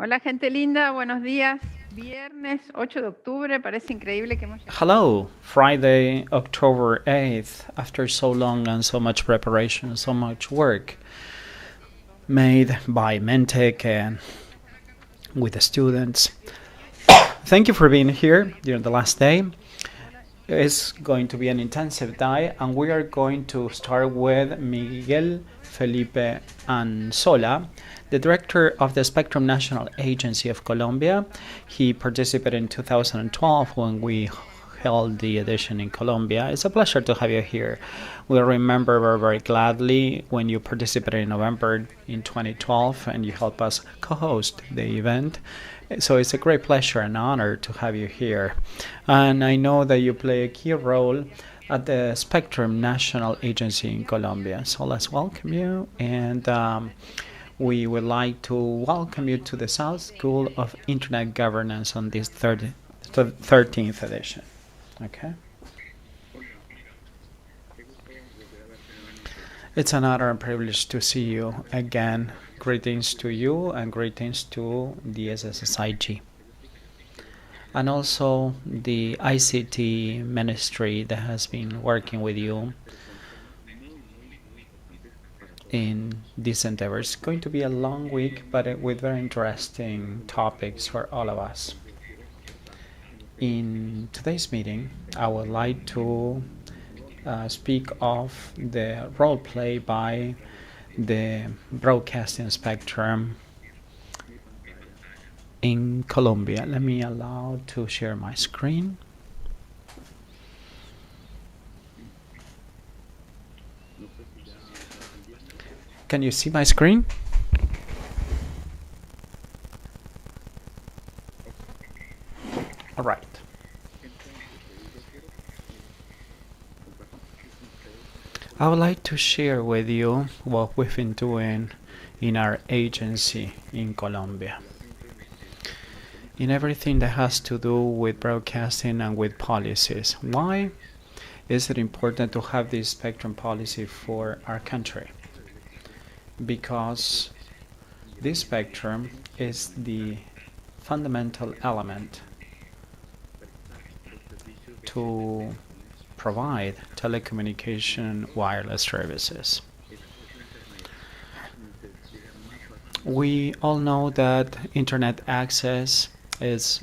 Hola, gente linda, buenos días. Viernes 8 de octubre, parece increíble que hemos llegado. Hello, Friday, October 8th. After so long and so much preparation, so much work made by Mentec and with the students. Thank you for being here during the last day. It's going to be an intensive day, and we are going to start with Miguel Felipe Anzola, the director of the Spectrum National Agency of Colombia. He participated in 2012 when we held the edition in Colombia. It's a pleasure to have you here. We remember very, very gladly when you participated in November in 2012 and you helped us co-host the event. So it's a great pleasure and honor to have you here. And I know that you play a key role at the Spectrum National Agency in Colombia. So let's welcome you. And we would like to welcome you to the South School of Internet Governance on this 13th edition. Okay. It's an honor and privilege to see you again. Greetings to you and greetings to the SSIG. And also the ICT ministry that has been working with you in these endeavors. It's going to be a long week, but with very interesting topics for all of us. In today's meeting, I would like to speak of the role play by the broadcasting spectrum in Colombia. Let me allow to share my screen. Can you see my screen? All right. I would like to share with you what we've been doing in our agency in Colombia. In everything that has to do with broadcasting and with policies. Why is it important to have this spectrum policy for our country? Because this spectrum is the fundamental element to provide telecommunication wireless services. We all know that internet access is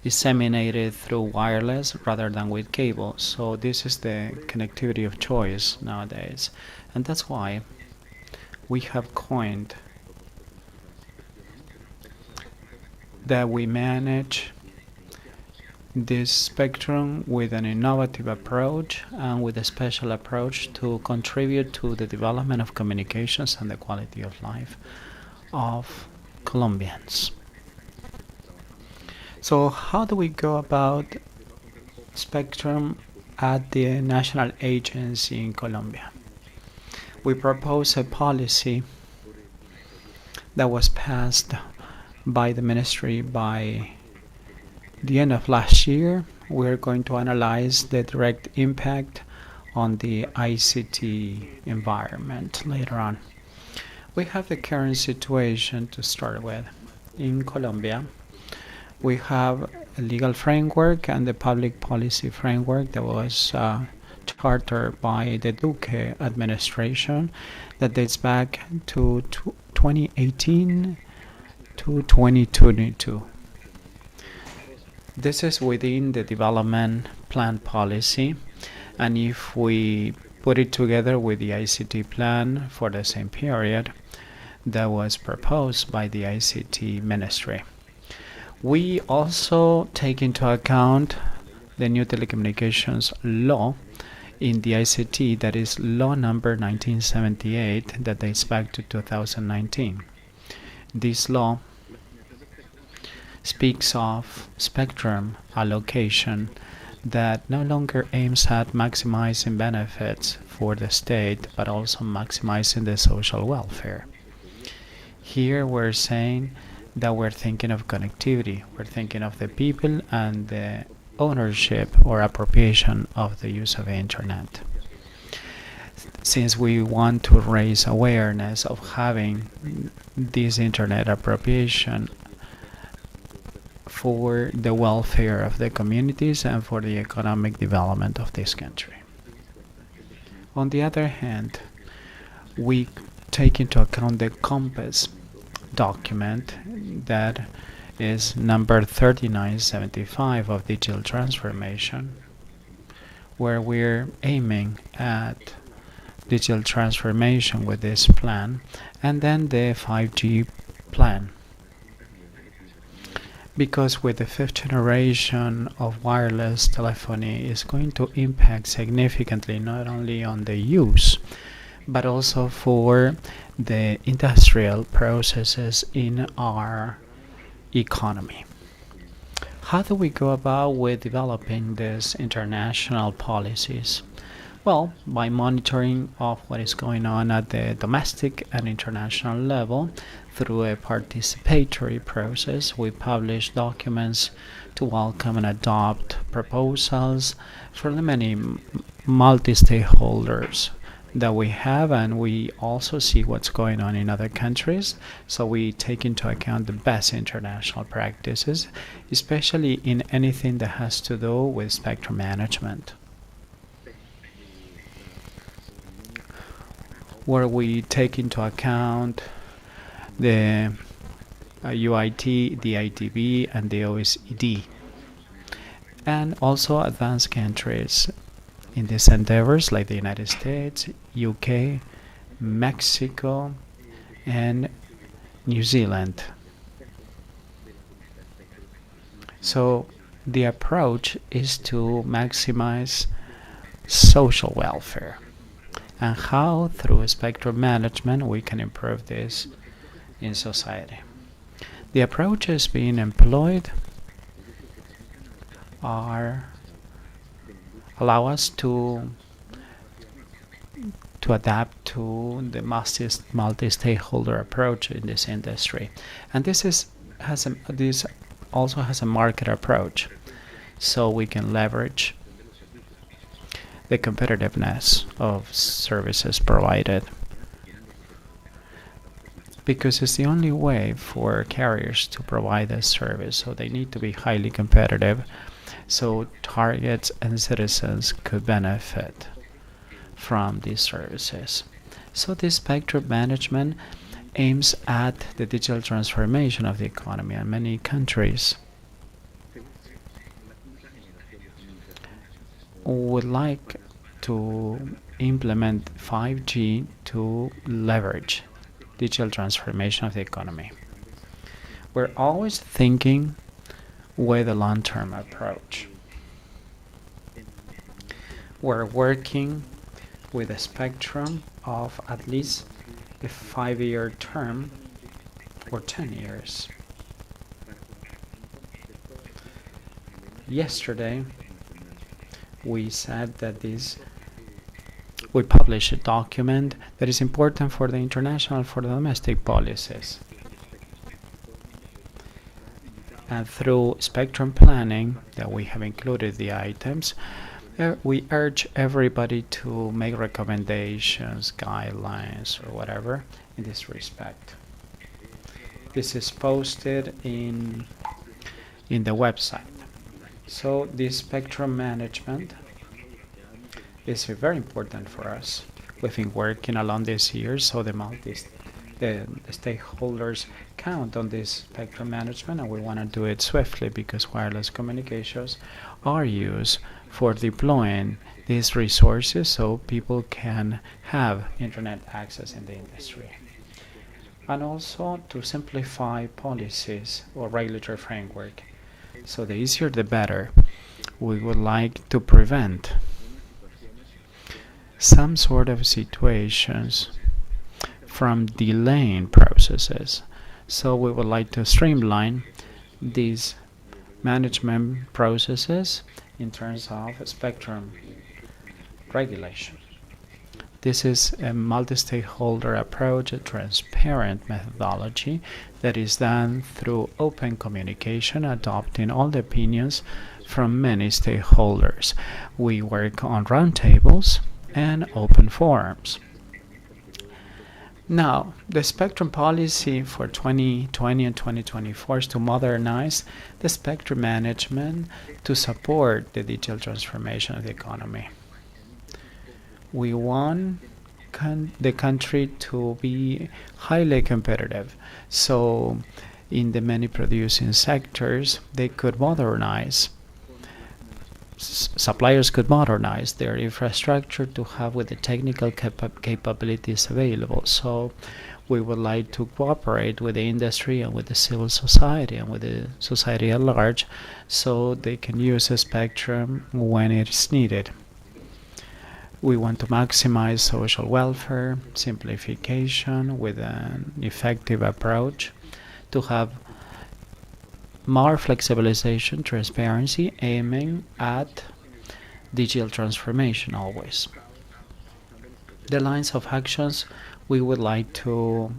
disseminated through wireless rather than with cable. So this is the connectivity of choice nowadays. And that's why we have coined that we manage this spectrum with an innovative approach and with a special approach to contribute to the development of communications and the quality of life of Colombians. So how do we go about spectrum at the national agency in Colombia? We propose a policy that was passed by the ministry by the end of last year. We're going to analyze the direct impact on the ICT environment later on. We have the current situation to start with. In Colombia, we have a legal framework and the public policy framework that was chartered by the Duque administration that dates back to 2018 to 2022. This is within the development plan policy, and if we put it together with the ICT plan for the same period that was proposed by the ICT ministry. We also take into account the new telecommunications law in the ICT, that is law number 1978 that dates back to 2019. This law speaks of spectrum allocation that no longer aims at maximizing benefits for the state, but also maximizing the social welfare. Here we're saying that we're thinking of connectivity, we're thinking of the people and the ownership or appropriation of the use of the internet. since we want to raise awareness of having this internet appropriation for the welfare of the communities and for the economic development of this country. On the other hand, we take into account the Compass document that is number 3975 of digital transformation, where we're aiming at digital transformation with this plan, and then the 5G plan. Because with the fifth generation of wireless telephony is going to impact significantly not only on the use, but also for the industrial processes in our economy. How do we go about with developing these international policies? Well, by monitoring of what is going on at the domestic and international level through a participatory process. We publish documents to welcome and adopt proposals from the many multi-stakeholders that we have, and we also see what's going on in other countries, so we take into account the best international practices, especially in anything that has to do with spectrum management, where we take into account the UIT, the ITB, and the OECD, and also advanced countries in these endeavors like the United States, UK, Mexico, and New Zealand. So the approach is to maximize social welfare, and how through spectrum management we can improve this in society. The approaches being employed allow us to adapt to the multi-stakeholder approach in this industry, and this also has a market approach, so we can leverage the competitiveness of services provided, because it's the only way for carriers to provide a service, so they need to be highly competitive so targets and citizens could benefit from these services. So this spectrum management aims at the digital transformation of the economy, and many countries would like to implement 5G to leverage digital transformation of the economy. We're always thinking with a long-term approach. We're working with a spectrum of at least a 5-year term or 10 years. Yesterday, we said that we published a document that is important for the international, for the domestic policies. And through spectrum planning, that we have included the items, we urge everybody to make recommendations, guidelines, or whatever in this respect. This is posted in the website. So this spectrum management is very important for us. We've been working along these years, so the stakeholders count on this spectrum management, and we want to do it swiftly because wireless communications are used for deploying these resources so people can have internet access in the industry. And also to simplify policies or regulatory framework. So the easier the better. We would like to prevent some sort of situations from delaying processes. So we would like to streamline these management processes in terms of spectrum regulation. This is a multi-stakeholder approach, a transparent methodology that is done through open communication, adopting all the opinions from many stakeholders. We work on roundtables and open forums. Now, the spectrum policy for 2020 and 2024 is to modernize the spectrum management to support the digital transformation of the economy. We want the country to be highly competitive. So, in the many producing sectors, they could modernize. Suppliers could modernize their infrastructure to have with the technical capabilities available. So we would like to cooperate with the industry and with the civil society and with the society at large so they can use a spectrum when it is needed. We want to maximize social welfare, simplification with an effective approach to have more flexibilization, transparency, aiming at digital transformation always. The lines of actions, we would like to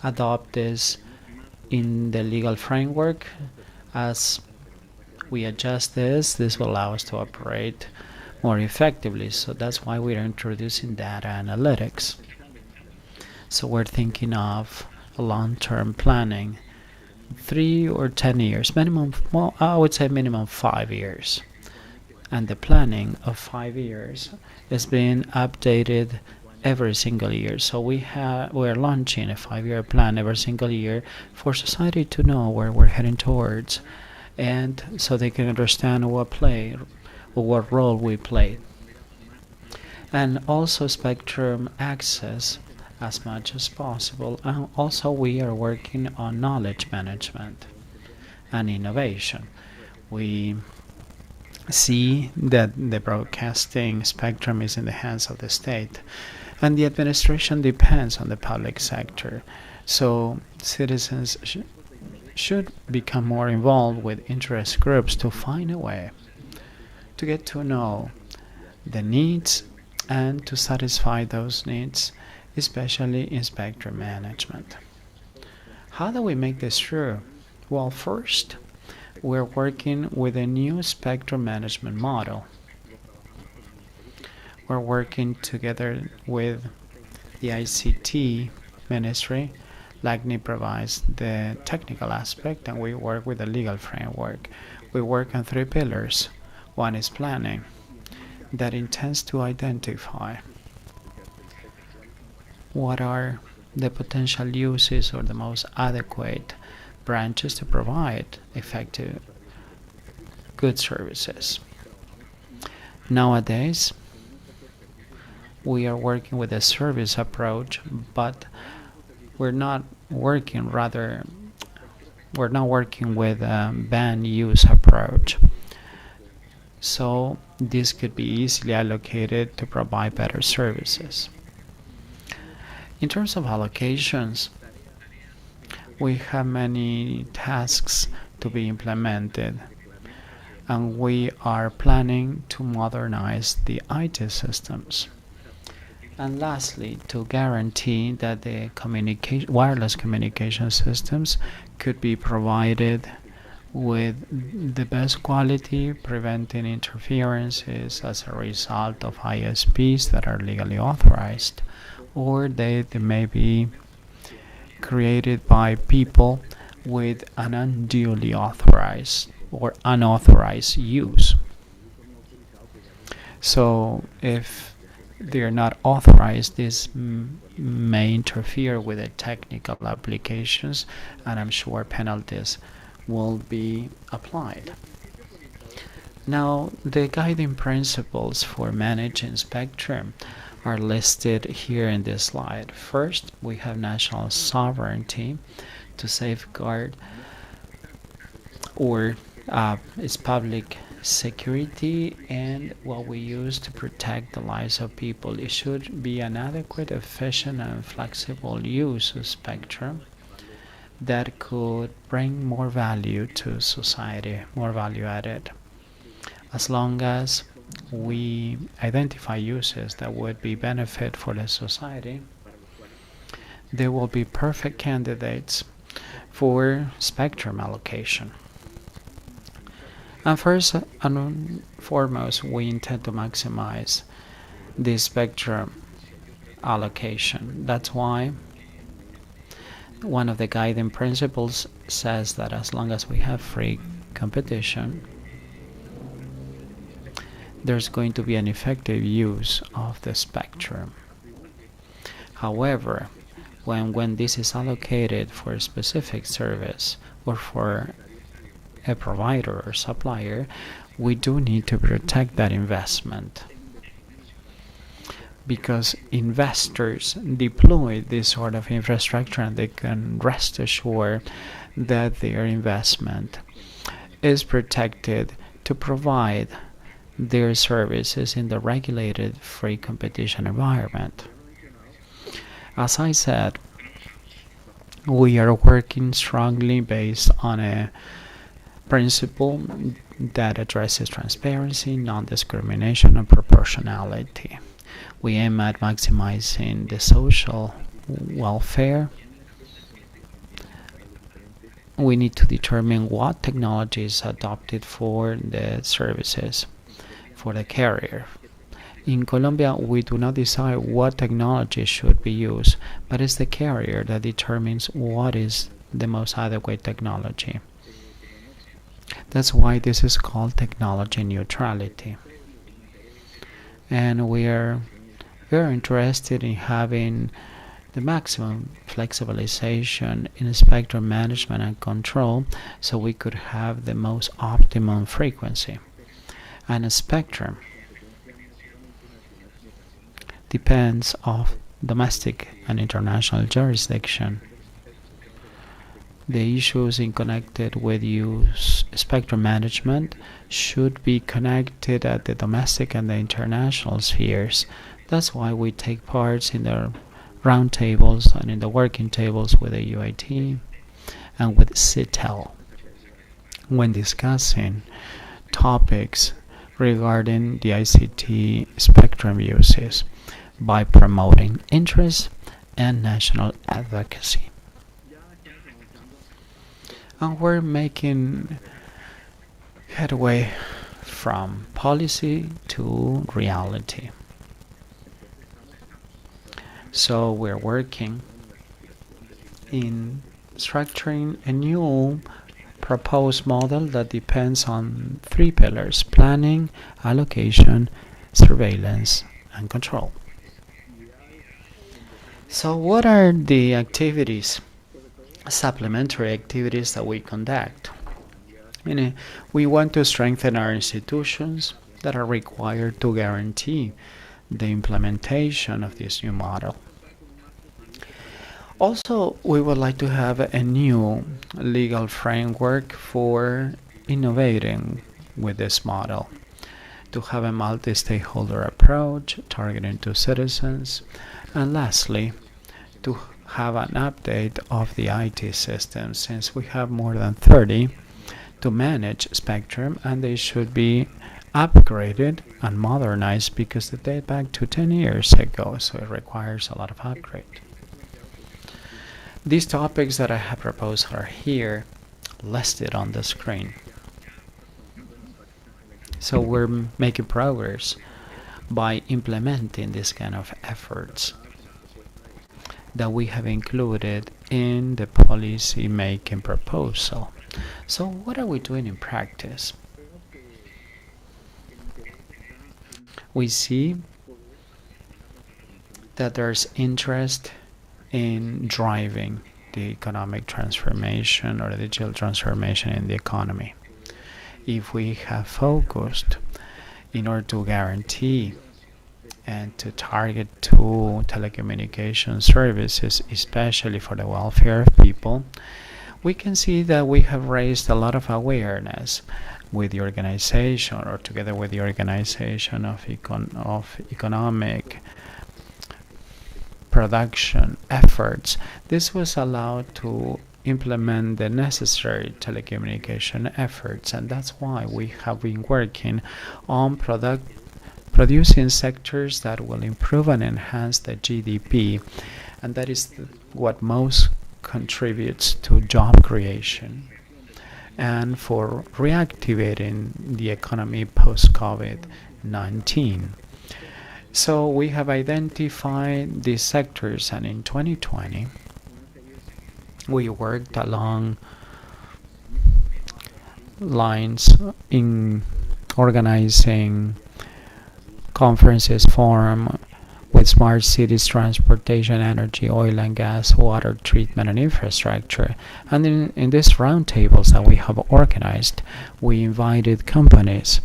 adopt this in the legal framework. As we adjust this will allow us to operate more effectively. So that's why we're introducing data analytics. So we're thinking of long-term planning, 3 or 10 years, minimum, well, I would say minimum 5 years. And the planning of 5 years is being updated every single year. So we're launching a 5-year plan every single year for society to know where we're heading towards, and so they can understand what role we play. And also spectrum access as much as possible. And also we are working on knowledge management and innovation. We see that the broadcasting spectrum is in the hands of the state, and the administration depends on the public sector. So citizens should become more involved with interest groups to find a way to get to know the needs and to satisfy those needs, especially in spectrum management. How do we make this true? Well, first, we're working with a new spectrum management model. We're working together with the ICT Ministry. LACNI provides the technical aspect, and we work with the legal framework. We work on 3 pillars. One is planning, that intends to identify what are the potential uses or the most adequate branches to provide effective good services. Nowadays, we are working with a service approach, but we're not working with a band use approach. So this could be easily allocated to provide better services. In terms of allocations, we have many tasks to be implemented, and we are planning to modernize the IT systems. And lastly, to guarantee that the wireless communication systems could be provided with the best quality, preventing interferences as a result of ISPs that are legally authorized, or they may be created by people with an unduly authorized or unauthorized use. So if they're not authorized, this may interfere with the technical applications, and I'm sure penalties will be applied. Now, the guiding principles for managing spectrum are listed here in this slide. First, we have national sovereignty to safeguard its public security and what we use to protect the lives of people. It should be an adequate, efficient, and flexible use of spectrum that could bring more value to society, more value added. As long as we identify uses that would be benefit for the society, they will be perfect candidates for spectrum allocation. And first and foremost, we intend to maximize the spectrum allocation. That's why one of the guiding principles says that as long as we have free competition, there's going to be an effective use of the spectrum. However, when this is allocated for a specific service or for a provider or supplier, we do need to protect that investment, because investors deploy this sort of infrastructure and they can rest assured that their investment is protected to provide their services in the regulated free competition environment. As I said, we are working strongly based on a principle that addresses transparency, non-discrimination, and proportionality. We aim at maximizing the social welfare. We need to determine what technology is adopted for the services, for the carrier. In Colombia, we do not decide what technology should be used, but it's the carrier that determines what is the most adequate technology. That's why this is called technology neutrality. And we are very interested in having the maximum flexibilization in spectrum management and control, so we could have the most optimum frequency. And a spectrum depends on domestic and international jurisdiction. The issues in connected with use spectrum management should be connected at the domestic and the international spheres. That's why we take parts in the roundtables and in the working tables with the UIT and with CITEL when discussing topics regarding the ICT spectrum uses by promoting interest and national advocacy. And we're making headway from policy to reality. So we're working in structuring a new proposed model that depends on 3 pillars: planning, allocation, surveillance, and control. So what are the activities, supplementary activities that we conduct? We want to strengthen our institutions that are required to guarantee the implementation of this new model. Also, we would like to have a new legal framework for innovating with this model, to have a multi-stakeholder approach targeting to citizens, and lastly, to have an update of the IT systems, since we have more than 30 to manage spectrum, and they should be upgraded and modernized because they date back to 10 years ago, so it requires a lot of upgrade. These topics that I have proposed are here listed on the screen. So we're making progress by implementing this kind of efforts that we have included in the policy making proposal. So what are we doing in practice? We see that there's interest in driving the economic transformation or the digital transformation in the economy. If we have focused in order to guarantee and to target to telecommunication services, especially for the welfare of people, we can see that we have raised a lot of awareness with the organization, or together with the organization of economic production efforts. This was allowed to implement the necessary telecommunication efforts, and that's why we have been working on producing sectors that will improve and enhance the GDP, and that is what most contributes to job creation and for reactivating the economy post-COVID-19. So we have identified these sectors, and in 2020 we worked along lines in organizing conferences, forum with smart cities, transportation, energy, oil and gas, water treatment, and infrastructure. And in these roundtables that we have organized, we invited companies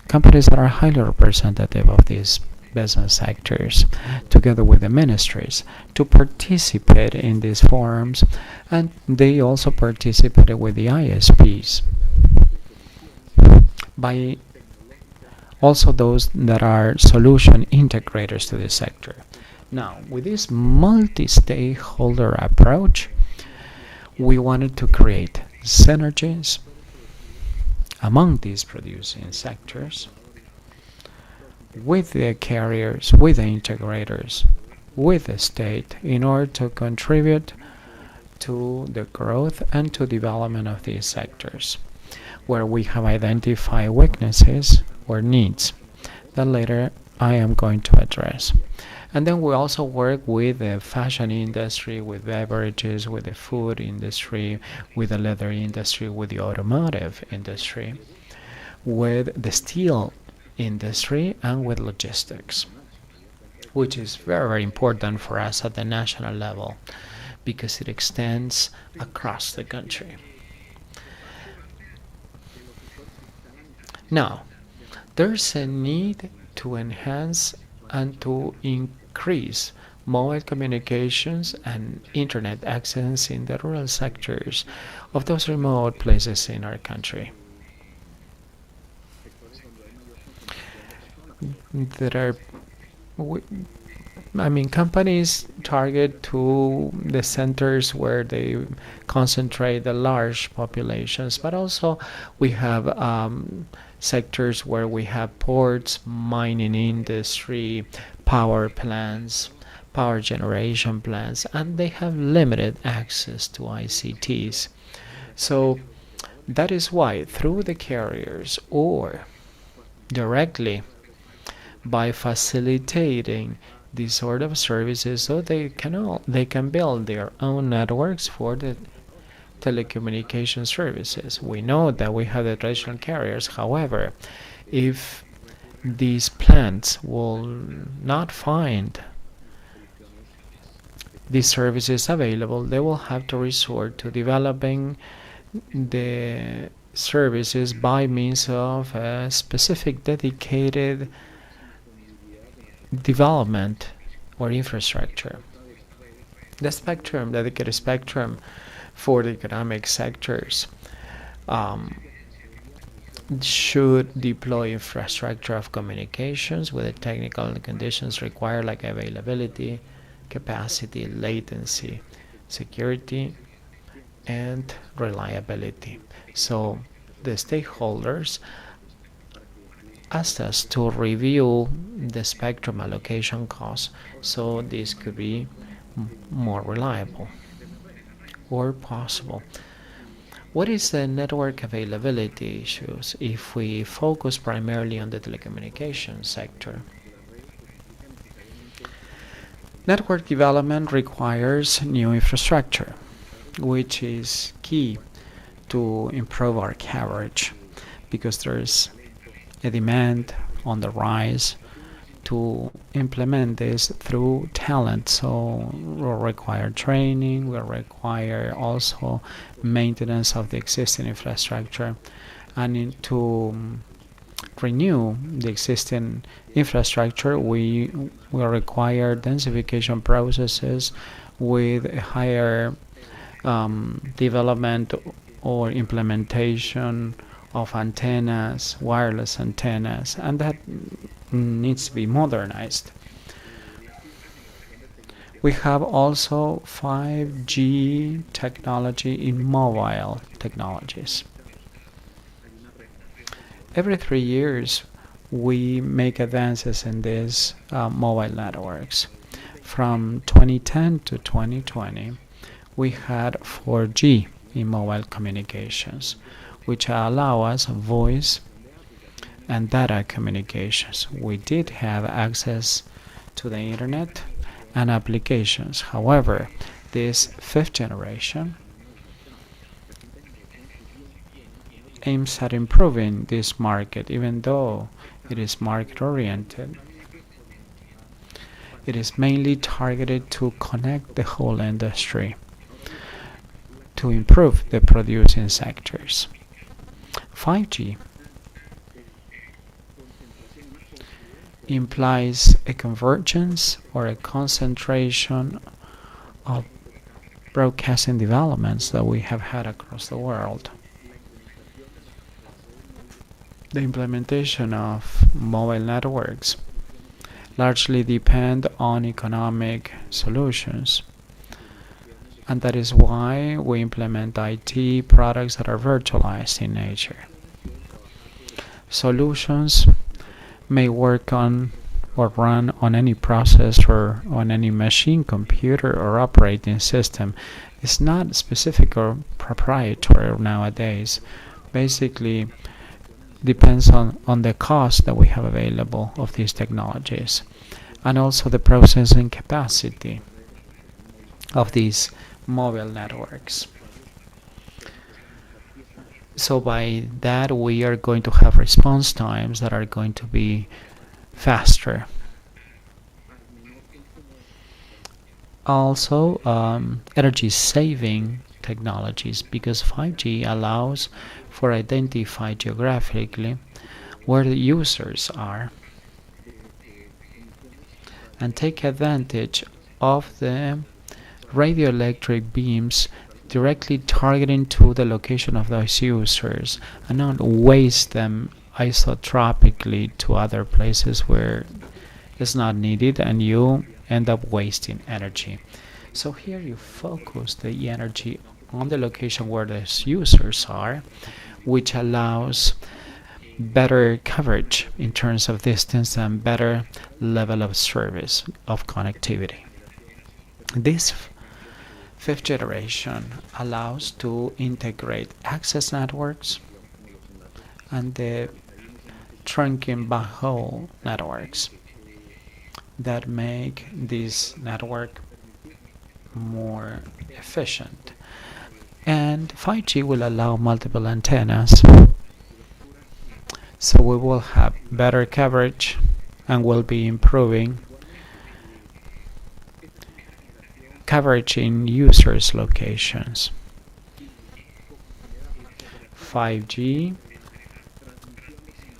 that are highly representative of these business sectors, together with the ministries, to participate in these forums, and they also participated with the ISPs, by also those that are solution integrators to this sector. Now, with this multi-stakeholder approach, we wanted to create synergies among these producing sectors with the carriers, with the integrators, with the state, in order to contribute to the growth and to development of these sectors, where we have identified weaknesses or needs that later I am going to address. And then we also work with the fashion industry, with beverages, with the food industry, with the leather industry, with the automotive industry, with the steel industry, and with logistics, which is very, very important for us at the national level because it extends across the country. Now, there's a need to enhance and to increase mobile communications and internet access in the rural sectors of those remote places in our country. There are companies target to the centers where they concentrate the large populations, but also we have sectors where we have ports, mining industry, power plants, power generation plants, and they have limited access to ICTs. So that is why through the carriers or directly by facilitating these sort of services, so they can build their own networks for the telecommunication services. We know that we have the traditional carriers. However, if these plants will not find these services available, they will have to resort to developing the services by means of a specific dedicated development or infrastructure. The dedicated spectrum for the economic sectors should deploy infrastructure of communications with the technical conditions required, like availability, capacity, latency, security, and reliability. So the stakeholders asked us to review the spectrum allocation costs so this could be more reliable or possible. What is the network availability issues if we focus primarily on the telecommunications sector? Network development requires new infrastructure, which is key to improve our coverage because there's a demand on the rise to implement this through talent. So we'll require training, we'll require also maintenance of the existing infrastructure, and to renew the existing infrastructure, we will require densification processes with a higher development or implementation of antennas, wireless antennas, and that needs to be modernized. We have also 5G technology in mobile technologies. Every 3 years, we make advances in these mobile networks. From 2010 to 2020, we had 4G in mobile communications, which allow us voice and data communications. We did have access to the internet and applications. However, this fifth generation aims at improving this market, even though it is market oriented. It is mainly targeted to connect the whole industry to improve the producing sectors. 5G implies a convergence or a concentration of broadcasting developments that we have had across the world. The implementation of mobile networks largely depend on economic solutions, and that is why we implement IT products that are virtualized in nature. Solutions may work on or run on any processor, on any machine, computer, or operating system. It's not specific or proprietary nowadays. Basically, depends on the cost that we have available of these technologies, and also the processing capacity of these mobile networks. So by that, we are going to have response times that are going to be faster. Also, energy saving technologies, because 5G allows for identify geographically where the users are and take advantage of the radioelectric beams directly targeting to the location of those users and not waste them isotropically to other places where it's not needed and you end up wasting energy. So here you focus the energy on the location where the users are, which allows better coverage in terms of distance and better level of service of connectivity. This fifth generation allows to integrate access networks and the trunking backhaul networks that make this network more efficient. And 5G will allow multiple antennas, so we will have better coverage and will be improving coverage in users' locations. 5G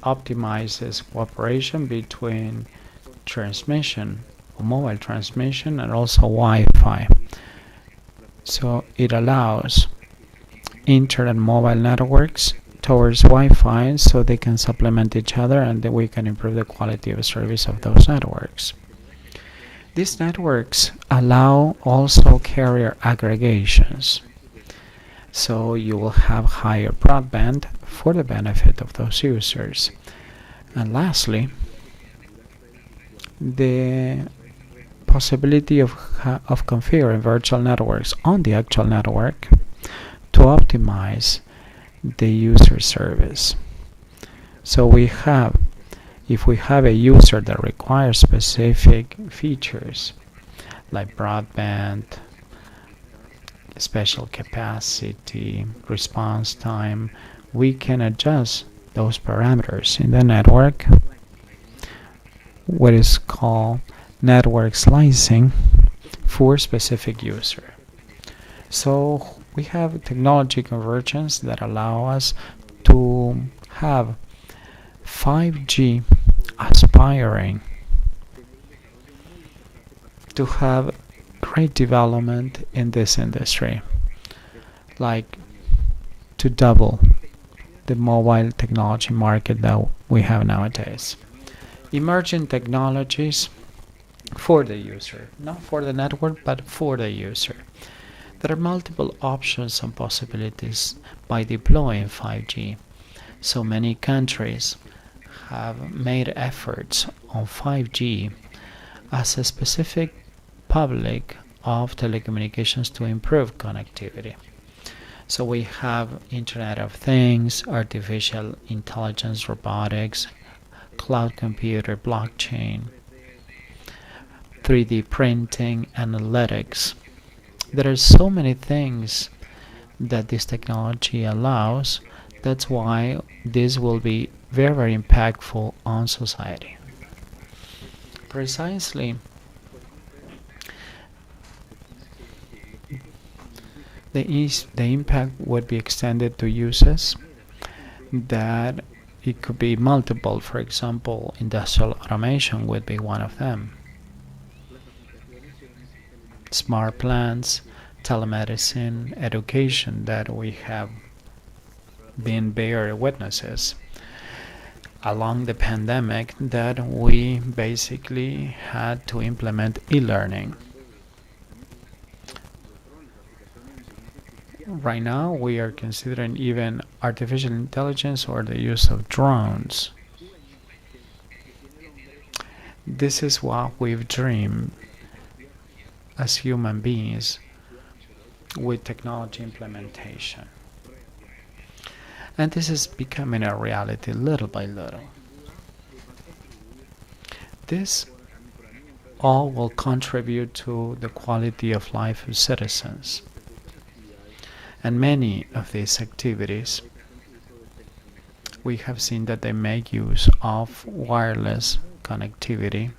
optimizes cooperation between transmission, mobile transmission, and also Wi-Fi. So it allows internet mobile networks towards Wi-Fi so they can supplement each other and then we can improve the quality of service of those networks. These networks allow also carrier aggregations. So you will have higher broadband for the benefit of those users. And lastly, the possibility of configuring virtual networks on the actual network to optimize the user service. So if we have a user that requires specific features like broadband, special capacity, response time, we can adjust those parameters in the network, what is called network slicing for specific user. So we have technology convergence that allow us to have 5G aspiring to have great development in this industry, like to double the mobile technology market that we have nowadays. Emerging technologies for the user, not for the network, but for the user. There are multiple options and possibilities by deploying 5G. So many countries have made efforts on 5G as a specific public of telecommunications to improve connectivity. So we have Internet of Things, artificial intelligence, robotics, cloud computer, blockchain, 3D printing, analytics. There are so many things that this technology allows. That's why this will be very, very impactful on society. Precisely, the impact would be extended to uses that it could be multiple. For example, industrial automation would be one of them. Smart plants, telemedicine, education that we have been bear witnesses along the pandemic, that we basically had to implement e-learning. Right now we are considering even artificial intelligence or the use of drones. This is what we've dreamed as human beings with technology implementation. And this is becoming a reality little by little. This all will contribute to the quality of life of citizens. And many of these activities, we have seen that they make use of wireless connectivity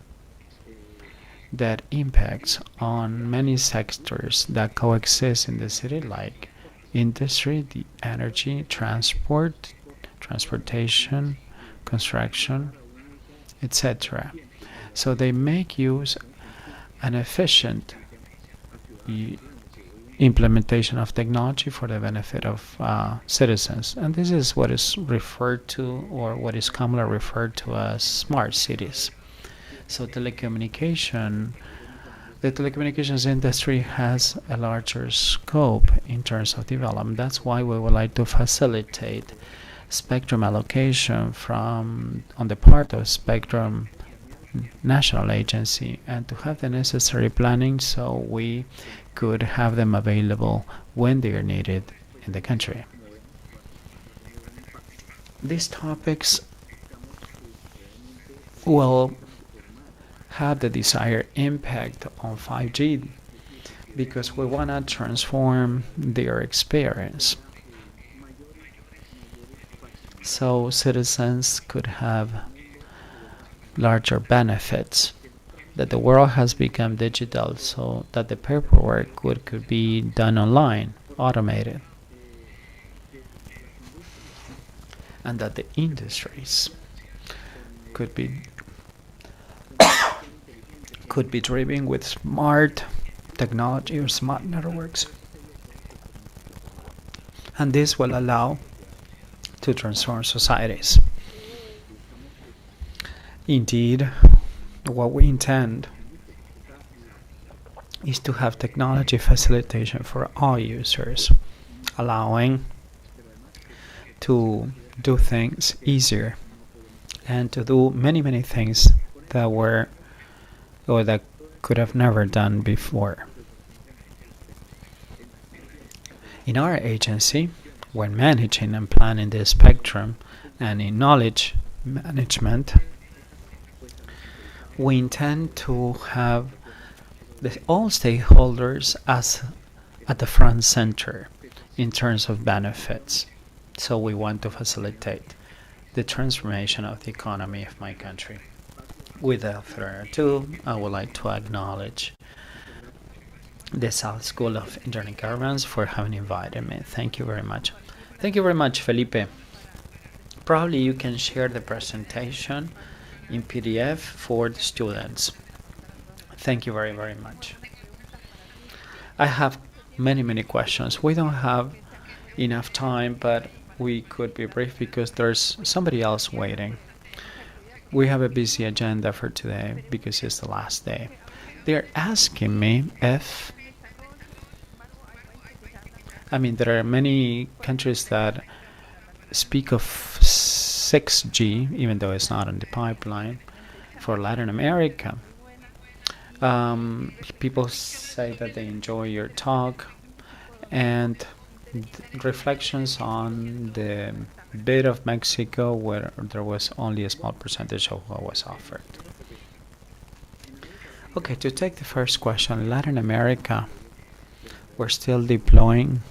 that impacts on many sectors that coexist in the city, like industry, the energy, transportation, construction, etc. So they make use an efficient implementation of technology for the benefit of citizens. And this is what is referred to, or what is commonly referred to as smart cities. So the telecommunications industry has a larger scope in terms of development. That's why we would like to facilitate spectrum allocation on the part of Spectrum National Agency, and to have the necessary planning so we could have them available when they are needed in the country. These topics will have the desired impact on 5G because we want to transform their experience so citizens could have larger benefits, that the world has become digital, so that the paperwork could be done online, automated, and that the industries could be driven with smart technology or smart networks, and this will allow to transform societies. Indeed, what we intend is to have technology facilitation for all users, allowing to do things easier and to do many things that were or that could have never done before. In our agency, when managing and planning the spectrum and in knowledge management, we intend to have all stakeholders as at the front center in terms of benefits. So we want to facilitate the transformation of the economy of my country. Without further ado, I would like to acknowledge the South School of Internet Governance for having invited me. Thank you very much. Thank you very much, Felipe. Probably you can share the presentation in PDF for the students. Thank you very much. I have many questions. We don't have enough time, but we could be brief because there's somebody else waiting. We have a busy agenda for today because it's the last day. They're asking me if there are many countries that speak of 6G, even though it's not in the pipeline, for Latin America. People say that they enjoy your talk and reflections on the bid of Mexico where there was only a small percentage of what was offered. Okay, to take the first question, Latin America, we're still deploying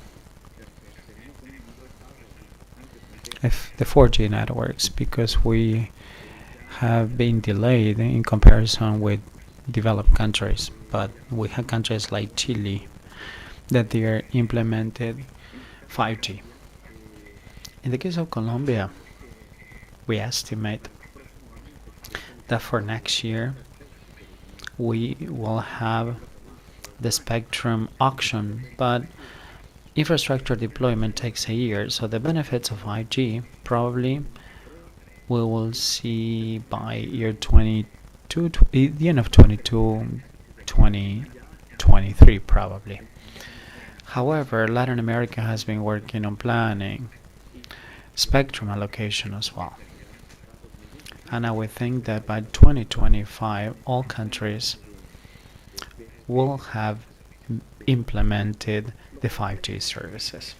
the 4G networks because we have been delayed in comparison with developed countries, but we have countries like Chile that they are implemented 5G. In the case of Colombia, we estimate that for next year we will have the spectrum auction, but infrastructure deployment takes a year, so the benefits of 5G probably we will see by year 22, the end of 22, 2023 probably. However, Latin America has been working on planning spectrum allocation as well. And I would think that by 2025, all countries will have implemented the 5G services.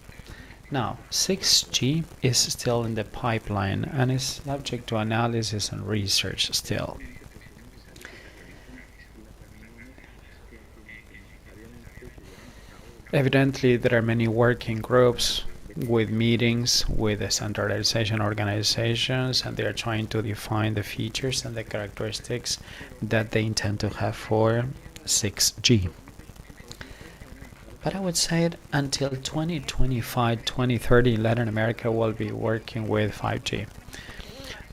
Now, 6G is still in the pipeline and is subject to analysis and research still. Evidently, there are many working groups with meetings with the centralization organizations, and they are trying to define the features and the characteristics that they intend to have for 6G. But I would say until 2025, 2030, Latin America will be working with 5G.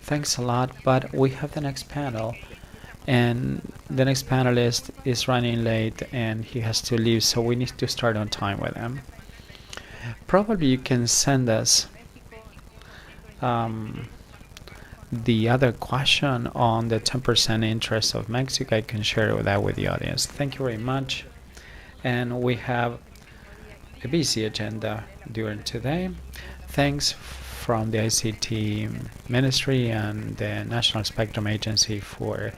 Thanks a lot, but we have the next panel, and the next panelist is running late and he has to leave, so we need to start on time with him. Probably you can send us the other question on the 10% interest of Mexico. I can share that with the audience. Thank you very much. And we have a busy agenda during today. Thanks from the ICT Ministry and the National Spectrum Agency for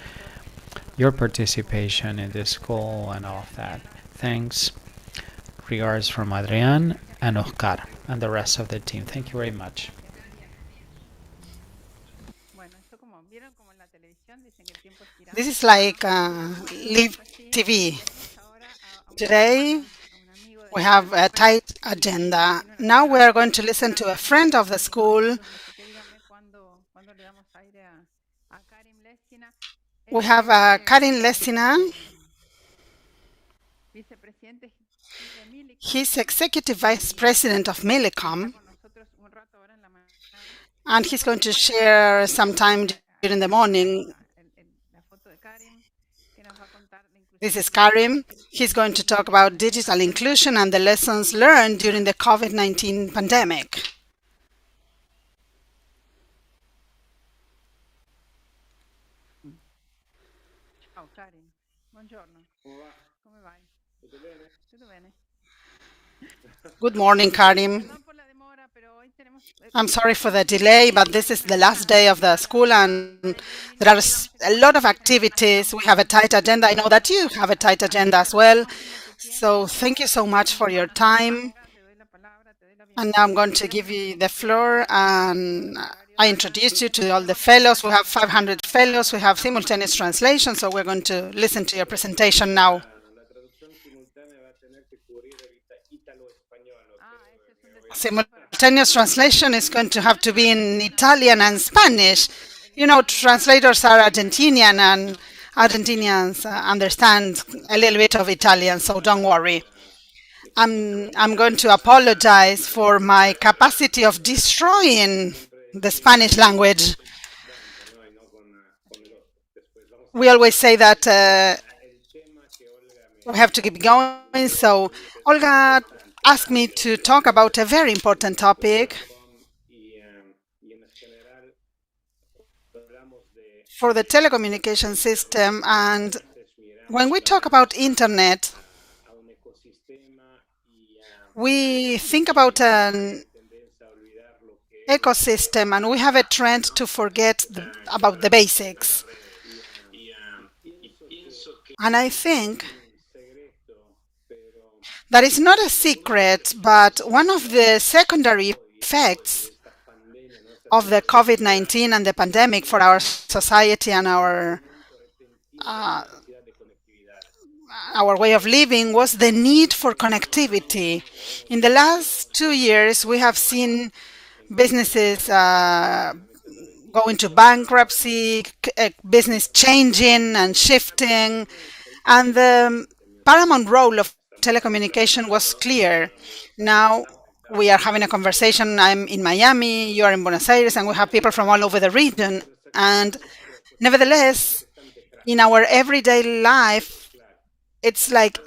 your participation in this call and all of that. Thanks. Regards from Adrian and Oscar and the rest of the team. Thank you very much. This is like live TV. Today we have a tight agenda. Now we are going to listen to a friend of the school. We have Karin Lesina. He's Executive Vice President of Millicom, and he's going to share some time during the morning. This is Karim. He's going to talk about digital inclusion and the lessons learned during the COVID-19 pandemic. Ciao Karin, buongiorno. Come vai? Tutto bene? Tutto bene. Good morning, Karim. I'm sorry for the delay, but this is the last day of the school and there are a lot of activities. We have a tight agenda. I know that you have a tight agenda as well. So thank you so much for your time. And now I'm going to give you the floor, and I introduce you to all the fellows. We have 500 fellows. We have simultaneous translation, so we're going to listen to your presentation now. Simultaneous translation is going to have to be in Italian and Spanish. You know, translators are Argentinian, and Argentinians understand a little bit of Italian, so don't worry. I'm going to apologize for my capacity of destroying the Spanish language. We always say that we have to keep going, so Olga asked me to talk about a very important topic. For the telecommunication system, and when we talk about internet, we think about an ecosystem, and we have a trend to forget about the basics. And I think That is not a secret, but one of the secondary effects of the COVID-19 and the pandemic for our society and our way of living was the need for connectivity. In the last 2 years, we have seen businesses go into bankruptcy, business changing and shifting, and the paramount role of telecommunication was clear. Now we are having a conversation. I'm in Miami, you are in Buenos Aires, and we have people from all over the region. And nevertheless, in our everyday life, it's like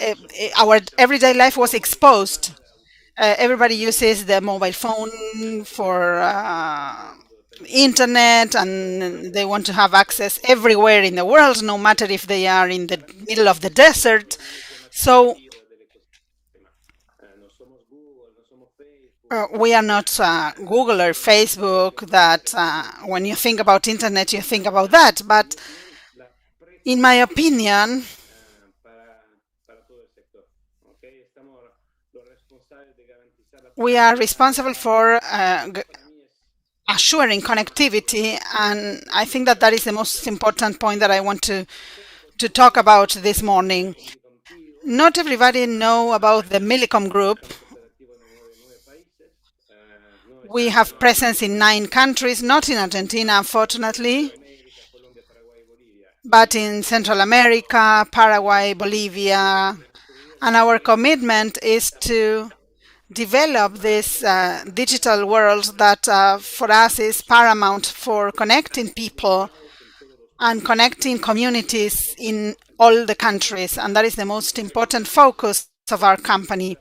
our everyday life was exposed. Everybody uses the mobile phone for internet, and they want to have access everywhere in the world, no matter if they are in the middle of the desert. So we are not Google or Facebook that when you think about internet, you think about that. But in my opinion, we are responsible for assuring connectivity, and I think that that is the most important point that I want to talk about this morning. Not everybody know about the Millicom Group. We have presence in 9 countries, not in Argentina, unfortunately, but in Central America, Paraguay, Bolivia, and our commitment is to develop this digital world that for us is paramount for connecting people and connecting communities in all the countries, and that is the most important focus of our company.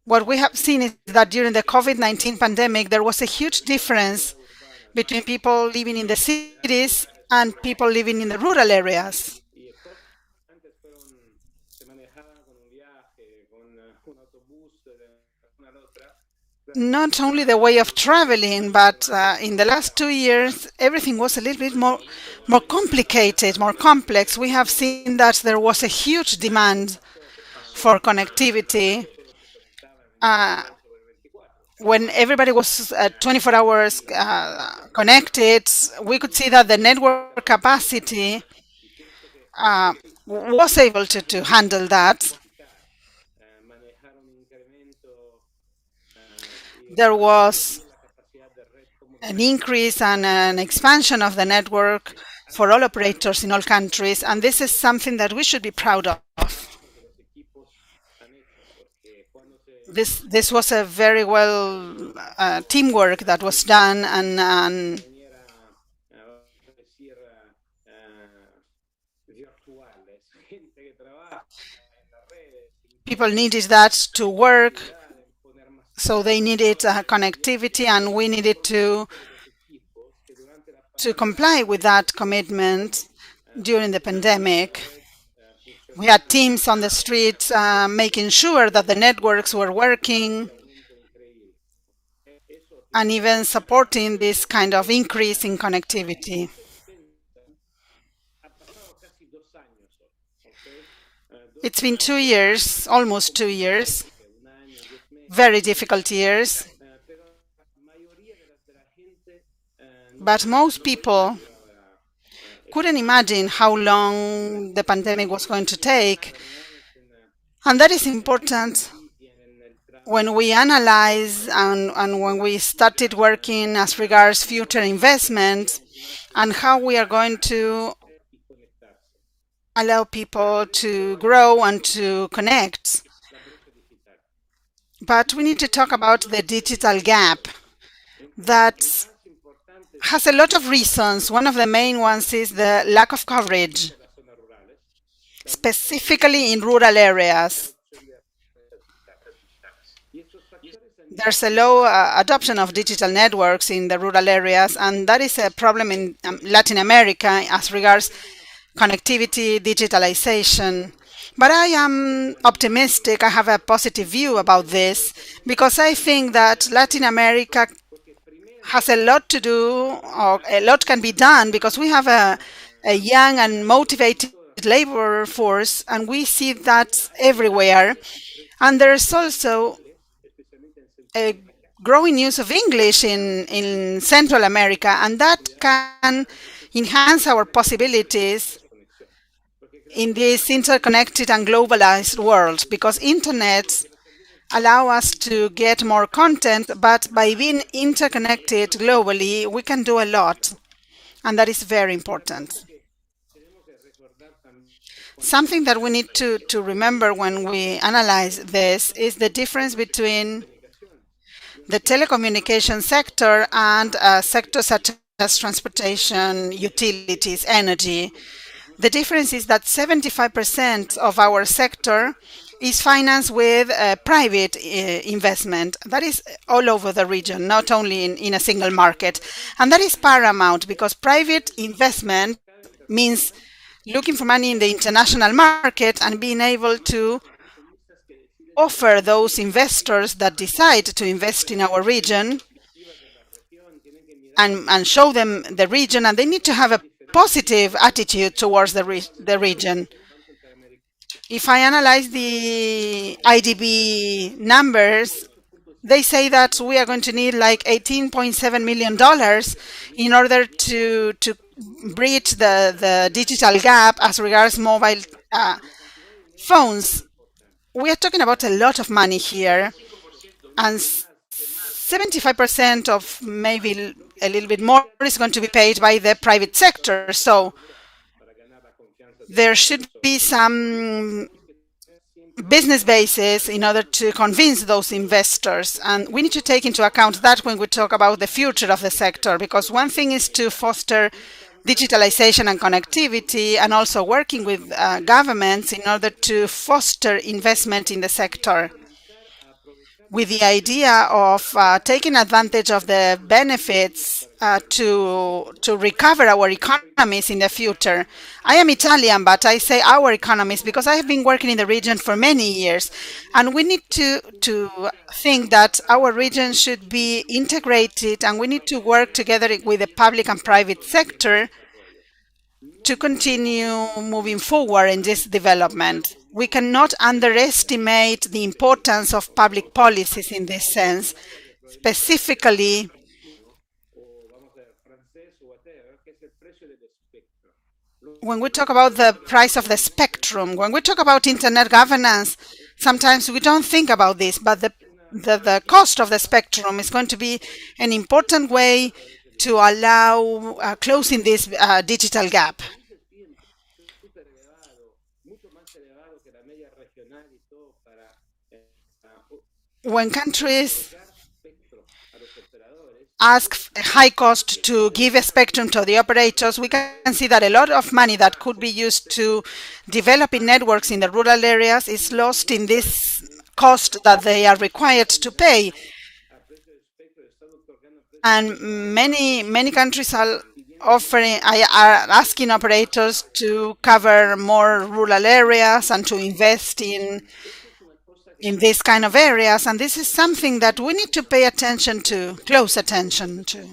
What we have seen is that during the COVID-19 pandemic, there was a huge difference between people living in the cities and people living in the rural areas. Not only the way of traveling, but in the last 2 years, everything was a little bit more complicated, more complex. We have seen that there was a huge demand for connectivity. When everybody was 24 hours connected, we could see that the network capacity was able to handle that. There was an increase and an expansion of the network for all operators in all countries, and this is something that we should be proud of. This was a very well teamwork that was done, and people needed that to work, so they needed connectivity, and we needed to comply with that commitment during the pandemic. We had teams on the streets making sure that the networks were working and even supporting this kind of increase in connectivity. It's been 2 years, almost 2 years, very difficult years, but most people couldn't imagine how long the pandemic was going to take. And that is important when we analyze and when we started working as regards future investment and how we are going to allow people to grow and to connect. But we need to talk about the digital gap that has a lot of reasons. One of the main ones is the lack of coverage, specifically in rural areas. There's a low adoption of digital networks in the rural areas, and that is a problem in Latin America as regards connectivity, digitalization. But I am optimistic. I have a positive view about this because I think that Latin America has a lot to do, or a lot can be done, because we have a young and motivated labor force, and we see that everywhere. And there's also a growing use of English in Central America, and that can enhance our possibilities in this interconnected and globalized world, because internet allow us to get more content, but by being interconnected globally, we can do a lot, and that is very important. Something that we need to remember when we analyze this is the difference between the telecommunication sector and sectors such as transportation, utilities, energy. The difference is that 75% of our sector is financed with private investment. That is all over the region, not only in a single market. And that is paramount, because private investment means looking for money in the international market and being able to offer those investors that decide to invest in our region and show them the region, and they need to have a positive attitude towards the region. If I analyze the IDB numbers, they say that we are going to need like $18.7 million in order to bridge the digital gap as regards mobile phones. We are talking about a lot of money here, and 75% of maybe a little bit more is going to be paid by the private sector. So there should be some business basis in order to convince those investors. And we need to take into account that when we talk about the future of the sector, because one thing is to foster digitalization and connectivity, and also working with governments in order to foster investment in the sector, with the idea of taking advantage of the benefits to recover our economies in the future. I am Italian, but I say our economies because I have been working in the region for many years. And we need to think that our region should be integrated, and we need to work together with the public and private sector to continue moving forward in this development. We cannot underestimate the importance of public policies in this sense, specifically when we talk about the price of the spectrum. When we talk about internet governance, sometimes we don't think about this, but the cost of the spectrum is going to be an important way to allow closing this digital gap. When countries ask a high cost to give a spectrum to the operators, we can see that a lot of money that could be used to developing networks in the rural areas is lost in this cost that they are required to pay. And many countries are asking operators to cover more rural areas and to invest in these kind of areas, and this is something that we need to pay attention to, close attention to.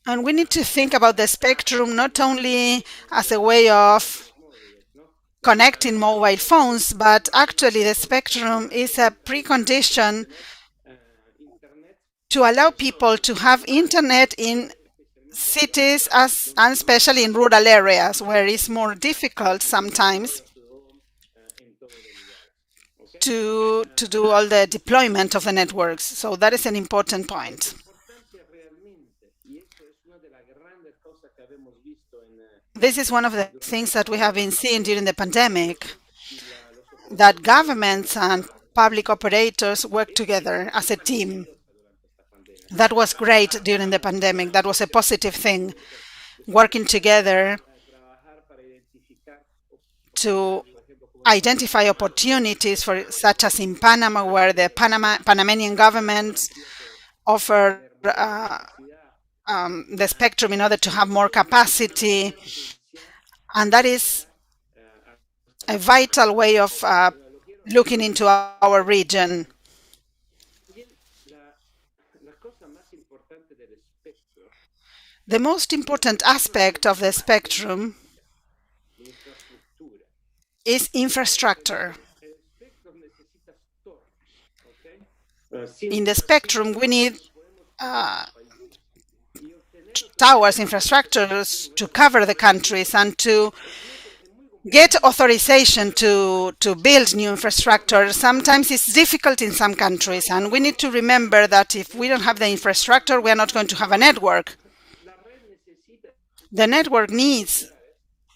And we need to think about the spectrum not only as a way of connecting mobile phones, but actually the spectrum is a precondition to allow people to have internet in cities and especially in rural areas where it's more difficult sometimes to do all the deployment of the networks. So that is an important point. This is one of the things that we have been seeing during the pandemic, that governments and public operators work together as a team. That was great during the pandemic. That was a positive thing, working together to identify opportunities, such as in Panama, where the Panamanian government offered the spectrum in order to have more capacity. And that is a vital way of looking into our region. The most important aspect of the spectrum is infrastructure. in the spectrum, we need towers, infrastructures to cover the countries and to get authorization to build new infrastructure. Sometimes it's difficult in some countries, and we need to remember that if we don't have the infrastructure, we are not going to have a network. The network needs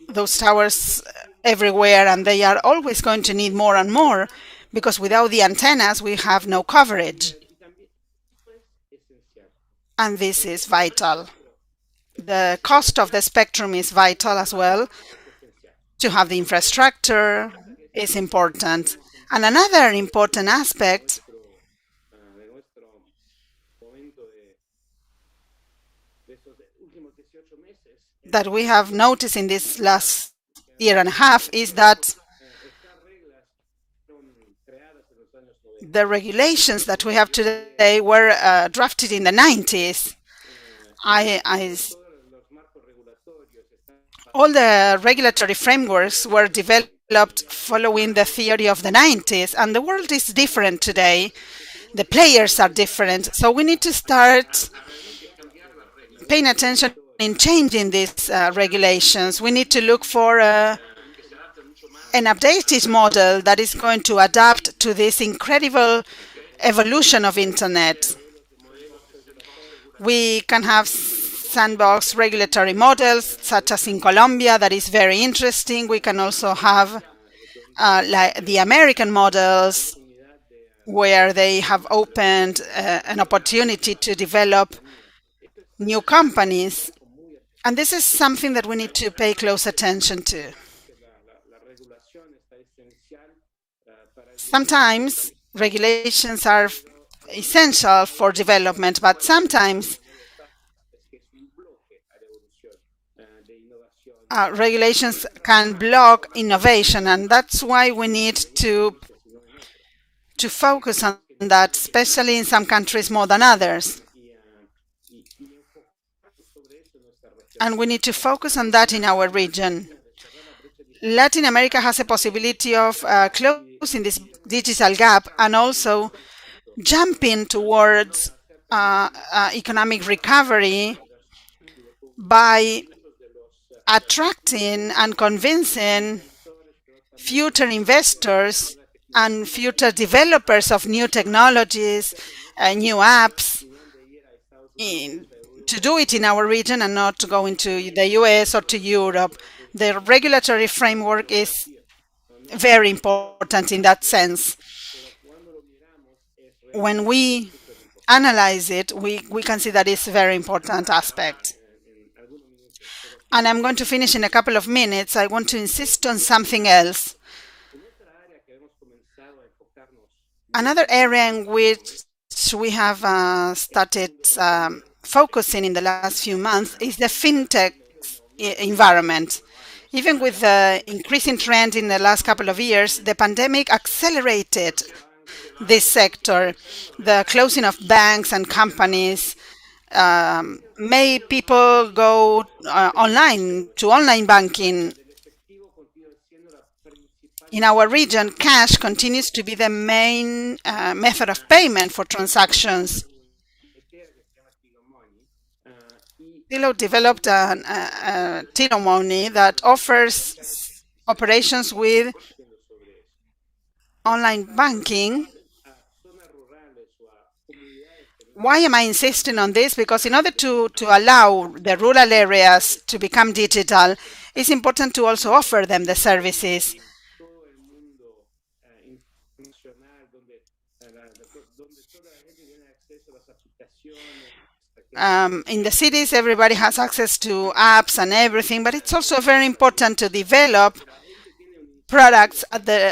those towers everywhere, and they are always going to need more and more, because without the antennas, we have no coverage. And this is vital. The cost of the spectrum is vital as well. To have the infrastructure is important. And another important aspect that we have noticed in this last year and a half is that the regulations that we have today were drafted in the 90s. All the regulatory frameworks were developed following the theory of the 90s, and the world is different today. The players are different, so we need to start paying attention in changing these regulations. We need to look for an updated model that is going to adapt to this incredible evolution of internet. We can have sandbox regulatory models, such as in Colombia, that is very interesting. We can also have like the American models, where they have opened an opportunity to develop new companies. And this is something that we need to pay close attention to. Sometimes regulations are essential for development, but sometimes regulations can block innovation, and that's why we need to focus on that, especially in some countries more than others. And we need to focus on that in our region. Latin America has a possibility of closing this digital gap and also jumping towards economic recovery by attracting and convincing future investors and future developers of new technologies, new apps, to do it in our region and not to go into the US or to Europe. The regulatory framework is very important in that sense. When we analyze it, we can see that it's a very important aspect. And I'm going to finish in a couple of minutes. I want to insist on something else. Another area in which we have started focusing in the last few months is the fintech environment. Even with the increasing trend in the last couple of years, the pandemic accelerated this sector. The closing of banks and companies made people go online to online banking. In our region, cash continues to be the main method of payment for transactions. Tilo developed a Tilo Money that offers operations with online banking. Why am I insisting on this? Because in order to allow the rural areas to become digital, it's important to also offer them the services. In the cities, everybody has access to apps and everything, but it's also very important to develop products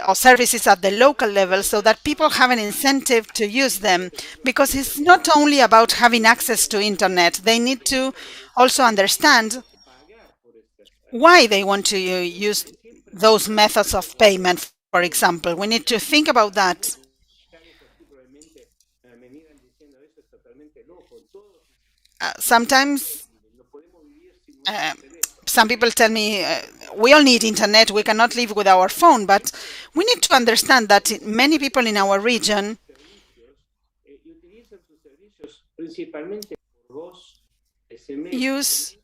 or services at the local level so that people have an incentive to use them, because it's not only about having access to internet. They need to also understand why they want to use those methods of payment, for example. We need to think about that. Sometimes some people tell me, we all need internet, we cannot live with our phone, but we need to understand that many people in our region use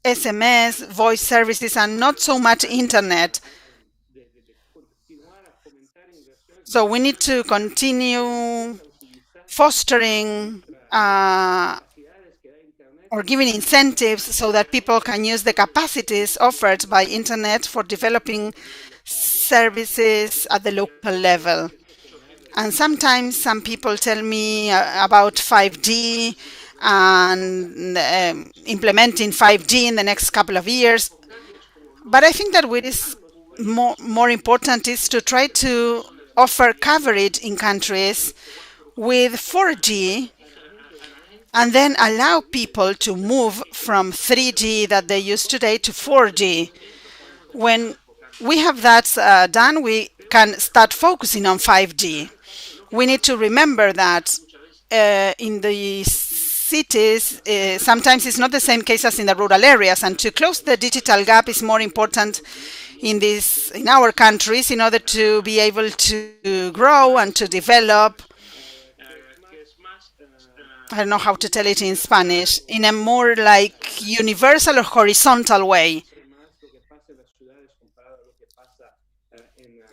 SMS, voice services, and not so much internet. So we need to continue fostering or giving incentives so that people can use the capacities offered by internet for developing services at the local level. And sometimes some people tell me about 5G and implementing 5G in the next couple of years. But I think that what is more important is to try to offer coverage in countries with 4G and then allow people to move from 3G that they use today to 4G. When we have that done, we can start focusing on 5G. We need to remember that in the cities, sometimes it's not the same case as in the rural areas, and to close the digital gap is more important in our countries in order to be able to grow and to develop. I don't know how to tell it in Spanish, in a more like universal or horizontal way.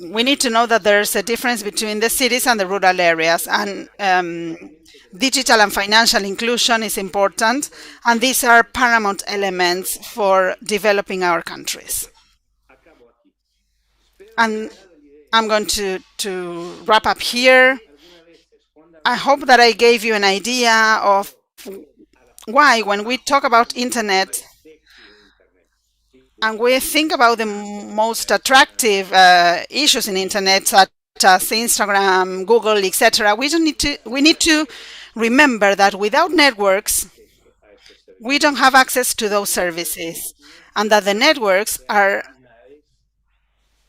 We need to know that there's a difference between the cities and the rural areas, and digital and financial inclusion is important, and these are paramount elements for developing our countries. And I'm going to wrap up here. I hope that I gave you an idea of why, when we talk about internet and we think about the most attractive issues in internet, such as Instagram, Google, etc., we need to remember that without networks, we don't have access to those services, and that the networks are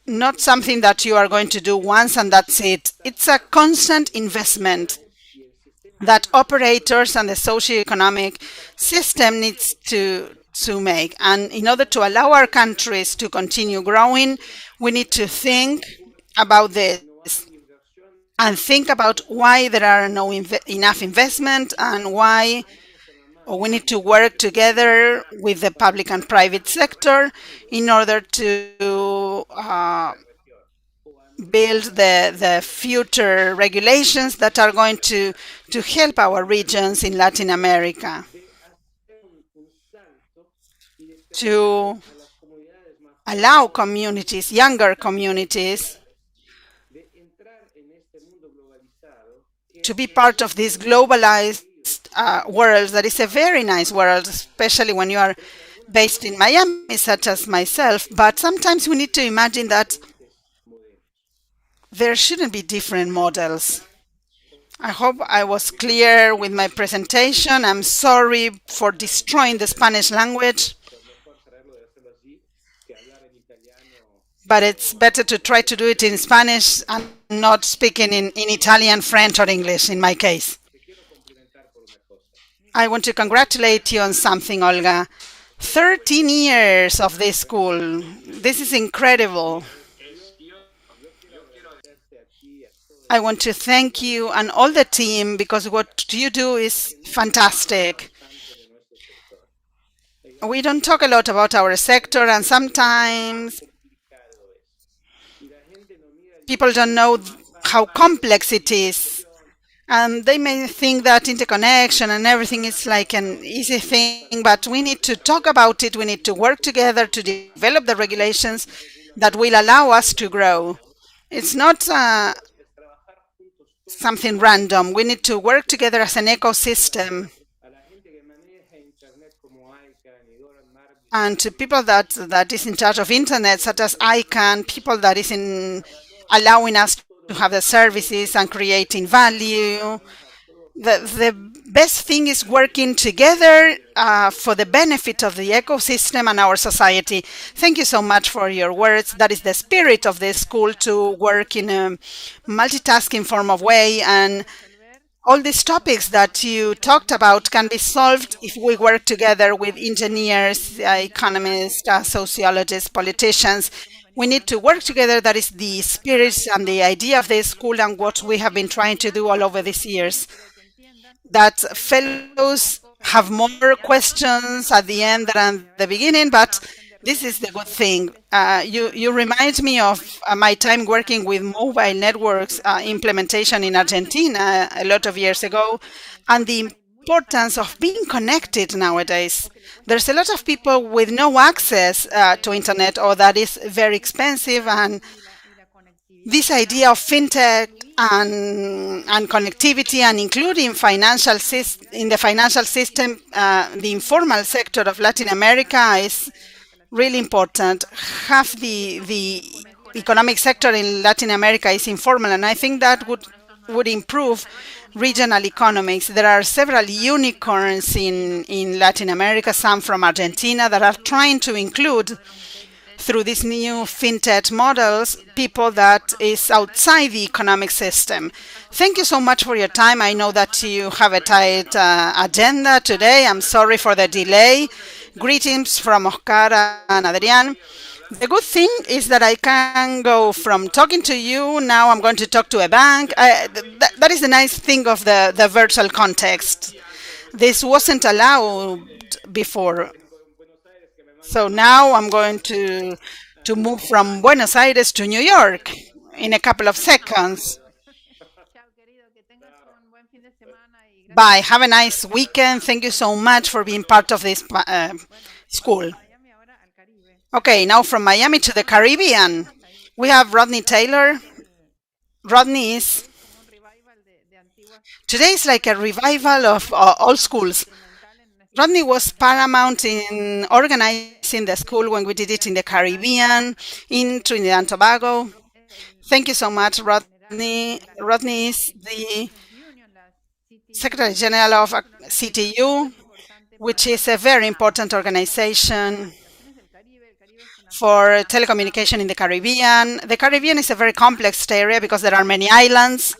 not something that you are going to do once and that's it. It's a constant investment that operators and the socio-economic system needs to make. And in order to allow our countries to continue growing, we need to think about this and think about why there are no enough investment and why we need to work together with the public and private sector in order to build the future regulations that are going to help our regions in Latin America to allow communities, younger communities, to be part of this globalized world that is a very nice world, especially when you are based in Miami, such as myself. But sometimes we need to imagine that there shouldn't be different models. I hope I was clear with my presentation. I'm sorry for destroying the Spanish language, but it's better to try to do it in Spanish and not speaking in Italian, French, or English in my case. I want to congratulate you on something, Olga. 13 years of this school. This is incredible. I want to thank you and all the team because what you do is fantastic. We don't talk a lot about our sector, and sometimes people don't know how complex it is. And they may think that interconnection and everything is like an easy thing, but we need to talk about it. We need to work together to develop the regulations that will allow us to grow. It's not something random. We need to work together as an ecosystem. And to people that is in charge of internet, such as ICANN, people that is in allowing us to have the services and creating value. The best thing is working together for the benefit of the ecosystem and our society. Thank you so much for your words. That is the spirit of the school, to work in a multitasking form of way, and all these topics that you talked about can be solved if we work together with engineers, economists, sociologists, politicians. We need to work together. That is the spirit and the idea of the school and what we have been trying to do all over these years. that fellows have more questions at the end than at the beginning, but this is the good thing. You remind me of my time working with mobile networks implementation in Argentina a lot of years ago, and the importance of being connected nowadays. There's a lot of people with no access to internet, or that is very expensive, and this idea of fintech and connectivity and including in the financial system, the informal sector of Latin America is really important. Half the economic sector in Latin America is informal, and I think that would improve regional economics. There are several unicorns in Latin America, some from Argentina, that are trying to include through these new fintech models, people that is outside the economic system. Thank you so much for your time. I know that you have a tight agenda today. I'm sorry for the delay. Greetings from Oscar and Adrian. The good thing is that I can go from talking to you, now I'm going to talk to a bank. That is the nice thing of the virtual context. This wasn't allowed before. So now I'm going to move from Buenos Aires to New York in a couple of seconds. Bye. Have a nice weekend. Thank you so much for being part of this school. Okay, now from Miami to the Caribbean, we have Rodney Taylor. Rodney is today is like a revival of old schools. Rodney was paramount in organizing the school when we did it in the Caribbean, in Trinidad and Tobago. Thank you so much, Rodney. Rodney is the Secretary General of CTU, which is a very important organization for telecommunication in the Caribbean. The Caribbean is a very complex area because there are many islands.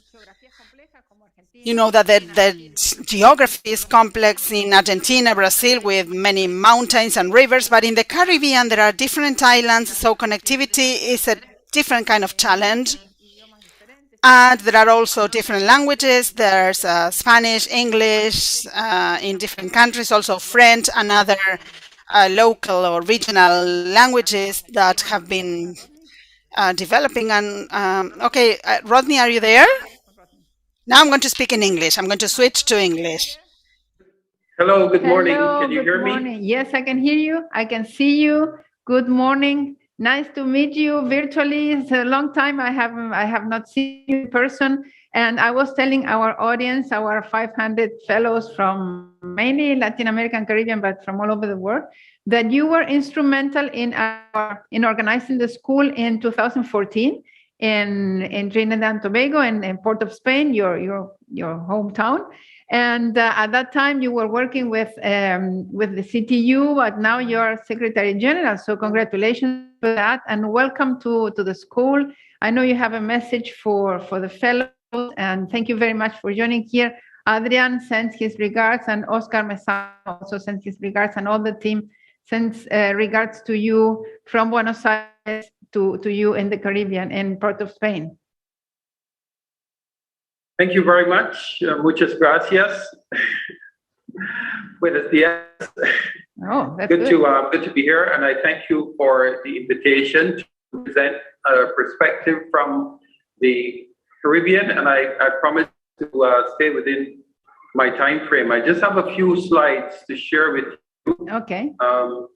You know that the geography is complex in Argentina, Brazil, with many mountains and rivers, but in the Caribbean there are different islands, so connectivity is a different kind of challenge. And there are also different languages. There's Spanish, English in different countries, also French and other local or regional languages that have been developing. And okay, Rodney, are you there? Now I'm going to speak in English. I'm going to switch to English. Hello, good morning. Can you hear me? Yes, I can hear you. I can see you. Good morning. Nice to meet you virtually. It's a long time I have not seen you in person. And I was telling our audience, our 500 fellows from mainly Latin American, Caribbean, but from all over the world, that you were instrumental in organizing the school in 2014 in Trinidad and Tobago and in Port of Spain, your hometown. And at that time, you were working with the CTU, but now you're Secretary General. So congratulations for that, and welcome to the school. I know you have a message for the fellows, and thank you very much for joining here. Adrian sends his regards, and Oscar Mesa also sends his regards, and all the team sends regards to you from Buenos Aires to you in the Caribbean, in Port of Spain. Thank you very much. Muchas gracias. Buenos días. Oh, that's good to be here, and I thank you for the invitation to present a perspective from the Caribbean, and I promise to stay within my time frame. I just have a few slides to share with you. Okay. I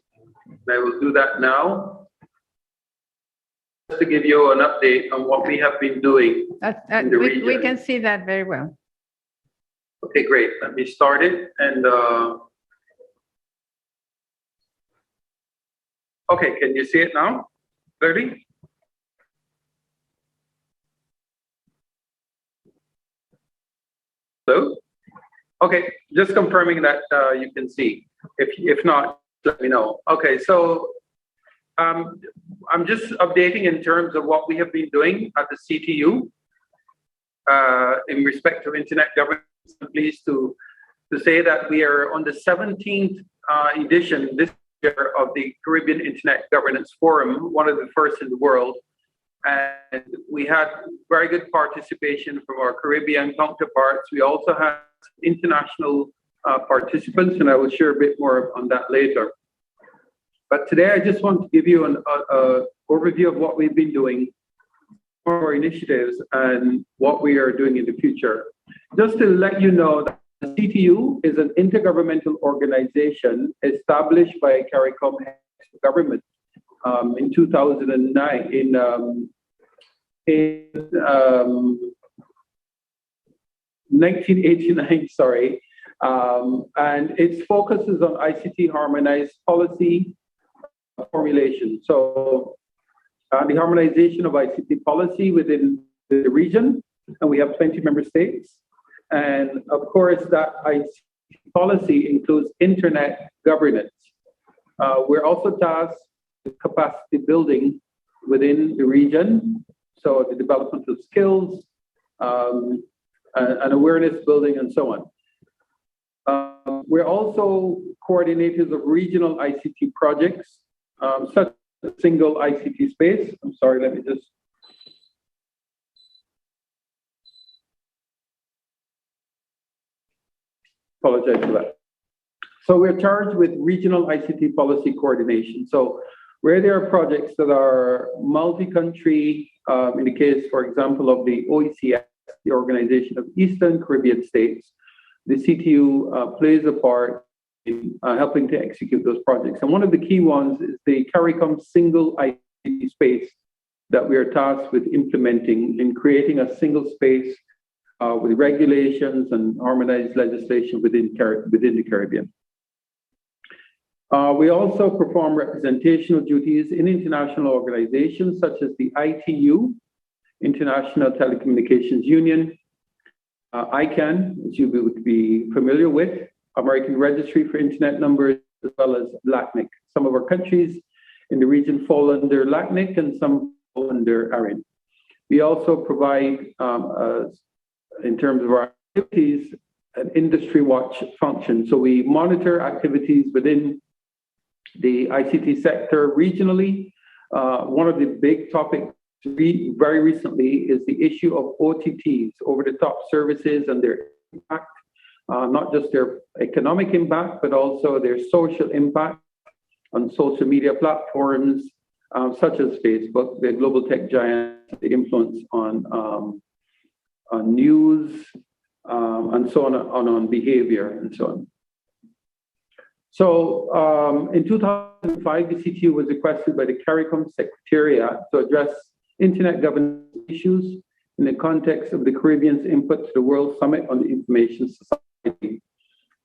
will do that now. Just to give you an update on what we have been doing in the region. We can see that very well. Okay, great. Let me start it. And okay, can you see it now clearly? Hello? Okay, just confirming that you can see. If not, let me know. Okay, so I'm just updating in terms of what we have been doing at the CTU in respect to internet governance. I'm pleased to say that we are on the 17th edition this year of the Caribbean Internet Governance Forum, one of the first in the world. and we had very good participation from our Caribbean counterparts. We also had international participants, and I will share a bit more on that later. But today I just want to give you an overview of what we've been doing, our initiatives, and what we are doing in the future. Just to let you know that the CTU is an intergovernmental organization established by CARICOM government in 2009, in 1989, sorry. And its focus is on ICT harmonized policy formulation. So the harmonization of ICT policy within the region, and we have 20 member states. And of course, that ICT policy includes internet governance. We're also tasked with capacity building within the region, so the development of skills and awareness building and so on. We're also coordinators of regional ICT projects, such as a single ICT space. I'm sorry, let me just. Apologize for that. So we're charged with regional ICT policy coordination. So where there are projects that are multi-country, in the case, for example, of the OECS, the Organization of Eastern Caribbean States, the CTU plays a part in helping to execute those projects. And one of the key ones is the CARICOM single ICT space that we are tasked with implementing in creating a single space with regulations and harmonized legislation within the Caribbean. We also perform representational duties in international organizations such as the ITU, International Telecommunications Union, ICANN, which you would be familiar with, American Registry for Internet Numbers, as well as LACNIC. Some of our countries in the region fall under LACNIC and some fall under ARIN. We also provide, in terms of our activities, an industry watch function. So we monitor activities within the ICT sector regionally. One of the big topics very recently is the issue of OTTs, over-the-top services, and their impact, not just their economic impact, but also their social impact on social media platforms, such as Facebook, the global tech giant, the influence on news, and so on behavior, and so on. So in 2005, the CTU was requested by the CARICOM Secretariat to address internet governance issues in the context of the Caribbean's input to the World Summit on the Information Society.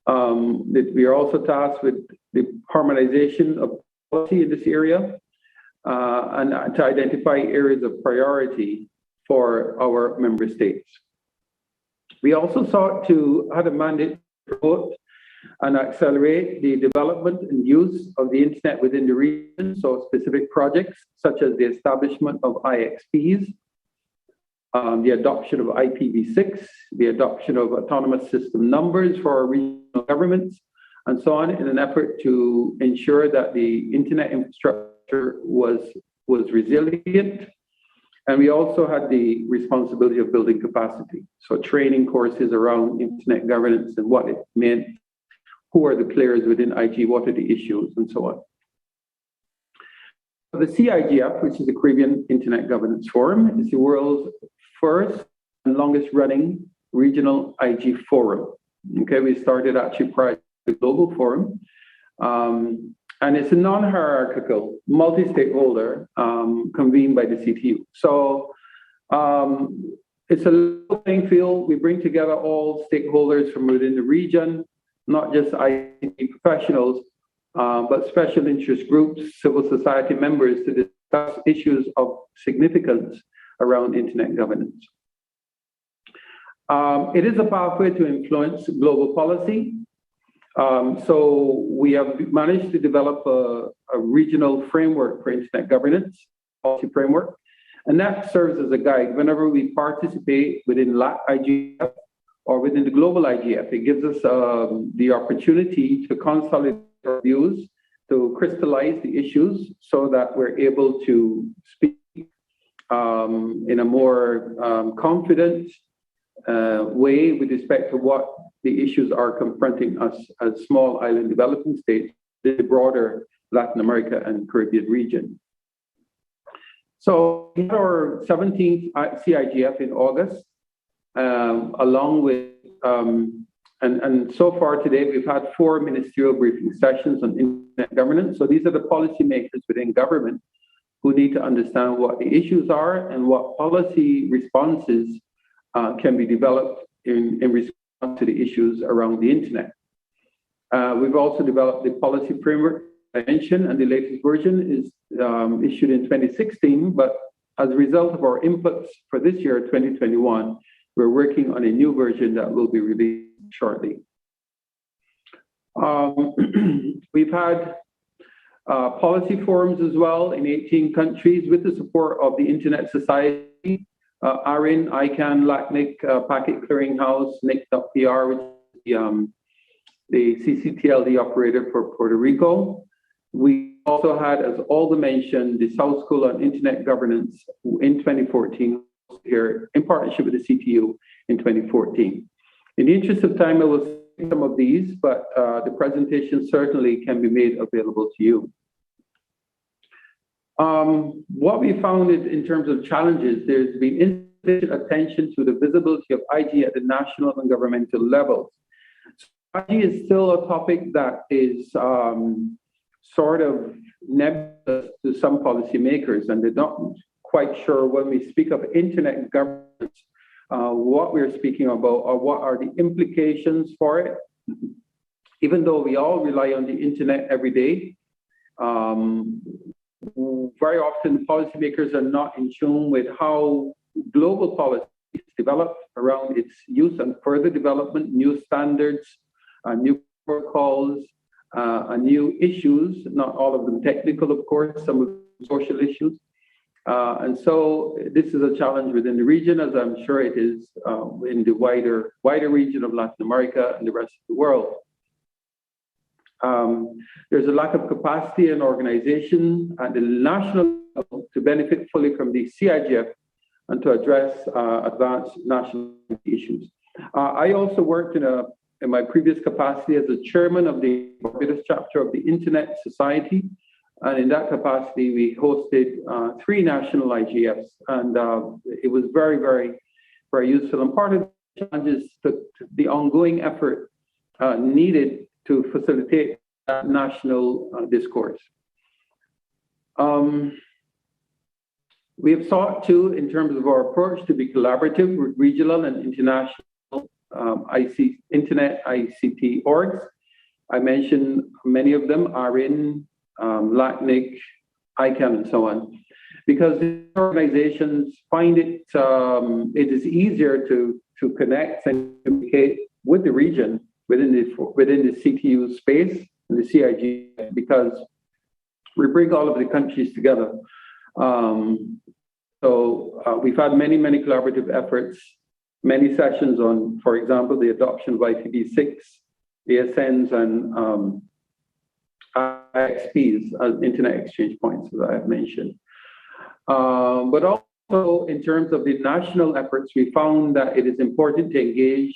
That we are also tasked with the harmonization of policy in this area and to identify areas of priority for our member states. We also sought to have a mandate to promote and accelerate the development and use of the internet within the region, so specific projects such as the establishment of IXPs, the adoption of IPv6, the adoption of autonomous system numbers for our regional governments, and so on, in an effort to ensure that the internet infrastructure was resilient. And we also had the responsibility of building capacity, so training courses around internet governance and what it meant, who are the players within IG, what are the issues, and so on. The CIGF, which is the Caribbean Internet Governance Forum, is the world's first and longest running regional IG forum. Okay, we started actually prior to the global forum. And it's a non-hierarchical, multi-stakeholder convened by the CTU. So it's a level playing field. We bring together all stakeholders from within the region, not just IT professionals, but special interest groups, civil society members to discuss issues of significance around internet governance. It is a pathway to influence global policy. So we have managed to develop a regional framework for internet governance, policy framework, and that serves as a guide whenever we participate within IGF or within the global IGF. It gives us the opportunity to consolidate our views, to crystallize the issues so that we're able to speak in a more confident way with respect to what the issues are confronting us as small island developing states in the broader Latin America and Caribbean region. So we had our 17th CIGF in August, along with, and so far today, we've had 4 ministerial briefing sessions on internet governance. So these are the policymakers within government who need to understand what the issues are and what policy responses can be developed in response to the issues around the internet. We've also developed the policy framework I mentioned, and the latest version is issued in 2016, but as a result of our inputs for this year, 2021, we're working on a new version that will be released shortly. We've had policy forums as well in 18 countries with the support of the Internet Society, ARIN, ICANN, LACNIC, Packet Clearinghouse, NIC.PR, which is the CCTLD operator for Puerto Rico. We also had, as Olga mentioned, the South School on Internet Governance in 2014 here in partnership with the CTU in 2014. In the interest of time, I will say some of these, but the presentation certainly can be made available to you. What we found is, in terms of challenges, there's been insufficient attention to the visibility of IG at the national and governmental levels. So IG is still a topic that is sort of nebulous to some policymakers, and they're not quite sure when we speak of internet governance, what we're speaking about or what are the implications for it. Even though we all rely on the internet every day, very often policymakers are not in tune with how global policy is developed around its use and further development, new standards, new protocols, and new issues, not all of them technical, of course, some of them social issues. And so this is a challenge within the region, as I'm sure it is in the wider region of Latin America and the rest of the world. There's a lack of capacity and organization at the national level to benefit fully from the CIGF and to address advanced national issues. I also worked in my previous capacity as the chairman of the Barbados chapter of the Internet Society. And in that capacity, we hosted 3 national IGFs, and it was very, very, very useful. And part of the challenge is the ongoing effort needed to facilitate that national discourse. We have sought to, in terms of our approach, to be collaborative with regional and international Internet ICT orgs. I mentioned many of them are in LACNIC, ICANN, and so on, because these organizations find it is easier to connect and communicate with the region within the CTU space and the CIG, because we bring all of the countries together. So we've had many collaborative efforts, many sessions on, for example, the adoption of IPv6, ASNs, and IXPs, as Internet Exchange Points, as I have mentioned. But also in terms of the national efforts, we found that it is important to engage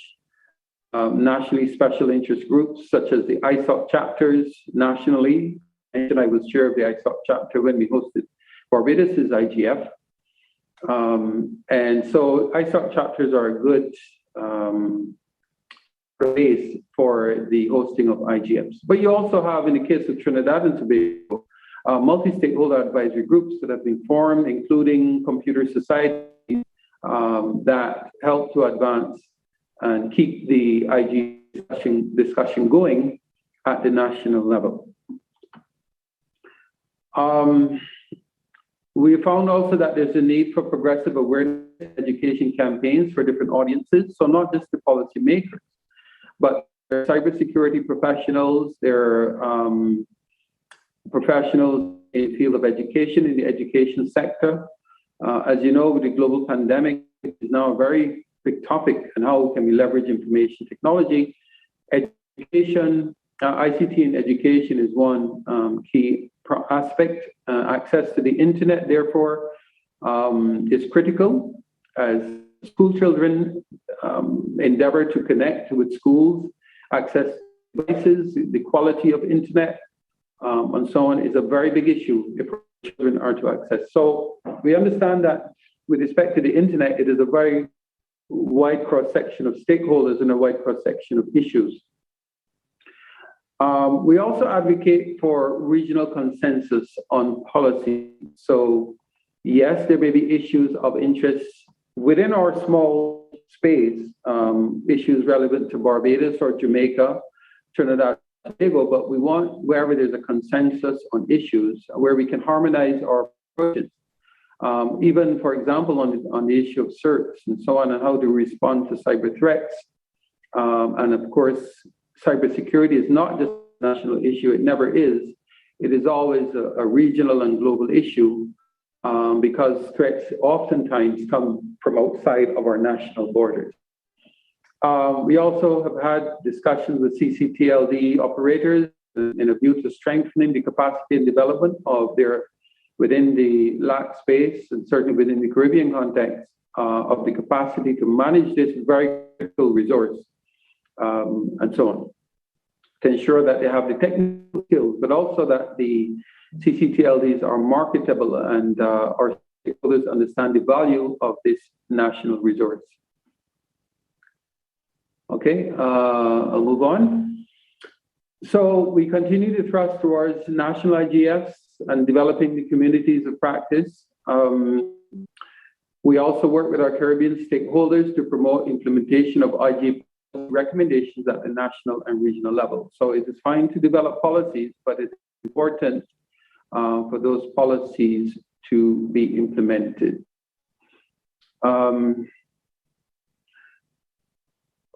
nationally special interest groups, such as the ISOC chapters nationally. And I was chair of the ISOC chapter when we hosted Barbados' IGF. And so ISOC chapters are a good base for the hosting of IGFs. But you also have, in the case of Trinidad and Tobago, multi-stakeholder advisory groups that have been formed, including computer societies that help to advance and keep the IG discussion going at the national level. We found also that there's a need for progressive awareness education campaigns for different audiences, so not just the policymakers, but there are cybersecurity professionals, there are professionals in the field of education, in the education sector. As you know, with the global pandemic, it is now a very big topic, and how can we leverage information technology. Education, ICT in education is one key aspect. Access to the internet, therefore, is critical as school children endeavor to connect with schools, access devices, the quality of internet, and so on is a very big issue if children are to access. So we understand that with respect to the internet, it is a very wide cross-section of stakeholders and a wide cross-section of issues. We also advocate for regional consensus on policy. So yes, there may be issues of interest within our small space, issues relevant to Barbados or Jamaica, Trinidad and Tobago, but we want wherever there's a consensus on issues where we can harmonize our approaches. Even, for example, on the issue of certs and so on, and how to respond to cyber threats. And of course, cybersecurity is not just a national issue, it never is. It is always a regional and global issue because threats oftentimes come from outside of our national borders. We also have had discussions with CCTLD operators in a view to strengthening the capacity and development of their within the LAC space and certainly within the Caribbean context of the capacity to manage this very critical resource and so on, to ensure that they have the technical skills, but also that the CCTLDs are marketable and our stakeholders understand the value of this national resource. Okay, I'll move on. So we continue to thrust towards national IGFs and developing the communities of practice. We also work with our Caribbean stakeholders to promote implementation of IGF recommendations at the national and regional level. So it is fine to develop policies, but it's important for those policies to be implemented.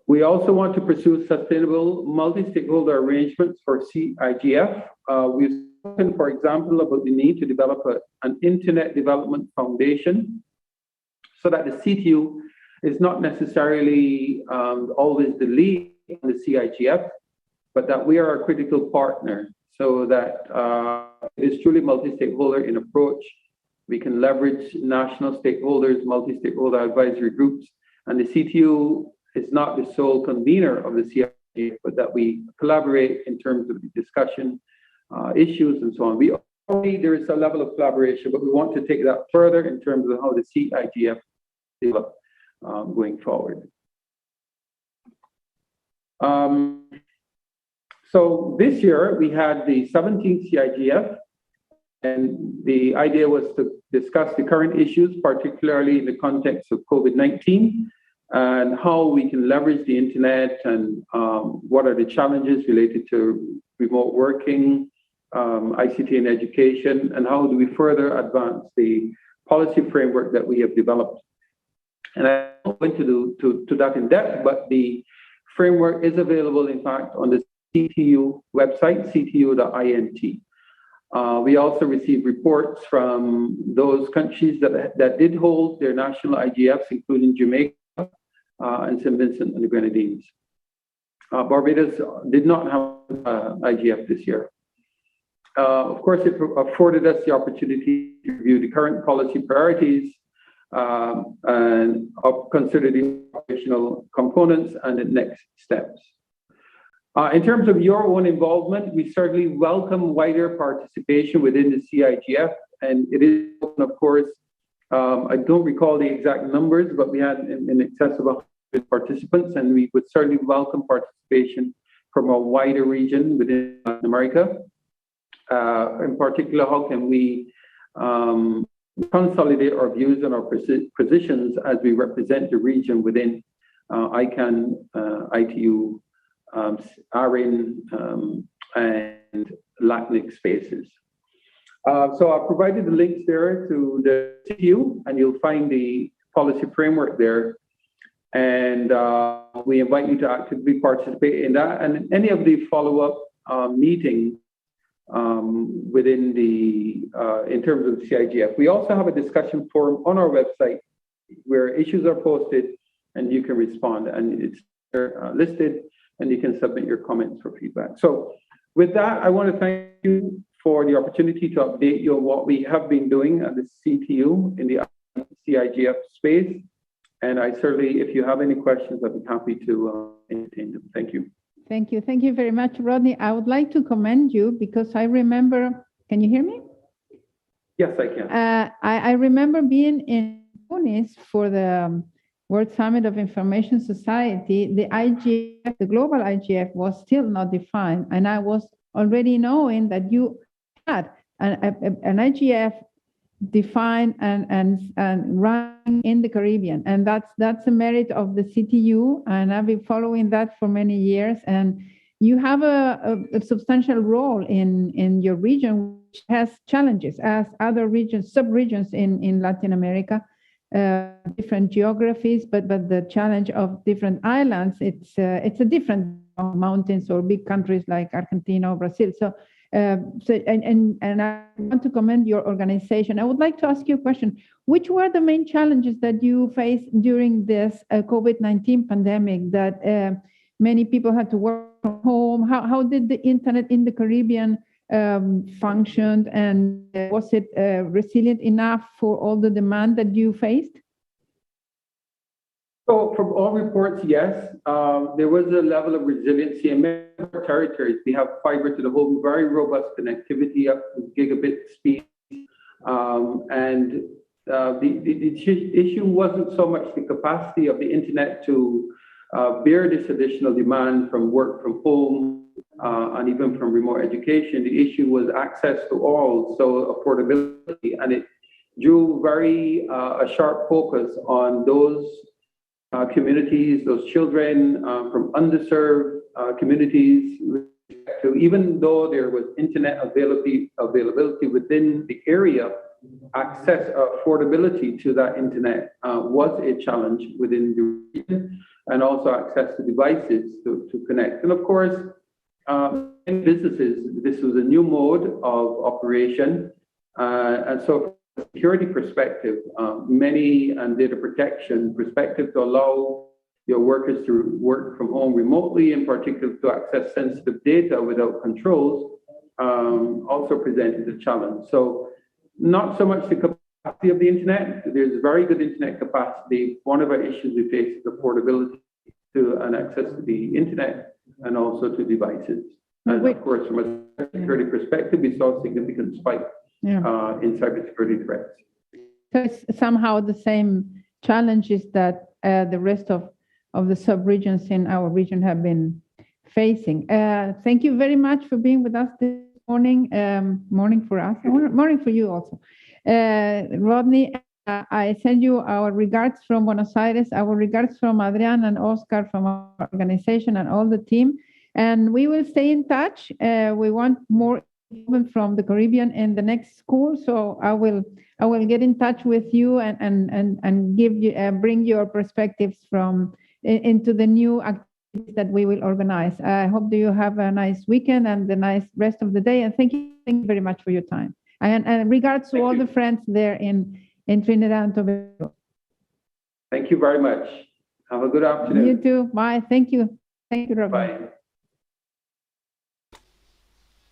We also want to pursue sustainable multi-stakeholder arrangements for CIGF. We've spoken, for example, about the need to develop an Internet Development Foundation so that the CTU is not necessarily always the lead in the CIGF, but that we are a critical partner so that it is truly multi-stakeholder in approach. We can leverage national stakeholders, multi-stakeholder advisory groups, and the CTU is not the sole convener of the CIGF, but that we collaborate in terms of the discussion, issues, and so on. There is a level of collaboration, but we want to take that further in terms of how the CIGF develop going forward. So this year we had the 17th CIGF, and the idea was to discuss the current issues, particularly in the context of COVID-19, and how we can leverage the internet and what are the challenges related to remote working, ICT in education, and how do we further advance the policy framework that we have developed. And I won't go into that in depth, but the framework is available, in fact, on the CTU website, ctu.int. We also received reports from those countries that did hold their national IGFs, including Jamaica and St. Vincent and the Grenadines. Barbados did not have IGF this year. Of course, it afforded us the opportunity to review the current policy priorities and consider the operational components and the next steps. In terms of your own involvement, we certainly welcome wider participation within the CIGF, and it is open, of course. I don't recall the exact numbers, but we had in excess of 100 participants, and we would certainly welcome participation from a wider region within Latin America. In particular, how can we consolidate our views and our positions as we represent the region within ICANN, ITU, ARIN, and LACNIC spaces. So I've provided the links there to the CTU, and you'll find the policy framework there. And we invite you to actively participate in that and any of the follow-up meetings within the, in terms of the CIGF. We also have a discussion forum on our website where issues are posted and you can respond, and it's listed, and you can submit your comments for feedback. So with that, I want to thank you for the opportunity to update you on what we have been doing at the CTU in the CIGF space. And I certainly, if you have any questions, I'd be happy to entertain them. Thank you. Thank you. Thank you very much, Rodney. I would like to commend you because I remember, can you hear me? Yes, I can. I remember being in Tunis for the World Summit of Information Society. The IGF, the global IGF, was still not defined. And I was already knowing that you had an IGF defined and run in the Caribbean. And that's a merit of the CTU. And I've been following that for many years. And you have a substantial role in your region, which has challenges as other regions, sub-regions in Latin America, different geographies, but the challenge of different islands, it's a different mountains or big countries like Argentina or Brazil. So I want to commend your organization. I would like to ask you a question. Which were the main challenges that you faced during this COVID-19 pandemic that many people had to work from home? How did the internet in the Caribbean function, and was it resilient enough for all the demand that you faced? So from all reports, yes, there was a level of resiliency in many of our territories. We have fiber to the home, very robust connectivity up to gigabit speed. The issue wasn't so much the capacity of the internet to bear this additional demand from work from home and even from remote education. The issue was access to all, so affordability, and it drew a sharp focus on those communities, those children from underserved communities. Even though there was internet availability within the area, affordability to that internet was a challenge within the region, and also access to devices to connect. And of course, in businesses, this was a new mode of operation. And so from a security perspective, and data protection perspective, to allow your workers to work from home remotely, in particular to access sensitive data without controls, also presented a challenge. So not so much the capacity of the internet. There's very good internet capacity. One of our issues we face is affordability to and access to the internet and also to devices. And of course, from a security perspective, we saw a significant spike in cybersecurity threats. So it's somehow the same challenges that the rest of the sub-regions in our region have been facing. Thank you very much for being with us this morning. Morning for us, morning for you also. Rodney, I send you our regards from Buenos Aires, our regards from Adrian and Oscar from our organization and all the team. And we will stay in touch. We want more involvement from the Caribbean in the next school. So I will get in touch with you and give you bring your perspectives into the new activities that we will organize. I hope that you have a nice weekend and a nice rest of the day. And thank you very much for your time. And regards to all the friends there in Trinidad and Tobago. Thank you very much. Have a good afternoon. You too. Bye. Thank you. Thank you, Robin. Bye.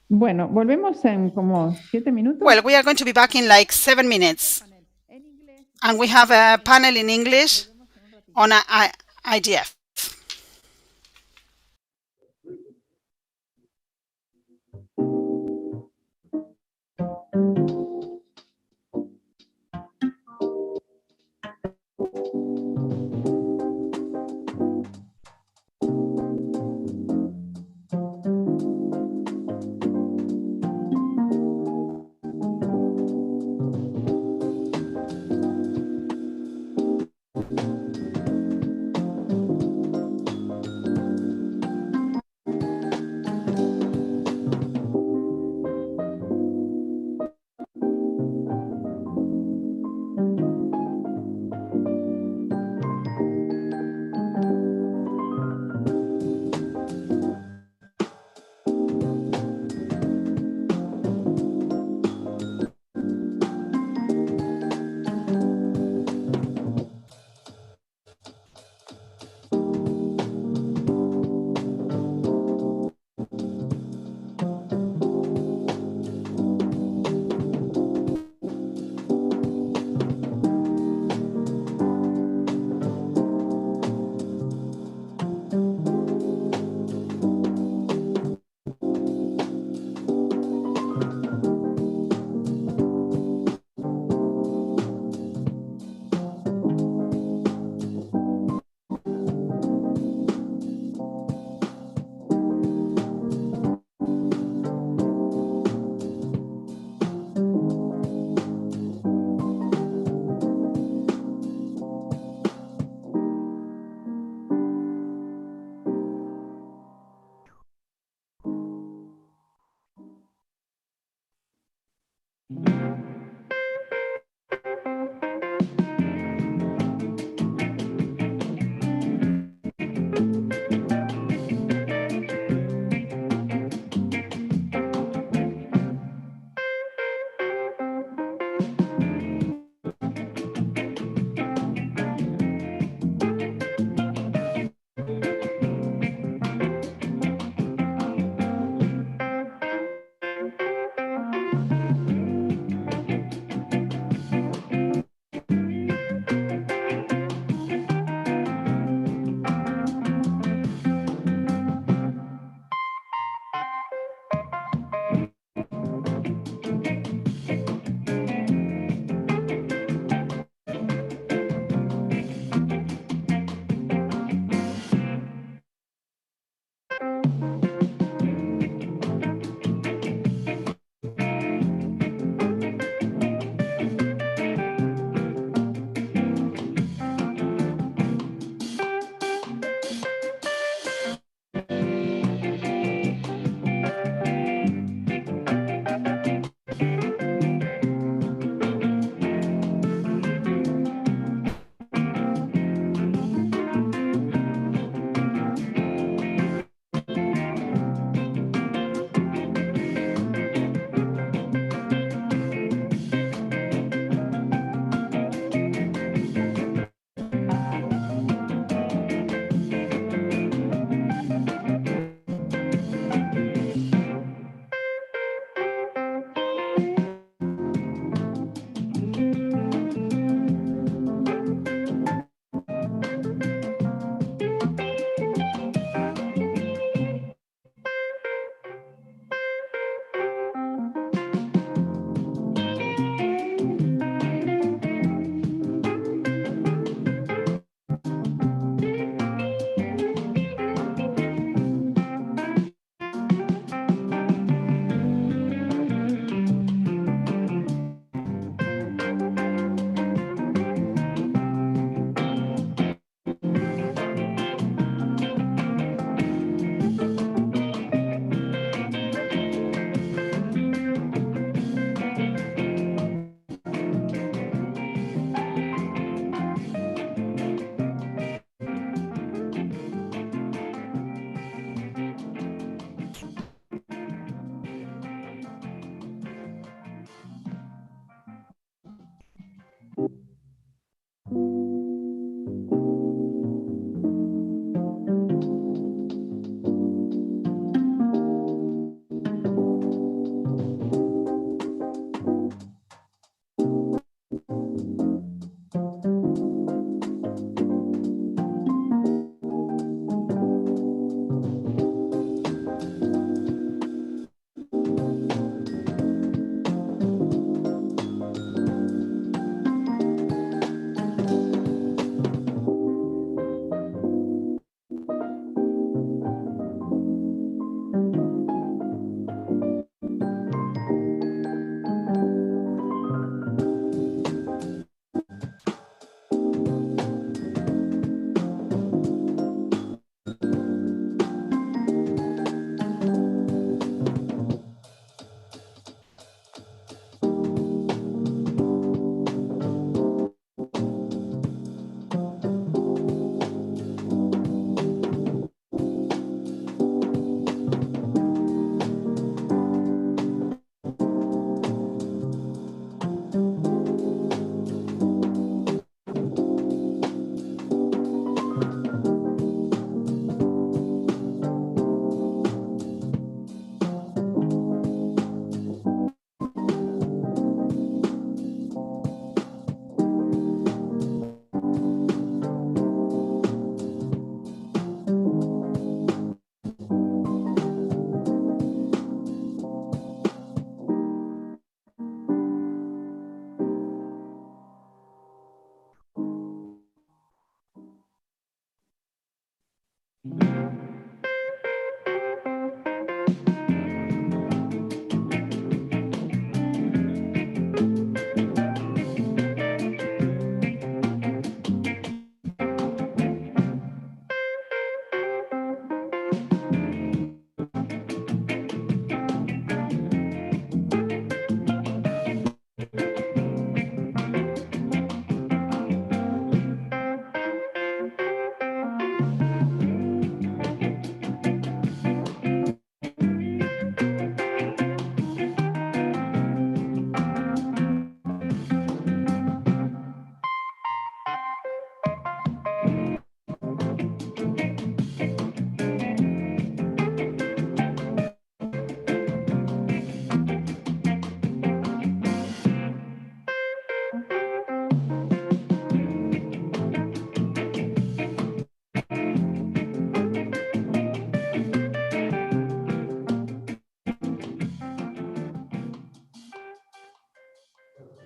Bueno, volvemos en como 7 minutos. Well, we are going to be back in like 7 minutes. And we have a panel in English on IGF.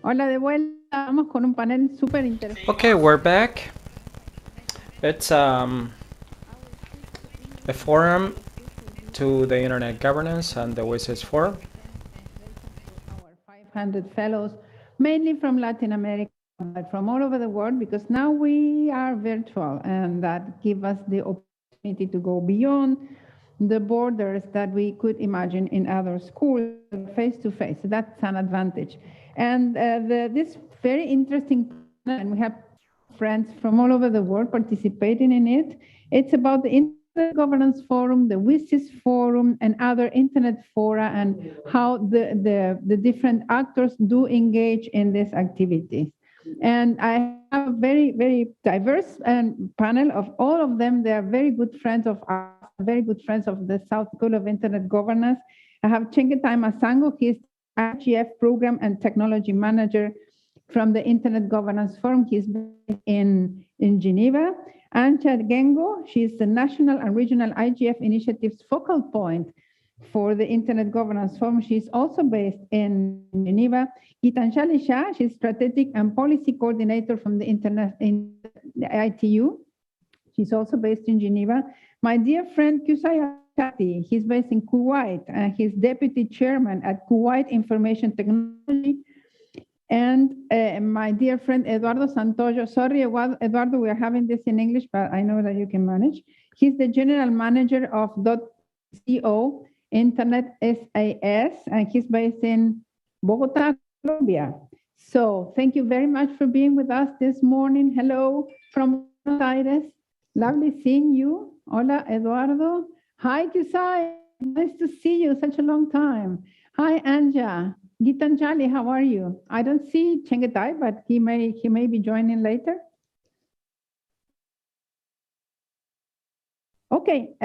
Hola de vuelta, vamos con un panel súper interesante. Okay, we're back. It's a forum to the Internet Governance and the WSIS Forum. Our 500 fellows, mainly from Latin America, but from all over the world, because now we are virtual, and that gives us the opportunity to go beyond the borders that we could imagine in other schools, face to face. So that's an advantage. And this very interesting, and we have friends from all over the world participating in it. It's about the Internet Governance Forum, the WSIS Forum, and other Internet fora, and how the different actors do engage in these activities. And I have a very, very diverse panel of all of them. They are very good friends of ours, very good friends of the South School of Internet Governance. I have Chengetai Masango. He's IGF Program and Technology Manager from the Internet Governance Forum. He's based in Geneva. Anja Gengo, she's the National and Regional IGF Initiatives focal point for the Internet Governance Forum. She's also based in Geneva. Gitanjali Shah, she's Strategic and Policy Coordinator from the Internet in the ITU. She's also based in Geneva. My dear friend Kusai Shati, he's based in Kuwait, and he's Deputy Chairman at Kuwait Information Technology. And my dear friend Eduardo Santoyo, sorry, Eduardo, we are having this in English, but I know that you can manage. He's the General Manager of .co Internet SAS, and he's based in Bogota, Colombia. So thank you very much for being with us this morning. Hello from Buenos Aires. Lovely seeing you. Hola, Eduardo. Hi, Kusai. Nice to see you. Such a long time. Hi, Anja. Gitanjali, how are you? I don't see Chengetai, but he may be joining later. Okay.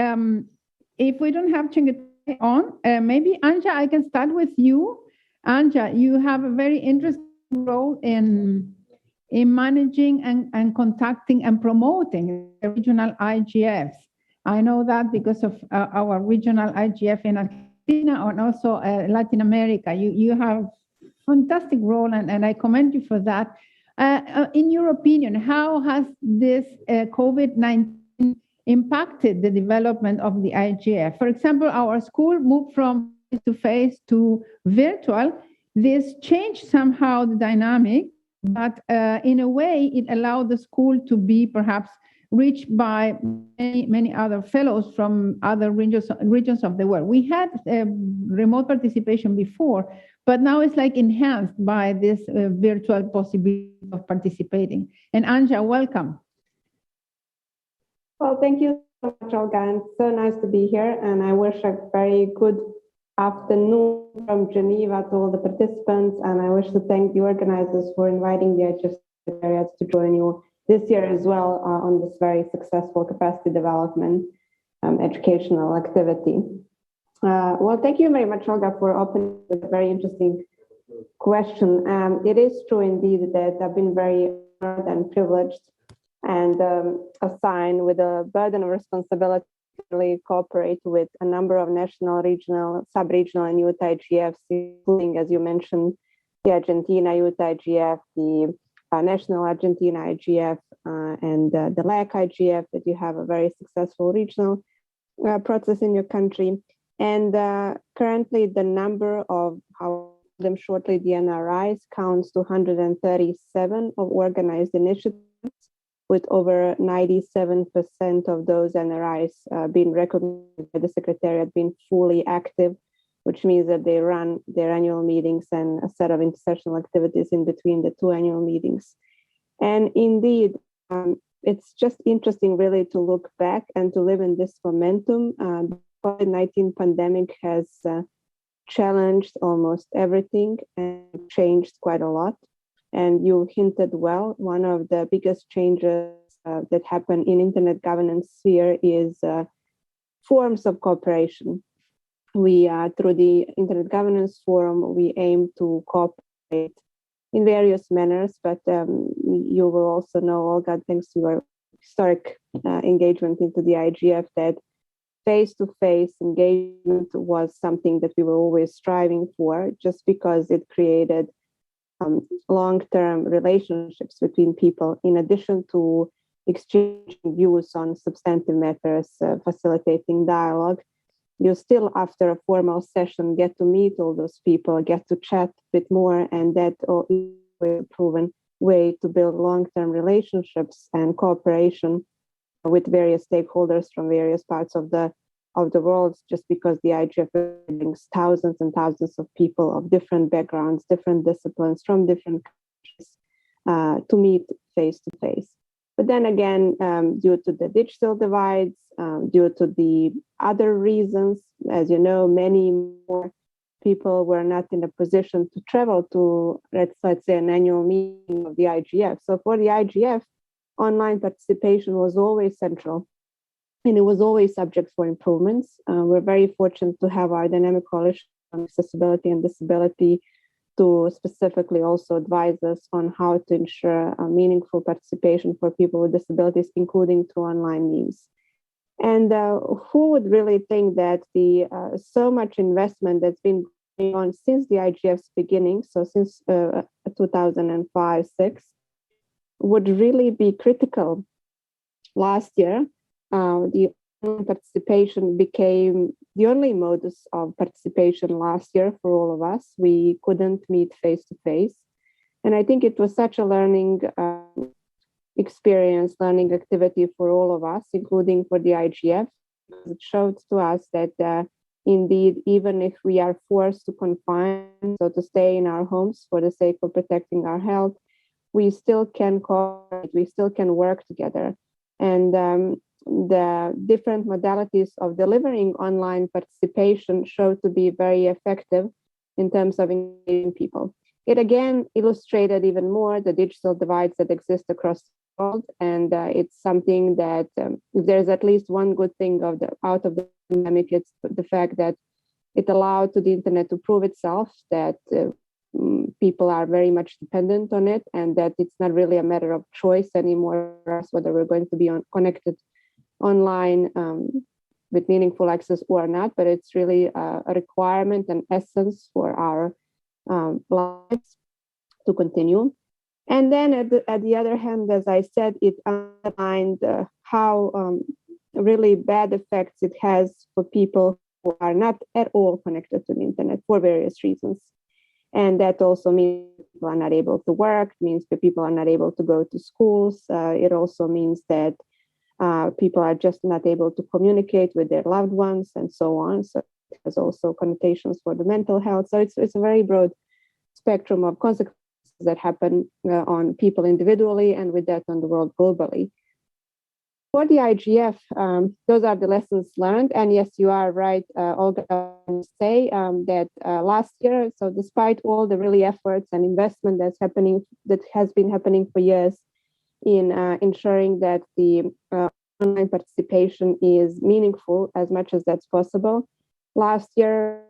If we don't have Chengetai on, maybe Anja, I can start with you. Anja, you have a very interesting role in managing and contacting and promoting regional IGFs. I know that because of our regional IGF in Argentina and also Latin America. You have fantastic role, and I commend you for that. In your opinion, how has this COVID-19 impacted the development of the IGF? For example, our school moved from face-to-face to virtual. This changed somehow the dynamic, but in a way, it allowed the school to be perhaps reached by many other fellows from other regions of the world. We had remote participation before, but now it's like enhanced by this virtual possibility of participating. And Anja, welcome. Well, thank you so much, Olga, and so nice to be here. And I wish a very good afternoon from Geneva to all the participants. And I wish to thank the organizers for inviting the IGF secretariats to join you this year as well on this very successful capacity development educational activity. Well, thank you very much, Olga, for opening with a very interesting question. It is true indeed that I've been very honored and privileged and assigned with a burden of responsibility to really cooperate with a number of national, regional, sub-regional and youth IGFs, including, as you mentioned, the Argentina Youth IGF, the National Argentina IGF and the LAC IGF, that you have a very successful regional process in your country. And currently the number of, how them shortly, the NRIs counts to 137 of organized initiatives, with over 97% of those NRIs being recognized by the Secretariat, being fully active, which means that they run their annual meetings and a set of intersessional activities in between the two annual meetings. And indeed, it's just interesting really to look back and to live in this momentum. The COVID-19 pandemic has challenged almost everything and changed quite a lot. And you hinted well, one of the biggest changes that happen in internet governance sphere is forms of cooperation. We, through the Internet Governance Forum, we aim to cooperate in various manners, but you will also know, Olga, thanks to your historic engagement into the IGF, that face-to-face engagement was something that we were always striving for, just because it created long-term relationships between people, in addition to exchanging views on substantive matters, facilitating dialogue. You still, after a formal session, get to meet all those people, get to chat a bit more, and that is a proven way to build long-term relationships and cooperation with various stakeholders from various parts of the world, just because the IGF brings thousands and thousands of people of different backgrounds, different disciplines, from different countries to meet face to face. But then again, due to the digital divides, due to the other reasons, as you know, many more people were not in a position to travel to, let's say, an annual meeting of the IGF. So for the IGF, online participation was always central, and it was always subject for improvements. We're very fortunate to have our dynamic coalition on accessibility and disability to specifically also advise us on how to ensure a meaningful participation for people with disabilities, including through online means. And who would really think that the so much investment that's been going on since the IGF's beginning, so since 2005-06, would really be critical. Last year, the online participation became the only modus of participation last year for all of us. We couldn't meet face to face. And I think it was such a learning experience, learning activity for all of us, including for the IGF. It showed to us that indeed, even if we are forced to confine, so to stay in our homes for the sake of protecting our health, we still can cooperate, we still can work together. And the different modalities of delivering online participation show to be very effective in terms of engaging people. It again illustrated even more the digital divides that exist across the world, and it's something that if there's at least one good thing out of the pandemic, it's the fact that it allowed to the internet to prove itself that people are very much dependent on it, and that it's not really a matter of choice anymore for us whether we're going to be connected online with meaningful access or not, but it's really a requirement and essence for our lives to continue. And then at the other hand, as I said, it underlined how really bad effects it has for people who are not at all connected to the internet for various reasons. And that also means people are not able to work, means that people are not able to go to schools. It also means that people are just not able to communicate with their loved ones and so on. So it has also connotations for the mental health. So it's a very broad spectrum of consequences that happen on people individually, and with that on the world globally. For the IGF, those are the lessons learned. And yes, you are right, Olga, say that last year, so despite all the really efforts and investment that has been happening for years in ensuring that the online participation is meaningful as much as that's possible, last year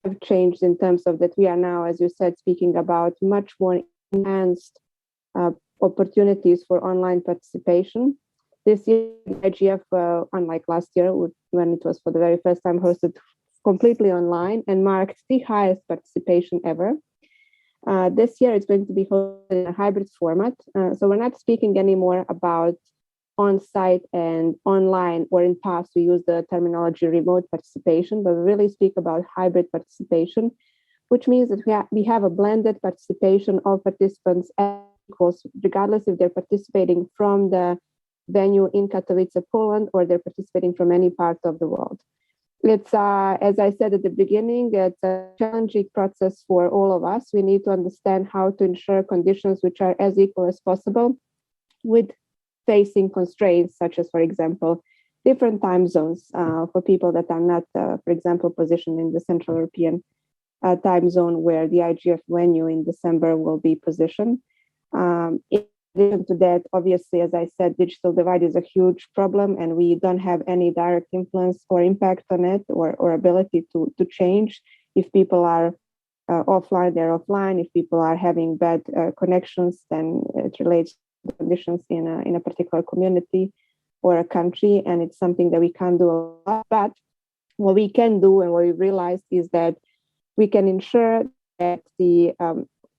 have changed in terms of that we are now, as you said, speaking about much more enhanced opportunities for online participation. This year, the IGF, unlike last year, when it was for the very first time hosted completely online and marked the highest participation ever. This year, it's going to be hosted in a hybrid format. So we're not speaking anymore about on-site and online, or in past we use the terminology remote participation, but we really speak about hybrid participation, which means that we have a blended participation of participants as equals, regardless if they're participating from the venue in Katowice, Poland, or they're participating from any part of the world. It's, as I said at the beginning, it's a challenging process for all of us. We need to understand how to ensure conditions which are as equal as possible with facing constraints, such as, for example, different time zones for people that are not, for example, positioned in the Central European time zone where the IGF venue in December will be positioned. In addition to that, obviously, as I said, digital divide is a huge problem, and we don't have any direct influence or impact on it, or ability to change. If people are offline, they're offline. If people are having bad connections, then it relates to conditions in a particular community or a country, and it's something that we can't do a lot. But what we can do, and what we realized, is that we can ensure that the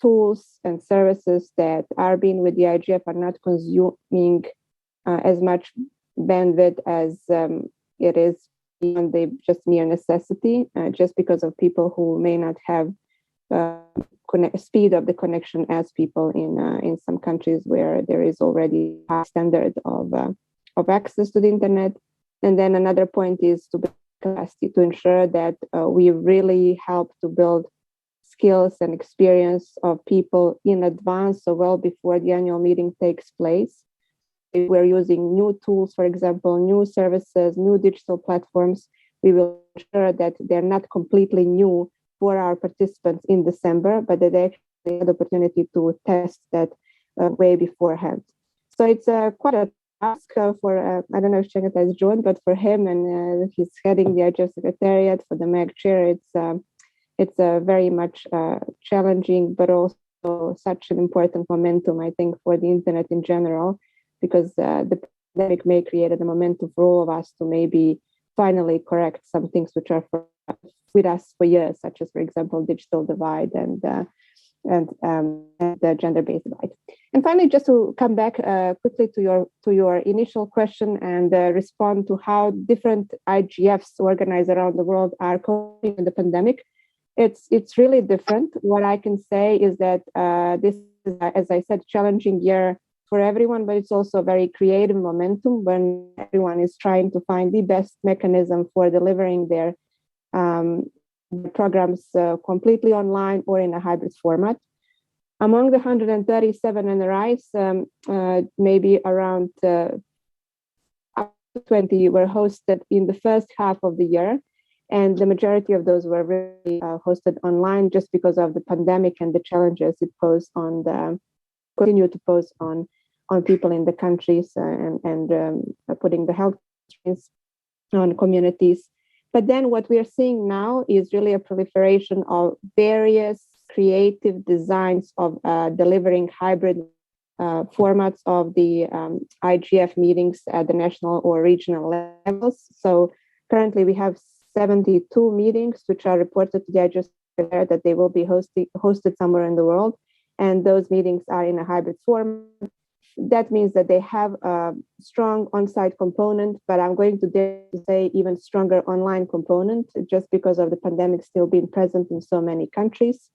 tools and services that are being with the IGF are not consuming as much bandwidth as it is beyond the just mere necessity, just because of people who may not have speed of the connection as people in some countries where there is already a standard of access to the internet. And then another point is to build capacity, to ensure that we really help to build skills and experience of people in advance, so well before the annual meeting takes place. If we're using new tools, for example, new services, new digital platforms, we will ensure that they're not completely new for our participants in December, but that they actually have the opportunity to test that way beforehand. So it's quite a task for, I don't know if Cengiz has joined, but for him, and he's heading the IGF Secretariat for the MAG chair, it's very much challenging, but also such an important momentum, I think, for the internet in general, because the pandemic may create a momentum for all of us to maybe finally correct some things which are with us for years, such as, for example, digital divide and the gender-based divide. And finally, just to come back quickly to your initial question and respond to how different IGFs organized around the world are coping with the pandemic. It's really different. What I can say is that this is, as I said, challenging year for everyone, but it's also a very creative momentum when everyone is trying to find the best mechanism for delivering their programs completely online or in a hybrid format. Among the 137 NRIs, maybe around 20 were hosted in the first half of the year. And the majority of those were really hosted online just because of the pandemic and the challenges it posed continue to pose on people in the countries and putting the health constraints on communities. But then what we are seeing now is really a proliferation of various creative designs of delivering hybrid formats of the IGF meetings at the national or regional levels. So currently we have 72 meetings which are reported to the IGF that they will be hosted somewhere in the world. And those meetings are in a hybrid format. That means that they have a strong on-site component, but I'm going to dare to say even stronger online component, just because of the pandemic still being present in so many countries.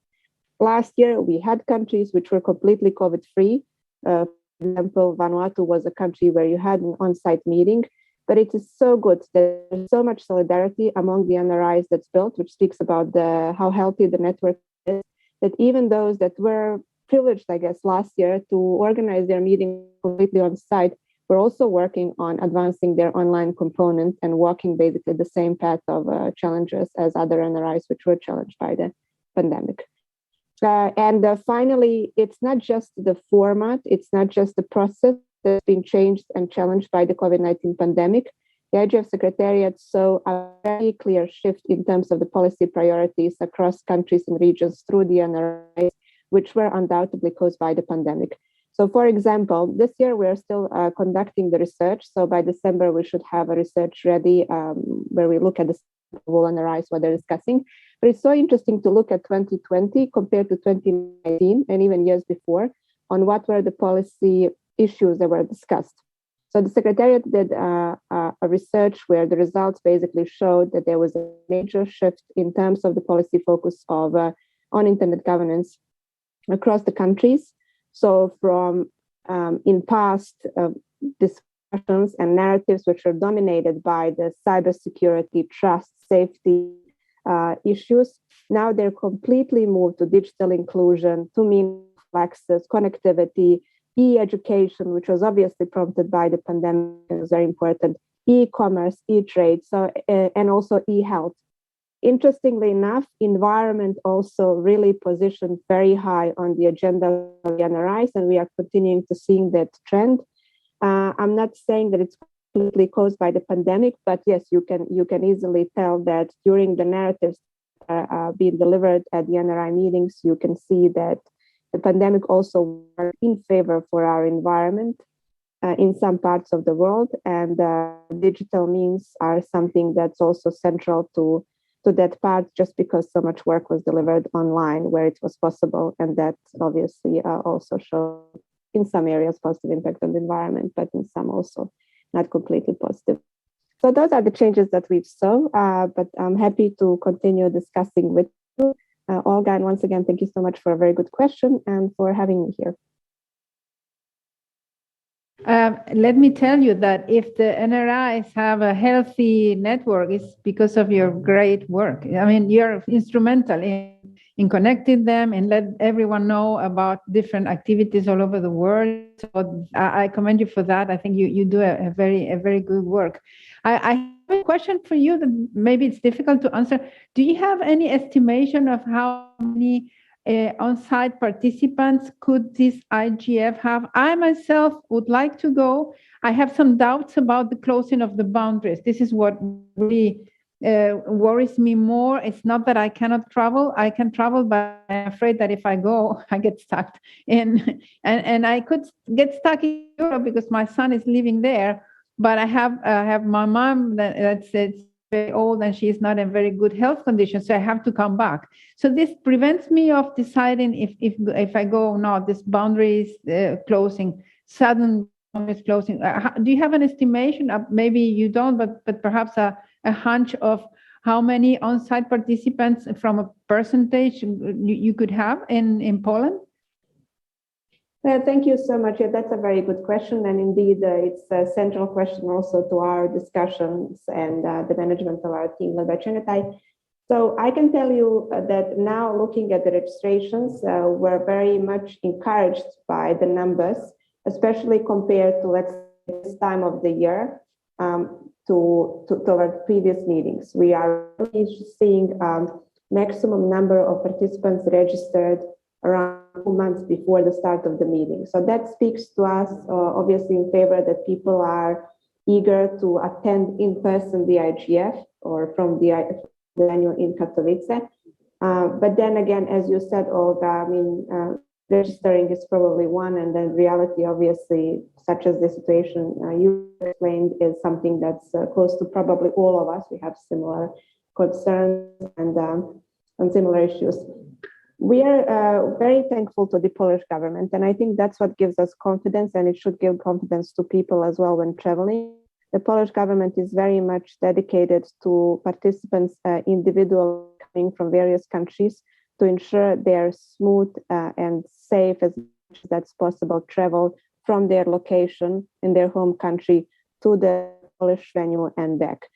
Last year, we had countries which were completely COVID-free. For example, Vanuatu was a country where you had an on-site meeting, but it is so good that there's so much solidarity among the NRIs that's built, which speaks about how healthy the network is, that even those that were privileged, I guess, last year to organize their meeting completely on site, we're also working on advancing their online component and walking basically the same path of challenges as other NRIs which were challenged by the pandemic. And finally, it's not just the format, it's not just the process that's been changed and challenged by the COVID-19 pandemic. The IGF Secretariat saw a very clear shift in terms of the policy priorities across countries and regions through the NRIs, which were undoubtedly caused by the pandemic. So, for example, this year we're still conducting the research. So by December, we should have a research ready where we look at the will analyze what they're discussing. But it's so interesting to look at 2020 compared to 2019 and even years before on what were the policy issues that were discussed. So the Secretariat did a research where the results basically showed that there was a major shift in terms of the policy focus of on internet governance across the countries. So from in past discussions and narratives which are dominated by the cybersecurity, trust, safety issues, now they're completely moved to digital inclusion, to meaningful access, connectivity, e-education, which was obviously prompted by the pandemic, is very important, e-commerce, e-trade, so and also e-health. Interestingly enough, environment also really positioned very high on the agenda of the NRIs, and we are continuing to see that trend. I'm not saying that it's completely caused by the pandemic, but yes, you can easily tell that during the narratives being delivered at the NRI meetings, you can see that the pandemic also worked in favor for our environment in some parts of the world, and digital means are something that's also central to that part, just because so much work was delivered online where it was possible, and that obviously also showed in some areas positive impact on the environment, but in some also not completely positive. So those are the changes that we've saw, but I'm happy to continue discussing with you. Olga, and once again, thank you so much for a very good question and for having me here. Let me tell you that if the NRIs have a healthy network, it's because of your great work. I mean, you're instrumental in connecting them and let everyone know about different activities all over the world. So I commend you for that. I think you do a very good work. I have a question for you that maybe it's difficult to answer. Do you have any estimation of how many on-site participants could this IGF have? I myself would like to go. I have some doubts about the closing of the boundaries. This is what really worries me more. It's not that I cannot travel. I can travel, but I'm afraid that if I go, I get stuck. And I could get stuck in Europe because my son is living there. But I have my mom that's very old and she is not in very good health condition, so I have to come back. So this prevents me of deciding if I go or not. This boundaries closing, sudden boundaries closing. Do you have an estimation? Maybe you don't, but perhaps a hunch of how many on-site participants from a percentage you could have in Poland? Thank you so much. Yeah, that's a very good question. And indeed, it's a central question also to our discussions and the management of our team led by Csengetai. So I can tell you that now looking at the registrations, we're very much encouraged by the numbers, especially compared to, let's say, this time of the year to our previous meetings. We are really seeing maximum number of participants registered around 2 months before the start of the meeting. So that speaks to us, obviously, in favor that people are eager to attend in person the IGF or from the venue in Katowice. But then again, as you said, Olga, I mean, registering is probably one, and then reality, obviously, such as the situation you explained, is something that's close to probably all of us. We have similar concerns and similar issues. We are very thankful to the Polish government, and I think that's what gives us confidence, and it should give confidence to people as well when traveling. The Polish government is very much dedicated to participants, individuals coming from various countries, to ensure they're smooth and safe as much as that's possible travel from their location in their home country to the Polish venue and back.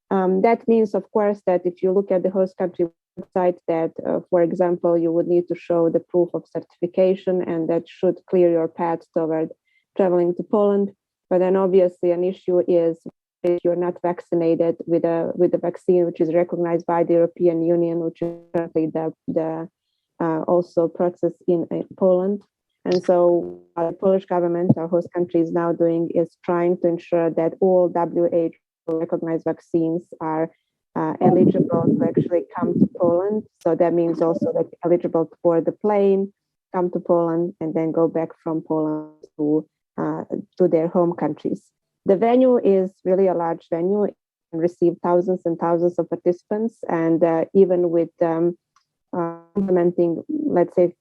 That means, of course, that if you look at the host country website, that, for example, you would need to show the proof of certification, and that should clear your path toward traveling to Poland. But then obviously an issue is if you're not vaccinated with a vaccine which is recognized by the European Union, which is currently the also process in Poland. And so the Polish government, our host country, is now doing is trying to ensure that all WHO recognized vaccines are eligible to actually come to Poland. So that means also that eligible to board the plane, come to Poland, and then go back from Poland to their home countries. The venue is really a large venue. receive thousands and thousands of participants, and even with implementing, let's say,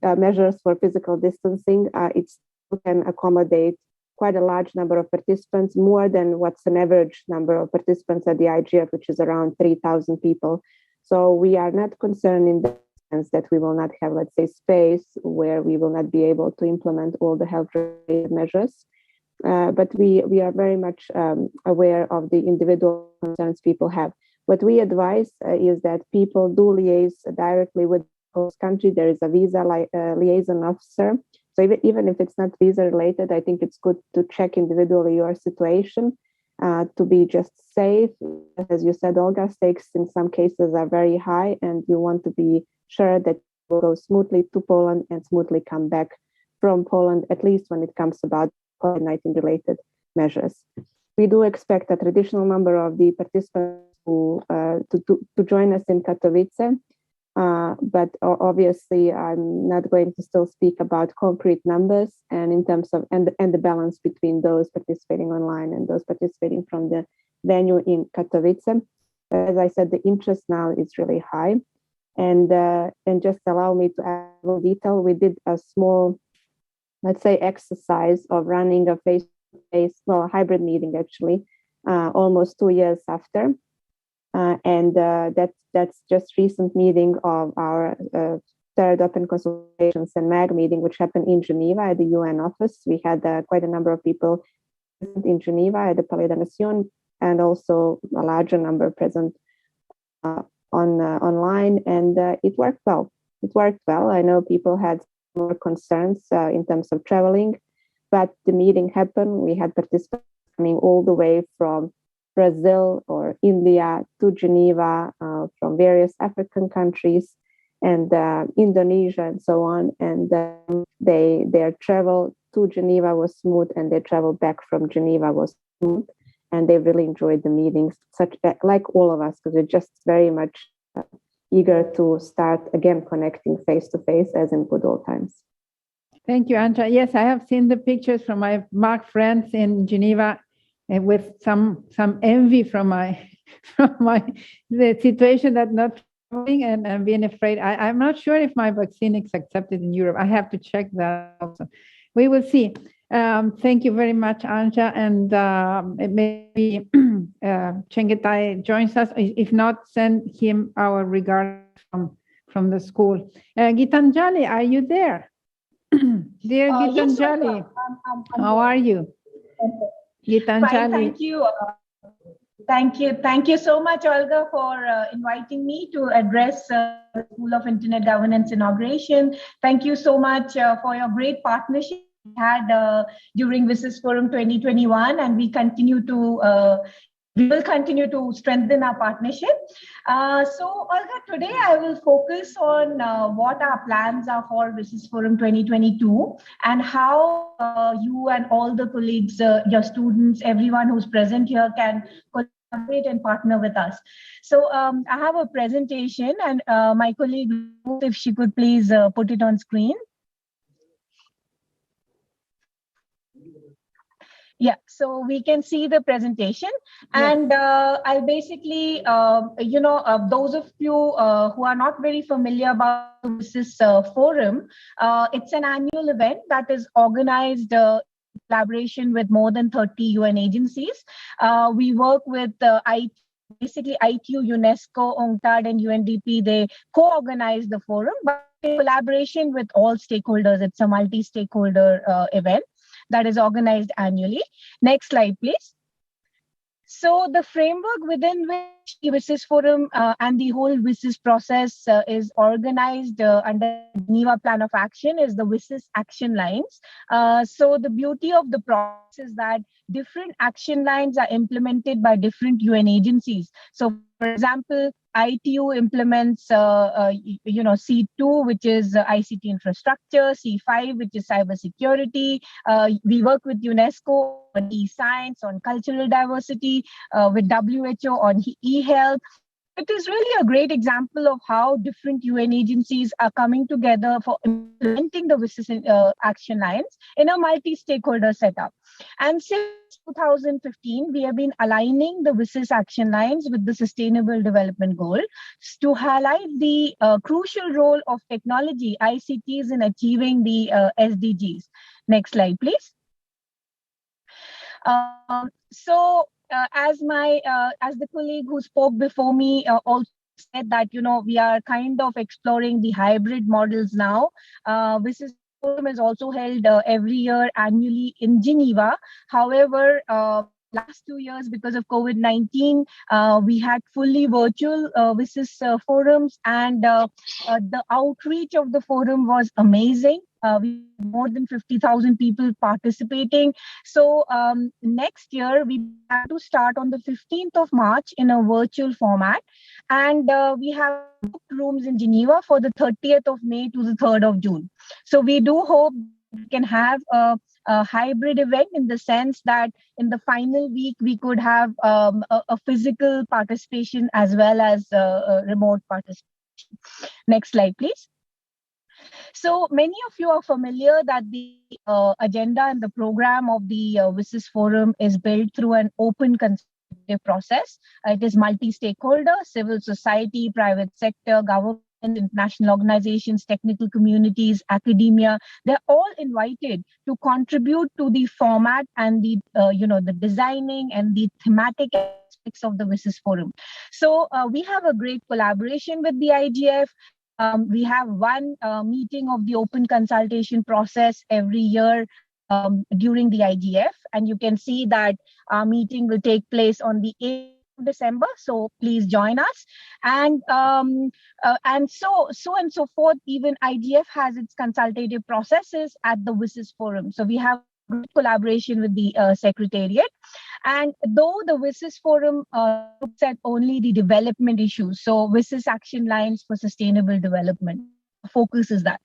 measures for physical distancing, it still can accommodate quite a large number of participants, more than what's an average number of participants at the IGF, which is around 3,000 people. So we are not concerned in the sense that we will not have, let's say, space where we will not be able to implement all the health-related measures. But we are very much aware of the individual concerns people have. What we advise is that people do liaise directly with the host country. There is a visa liaison officer. So even if it's not visa related, I think it's good to check individually your situation to be just safe. As you said, Olga, stakes in some cases are very high, and you want to be sure that you will go smoothly to Poland and smoothly come back from Poland, at least when it comes about COVID-19 related measures. We do expect a traditional number of the participants to join us in Katowice. But obviously, I'm not going to still speak about concrete numbers and in terms of and the balance between those participating online and those participating from the venue in Katowice. As I said, the interest now is really high, and just allow me to add a little detail. We did a small, let's say, exercise of running a face-to-face, well, a hybrid meeting actually, almost 2 years after. And that's just recent meeting of our third open consultations and MAG meeting, which happened in Geneva at the UN office. We had quite a number of people present in Geneva at the Palais de la Nation, and also a larger number present online, and it worked well. It worked well. I know people had more concerns in terms of traveling, but the meeting happened. We had participants coming all the way from Brazil or India to Geneva, from various African countries and Indonesia and so on. And their travel to Geneva was smooth, and their travel back from Geneva was smooth. And they really enjoyed the meetings, like all of us, because we're just very much eager to start again connecting face to face as in good old times. Thank you, Anja. Yes, I have seen the pictures from my MAG friends in Geneva, and with some envy from the situation that not traveling and being afraid. I'm not sure if my vaccine is accepted in Europe. I have to check that also. We will see. Thank you very much, Anja, and maybe Chengetai joins us. If not, send him our regards from the school. Gitanjali, are you there? Dear Gitanjali, yes, how are you? Gitanjali. Fine, thank you. Thank you so much, Olga, for inviting me to address the School of Internet Governance inauguration. Thank you so much for your great partnership we had during WSIS Forum 2021, and we will continue to strengthen our partnership. So, Olga, today I will focus on what our plans are for WSIS Forum 2022 and how you and all the colleagues, your students, everyone who's present here can collaborate and partner with us. So I have a presentation, and my colleague, if she could please put it on screen. Yeah, so we can see the presentation, and I'll basically, those of you who are not very familiar about this forum, it's an annual event that is organized in collaboration with more than 30 UN agencies. We work with basically ITU, UNESCO, UNCTAD, and UNDP. They co-organize the forum, but in collaboration with all stakeholders. It's a multi-stakeholder event that is organized annually. Next slide, please. So the framework within which the WSIS Forum and the whole WSIS process is organized under the Geneva Plan of Action is the WSIS action lines. So the beauty of the process is that different action lines are implemented by different UN agencies. So for example, ITU implements, C2, which is ICT infrastructure, C5, which is cybersecurity. We work with UNESCO on e-science, on cultural diversity, with WHO on e-health. It is really a great example of how different UN agencies are coming together for implementing the WSIS action lines in a multi-stakeholder setup. And since 2015, we have been aligning the WSIS action lines with the Sustainable Development Goal to highlight the crucial role of technology, ICTs, in achieving the SDGs. Next slide, please. As the colleague who spoke before me also said that, we are kind of exploring the hybrid models now. WSIS Forum is also held every year annually in Geneva. However, last 2 years, because of COVID-19, we had fully virtual WSIS forums, and the outreach of the forum was amazing. We had more than 50,000 people participating. So next year, we plan to start on the 15th of March in a virtual format. And we have booked rooms in Geneva for the 30th of May to the 3rd of June. So we do hope we can have a hybrid event, in the sense that in the final week, we could have a physical participation as well as a remote participation. Next slide, please. So many of you are familiar that the agenda and the program of the WSIS Forum is built through an open consultative process. It is multi-stakeholder, civil society, private sector, government, international organizations, technical communities, academia. They're all invited to contribute to the format and the the designing and the thematic aspects of the WSIS Forum. So we have a great collaboration with the IGF. We have one meeting of the open consultation process every year during the IGF, and you can see that our meeting will take place on the 8th of December. So please join us, and so on and so forth. Even IGF has its consultative processes at the WSIS Forum. So we have good collaboration with the Secretariat. And though the WSIS Forum looks at only the development issues, so WSIS action lines for sustainable development, focus is that.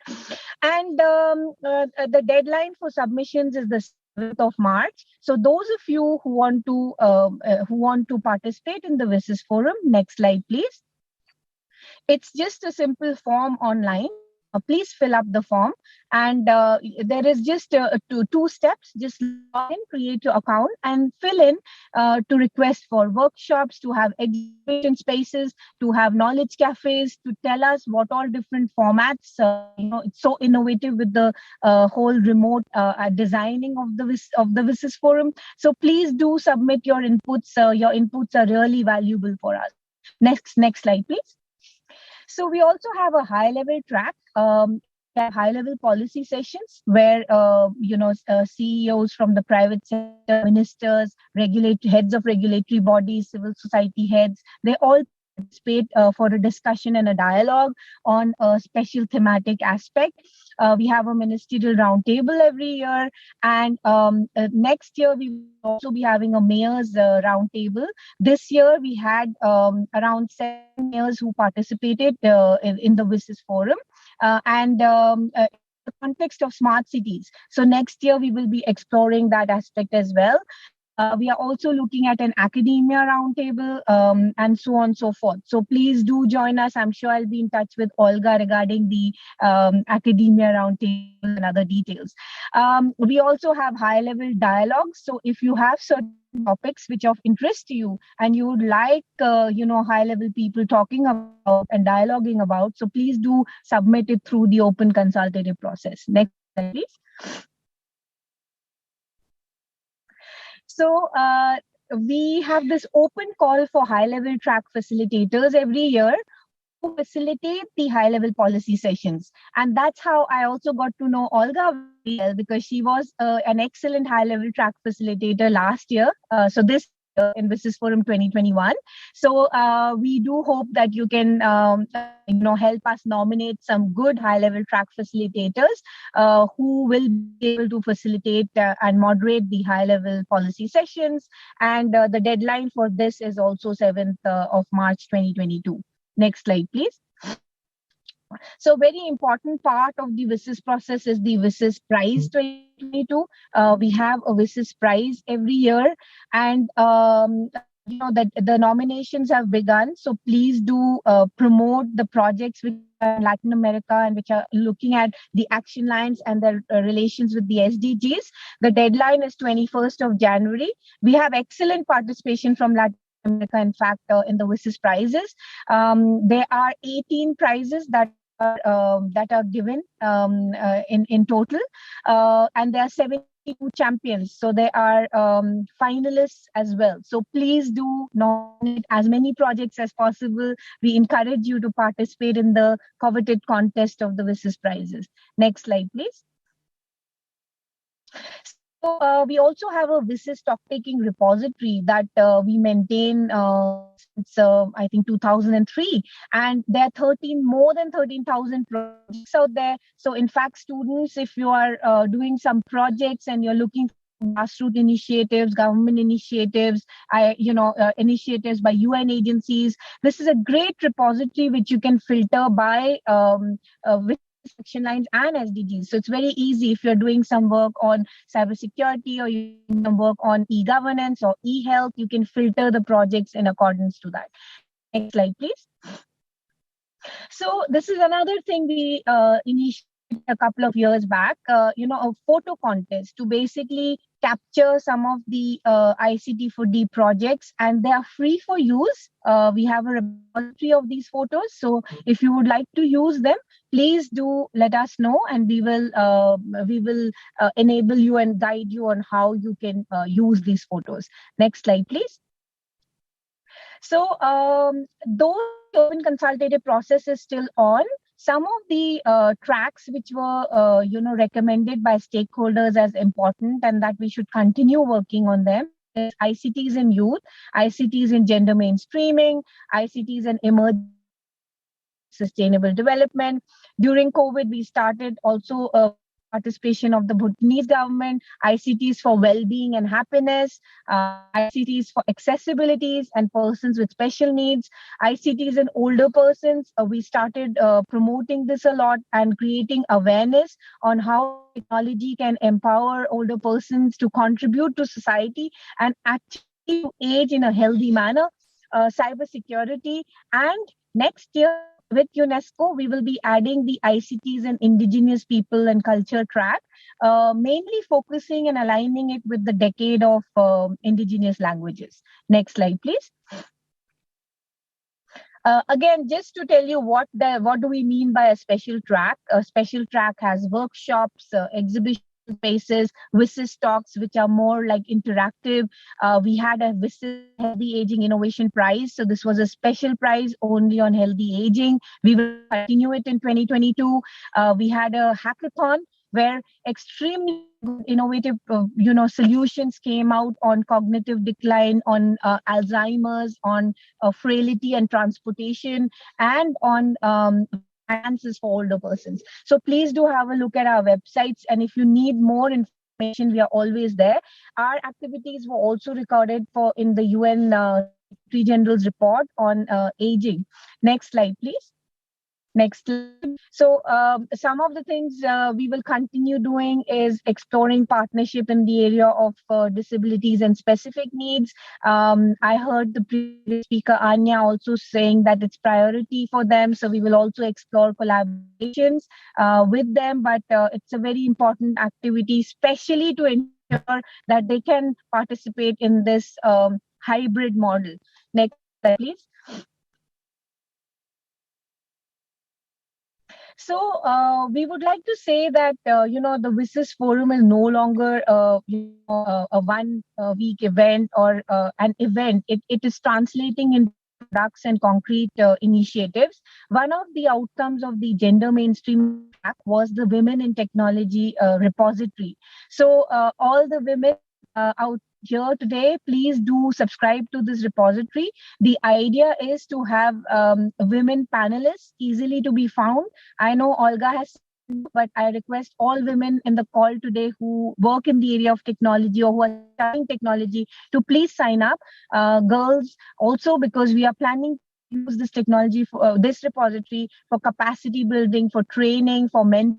And the deadline for submissions is the 7th of March. So those of you who want to participate in the WSIS Forum, next slide, please. It's just a simple form online. Please fill up the form, and there is just two steps. Just log in, create your account, and fill in to request for workshops, to have exhibition spaces, to have knowledge cafes, to tell us what all different formats. It's so innovative with the whole remote designing of the WSIS Forum. So please do submit your inputs. Your inputs are really valuable for us. Next slide, please. So we also have a high-level track. We have high-level policy sessions where CEOs from the private sector, ministers, heads of regulatory bodies, civil society heads, they all participate for a discussion and a dialogue on a special thematic aspect. We have a ministerial roundtable every year, and next year we will also be having a mayor's roundtable. This year we had around 7 mayors who participated in the WSIS Forum, and the context of smart cities. So next year we will be exploring that aspect as well. We are also looking at an academia roundtable, and so on and so forth. So please do join us. I'm sure I'll be in touch with Olga regarding the academia roundtable and other details. We also have high-level dialogues. So if you have certain topics which are of interest to you and you would like, high-level people talking about and dialoguing about, so please do submit it through the open consultative process. Next slide, please. So we have this open call for high-level track facilitators every year who facilitate the high-level policy sessions. And that's how I also got to know Olga very well, because she was an excellent high-level track facilitator last year. So this in WSIS Forum 2021. So we do hope that you can help us nominate some good high-level track facilitators who will be able to facilitate and moderate the high-level policy sessions. And the deadline for this is also 7th of March 2022. Next slide, please. So very important part of the WSIS process is the WSIS Prize 2022. We have a WSIS Prize every year, and that the nominations have begun. So please do promote the projects which are in Latin America and which are looking at the action lines and their relations with the SDGs. The deadline is 21st of January. We have excellent participation from Latin America, in fact, in the WSIS prizes. There are 18 prizes that are given in total, and there are 72 champions. So there are finalists as well. So please do nominate as many projects as possible. We encourage you to participate in the coveted contest of the WSIS prizes. Next slide, please. So we also have a WSIS stock-taking repository that we maintain since I think 2003, and there are more than 13,000 projects out there. So in fact, students, if you are doing some projects and you're looking for grassroots initiatives, government initiatives, initiatives by UN agencies, this is a great repository which you can filter by which section lines and SDGs. So it's very easy if you're doing some work on cybersecurity or you're doing some work on e-governance or e-health, you can filter the projects in accordance to that. Next slide, please. So this is another thing we initiated a couple of years back, a photo contest to basically capture some of the ICT for D projects, and they are free for use. We have a repository of these photos. So if you would like to use them, please do let us know, and we will enable you and guide you on how you can use these photos. Next slide, please. So those open consultative process is still on. Some of the tracks which were recommended by stakeholders as important and that we should continue working on them is ICTs in youth, ICTs in gender mainstreaming, ICTs in emerging sustainable development. During COVID, we started also participation of the Bhutanese government, ICTs for well-being and happiness, ICTs for accessibilities and persons with special needs, ICTs and older persons. We started promoting this a lot and creating awareness on how technology can empower older persons to contribute to society and actually age in a healthy manner, cybersecurity. And next year, with UNESCO, we will be adding the ICTs and indigenous people and culture track, mainly focusing and aligning it with the decade of indigenous languages. Next slide, please. Again, just to tell you what do we mean by a special track? A special track has workshops, exhibition spaces, WSIS talks, which are more like interactive. We had a WSIS Healthy Aging Innovation Prize. So this was a special prize only on healthy aging. We will continue it in 2022. We had a hackathon where extremely innovative solutions came out on cognitive decline, on Alzheimer's, on frailty and transportation, and on finances for older persons. So please do have a look at our websites, and if you need more information, we are always there. Our activities were also recorded in the UN Secretary General's report on aging. Next slide, please. Next slide. So some of the things we will continue doing is exploring partnership in the area of disabilities and specific needs. I heard the previous speaker, Anya, also saying that it's priority for them. So we will also explore collaborations with them. But it's a very important activity, especially to ensure that they can participate in this hybrid model. Next slide, please. So we would like to say that, the WSIS Forum is no longer a one-week event or an event. It is translating into products and concrete initiatives. One of the outcomes of the gender mainstream track was the Women in Technology repository. So all the women out here today, please do subscribe to this repository. The idea is to have women panelists easily to be found. I know Olga has, but I request all women in the call today who work in the area of technology or who are studying technology to please sign up. Girls also, because we are planning to use this technology for this repository for capacity building, for training, for mentoring,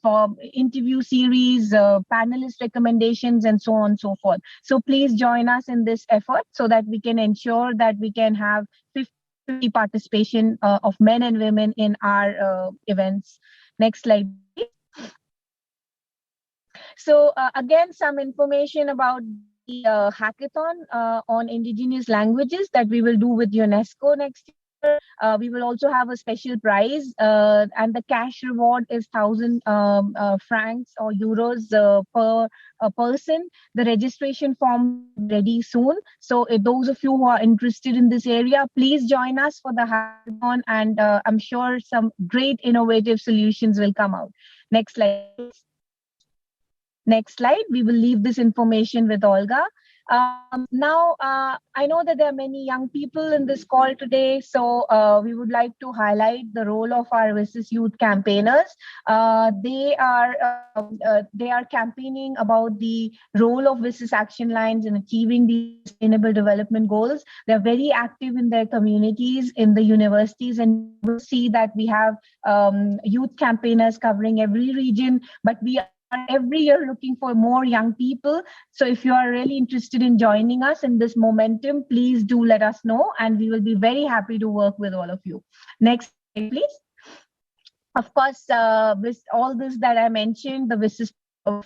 for interview series, panelist recommendations, and so on and so forth. So please join us in this effort so that we can ensure that we can have 50 participation of men and women in our events. Next slide, please. So again, some information about the hackathon on indigenous languages that we will do with UNESCO next year. We will also have a special prize, and the cash reward is 1,000 francs or euros per person. The registration form is ready soon. So those of you who are interested in this area, please join us for the hackathon, and I'm sure some great innovative solutions will come out. Next slide, please. Next slide. We will leave this information with Olga. Now, I know that there are many young people in this call today, so we would like to highlight the role of our VISIS youth campaigners. They are campaigning about the role of VISIS action lines in achieving the sustainable development goals. They're very active in their communities, in the universities, and we'll see that we have youth campaigners covering every region, but we are every year looking for more young people. So if you are really interested in joining us in this momentum, please do let us know, and we will be very happy to work with all of you. Next slide, please. Of course, with all this that I mentioned, the VISIS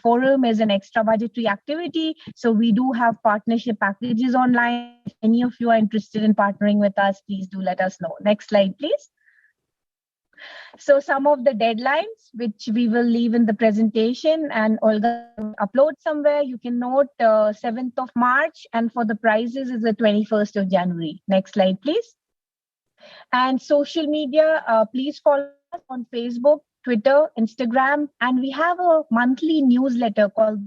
forum is an extra budgetary activity. So we do have partnership packages online. If any of you are interested in partnering with us, please do let us know. Next slide, please. So some of the deadlines, which we will leave in the presentation and Olga will upload somewhere, you can note 7th of March, and for the prizes is the 21st of January. Next slide, please. And social media, please follow us on Facebook, Twitter, Instagram, and we have a monthly newsletter called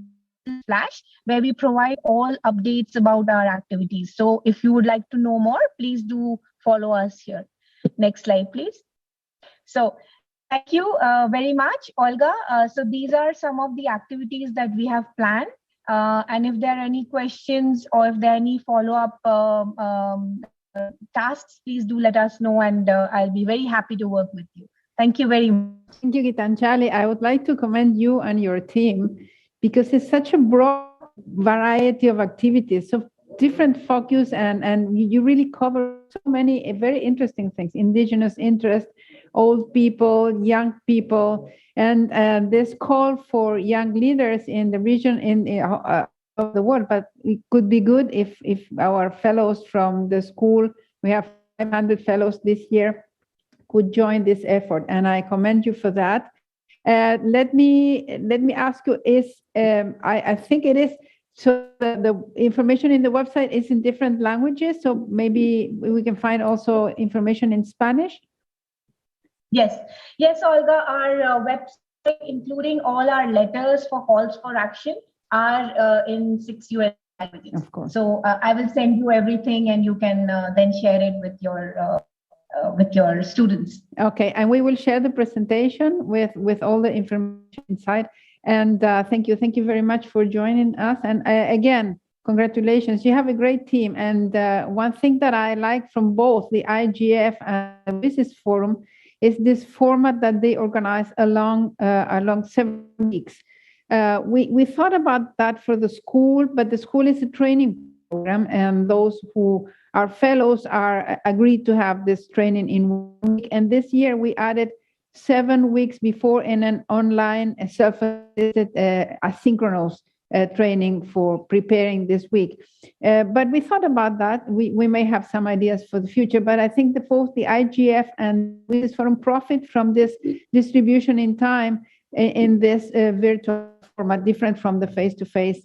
Flash, where we provide all updates about our activities. So if you would like to know more, please do follow us here. Next slide, please. So thank you very much, Olga. So these are some of the activities that we have planned. And if there are any questions or if there are any follow-up tasks, please do let us know, and I'll be very happy to work with you. Thank you very much. Thank you, Gitanjali. I would like to commend you and your team because it's such a broad variety of activities, so different focus, and you really cover so many very interesting things: indigenous interest, old people, young people, and this call for young leaders in the region of the world. But it could be good if our fellows from the school, we have 500 fellows this year, could join this effort, and I commend you for that. Let me ask you: I think it is. So the information in the website is in different languages. So maybe we can find also information in Spanish. Yes, Olga, our website, including all our letters for calls for action, are in 6 US languages. Of course. So I will send you everything, and you can then share it with your students. Okay, and we will share the presentation with all the information inside. And thank you very much for joining us. And again, congratulations. You have a great team. And one thing that I like from both the IGF and the Business Forum is this format that they organize along 7 weeks. We thought about that for the school, but the school is a training program, and those who are fellows are agreed to have this training in 1 week. And this year we added 7 weeks before in an online self-assisted asynchronous training for preparing this week. But we thought about that. We may have some ideas for the future, but I think that both the IGF and Business Forum profit from this distribution in time in this virtual format, different from the face-to-face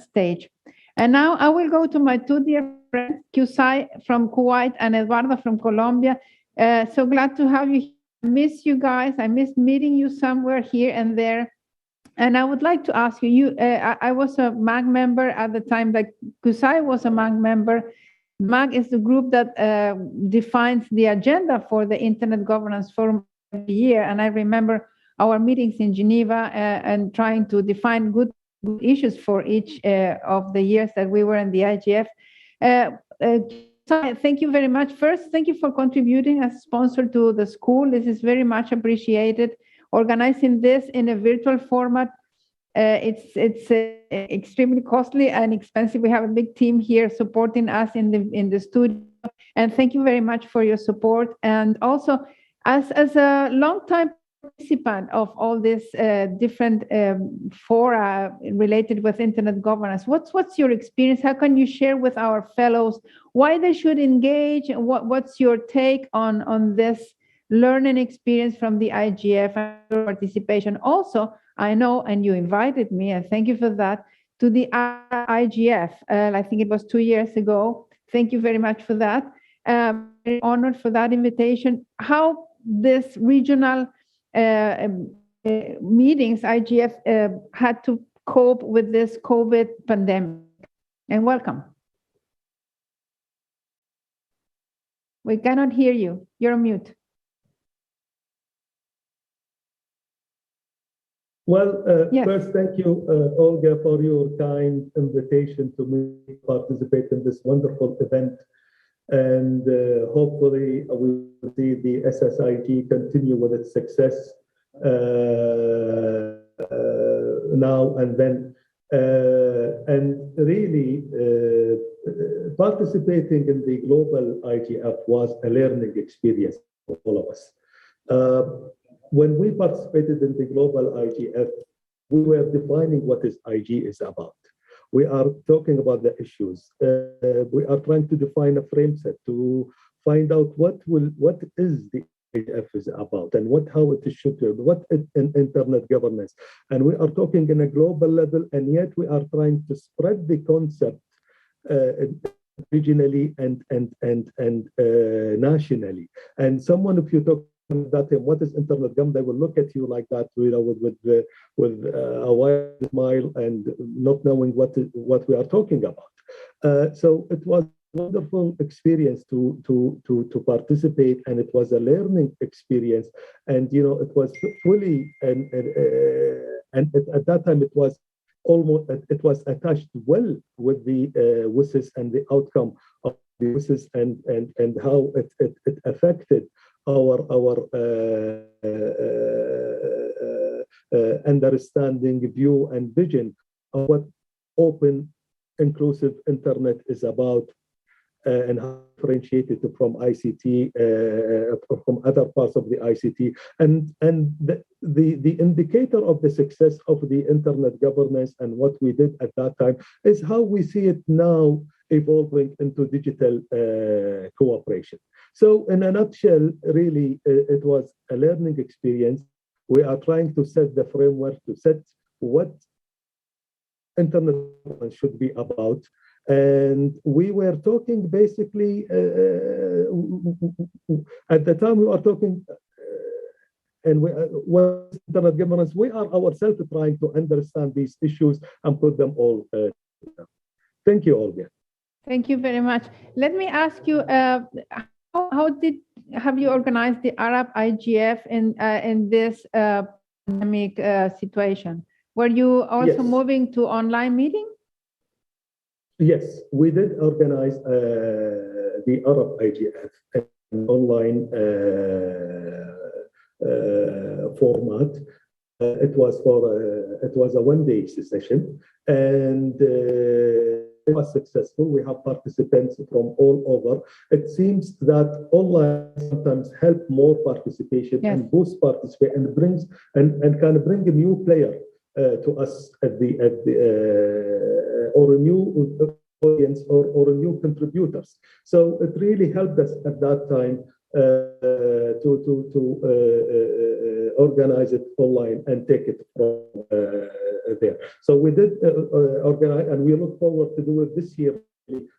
stage. And now I will go to my two dear friends, Kusai from Kuwait and Eduardo from Colombia. So glad to have you here. I miss you guys. I miss meeting you somewhere here and there. And I would like to ask you, I was a MAG member at the time that Kusai was a MAG member. MAG is the group that defines the agenda for the Internet Governance Forum every year. And I remember our meetings in Geneva and trying to define good issues for each of the years that we were in the IGF. Thank you very much. First, thank you for contributing as a sponsor to the school. This is very much appreciated. organizing this in a virtual format. It's extremely costly and expensive. We have a big team here supporting us in the studio, and thank you very much for your support. And also, as a long-time participant of all these different fora related with internet governance, what's your experience? How can you share with our fellows why they should engage? What's your take on this learning experience from the IGF and your participation? Also, I know, and you invited me, and thank you for that, to the IGF. I think it was 2 years ago. Thank you very much for that. Very honored for that invitation. How this regional meetings, IGF, had to cope with this COVID pandemic. And welcome. We cannot hear you. You're on mute. Well, Yes. First, thank you, Olga, for your kind invitation to me participate in this wonderful event. And hopefully we will see the SSIG continue with its success now and then. And really, participating in the global IGF was a learning experience for all of us. When we participated in the global IGF, we were defining what IG is about. We are talking about the issues. We are trying to define a frame set to find out what is the IGF is about and how it should be, what is internet governance. And we are talking in a global level, and yet we are trying to spread the concept regionally and nationally. And someone, if you talk that what is internet governance, they will look at you like that, with a wide smile and not knowing what we are talking about. So it was a wonderful experience to participate, and it was a learning experience. And it was fully and at that time it was attached well with the WSIS and the outcome of the WSIS and how it affected our understanding, view, and vision of what open, inclusive internet is about, and how differentiated from ICT, from other parts of the ICT. And the indicator of the success of the internet governance and what we did at that time is how we see it now evolving into digital cooperation. So in a nutshell, really, it was a learning experience. We are trying to set the framework, to set what internet should be about. And we were talking basically, at the time we were talking, and what internet governance, we are ourselves trying to understand these issues and put them all together. Thank you, Olga. Thank you very much. Let me ask you, have you organized the Arab IGF in this pandemic situation? Were you also moving to online meeting? Yes, we did organize the Arab IGF in online format. It was a one-day session, and it was successful. We have participants from all over. It seems that online sometimes help more participation and boost participation and brings and kind of bring a new player to us at the or a new audience or a new contributors. So it really helped us at that time to organize it online and take it from there. So we did organize, and we look forward to do it this year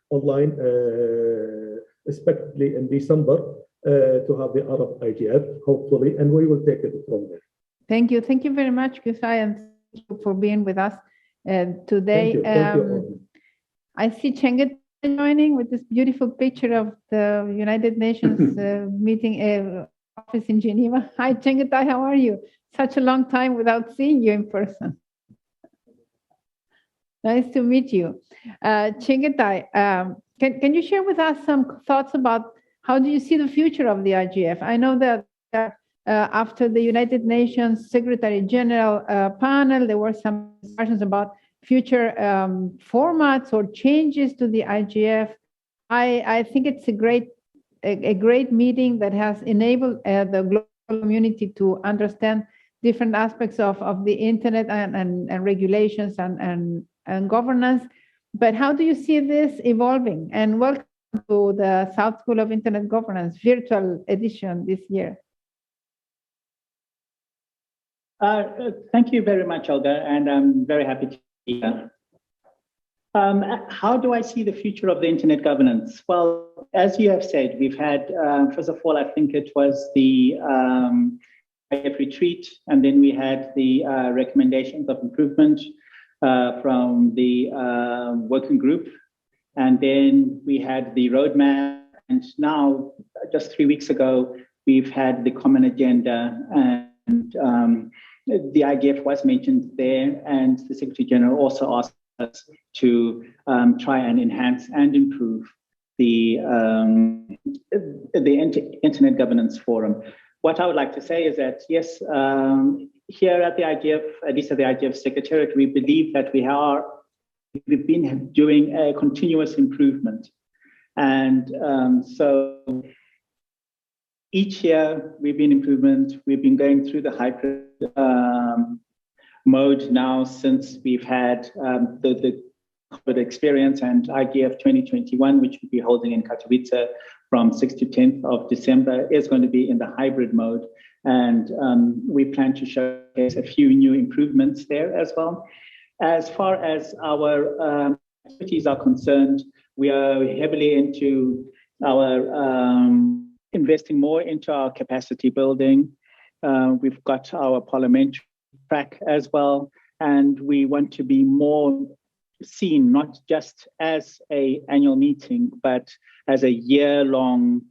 online, especially in December, to have the Arab IGF, hopefully, and we will take it from there. Thank you. Thank you very much, Kusai, and thank you for being with us today. Thank you. I see Chenget joining with this beautiful picture of the United Nations meeting office in Geneva. Hi, Chengetai, how are you? Such a long time without seeing you in person. Nice to meet you. Chengetai, can you share with us some thoughts about how do you see the future of the IGF? I know that after the United Nations Secretary General panel, there were some discussions about future formats or changes to the IGF. I think it's a great meeting that has enabled the global community to understand different aspects of the internet and regulations and governance. But how do you see this evolving? And welcome to the South School of Internet Governance virtual edition this year. Thank you very much, Olga, and I'm very happy to be here. How do I see the future of the internet governance? Well, as you have said, we've had, first of all, I think it was the IF retreat, and then we had the recommendations of improvement from the working group, and then we had the roadmap, and now, just 3 weeks ago, we've had the common agenda, and the IGF was mentioned there, and the Secretary General also asked us to try and enhance and improve the Internet Governance Forum. What I would like to say is that, yes, here at the IGF, at least at the IGF Secretariat, we believe that we've been doing a continuous improvement. And so each year we've been improvement. We've been going through the hybrid mode now since we've had the COVID experience, and IGF 2021, which we'll be holding in Katowice from 6th to 10th of December, is going to be in the hybrid mode. And we plan to showcase a few new improvements there as well. As far as our activities are concerned, we are heavily into our investing more into our capacity building. We've got our parliamentary track as well, and we want to be more seen not just as an annual meeting, but as a year-long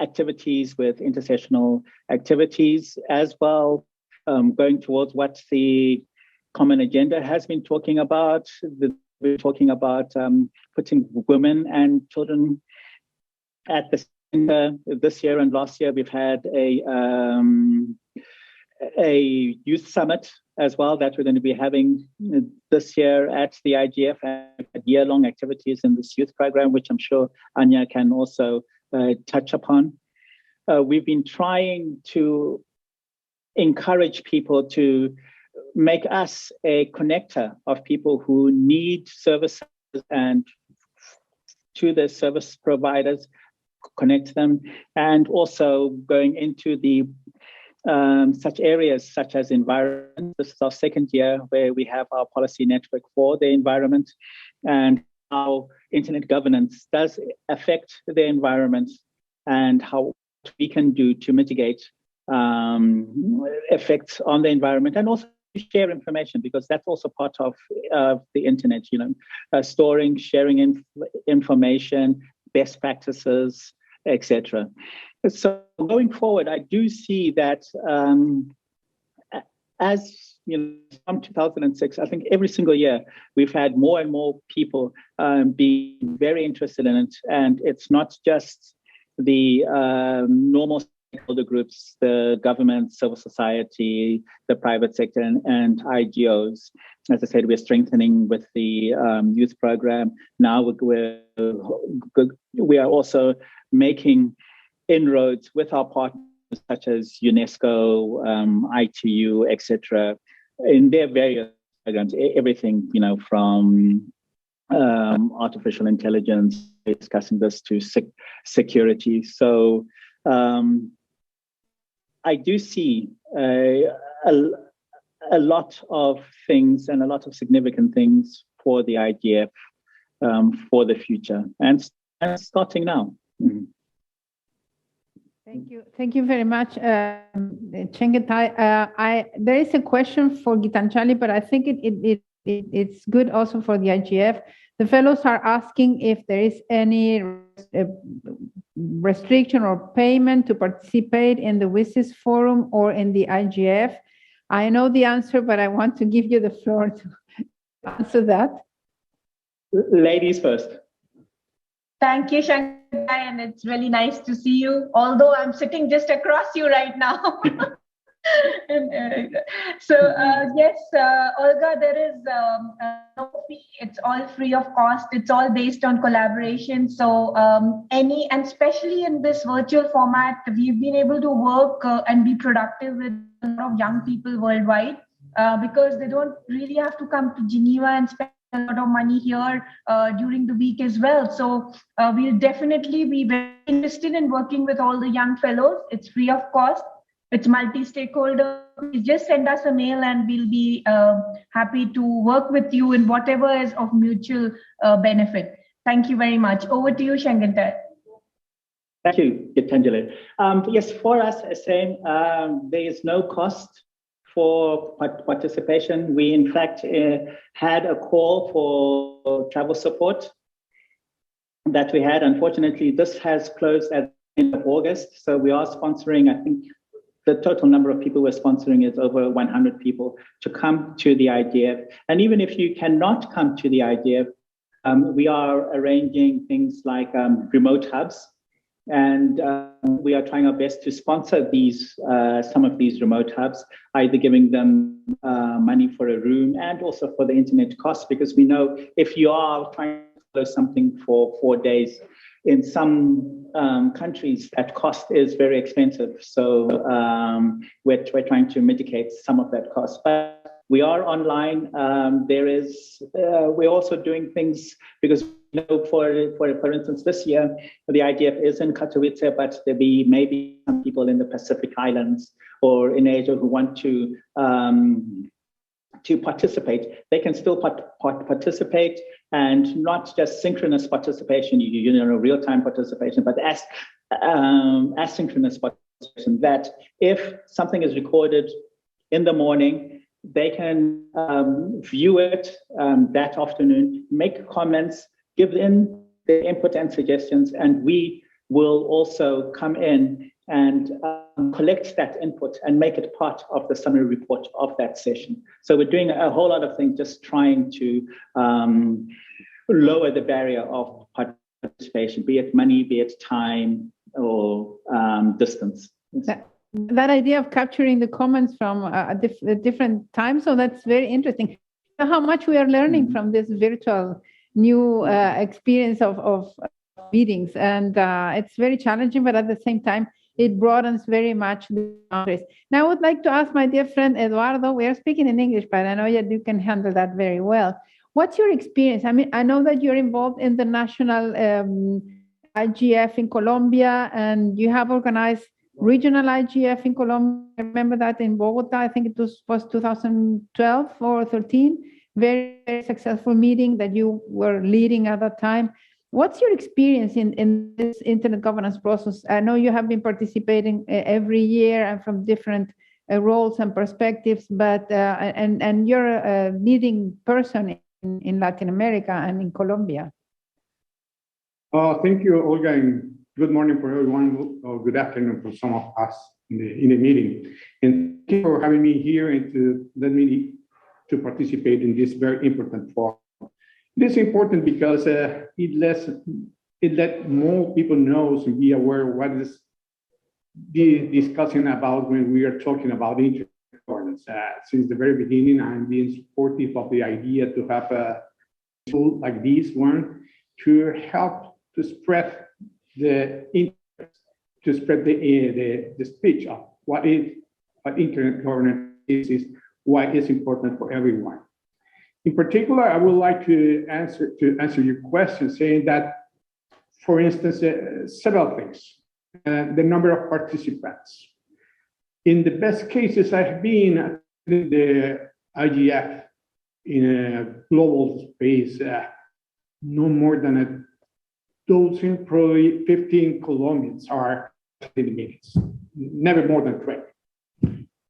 activities with intersessional activities as well, going towards what the common agenda has been talking about. We're talking about putting women and children at the center. This year and last year, we've had a youth summit as well that we're going to be having this year at the IGF, and year-long activities in this youth program, which I'm sure Anya can also touch upon. We've been trying to encourage people to make us a connector of people who need services, and to the service providers, connect them, and also going into the such areas such as environment. This is our second year where we have our policy network for the environment, and how internet governance does affect the environment, and how we can do to mitigate effects on the environment, and also share information, because that's also part of the internet, storing, sharing information, best practices, etc. So going forward, I do see that as from 2006, I think every single year we've had more and more people being very interested in it, and it's not just the normal stakeholder groups, the government, civil society, the private sector, and IGOs. As I said, we're strengthening with the youth program. Now we are also making inroads with our partners such as UNESCO, ITU, etc., in their various programs. Everything, from artificial intelligence, discussing this, to security. So I do see a lot of things, and a lot of significant things for the IGF for the future, and starting now. Mm-hmm. Thank you very much, Chengetai. There is a question for Gitanjali, but I think it's good also for the IGF. The fellows are asking if there is any restriction or payment to participate in the WSIS forum or in the IGF. I know the answer, but I want to give you the floor to answer that. Ladies first. Thank you, Shankar, and it's really nice to see you, although I'm sitting just across you right now. Yes, Olga, there is no fee. It's all free of cost. It's all based on collaboration. So and especially in this virtual format, we've been able to work and be productive with a lot of young people worldwide because they don't really have to come to Geneva and spend a lot of money here during the week as well. So we'll definitely be very interested in working with all the young fellows. It's free of cost. It's multi-stakeholder. Please just send us a mail and we'll be happy to work with you in whatever is of mutual benefit. Thank you very much. Over to you, Shangantar. Thank you, Gitanjali. Yes, for us, same. There is no cost for participation. We, in fact, had a call for travel support that we had. Unfortunately, this has closed at the end of August. So we are sponsoring, I think, the total number of people we're sponsoring is over 100 people to come to the IGF. And even if you cannot come to the IGF, we are arranging things like remote hubs. And we are trying our best to sponsor these some of these remote hubs, either giving them money for a room and also for the internet costs, because we know if you are trying to follow something for 4 days, in some countries, that cost is very expensive. So we're trying to mitigate some of that cost. But we are online. We're also doing things because, you know, for instance, this year, the IGF is in Katowice, but there be maybe some people in the Pacific Islands or in Asia who want to participate. They can still participate, and not just synchronous participation, you know, real-time participation, but asynchronous participation, that if something is recorded in the morning, they can view it that afternoon, make comments, give in their input and suggestions, and we will also come in and collect that input and make it part of the summary report of that session. So we're doing a whole lot of things, just trying to lower the barrier of participation, be it money, be it time, or distance. That idea of capturing the comments from a different time, so that's very interesting. How much we are learning from this virtual new experience of meetings, and it's very challenging, but at the same time, it broadens very much the boundaries. Now, I would like to ask my dear friend Eduardo, we are speaking in English, but I know that you can handle that very well. What's your experience? I mean, I know that you're involved in the national IGF in Colombia, and you have organized regional IGF in Colombia. I remember that in Bogota, I think it was 2012 or 13. Very, very successful meeting that you were leading at that time. What's your experience in this internet governance process? I know you have been participating every year and from different roles and perspectives, but and you're a leading person in Latin America and in Colombia. Thank you, Olga, and good morning for everyone, or good afternoon for some of us in the meeting. And thank you for having me here and to let me to participate in this very important forum. It is important because it let more people know and be aware of what is the discussion about when we are talking about internet governance. Since the very beginning, I'm being supportive of the idea to have a tool like this one to help to spread the interest, to spread the speech of what internet governance is, why it's important for everyone. In particular, I would like to answer your question, saying that, for instance, several things. The number of participants. In the best cases, I've been in the IGF in a global space, no more than a dozen, probably 15 Colombians are in the meetings, never more than 20.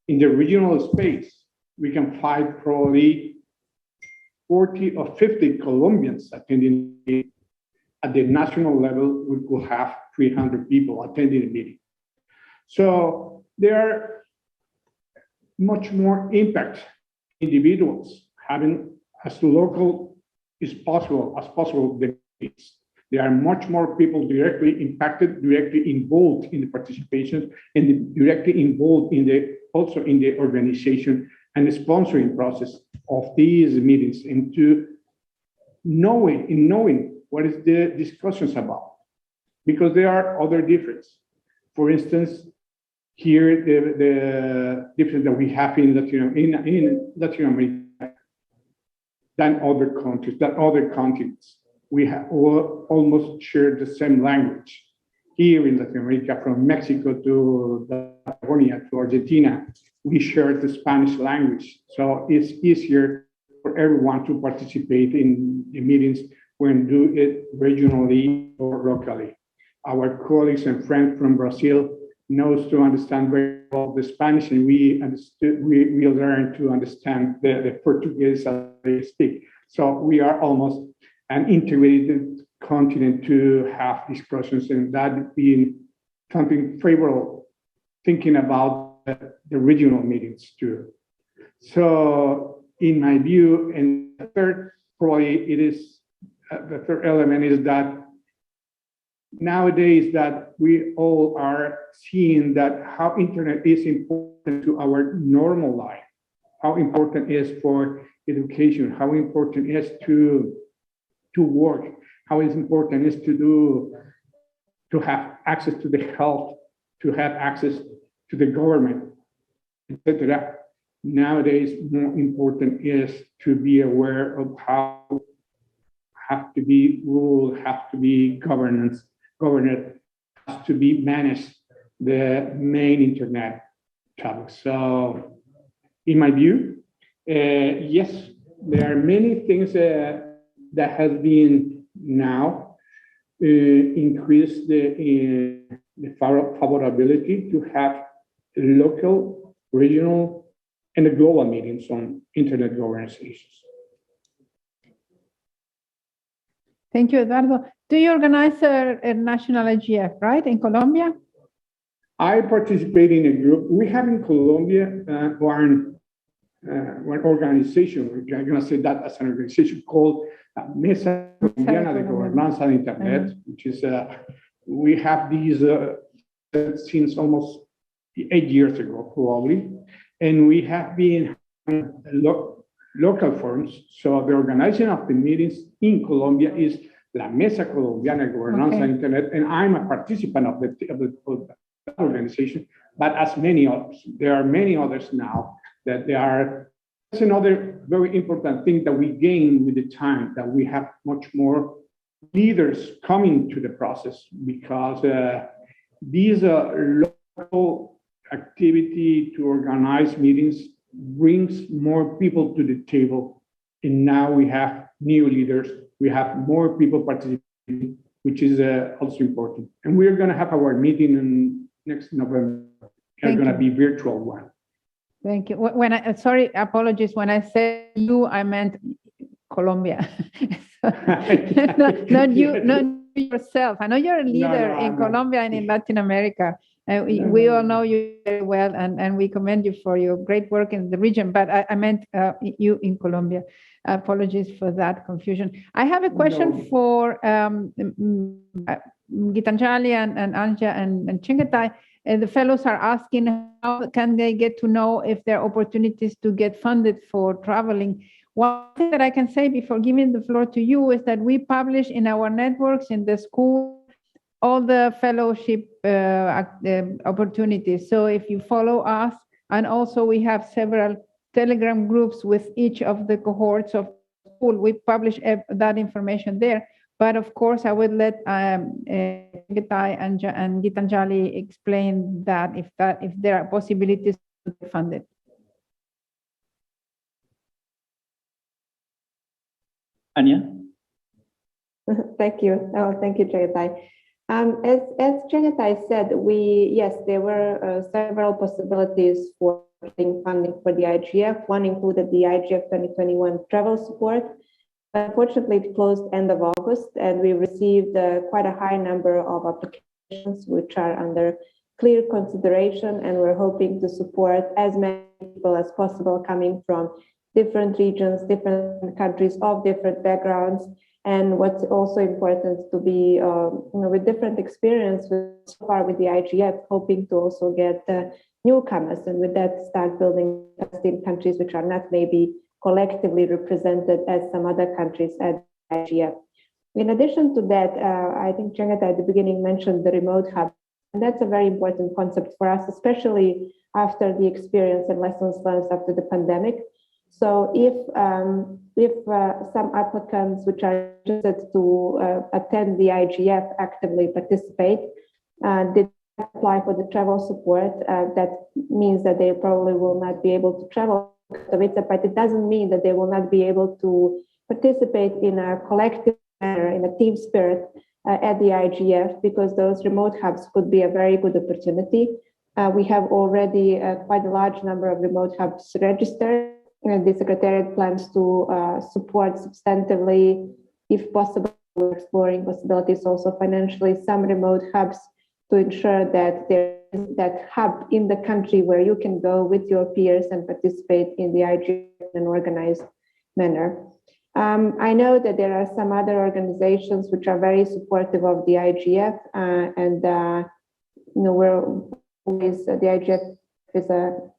In the regional space, we can find probably 40 or 50 Colombians attending the meeting. At the national level, we could have 300 people attending the meeting. So there are much more impact individuals having as local as possible the meetings. There are much more people directly impacted, directly involved in the participation, and directly involved in also in the organization and the sponsoring process of these meetings, into knowing what is the discussions about, because there are other differences. For instance, here the difference that we have in Latin America than other countries, than other continents. We have almost shared the same language. Here in Latin America, from Mexico to Patagonia to Argentina, we share the Spanish language. So it's easier for everyone to participate in the meetings when do it regionally or locally. Our colleagues and friends from Brazil knows to understand very well the Spanish, and we learn to understand the Portuguese that they speak. So we are almost an integrated continent to have discussions, and that being something favorable, thinking about the regional meetings too. So in my view, and the third, probably it is, the third element is that nowadays that we all are seeing that how internet is important to our normal life, how important it is for education, how important it is to work, how important it is to have access to the health, to have access to the government, etc. Nowadays, more important is to be aware of how have to be ruled, have to be governed, has to be managed, the main internet topics. So, in my view, yes, there are many things that have been now increase the favorability to have local, regional, and the global meetings on internet governance issues. Thank you, Eduardo. Do you organize a national IGF, right, in Colombia? I participate in a group. We have in Colombia one organization, I'm going to say that as an organization called Mesa Colombiana de Gobernanza de Internet, which is, we have these since almost 8 years ago, probably. And we have been local forums. So the organization of the meetings in Colombia is La Mesa Colombiana de Gobernanza de Internet, and I'm a participant of the organization, but as many others. There are many others now that they are. That's another very important thing that we gain with the time, that we have much more leaders coming to the process, because these local activity to organize meetings brings more people to the table. And now we have new leaders, we have more people participating, which is also important. And we're going to have our meeting in next November. It's going to be virtual one. Thank you. When I, sorry, apologies. When I said you, I meant Colombia. not you, not yourself. I know you're a leader in Colombia and in Latin America. We all know you very well, and we commend you for your great work in the region. But I meant you in Colombia. Apologies for that confusion. I have a question for Gitanjali and Anja and Chingatai. The fellows are asking how can they get to know if there are opportunities to get funded for traveling. One thing that I can say before giving the floor to you is that we publish in our networks in the school all the fellowship opportunities. So if you follow us, and also we have several Telegram groups with each of the cohorts of school, we publish that information there. But of course, I would let Gitai and Gitanjali explain that if there are possibilities to fund it. Anya? Thank you. Oh, thank you, Chingatai. As Chingatai said, there were several possibilities for funding for the IGF. One included the IGF 2021 travel support. Unfortunately, it closed end of August, and we received quite a high number of applications, which are under clear consideration, and we're hoping to support as many people as possible coming from different regions, different countries of different backgrounds. And what's also important to be, with different experience so far with the IGF, hoping to also get newcomers, and with that start building trust in countries which are not maybe collectively represented as some other countries at the IGF. In addition to that, I think Cengeta at the beginning mentioned the remote hub, and that's a very important concept for us, especially after the experience and lessons learned after the pandemic. So if some applicants which are interested to attend the IGF actively participate, did apply for the travel support, that means that they probably will not be able to travel to Katowice, but it doesn't mean that they will not be able to participate in a collective manner, in a team spirit at the IGF, because those remote hubs could be a very good opportunity. We have already quite a large number of remote hubs registered. And the Secretariat plans to support substantively, if possible, we're exploring possibilities also financially, some remote hubs to ensure that there is that hub in the country where you can go with your peers and participate in the IGF in an organized manner. I know that there are some other organizations which are very supportive of the IGF, and we're always, the IGF is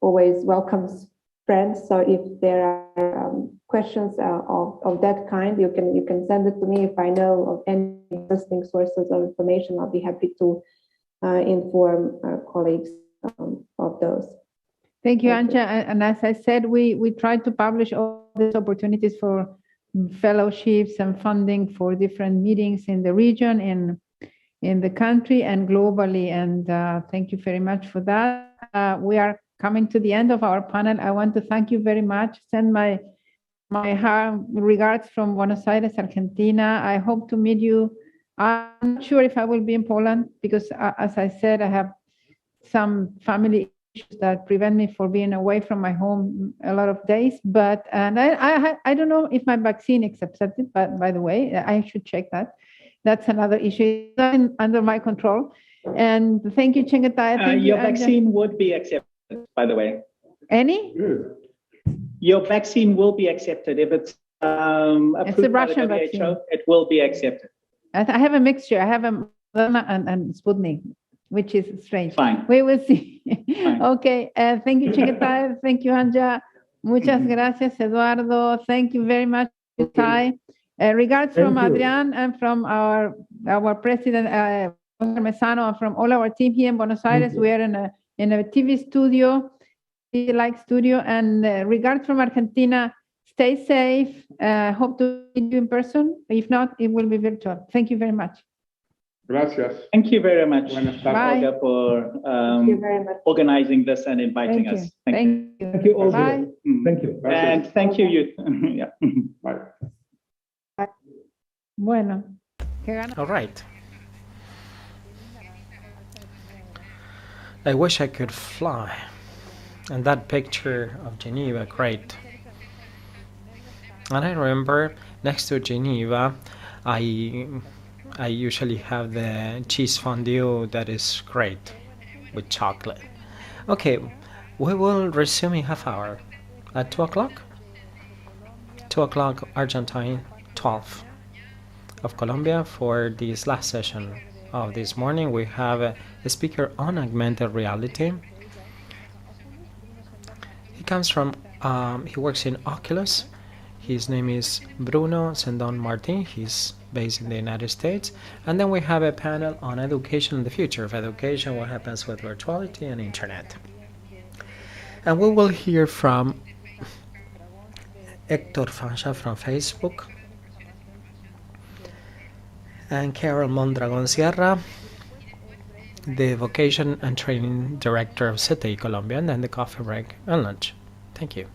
always welcomes friends. So if there are questions of that kind, you can send it to me. If I know of any existing sources of information, I'll be happy to inform colleagues of those. Thank you, Anja. And as I said, we try to publish all these opportunities for fellowships and funding for different meetings in the region, in the country, and globally. And thank you very much for that. We are coming to the end of our panel. I want to thank you very much. Send my regards from Buenos Aires, Argentina. I hope to meet you. I'm not sure if I will be in Poland because, as I said, I have some family issues that prevent me from being away from my home a lot of days. But I don't know if my vaccine is accepted. But by the way, I should check that. That's another issue. It's not under my control. And thank you, Cengeta. Your vaccine would be accepted, by the way. Any? Your vaccine will be accepted if it's approved it's a by Russian the WHO. vaccine. It will be accepted. I have a mixture. I have a Moderna and Sputnik, which is strange. Fine. We will see. Fine. Okay. Thank you, Cengeta. Thank you, Anja. Muchas gracias, Eduardo. Thank you very much, Ty. Regards from Adrian and from our president, Mesano, and from all our team here in Buenos Aires. We are in a TV studio, TV-like studio. And regards from Argentina. Stay safe. Hope to meet you in person. If not, it will be virtual. Thank you very much. Gracias. Thank you very much, Bye. Olga, for Thank you very much. organizing this and inviting Thank us. you. Thank you. Thank you, Olga. Bye. Thank you. And thank you, youth. Yeah. Bye. Bueno. ¿Qué gana? All right. I wish I could fly. And that picture of Geneva, great. And I remember next to Geneva, I usually have the cheese fondue that is great with chocolate. Okay, we will resume in half hour at 2 o'clock. 2 o'clock Argentine, 12 of Colombia for this last session of this morning. We have a speaker on augmented reality. He comes from, he works in Oculus. His name is Bruno Sendon Martin. He's based in the United States. And then we have a panel on education and the future of education, what happens with virtuality and internet. And we will hear from Hector Fansha from Facebook and Carol Mondragon Sierra, the Vocation and Training Director of CTI Colombia, and then the coffee break and lunch. Thank you.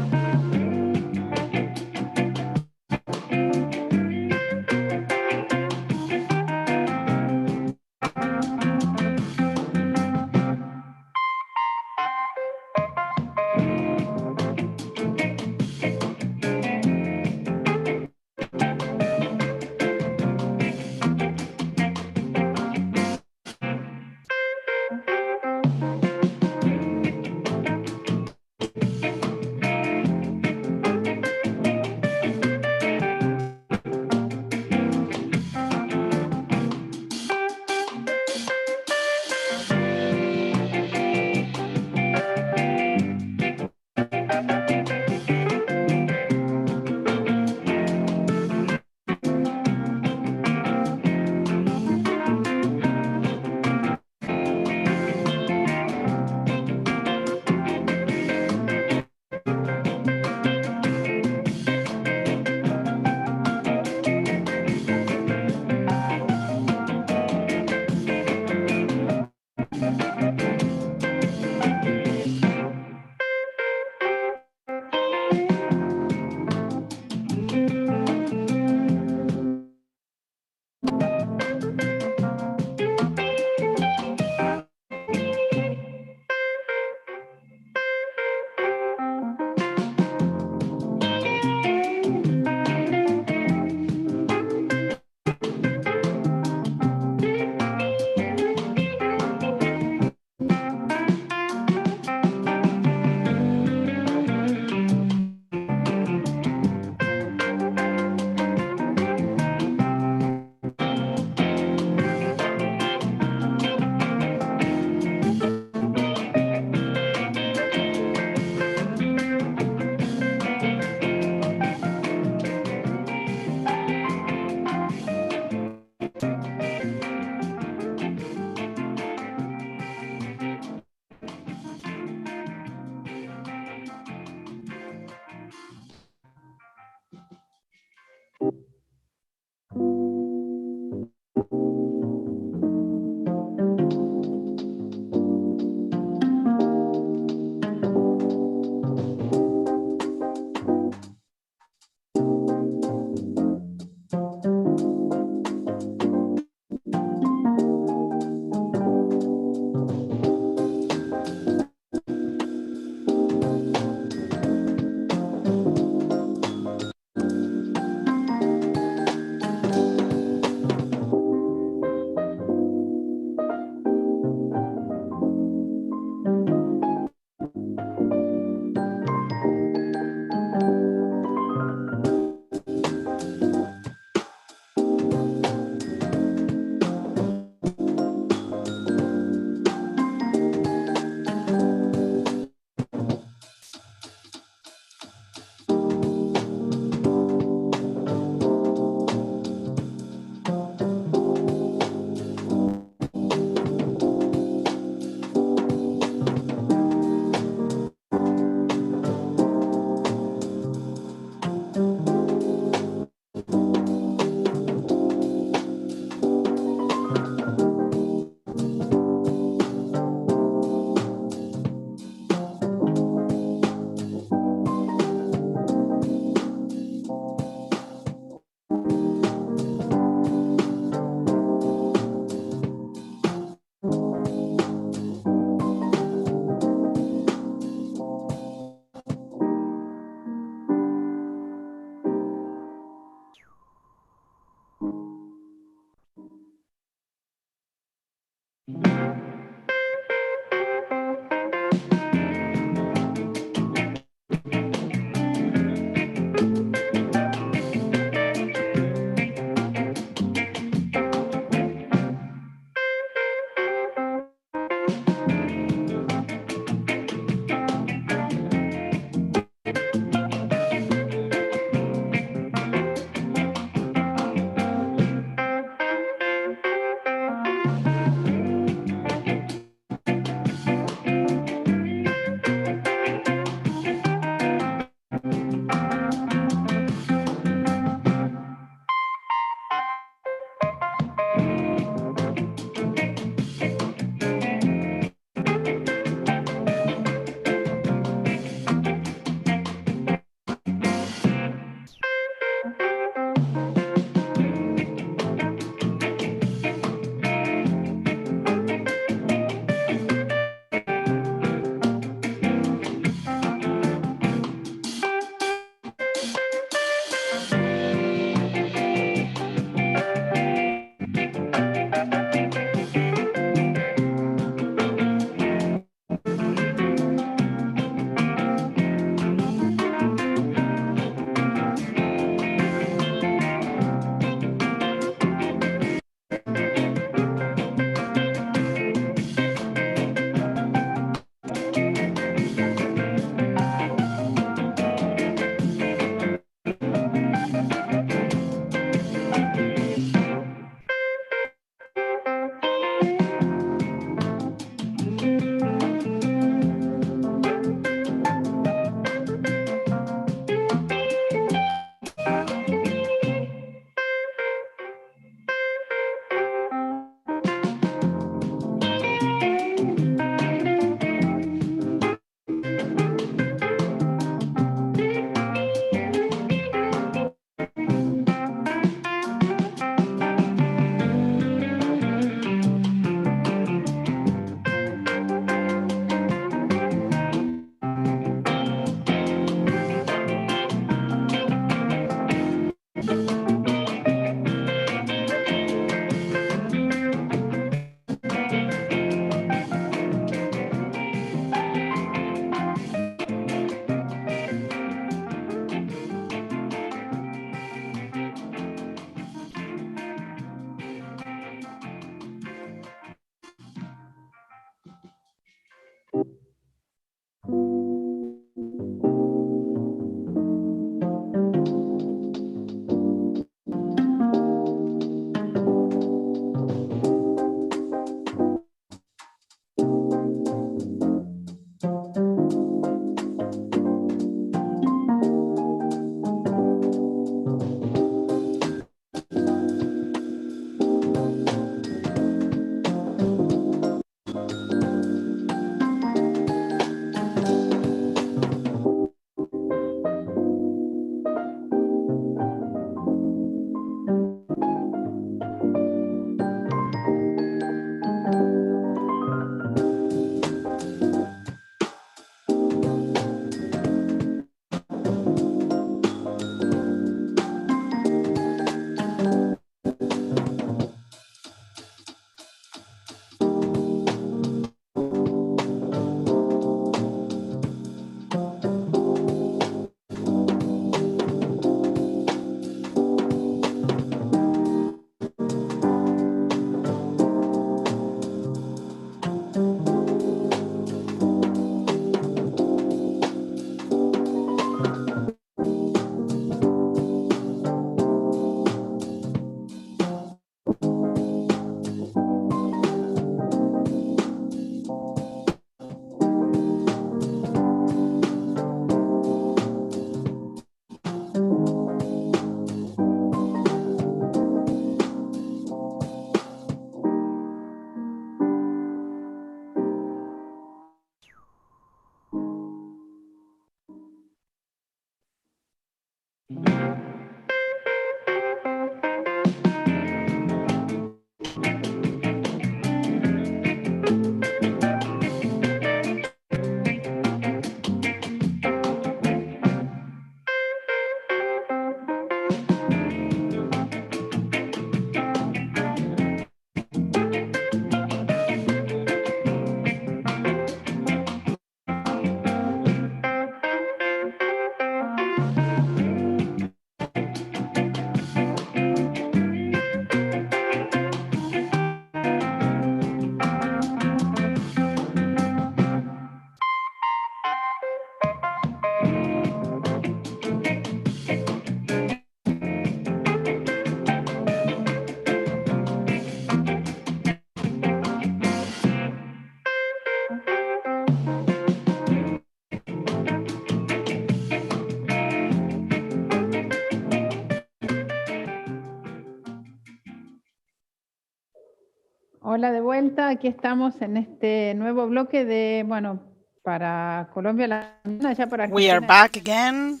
Hola de vuelta, aquí estamos en este nuevo bloque de, bueno, para Colombia, ya para We are Argentina. back again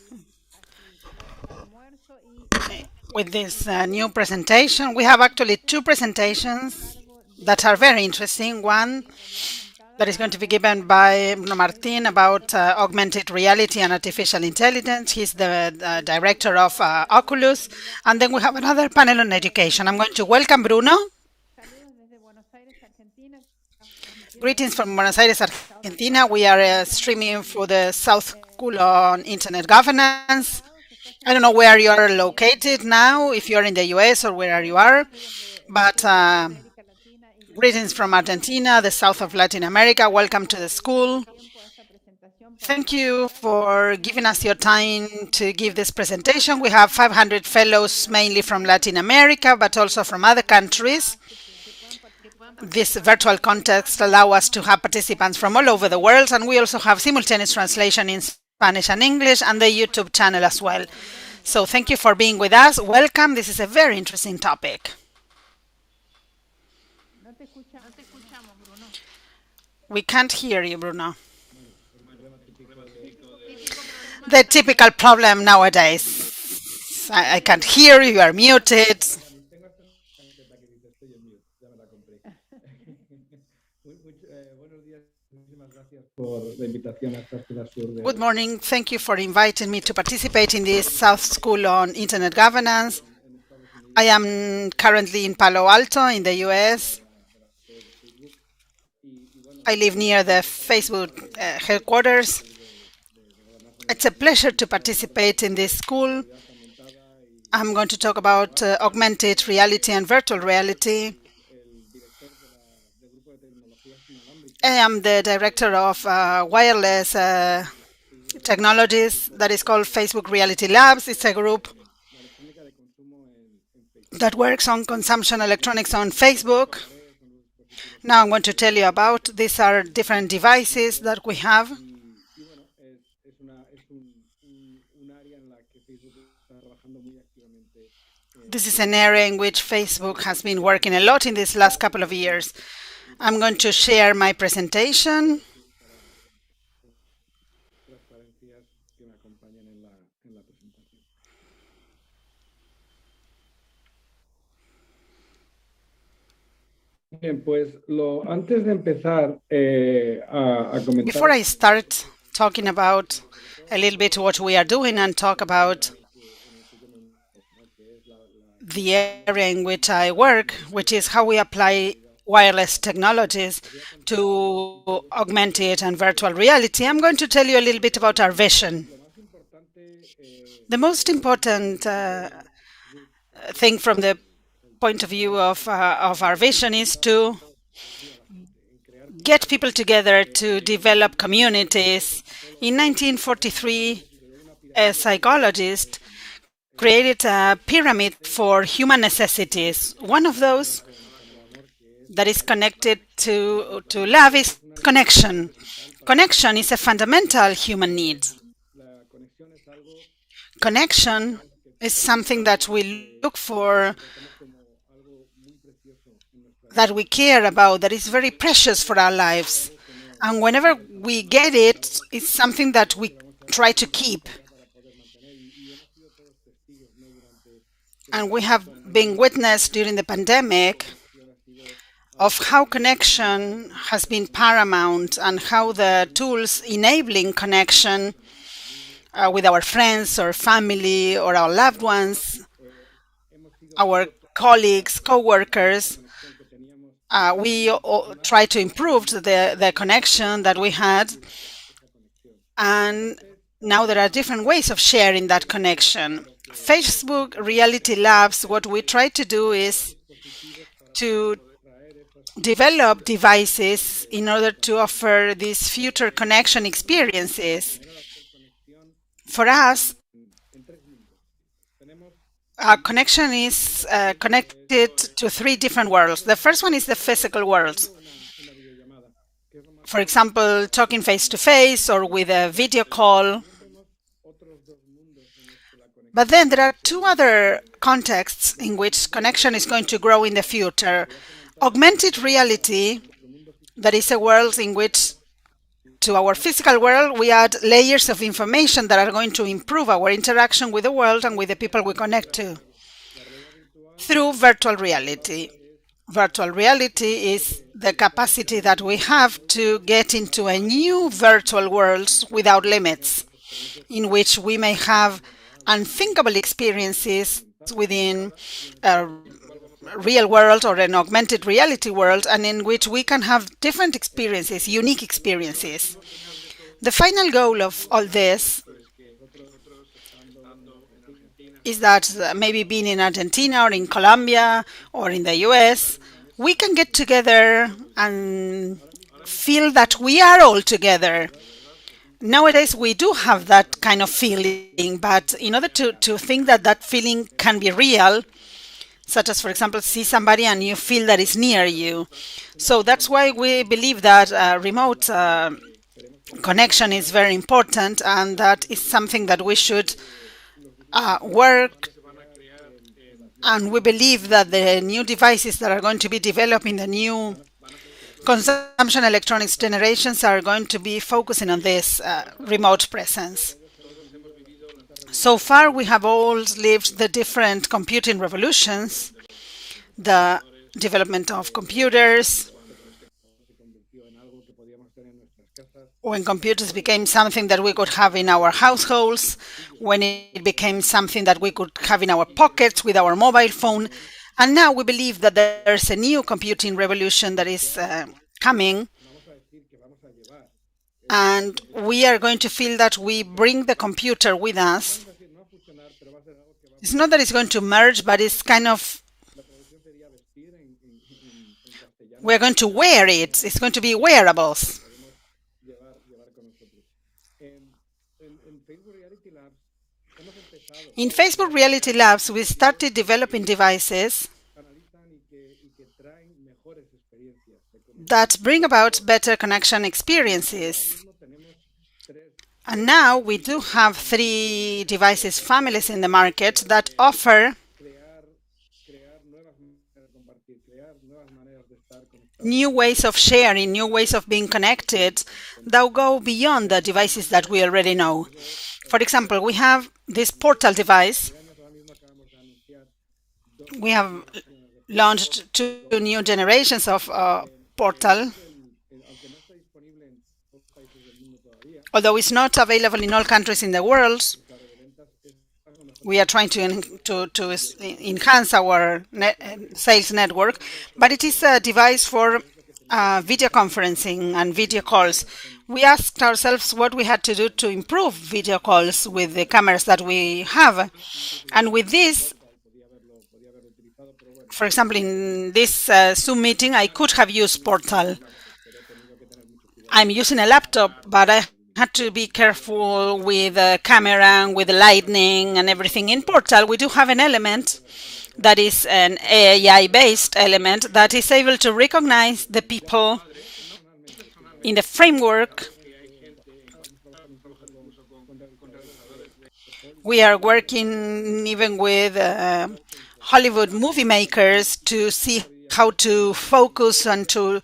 with this new presentation. We have actually two presentations that are very interesting. One that is going to be given by Bruno Martin about augmented reality and artificial intelligence. He's the director of Oculus. And then we have another panel on education. I'm going to welcome Bruno. Greetings from Buenos Aires, Argentina. We are streaming for the South School on Internet Governance. I don't know where you are located now, if you're in the US or where you are, but greetings from Argentina, the south of Latin America. Welcome to the school. Thank you for giving us your time to give this presentation. We have 500 fellows, mainly from Latin America, but also from other countries. This virtual context allows us to have participants from all over the world, and we also have simultaneous translation in Spanish and English, and the YouTube channel as well. So thank you for being with us. Welcome. This is a very interesting topic. We can't hear you, Bruno. The typical problem nowadays. I can't hear you, you are muted. Good morning. Thank you for inviting me to participate in this South School on Internet Governance. I am currently in Palo Alto in the US. I live near the Facebook headquarters. It's a pleasure to participate in this school. I'm going to talk about augmented reality and virtual reality. I am the director of wireless technologies that is called Facebook Reality Labs. It's a group that works on consumption electronics on Facebook. Now I'm going to tell you about these are different devices that we have. This is an area in which Facebook has been working a lot in these last couple of years. I'm going to share my presentation. Before I start talking about a little bit what we are doing and talk about the area in which I work, which is how we apply wireless technologies to augmented and virtual reality, I'm going to tell you a little bit about our vision. The most important thing from the point of view of our vision is to get people together to develop communities. In 1943, a psychologist created a pyramid for human necessities. One of those that is connected to love is connection. Connection is a fundamental human need. Connection is something that we look for, that we care about, that is very precious for our lives. And whenever we get it, it's something that we try to keep. And we have been witness during the pandemic of how connection has been paramount and how the tools enabling connection with our friends or family or our loved ones, our colleagues, co-workers, we try to improve the connection that we had. And now there are different ways of sharing that connection. Facebook Reality Labs, what we try to do is to develop devices in order to offer these future connection experiences. For us, our connection is connected to three different worlds. The first one is the physical world. For example, talking face-to-face or with a video call. But then there are two other contexts in which connection is going to grow in the future. Augmented reality, that is a world in which to our physical world we add layers of information that are going to improve our interaction with the world and with the people we connect to through virtual reality. Virtual reality is the capacity that we have to get into a new virtual world without limits, in which we may have unthinkable experiences within a real world or an augmented reality world, and in which we can have different experiences, unique experiences. The final goal of all this is that maybe being in Argentina or in Colombia or in the US, we can get together and feel that we are all together. Nowadays, we do have that kind of feeling, but in order to think that that feeling can be real, such as, for example, see somebody and you feel that it's near you. So that's why we believe that remote connection is very important, and that is something that we should work. And we believe that the new devices that are going to be developed in the new consumption electronics generations are going to be focusing on this remote presence. So far, we have all lived the different computing revolutions, the development of computers, when computers became something that we could have in our households, when it became something that we could have in our pockets with our mobile phone. And now we believe that there's a new computing revolution that is coming. And we are going to feel that we bring the computer with us. It's not that it's going to merge, but it's kind of, we're going to wear it. It's going to be wearables. In Facebook Reality Labs, we started developing devices that bring about better connection experiences. And now we do have 3 devices families in the market that offer new ways of sharing, new ways of being connected that go beyond the devices that we already know. For example, we have this portal device. We have launched 2 new generations of portal. Although it's not available in all countries in the world, we are trying to enhance our sales network, but it is a device for video conferencing and video calls. We asked ourselves what we had to do to improve video calls with the cameras that we have. And with this, for example, in this Zoom meeting, I could have used Portal. I'm using a laptop, but I had to be careful with the camera and with the lighting and everything. In Portal, we do have an element that is an AI-based element that is able to recognize the people in the framework. We are working even with Hollywood movie makers to see how to focus and to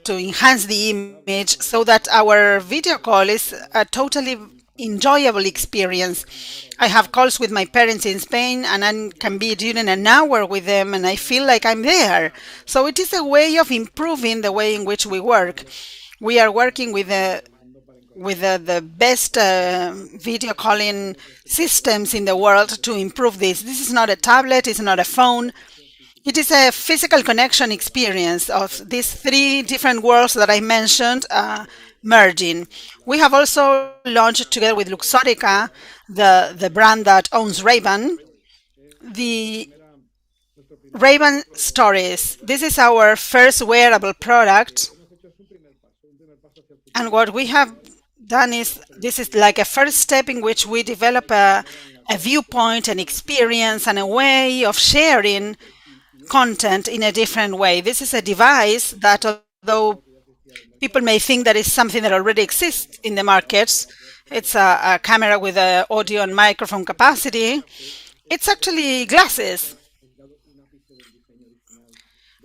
enhance the image so that our video call is a totally enjoyable experience. I have calls with my parents in Spain, and I can be during an hour with them, and I feel like I'm there. So it is a way of improving the way in which we work. We are working with the best video calling systems in the world to improve this. This is not a tablet, it's not a phone. It is a physical connection experience of these 3 different worlds that I mentioned merging. We have also launched together with Luxottica, the brand that owns Ray-Ban, the Ray-Ban Stories. This is our first wearable product. And what we have done is, this is like a first step in which we develop a viewpoint, an experience, and a way of sharing content in a different way. This is a device that, although people may think that it's something that already exists in the markets, it's a camera with an audio and microphone capacity, it's actually glasses.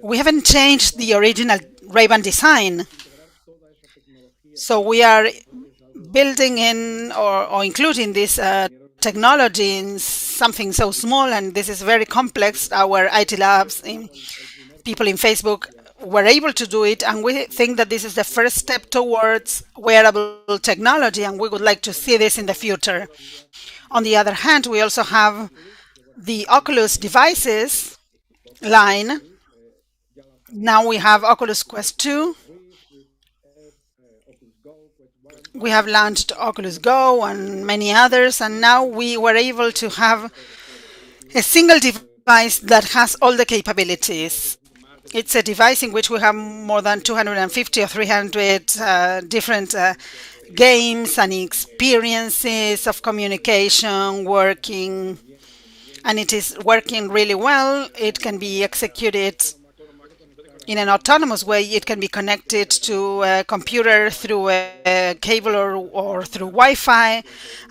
We haven't changed the original Ray-Ban design. So we are building in or including this technology in something so small, and this is very complex. Our IT labs, people in Facebook were able to do it, and we think that this is the first step towards wearable technology, and we would like to see this in the future. On the other hand, we also have the Oculus devices line. Now we have Oculus Quest 2. We have launched Oculus Go and many others, and now we were able to have a single device that has all the capabilities. It's a device in which we have more than 250 or 300 different games and experiences of communication working, and it is working really well. It can be executed in an autonomous way. It can be connected to a computer through a cable or through Wi-Fi,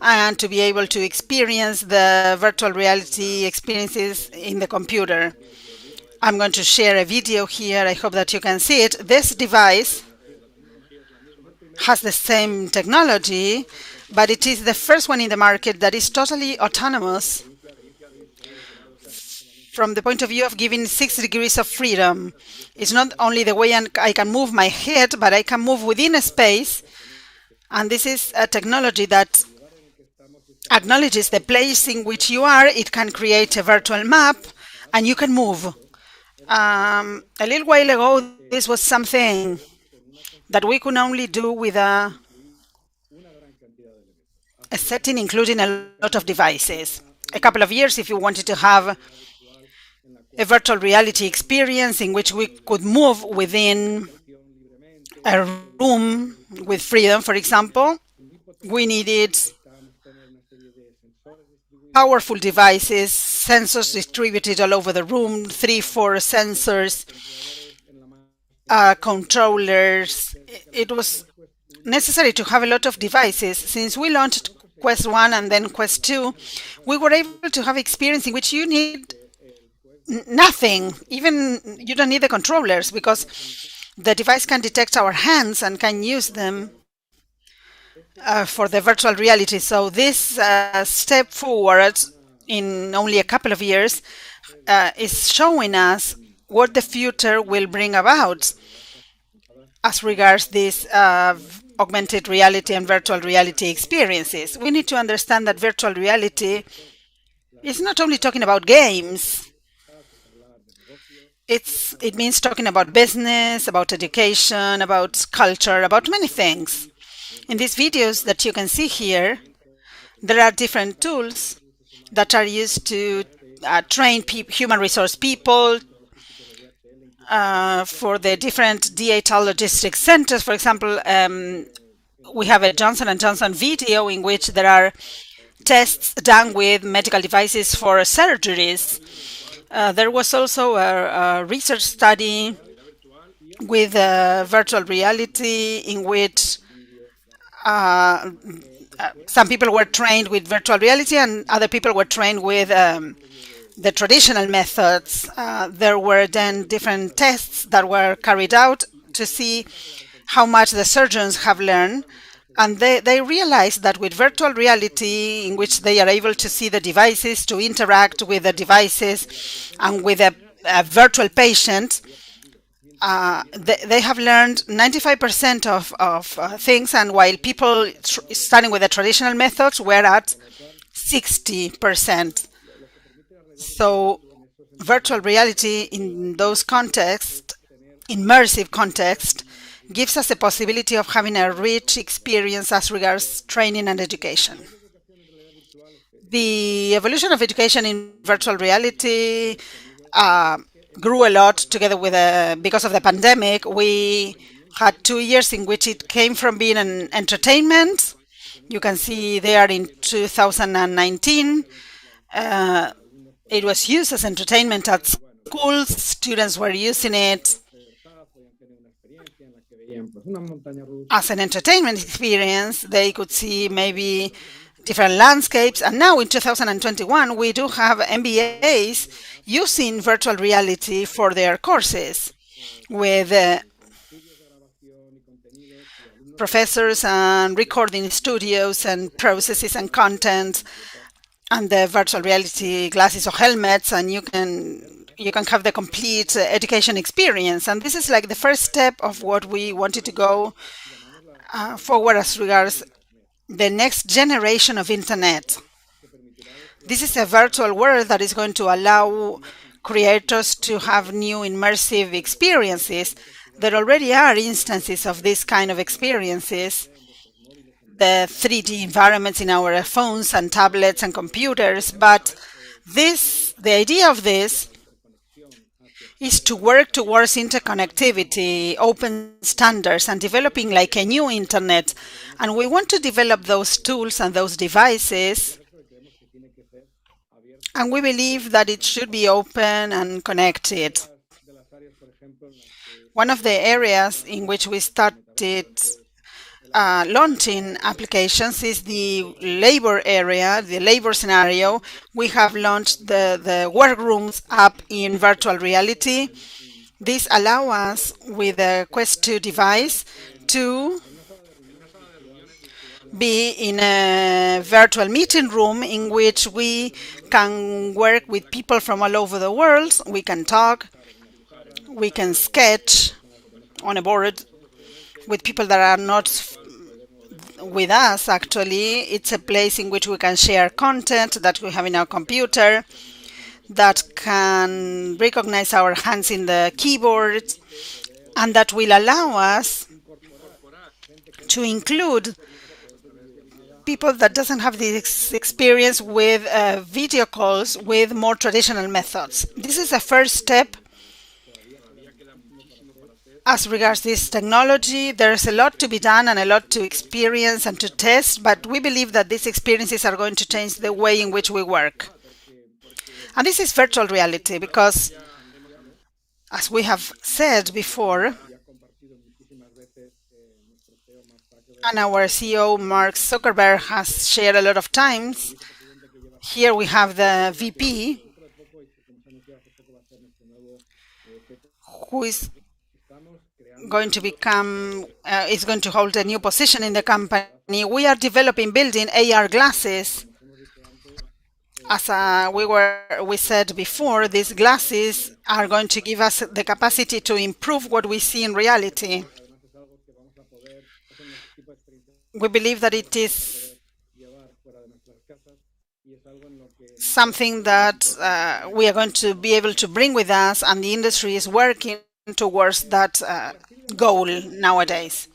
and to be able to experience the virtual reality experiences in the computer. I'm going to share a video here. I hope that you can see it. This device has the same technology, but it is the first one in the market that is totally autonomous from the point of view of giving 6 degrees of freedom. It's not only the way I can move my head, but I can move within a space. And this is a technology that acknowledges the place in which you are. It can create a virtual map, and you can move. A little while ago, this was something that we could only do with a setting including a lot of devices. A couple of years, if you wanted to have a virtual reality experience in which we could move within a room with freedom, for example, we needed powerful devices, sensors distributed all over the room, 3-4 sensors, controllers. It was necessary to have a lot of devices. Since we launched Quest 1 and then Quest 2, we were able to have experience in which you need nothing. Even you don't need the controllers, because the device can detect our hands and can use them for the virtual reality. So this step forward in only a couple of years is showing us what the future will bring about as regards these augmented reality and virtual reality experiences. We need to understand that virtual reality is not only talking about games. It means talking about business, about education, about culture, about many things. In these videos that you can see here, there are different tools that are used to train human resource people for the different DHL logistics centers. For example, we have a Johnson & Johnson video in which there are tests done with medical devices for surgeries. There was also a research study with virtual reality in which some people were trained with virtual reality and other people were trained with the traditional methods. There were then different tests that were carried out to see how much the surgeons have learned. And they realized that with virtual reality, in which they are able to see the devices, to interact with the devices, and with a virtual patient, they have learned 95% of things, and while people studying with the traditional methods were at 60%. So virtual reality in those contexts, immersive context, gives us the possibility of having a rich experience as regards training and education. The evolution of education in virtual reality grew a lot together with because of the pandemic. We had 2 years in which it came from being an entertainment. You can see there in 2019, it was used as entertainment at schools. Students were using it as an entertainment experience. They could see maybe different landscapes. And now in 2021, we do have MBAs using virtual reality for their courses with professors and recording studios and processes and content and the virtual reality glasses or helmets, and you can have the complete education experience. And this is like the first step of what we wanted to go forward as regards the next generation of internet. This is a virtual world that is going to allow creators to have new immersive experiences. There already are instances of this kind of experiences, the 3D environments in our phones and tablets and computers, but the idea of this is to work towards interconnectivity, open standards, and developing like a new internet. And we want to develop those tools and those devices, and we believe that it should be open and connected. One of the areas in which we started launching applications is the labor area, the labor scenario. We have launched the workrooms app in virtual reality. This allows us with a Quest 2 device to be in a virtual meeting room in which we can work with people from all over the world. We can talk, we can sketch on a board with people that are not with us. Actually, it's a place in which we can share content that we have in our computer, that can recognize our hands in the keyboard, and that will allow us to include people that doesn't have this experience with video calls with more traditional methods. This is a first step. As regards this technology, there's a lot to be done and a lot to experience and to test, but we believe that these experiences are going to change the way in which we work. And this is virtual reality because, as we have said before, and our CEO, Mark Zuckerberg, has shared a lot of times, here we have the VP, who is going to hold a new position in the company. We are building AR glasses. As we said before, these glasses are going to give us the capacity to improve what we see in reality. We believe that it is something that we are going to be able to bring with us, and the industry is working towards that goal nowadays.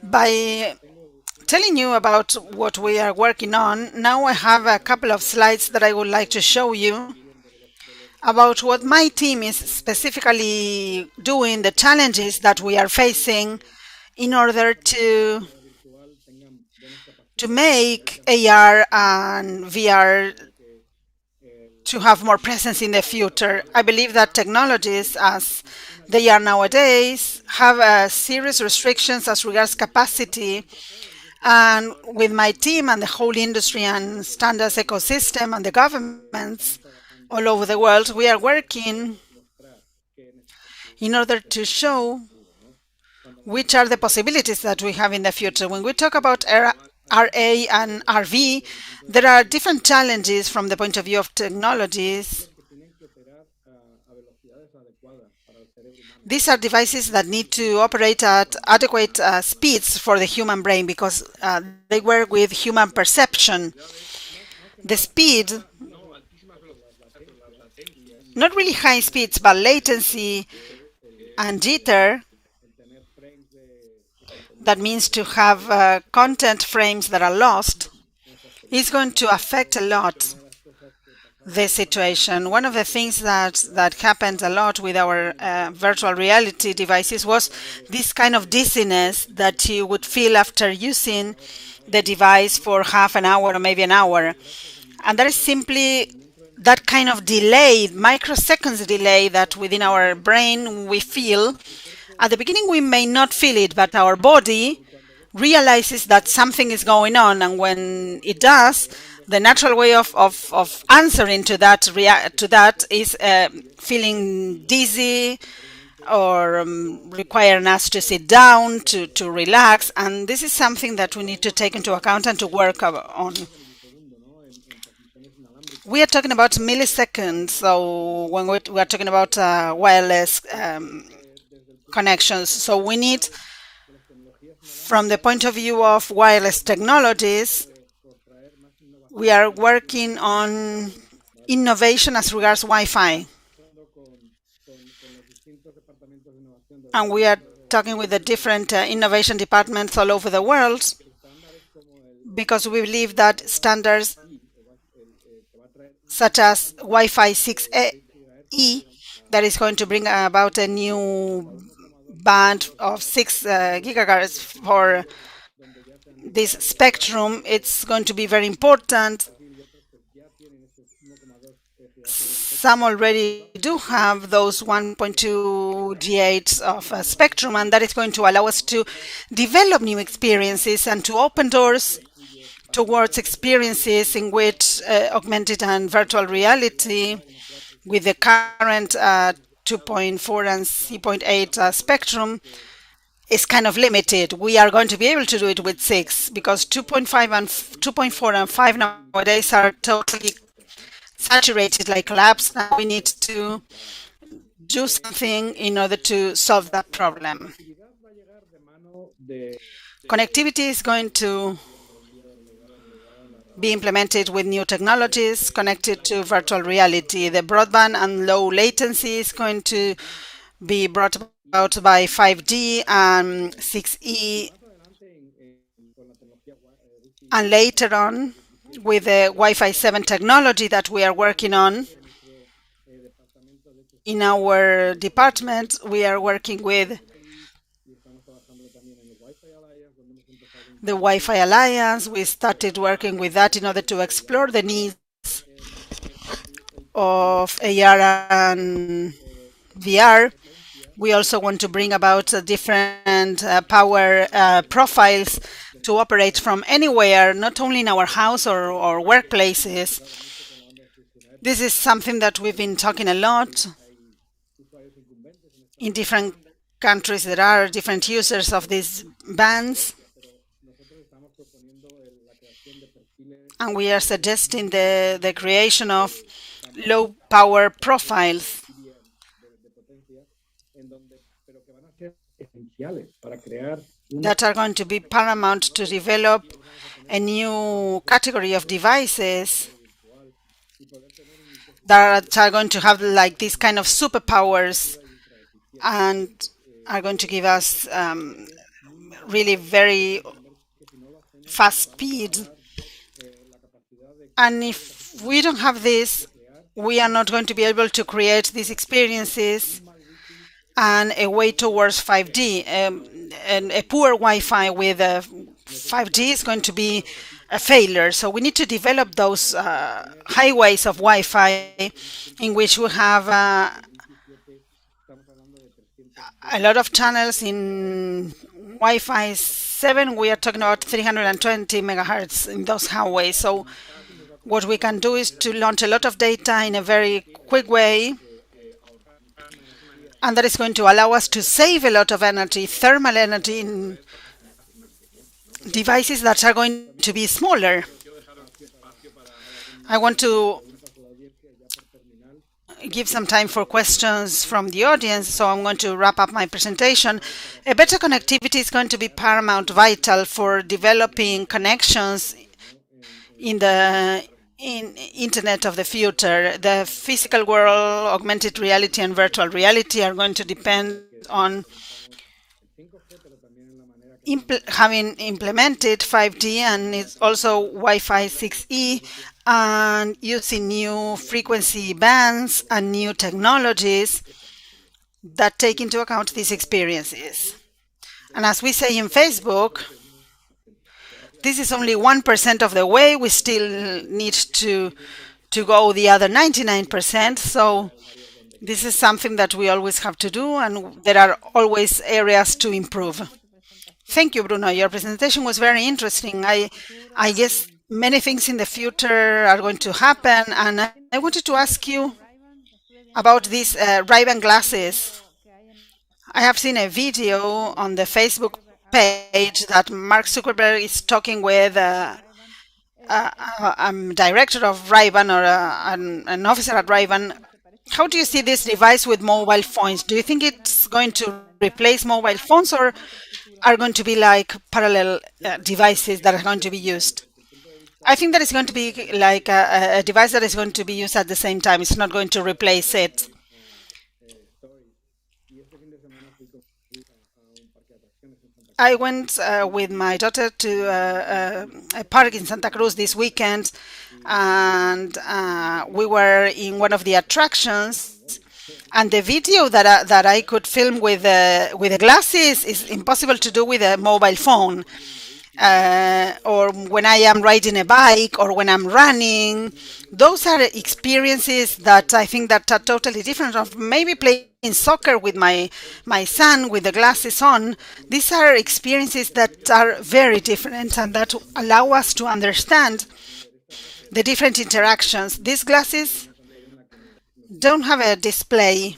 By telling you about what we are working on, now I have a couple of slides that I would like to show you about what my team is specifically doing, the challenges that we are facing in order to make AR and VR to have more presence in the future. I believe that technologies, as they are nowadays, have serious restrictions as regards capacity. And with my team and the whole industry and standards ecosystem and the governments all over the world, we are working in order to show which are the possibilities that we have in the future. When we talk about RA and RV, there are different challenges from the point of view of technologies. These are devices that need to operate at adequate speeds for the human brain because they work with human perception. The speed, not really high speeds, but latency and jitter, that means to have content frames that are lost, is going to affect a lot the situation. One of the things that happened a lot with our virtual reality devices was this kind of dizziness that you would feel after using the device for half an hour or maybe an hour. And there is simply that kind of delay, microseconds delay, that within our brain we feel. At the beginning we may not feel it, but our body realizes that something is going on, and when it does, the natural way of answering to that is feeling dizzy or requiring us to sit down to relax, and this is something that we need to take into account and to work on. We are talking about milliseconds, so when we are talking about wireless connections, so we need, from the point of view of wireless technologies, we are working on innovation as regards Wi-Fi. And we are talking with the different innovation departments all over the world, because we believe that standards such as Wi-Fi 6E, that is going to bring about a new band of 6 gigahertz for this spectrum, it's going to be very important. Some already do have those 1.2 GHz of spectrum, and that is going to allow us to develop new experiences and to open doors towards experiences in which augmented and virtual reality with the current 2.4 and 3.8 spectrum is kind of limited. We are going to be able to do it with 6 because 2.5 and 2.4 and 5 nowadays are totally saturated like labs. Now we need to do something in order to solve that problem. Connectivity is going to be implemented with new technologies connected to virtual reality. The broadband and low latency is going to be brought about by 5G and 6E, and later on with the Wi-Fi 7 technology that we are working on. In our department, we are working with the Wi-Fi Alliance. We started working with that in order to explore the needs of AR and VR. We also want to bring about different power profiles to operate from anywhere, not only in our house or workplaces. This is something that we've been talking a lot. In different countries, there are different users of these bands. And we are suggesting the creation of low power profiles that are going to be paramount to develop a new category of devices that are going to have like these kind of superpowers and are going to give us really very fast speed. And if we don't have this, we are not going to be able to create these experiences and a way towards 5G. And a poor Wi-Fi with 5G is going to be a failure. So we need to develop those highways of Wi-Fi in which we have a lot of channels. In Wi-Fi 7, we are talking about 320 megahertz in those highways. So what we can do is to launch a lot of data in a very quick way, and that is going to allow us to save a lot of energy, thermal energy, in devices that are going to be smaller. I want to give some time for questions from the audience, so I'm going to wrap up my presentation. A better connectivity is going to be paramount, vital for developing connections in the Internet of the future. The physical world, augmented reality, and virtual reality are going to depend on having implemented 5G and it's also Wi-Fi 6E and using new frequency bands and new technologies that take into account these experiences. And as we say in Facebook, this is only 1% of the way. We still need to go the other 99%. So this is something that we always have to do, and there are always areas to improve. Thank you, Bruno. Your presentation was very interesting. I guess many things in the future are going to happen, and I wanted to ask you about these Ray-Ban glasses. I have seen a video on the Facebook page that Mark Zuckerberg is talking with director of Ray-Ban or an officer at Ray-Ban. How do you see this device with mobile phones? Do you think it's going to replace mobile phones, or are going to be like parallel devices that are going to be used? I think that it's going to be like a device that is going to be used at the same time. It's not going to replace it. I went with my daughter to a park in Santa Cruz this weekend, and we were in one of the attractions. And the video that I could film with the glasses is impossible to do with a mobile phone. Or when I am riding a bike or when I'm running, those are experiences that I think that are totally different of maybe playing soccer with my son with the glasses on. These are experiences that are very different and that allow us to understand the different interactions. These glasses don't have a display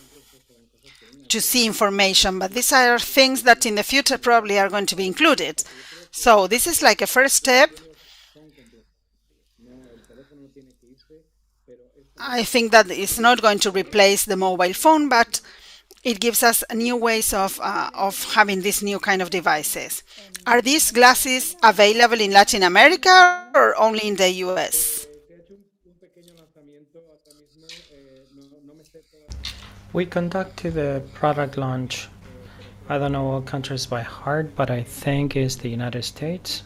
to see information, but these are things that in the future probably are going to be included. So this is like a first step. I think that it's not going to replace the mobile phone, but it gives us new ways of having these new kind of devices. Are these glasses available in Latin America or only in the US? We conducted a product launch. I don't know all countries by heart, but I think it's the United States.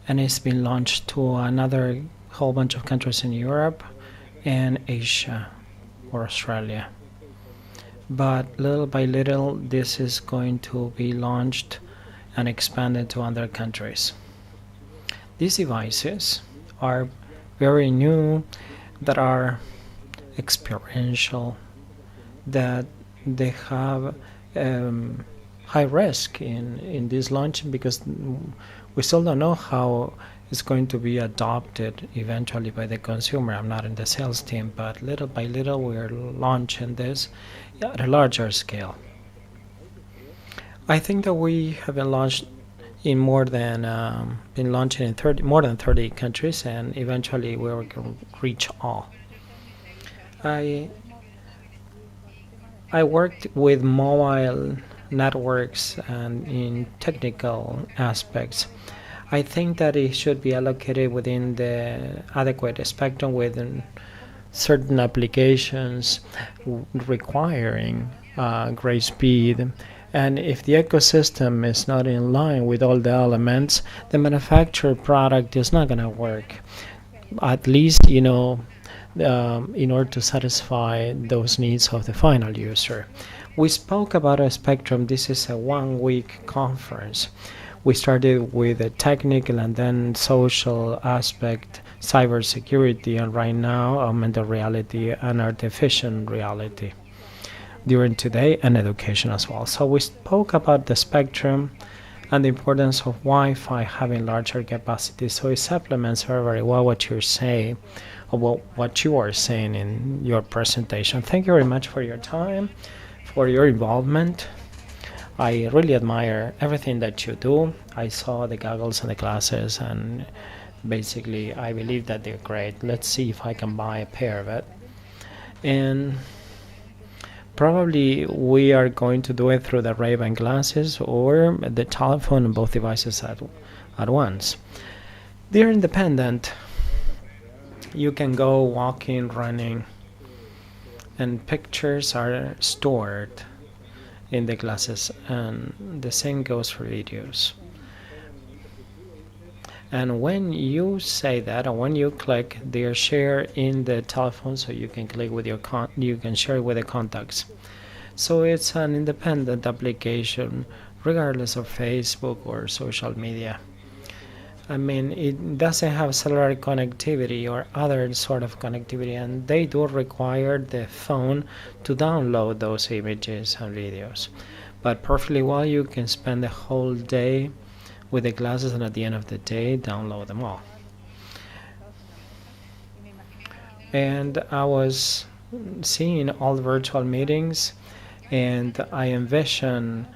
And it's been launched to another whole bunch of countries in Europe and Asia or Australia. But little by little, this is going to be launched and expanded to other countries. These devices are very new, that are experiential, that they have high risk in this launch because we still don't know how it's going to be adopted eventually by the consumer. I'm not in the sales team, but little by little we're launching this at a larger scale. I think that we have been launched in more than been launching in more than 30 countries, and eventually we will reach all. I worked with mobile networks and in technical aspects. I think that it should be allocated within the adequate spectrum within certain applications requiring great speed. And if the ecosystem is not in line with all the elements, the manufactured product is not going to work. At least, in order to satisfy those needs of the final user. We spoke about a spectrum. This is a 1-week conference. We started with a technical and then social aspect, cybersecurity, and right now augmented reality and artificial reality during today, and education as well. So we spoke about the spectrum and the importance of Wi-Fi having larger capacity. So it supplements very well what you're saying, or what you are saying in your presentation. Thank you very much for your time, for your involvement. I really admire everything that you do. I saw the goggles and the glasses, and basically I believe that they're great. Let's see if I can buy a pair of it. And probably we are going to do it through the Ray-Ban glasses or the telephone and both devices at once. They're independent. You can go walking, running, and pictures are stored in the glasses, and the same goes for videos. And when you say that, or when you click, they are shared in the telephone, so you can click with your you can share with the contacts. So it's an independent application, regardless of Facebook or social media. I mean, it doesn't have cellular connectivity or other sort of connectivity, and they do require the phone to download those images and videos. but perfectly well you can spend the whole day with the classes and at the end of the day download them all. And I was seeing all the virtual meetings, and I envision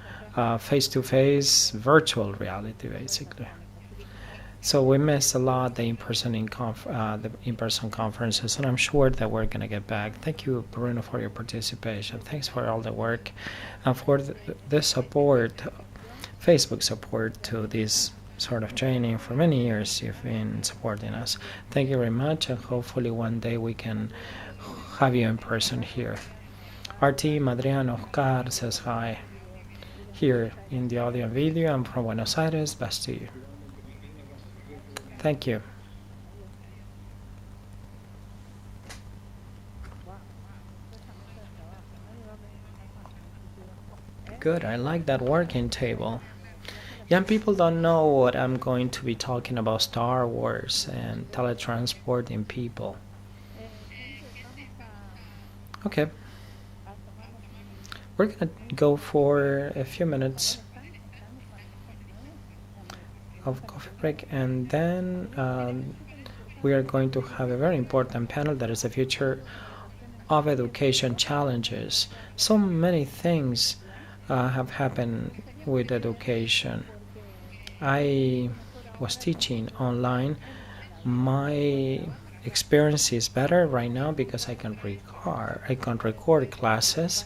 face-to-face virtual reality basically. So we missed a lot the in-person conferences, and I'm sure that we're gonna get back. Thank you, Bruno, for your participation. Thanks for all the work and for the support, Facebook support to this sort of training. For many years you've been supporting us. Thank you very much, and hopefully one day we can have you in person here. Our team, Adriano Oscar, says hi here in the audio and video. I'm from Buenos Aires. Best to you. Thank you. Good, I like that working table. Young people don't know what I'm going to be talking about Star Wars and teletransporting people. Okay. We're gonna go for a few minutes of coffee break, and then we are going to have a very important panel that is the future of education challenges. So many things have happened with education. I was teaching online. My experience is better right now because I can record classes.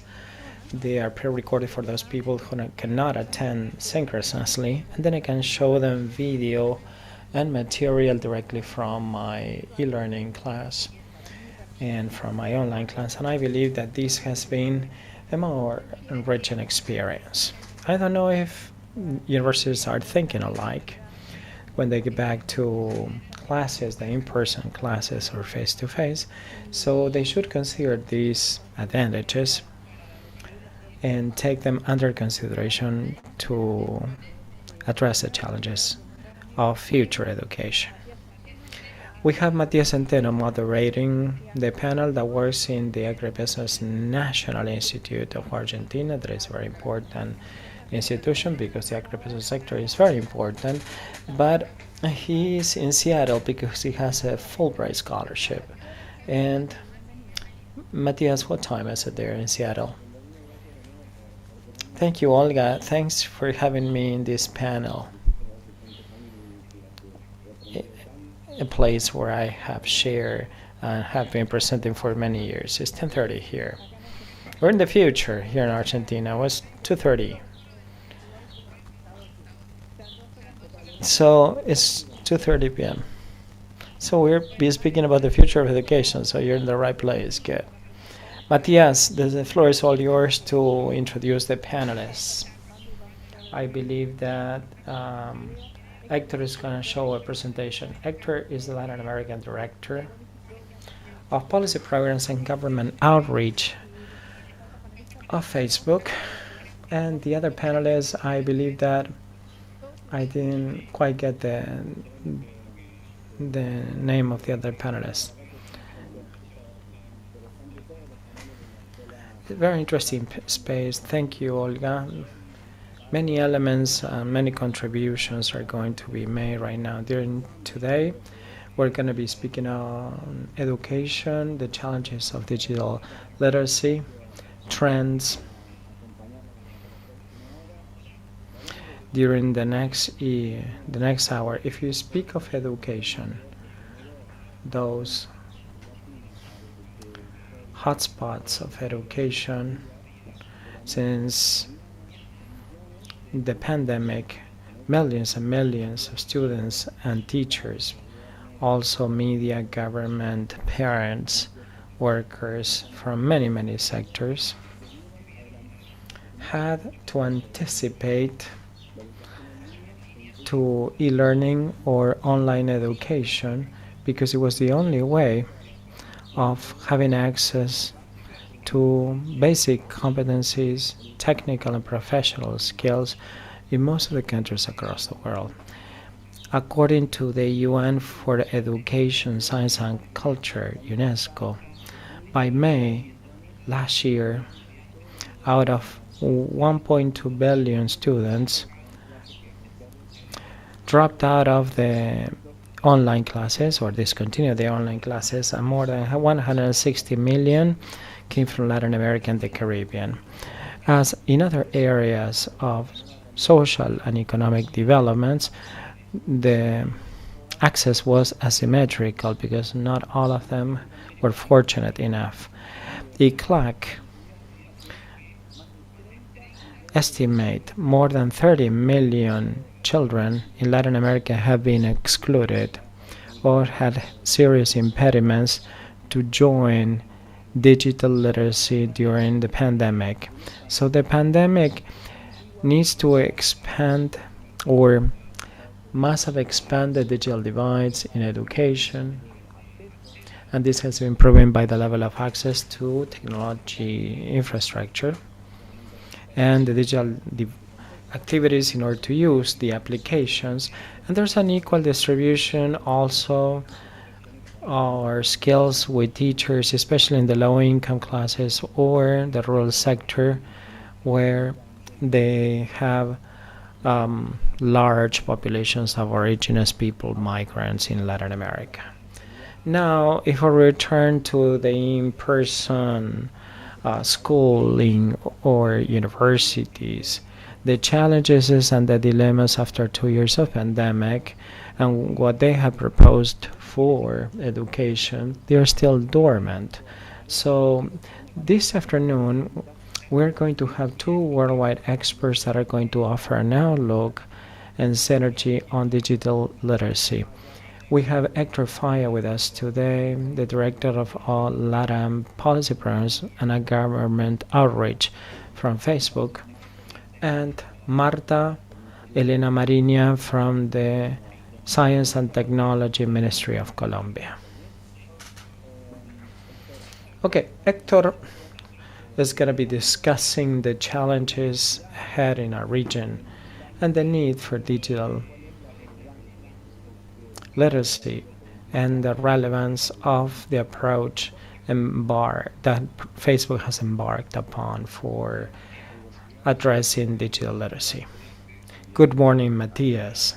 They are pre-recorded for those people who cannot attend synchronously, and then I can show them video and material directly from my e-learning class and from my online class, and I believe that this has been a more enriching experience. I don't know if universities are thinking alike when they get back to classes, the in-person classes or face-to-face, so they should consider these advantages and take them under consideration to address the challenges of future education. We have Matias Centeno moderating the panel that works in the Agribusiness National Institute of Argentina. That is a very important institution because the agribusiness sector is very important, but he's in Seattle because he has a Fulbright scholarship. And Matias, what time is it there in Seattle? Thank you, Olga. Thanks for having me in this panel. A place where I have shared and have been presenting for many years. It's 10:30 here. We're in the future here in Argentina. It was 2:30. So it's 2:30 p.m. So we're speaking about the future of education, so you're in the right place. Good. Matias, the floor is all yours to introduce the panelists. I believe that Hector is going to show a presentation. Hector is the Latin American Director of Policy Programs and Government Outreach of Facebook. And the other panelists, I believe that I didn't quite get the name of the other panelists. Very interesting space. Thank you, Olga. Many elements, many contributions are going to be made right now. During today, we're going to be speaking on education, the challenges of digital literacy, trends. During the next hour, if you speak of education, those hotspots of education since the pandemic, millions and millions of students and teachers, also media, government, parents, workers from many sectors had to anticipate to e-learning or online education because it was the only way of having access to basic competencies, technical and professional skills in most of the countries across the world. According to the UN for Education, Science and Culture, UNESCO, by May last year, out of 1.2 billion students dropped out of the online classes or discontinued the online classes, and more than 160 million came from Latin America and the Caribbean. As in other areas of social and economic developments, the access was asymmetrical because not all of them were fortunate enough. The CLAC estimate more than 30 million children in Latin America have been excluded or had serious impediments to join digital literacy during the pandemic. So the pandemic needs to expand or must have expanded digital divides in education, and this has been proven by the level of access to technology infrastructure and the digital activities in order to use the applications. And there's an equal distribution also our skills with teachers, especially in the low income classes or the rural sector where they have large populations of indigenous people, migrants in Latin America. Now, if we return to the in-person schooling or universities, the challenges and the dilemmas after 2 years of pandemic and what they have proposed for education, they are still dormant. So this afternoon, we're going to have two worldwide experts that are going to offer an outlook and synergy on digital literacy. We have Hector Faya with us today, the director of all LATAM policy programs and government outreach from Facebook, and Marta Elena Mariña from the Science and Technology Ministry of Colombia. Okay, Hector is going to be discussing the challenges ahead in our region and the need for digital literacy and the relevance of the approach that Facebook has embarked upon for addressing digital literacy. Good morning, Matthias.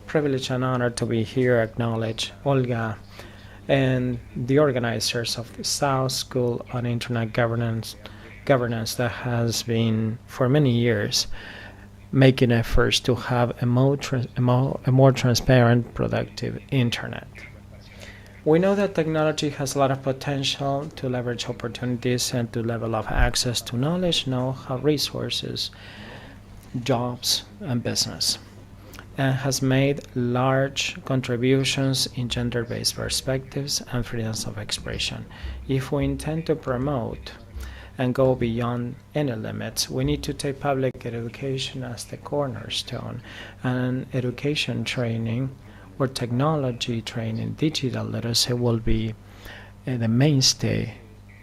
Privilege and honor to be here, acknowledge Olga and the organizers of the South School on Internet Governance that has been for many years making efforts to have a more transparent, productive internet. We know that technology has a lot of potential to leverage opportunities and to level up access to knowledge, know-how, resources, jobs, and business, and has made large contributions in gender-based perspectives and freedoms of expression. If we intend to promote and go beyond any limits, we need to take public education as the cornerstone, and education training or technology training, digital literacy will be the mainstay,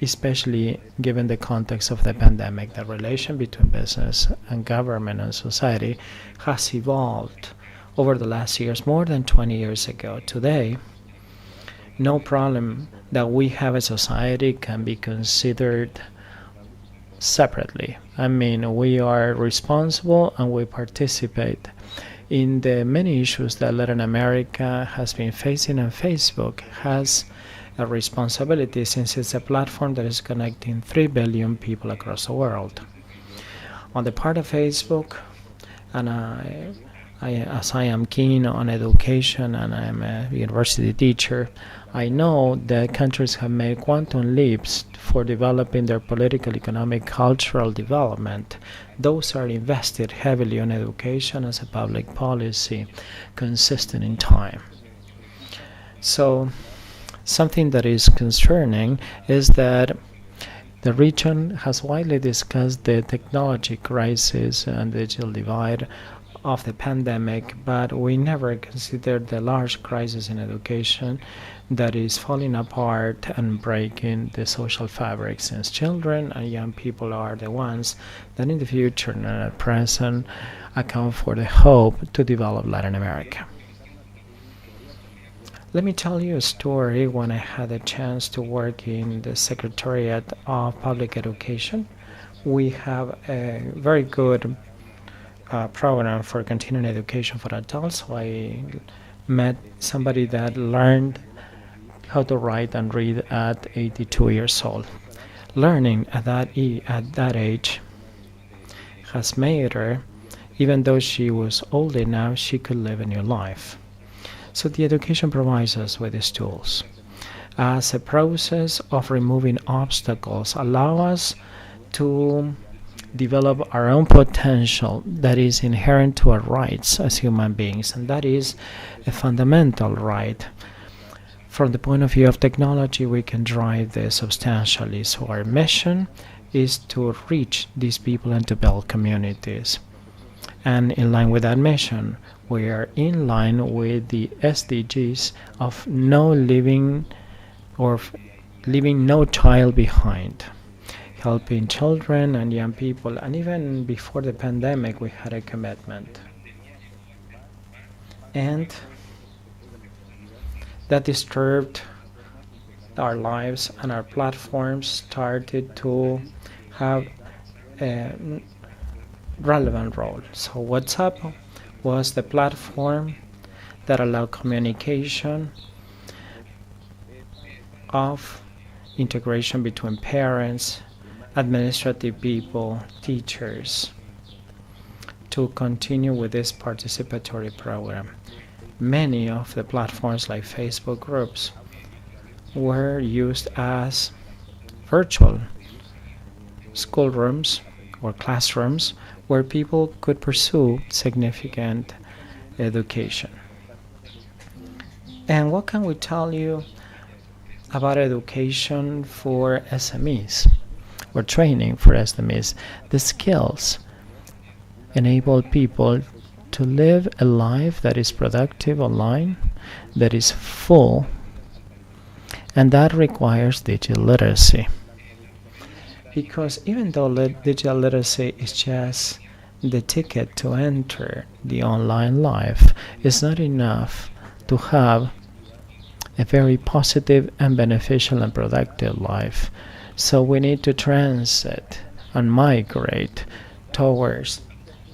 especially given the context of the pandemic. The relation between business and government and society has evolved over the last years, more than 20 years ago. Today, no problem that we have a society can be considered separately. I mean, we are responsible and we participate in the many issues that Latin America has been facing, and Facebook has a responsibility since it's a platform that is connecting 3 billion people across the world. On the part of Facebook, and as I am keen on education and I'm a university teacher, I know that countries have made quantum leaps for developing their political, economic, cultural development. Those are invested heavily on education as a public policy, consistent in time. So something that is concerning is that the region has widely discussed the technology crisis and digital divide of the pandemic, but we never considered the large crisis in education that is falling apart and breaking the social fabric, since children and young people are the ones that in the future and at present account for the hope to develop Latin America. Let me tell you a story when I had a chance to work in the Secretariat of Public Education we have a very good program for continuing education for adults. So I met somebody that learned how to write and read at 82 years old. Learning at that age has made her, even though she was old enough, she could live a new life. So the education provides us with these tools as a process of removing obstacles, allow us to develop our own potential that is inherent to our rights as human beings, and that is a fundamental right. From the point of view of technology, we can drive this substantially. So our mission is to reach these people and to build communities. And in line with that mission, we are in line with the SDGs of no living or leaving no child behind, helping children and young people. And even before the pandemic, we had a commitment. And that disturbed our lives, and our platforms started to have a relevant role. So WhatsApp was the platform that allowed communication of integration between parents, administrative people, teachers, to continue with this participatory program. Many of the platforms like Facebook groups were used as virtual schoolrooms or classrooms where people could pursue significant education. And what can we tell you about education for SMEs or training for SMEs? The skills enable people to live a life that is productive online, that is full, and that requires digital literacy. Because even though digital literacy is just the ticket to enter the online life, it's not enough to have a very positive and beneficial and productive life. So we need to transit and migrate towards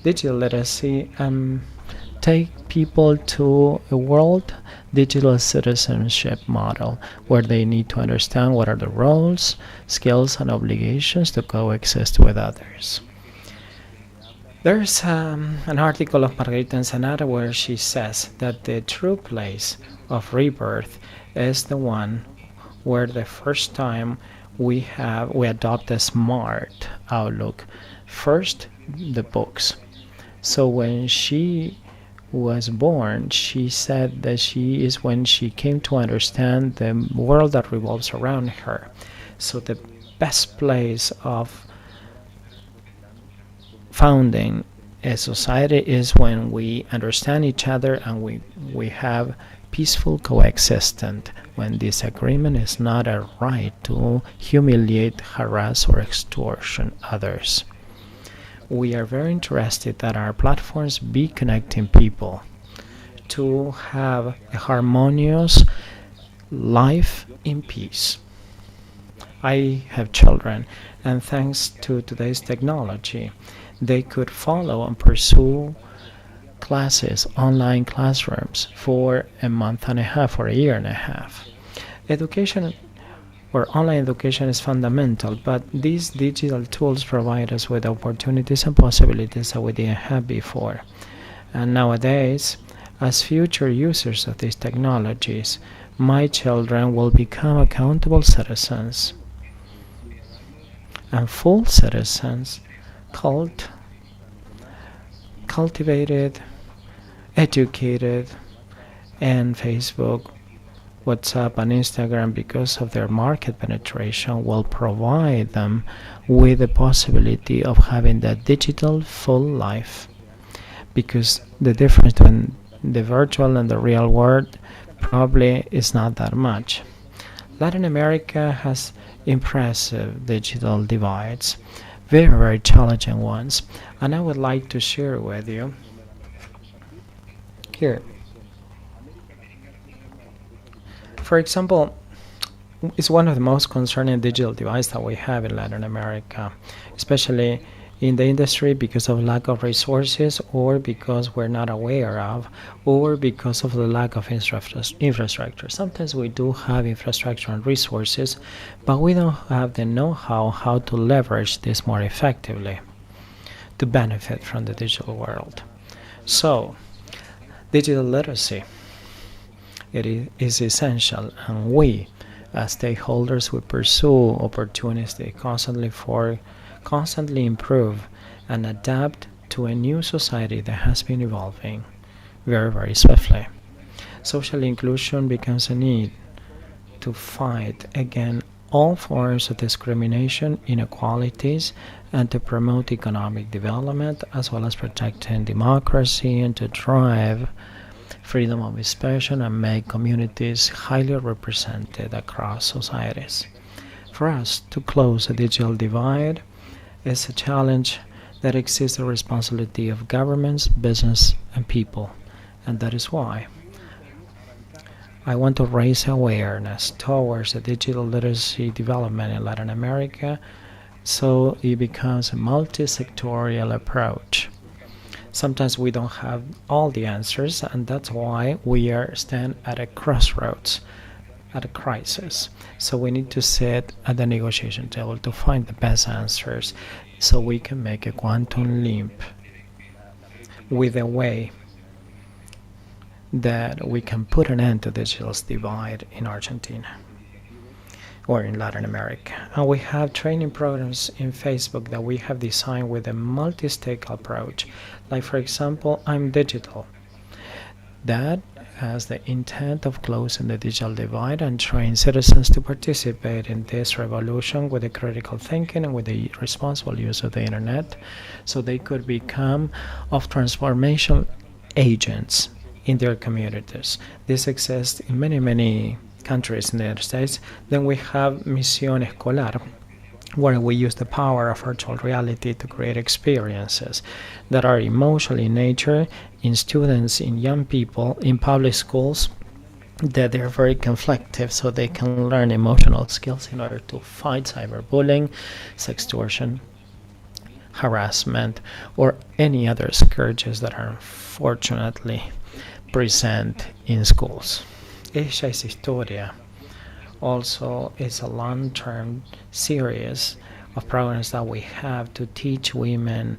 digital literacy and take people to a world digital citizenship model where they need to understand what are the roles, skills, and obligations to coexist with others. There's an article of Margarita Ensenada where she says that the true place of rebirth is the one where the first time we adopt a smart outlook. First, the books. So when she was born, she said that she is when she came to understand the world that revolves around her. So the best place of founding a society is when we understand each other and we have peaceful coexistence, when disagreement is not a right to humiliate, harass, or extortion others. We are very interested that our platforms be connecting people to have a harmonious life in peace. I have children, and thanks to today's technology, they could follow and pursue classes, online classrooms for a month and a half or a year and a half. Education or online education is fundamental, but these digital tools provide us with opportunities and possibilities that we didn't have before. And nowadays, as future users of these technologies, my children will become accountable citizens and full citizens, cultivated, educated, and Facebook, WhatsApp, and Instagram, because of their market penetration, will provide them with the possibility of having that digital full life. Because the difference between the virtual and the real world probably is not that much. Latin America has impressive digital divides, very, very challenging ones, and I would like to share with you here. For example, is one of the most concerning digital divides that we have in Latin America, especially in the industry because of lack of resources or because we're not aware of or because of the lack of infrastructure. Sometimes we do have infrastructure and resources, but we don't have the know-how how to leverage this more effectively to benefit from the digital world. So, digital literacy, it is essential, and we as stakeholders we pursue opportunities to constantly improve and adapt to a new society that has been evolving very, very swiftly. Social inclusion becomes a need to fight against all forms of discrimination, inequalities, and to promote economic development as well as protecting democracy and to drive freedom of expression and make communities highly represented across societies. For us to close the digital divide is a challenge that exceeds the responsibility of governments, business, and people, and that is why I want to raise awareness towards the digital literacy development in Latin America so it becomes a multi-sectorial approach. Sometimes we don't have all the answers, and that's why we are stand at a crossroads, at a crisis. So we need to sit at the negotiation table to find the best answers so we can make a quantum leap with a way that we can put an end to the digital divide in Argentina or in Latin America. And we have training programs in Facebook that we have designed with a multi-stake approach. Like for example, I'm Digital. That has the intent of closing the digital divide and train citizens to participate in this revolution with the critical thinking and with the responsible use of the internet so they could become of transformation agents in their communities. This exists in many countries in the United States. Then we have Misión Escolar, where we use the power of virtual reality to create experiences that are emotional in nature in students, in young people, in public schools, that they're very conflictive so they can learn emotional skills in order to fight cyberbullying, sextortion, harassment, or any other scourges that are unfortunately present in schools. Ella es Historia also is a long-term series of programs that we have to teach women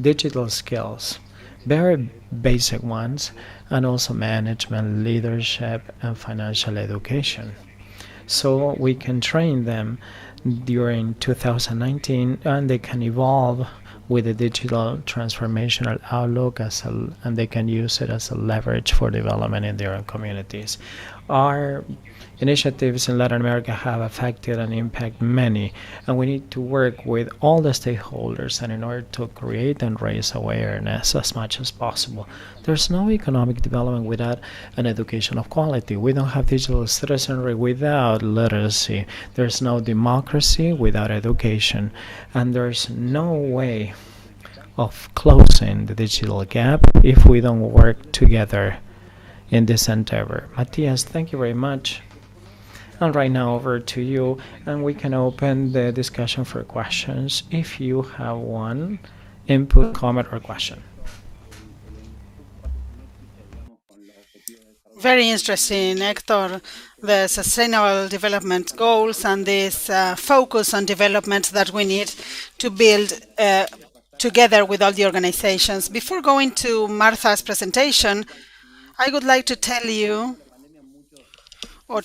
digital skills, very basic ones, and also management, leadership, and financial education. So we can train them during 2019 and they can evolve with a digital transformational outlook and they can use it as a leverage for development in their own communities. Our initiatives in Latin America have affected and impacted many, and we need to work with all the stakeholders and in order to create and raise awareness as much as possible. There's no economic development without an education of quality. We don't have digital citizenry without literacy. There's no democracy without education, and there's no way of closing the digital gap if we don't work together in this endeavor. Matthias, thank you very much. And right now over to you, and we can open the discussion for questions if you have one input, comment, or question. Very interesting, Hector. The Sustainable Development Goals and this focus on development that we need to build together with all the organizations. Before going to Martha's presentation, I would like to tell you or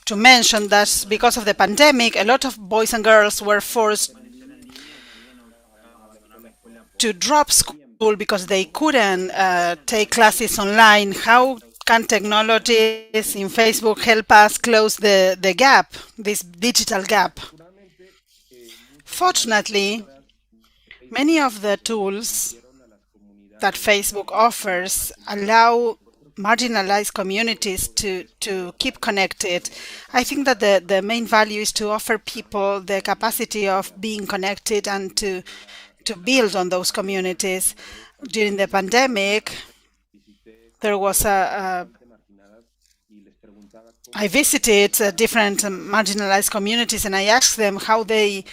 to mention that because of the pandemic, a lot of boys and girls were forced to drop school because they couldn't take classes online. How can technologies in Facebook help us close the gap, this digital gap? Fortunately, many of the tools that Facebook offers allow marginalized communities to keep connected. I think that the main value is to offer people the capacity of being connected and to build on those communities. During the pandemic, there was a I visited different marginalized communities, and I asked them how the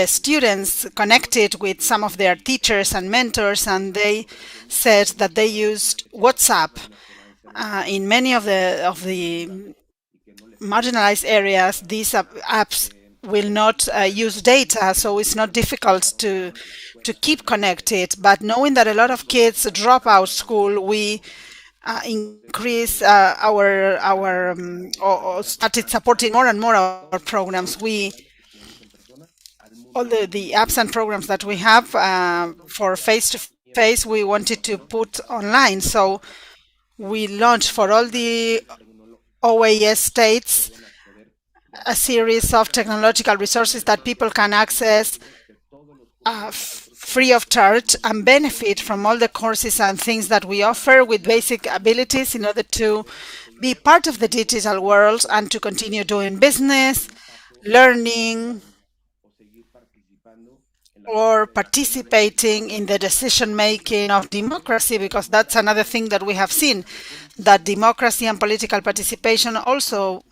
students connected with some of their teachers and mentors, and they said that they used WhatsApp in many of the marginalized areas. These apps will not use data, so it's not difficult to keep connected. But knowing that a lot of kids drop out school, we increase or started supporting more and more our programs. All the apps and programs that we have for face-to-face, we wanted to put online. So we launched for all the OAS states a series of technological resources that people can access free of charge and benefit from all the courses and things that we offer with basic abilities in order to be part of the digital world and to continue doing business, learning, or participating in the decision making of democracy, because that's another thing that we have seen, that democracy and political participation also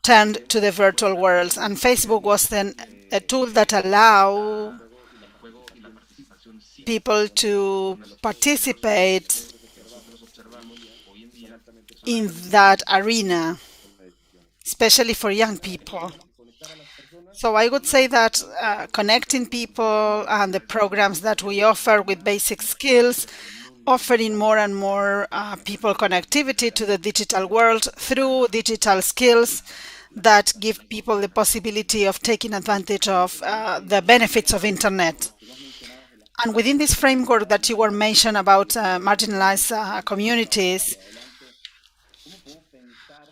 turned to the virtual world. And Facebook was then a tool that allowed people to participate in that arena, especially for young people. So I would say that connecting people and the programs that we offer with basic skills, offering more and more people connectivity to the digital world through digital skills that give people the possibility of taking advantage of the benefits of internet. And within this framework that you were mentioned about marginalized communities,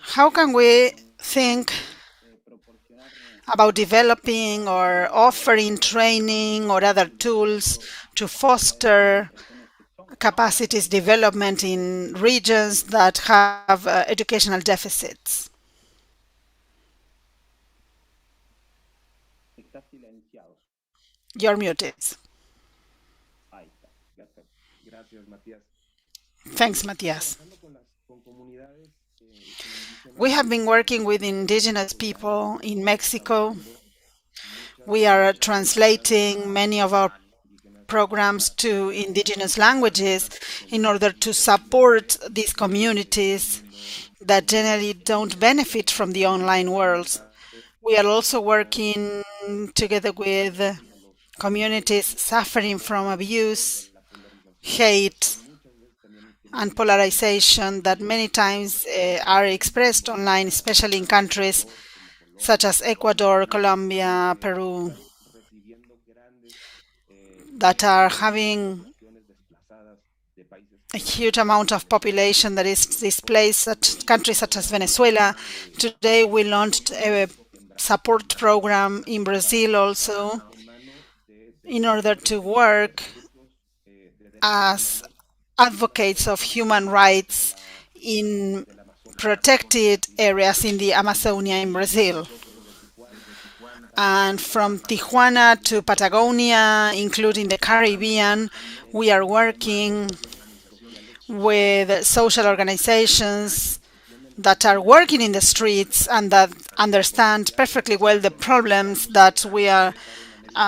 how can we think about developing or offering training or other tools to foster capacities development in regions that have educational deficits? You're muted. Thanks, Matias. We have been working with indigenous people in Mexico. We are translating many of our programs to indigenous languages in order to support these communities that generally don't benefit from the online world. We are also working together with communities suffering from abuse, hate, and polarization that many times are expressed online, especially in countries such as Ecuador, Colombia, Peru, that are having a huge amount of population that is displaced, countries such as Venezuela. Today we launched a support program in Brazil also in order to work as advocates of human rights in protected areas in the Amazonia in Brazil. And from Tijuana to Patagonia, including the Caribbean, we are working with social organizations that are working in the streets and that understand perfectly well the problems that we are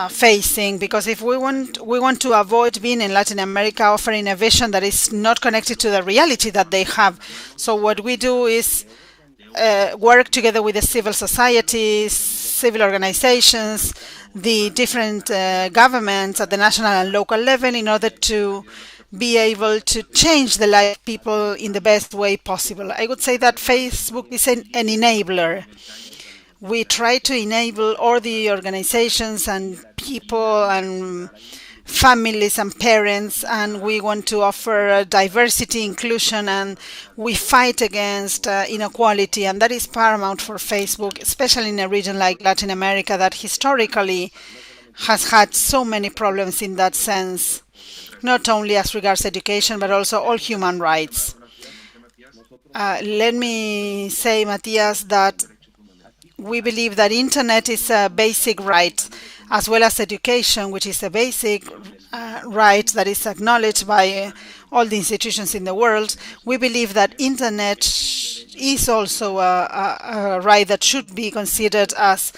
facing, because if we want to avoid being in Latin America offering a vision that is not connected to the reality that they have. So what we do is work together with the civil societies, civil organizations, the different governments at the national and local level in order to be able to change the life of people in the best way possible. I would say that Facebook is an enabler. We try to enable all the organizations and people and families and parents, and we want to offer diversity, inclusion, and we fight against inequality, and that is paramount for Facebook, especially in a region like Latin America that historically has had so many problems in that sense, not only as regards education, but also all human rights. Let me say, Matias, that we believe that internet is a basic right, as well as education, which is a basic right that is acknowledged by all the institutions in the world. We believe that internet is also a right that should be considered as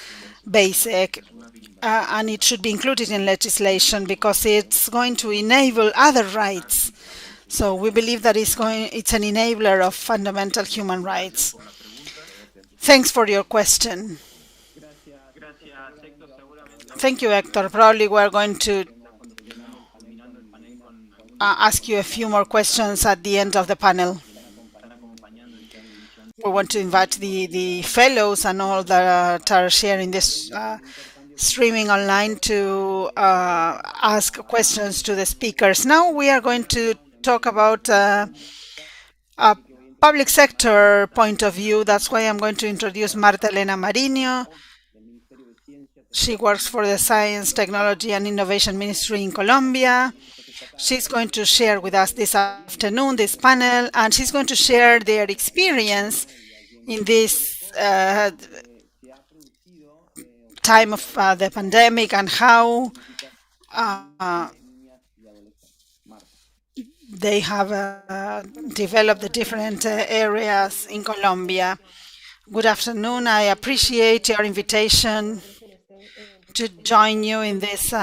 basic, and it should be included in legislation because it's going to enable other rights. So we believe that it's an enabler of fundamental human rights. Thanks for your question. Thank you, Hector. Probably we're going to ask you a few more questions at the end of the panel. We want to invite the fellows and all that are sharing this streaming online to ask questions to the speakers. Now we are going to talk about a public sector point of view. That's why I'm going to introduce Marta Elena Marinho. She works for the Science, Technology and Innovation Ministry in Colombia. She's going to share with us this afternoon, this panel, and she's going to share their experience in this time of the pandemic and how they have developed the different areas in Colombia. Good afternoon. I appreciate your invitation to join you in this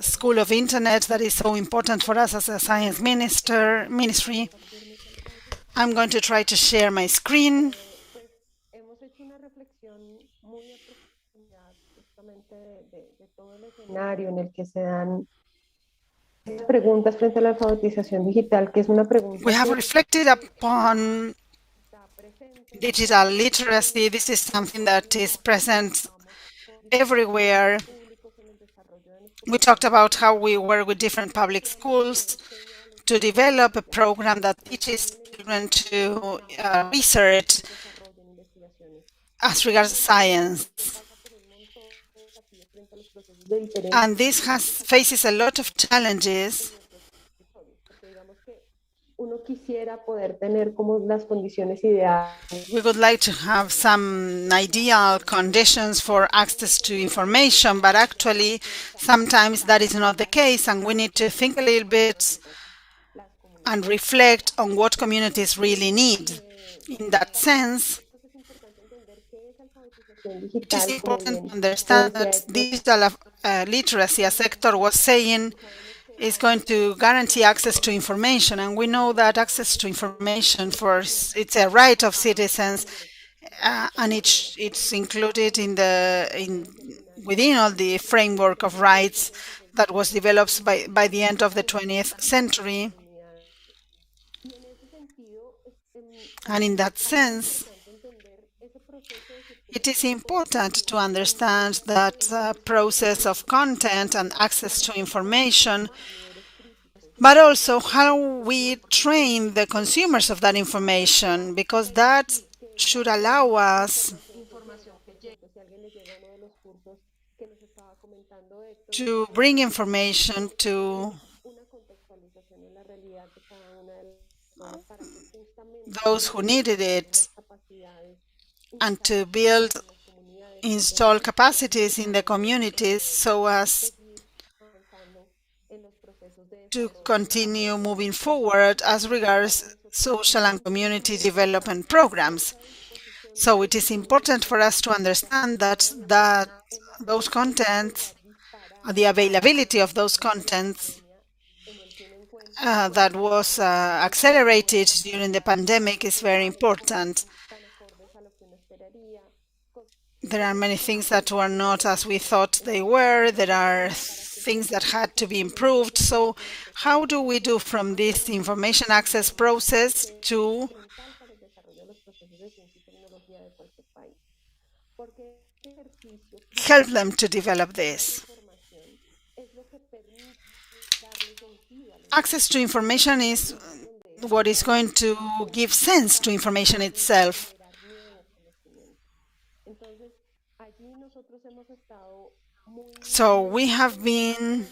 School of Internet that is so important for us as a science ministry. I'm going to try to share my screen. We have reflected upon digital literacy. This is something that is present everywhere. We talked about how we work with different public schools to develop a program that teaches children to research as regards science. And this faces a lot of challenges. We would like to have some ideal conditions for access to information, but actually sometimes that is not the case, and we need to think a little bit and reflect on what communities really need. In that sense, it is important to understand that digital literacy, as Hector was saying, is going to guarantee access to information, and we know that access to information it's a right of citizens, and it's included within all the framework of rights that was developed by the end of the 20th century. And in that sense, it is important to understand that process of content and access to information, but also how we train the consumers of that information, because that should allow us to bring information to those who needed it and to install capacities in the communities so as to continue moving forward as regards social and community development programs. So it is important for us to understand that those contents, the availability of those contents that was accelerated during the pandemic is very important. There are many things that were not as we thought they were. There are things that had to be improved. So how do we do from this information access process to help them to develop this? Access to information is what is going to give sense to information itself. So we have been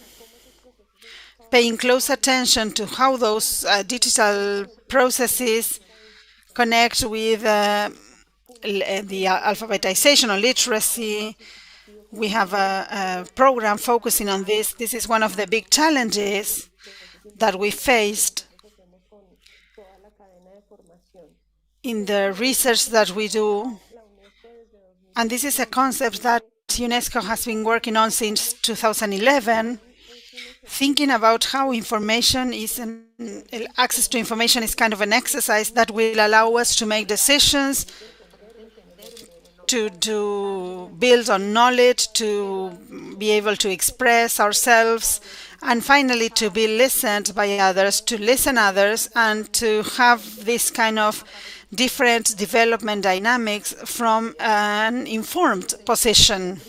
paying close attention to how those digital processes connect with the alphabetization or literacy. We have a program focusing on this. This is one of the big challenges that we faced in the research that we do. And this is a concept that UNESCO has been working on since 2011, thinking about how information is access to information is kind of an exercise that will allow us to make decisions, to build on knowledge, to be able to express ourselves, and finally to be listened by others, to listen others, and to have this kind of different development dynamics from an informed position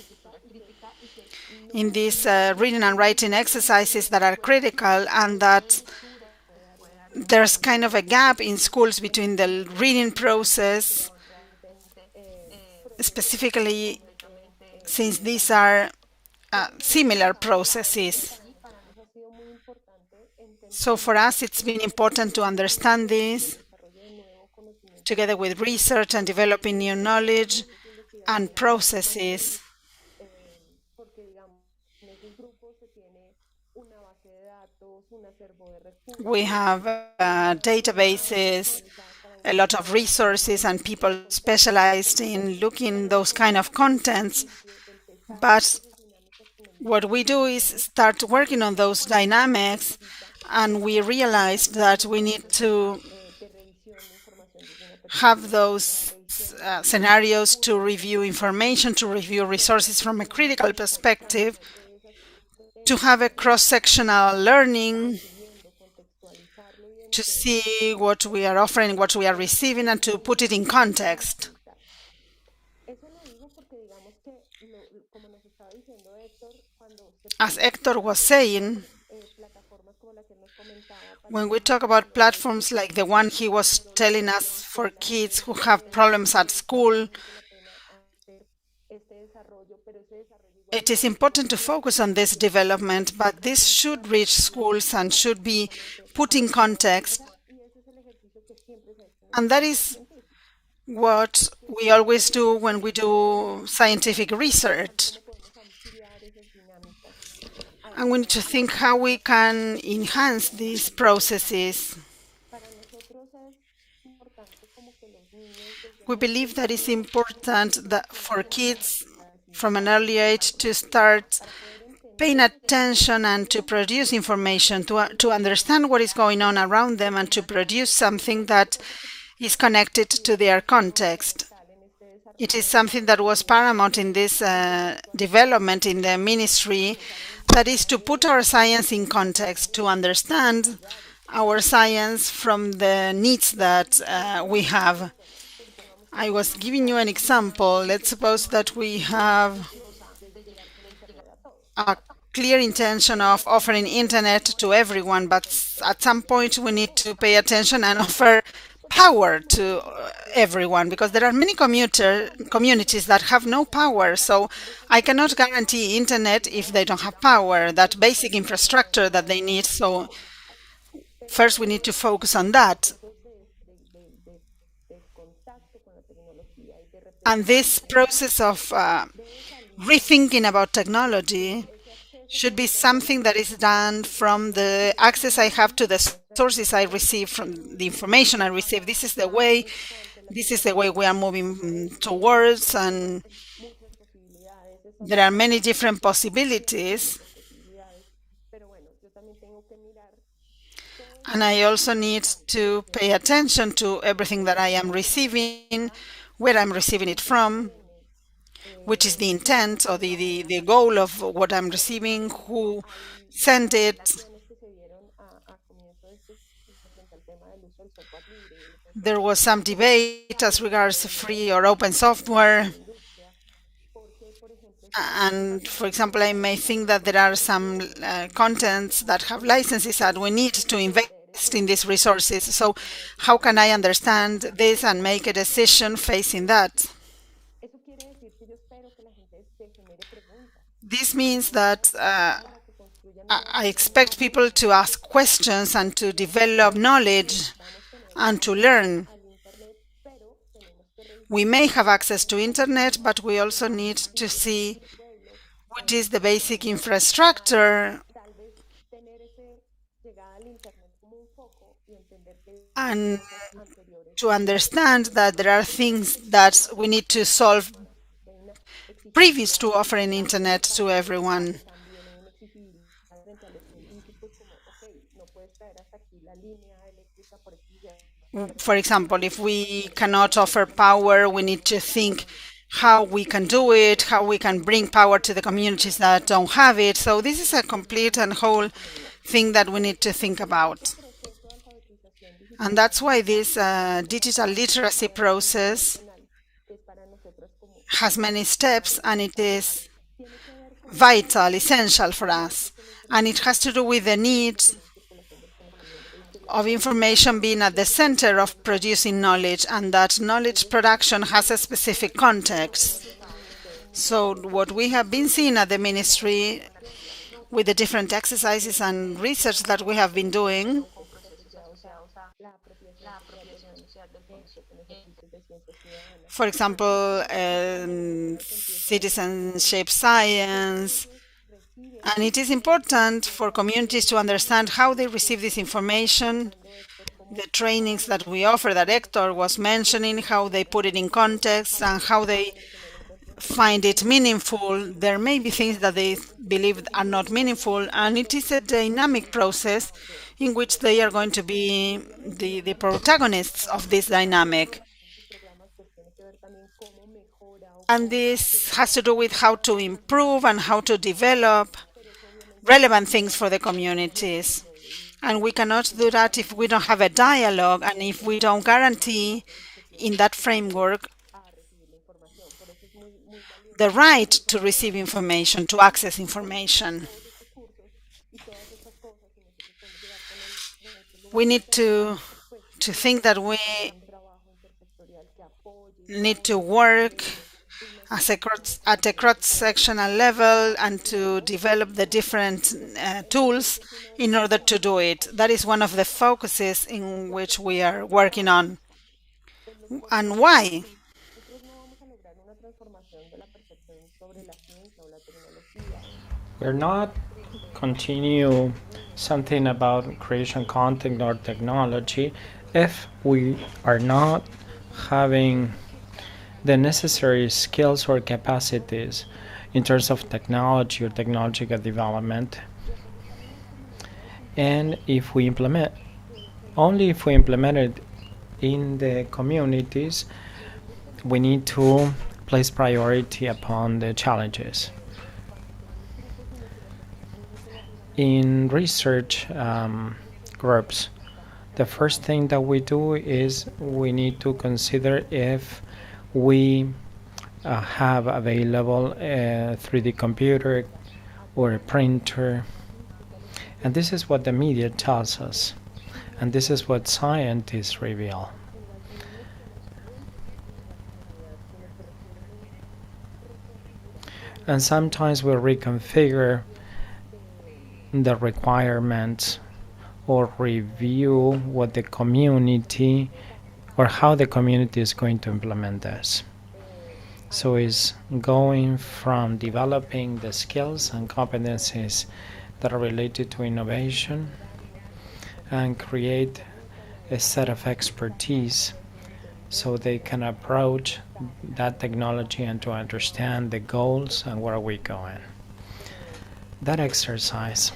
in these reading and writing exercises that are critical, and that there's kind of a gap in schools between the reading process, specifically since these are similar processes. So for us, it's been important to understand this together with research and developing new knowledge and processes. We have databases, a lot of resources, and people specialized in looking those kind of contents. But what we do is start working on those dynamics, and we realized that we need to have those scenarios to review information, to review resources from a critical perspective, to have a cross-sectional learning, to see what we are offering, what we are receiving, and to put it in context. As Hector was saying, when we talk about platforms like the one he was telling us for kids who have problems at school, it is important to focus on this development, but this should reach schools and should be put in context. And that is what we always do when we do scientific research. And we need to think how we can enhance these processes. We believe that it's important that for kids from an early age to start paying attention and to produce information, to understand what is going on around them and to produce something that is connected to their context. It is something that was paramount in this development in the ministry, that is to put our science in context, to understand our science from the needs that we have. I was giving you an example. Let's suppose that we have a clear intention of offering internet to everyone, but at some point we need to pay attention and offer power to everyone, because there are many communities that have no power. So I cannot guarantee internet if they don't have power, that basic infrastructure that they need. So first we need to focus on that. And this process of rethinking about technology should be something that is done from the access I have to the sources I receive, from the information I receive. This is the way we are moving towards, and there are many different possibilities. And I also need to pay attention to everything that I am receiving, where I'm receiving it from, which is the intent or the goal of what I'm receiving, who sent it. There was some debate as regards free or open software. And for example, I may think that there are some contents that have licenses and we need to invest in these resources. So how can I understand this and make a decision facing that? This means that I expect people to ask questions and to develop knowledge and to learn. We may have access to internet, but we also need to see what is the basic infrastructure and to understand that there are things that we need to solve previous to offering internet to everyone. For example, if we cannot offer power, we need to think how we can do it, how we can bring power to the communities that don't have it. So this is a complete and whole thing that we need to think about. And that's why this digital literacy process has many steps, and it is vital, essential for us. And it has to do with the need of information being at the center of producing knowledge, and that knowledge production has a specific context. So what we have been seeing at the ministry with the different exercises and research that we have been doing, for example, citizenship science, and it is important for communities to understand how they receive this information, the trainings that we offer that Hector was mentioning, how they put it in context and how they find it meaningful. There may be things that they believe are not meaningful, and it is a dynamic process in which they are going to be the protagonists of this dynamic. And this has to do with how to improve and how to develop relevant things for the communities. And we cannot do that if we don't have a dialogue and if we don't guarantee in that framework the right to receive information, to access information. We need to think that we need to work at a cross-sectional level and to develop the different tools in order to do it. That is one of the focuses in which we are working on. And why? We're not continue something about creation content or technology if we are not having the necessary skills or capacities in terms of technology or technological development. And if we implement, only if we implement it in the communities, we need to place priority upon the challenges. In research groups, the first thing that we do is we need to consider if we have available a 3D computer or a printer. And this is what the media tells us. And this is what scientists reveal. And sometimes we reconfigure the requirements or review what the community or how the community is going to implement this. So it's going from developing the skills and competencies that are related to innovation and create a set of expertise so they can approach that technology and to understand the goals and where we're going. That exercise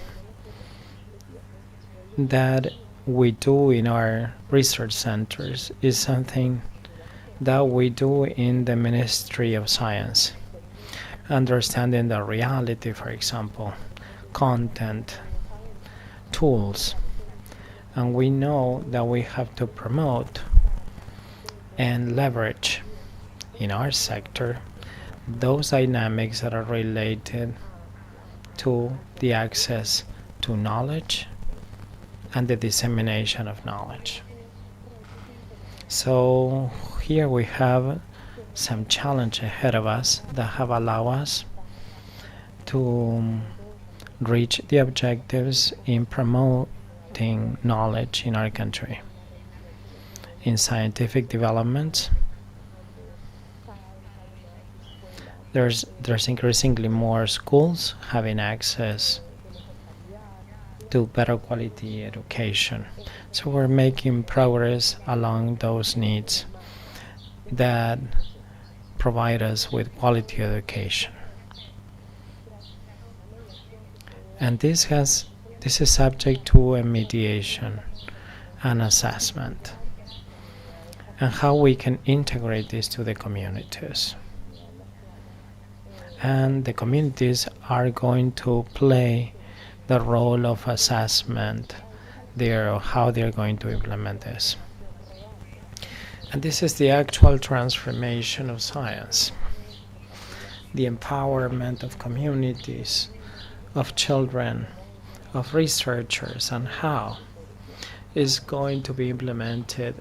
that we do in our research centers is something that we do in the Ministry of Science. Understanding the reality, for example, content, tools, and we know that we have to promote and leverage in our sector those dynamics that are related to the access to knowledge and the dissemination of knowledge. So here we have some challenge ahead of us that have allowed us to reach the objectives in promoting knowledge in our country. In scientific development, there's increasingly more schools having access to better quality education. So we're making progress along those needs that provide us with quality education. And this is subject to a mediation and assessment, and how we can integrate this to the communities. And the communities are going to play the role of assessment there, how they're going to implement this. And this is the actual transformation of science, the empowerment of communities, of children, of researchers, and how is going to be implemented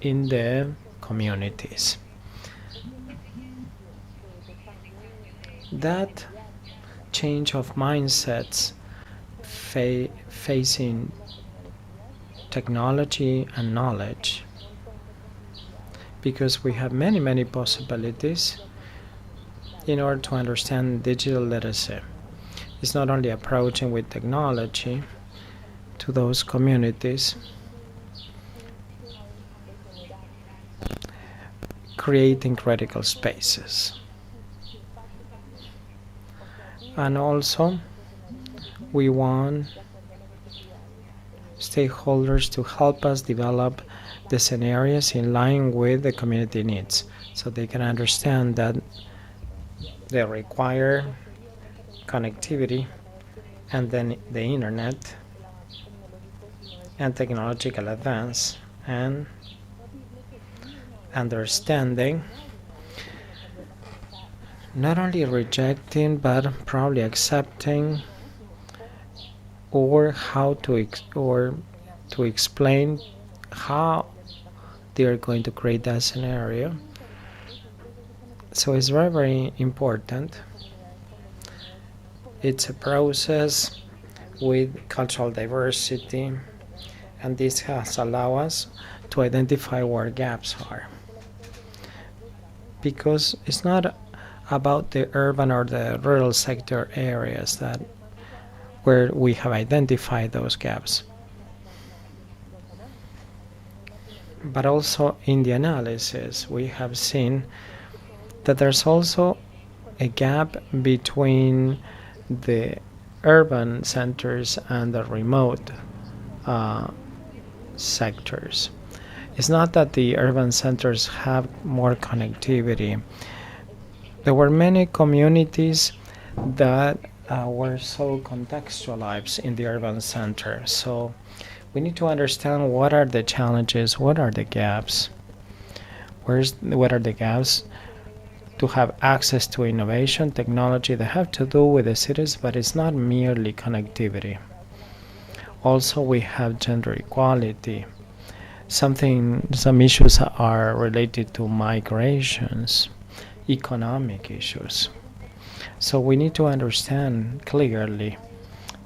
in the communities. That change of mindsets facing technology and knowledge, because we have many possibilities in order to understand digital literacy. It's not only approaching with technology to those communities, creating critical spaces. And also, we want stakeholders to help us develop the scenarios in line with the community needs, so they can understand that they require connectivity and then the internet and technological advance and understanding, not only rejecting but probably accepting, or how to explain how they are going to create that scenario. So it's very important. It's a process with cultural diversity, and this has allowed us to identify where gaps are. Because it's not about the urban or the rural sector areas that where we have identified those gaps, but also in the analysis we have seen that there's also a gap between the urban centers and the remote sectors. It's not that the urban centers have more connectivity. There were many communities that were so contextualized in the urban center. So we need to understand what are the challenges, what are the gaps, what are the gaps to have access to innovation, technology that have to do with the cities, but it's not merely connectivity. Also, we have gender equality. Some issues are related to migrations, economic issues. So we need to understand clearly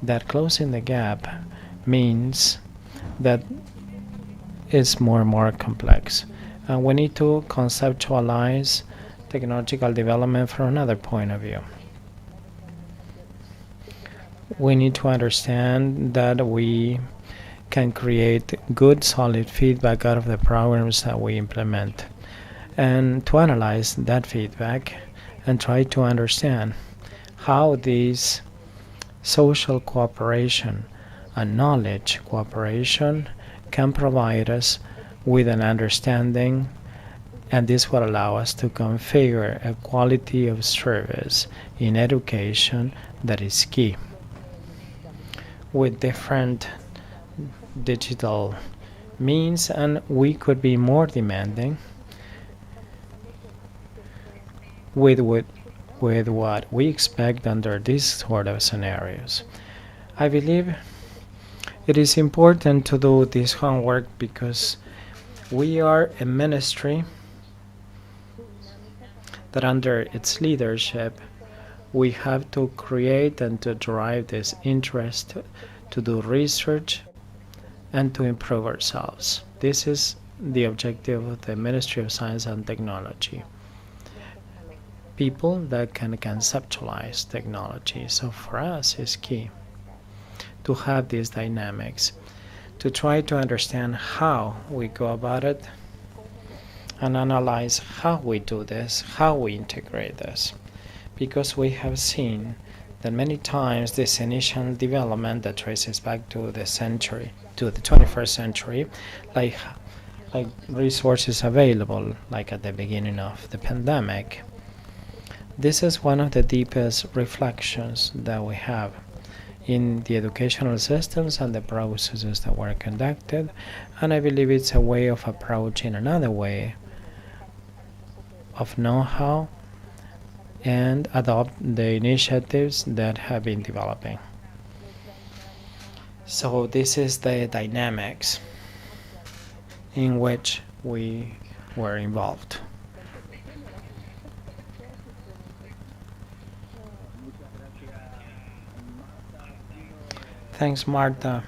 that closing the gap means that it's more and more complex. And we need to conceptualize technological development from another point of view. We need to understand that we can create good, solid feedback out of the programs that we implement, and to analyze that feedback and try to understand how these social cooperation and knowledge cooperation can provide us with an understanding, and this will allow us to configure a quality of service in education that is key. With different digital means, and we could be more demanding with what we expect under these sort of scenarios. I believe it is important to do this homework because we are a ministry that under its leadership we have to create and to drive this interest to do research and to improve ourselves. This is the objective of the Ministry of Science and Technology. People that can conceptualize technology. So for us it's key to have these dynamics, to try to understand how we go about it and analyze how we do this, how we integrate this. Because we have seen that many times this initial development that traces back to the 21st century, like resources available, like at the beginning of the pandemic, this is one of the deepest reflections that we have in the educational systems and the processes that were conducted, and I believe it's a way of approaching another way of know-how and adopt the initiatives that have been developing. So this is the dynamics in which we were involved. Thanks, Marta.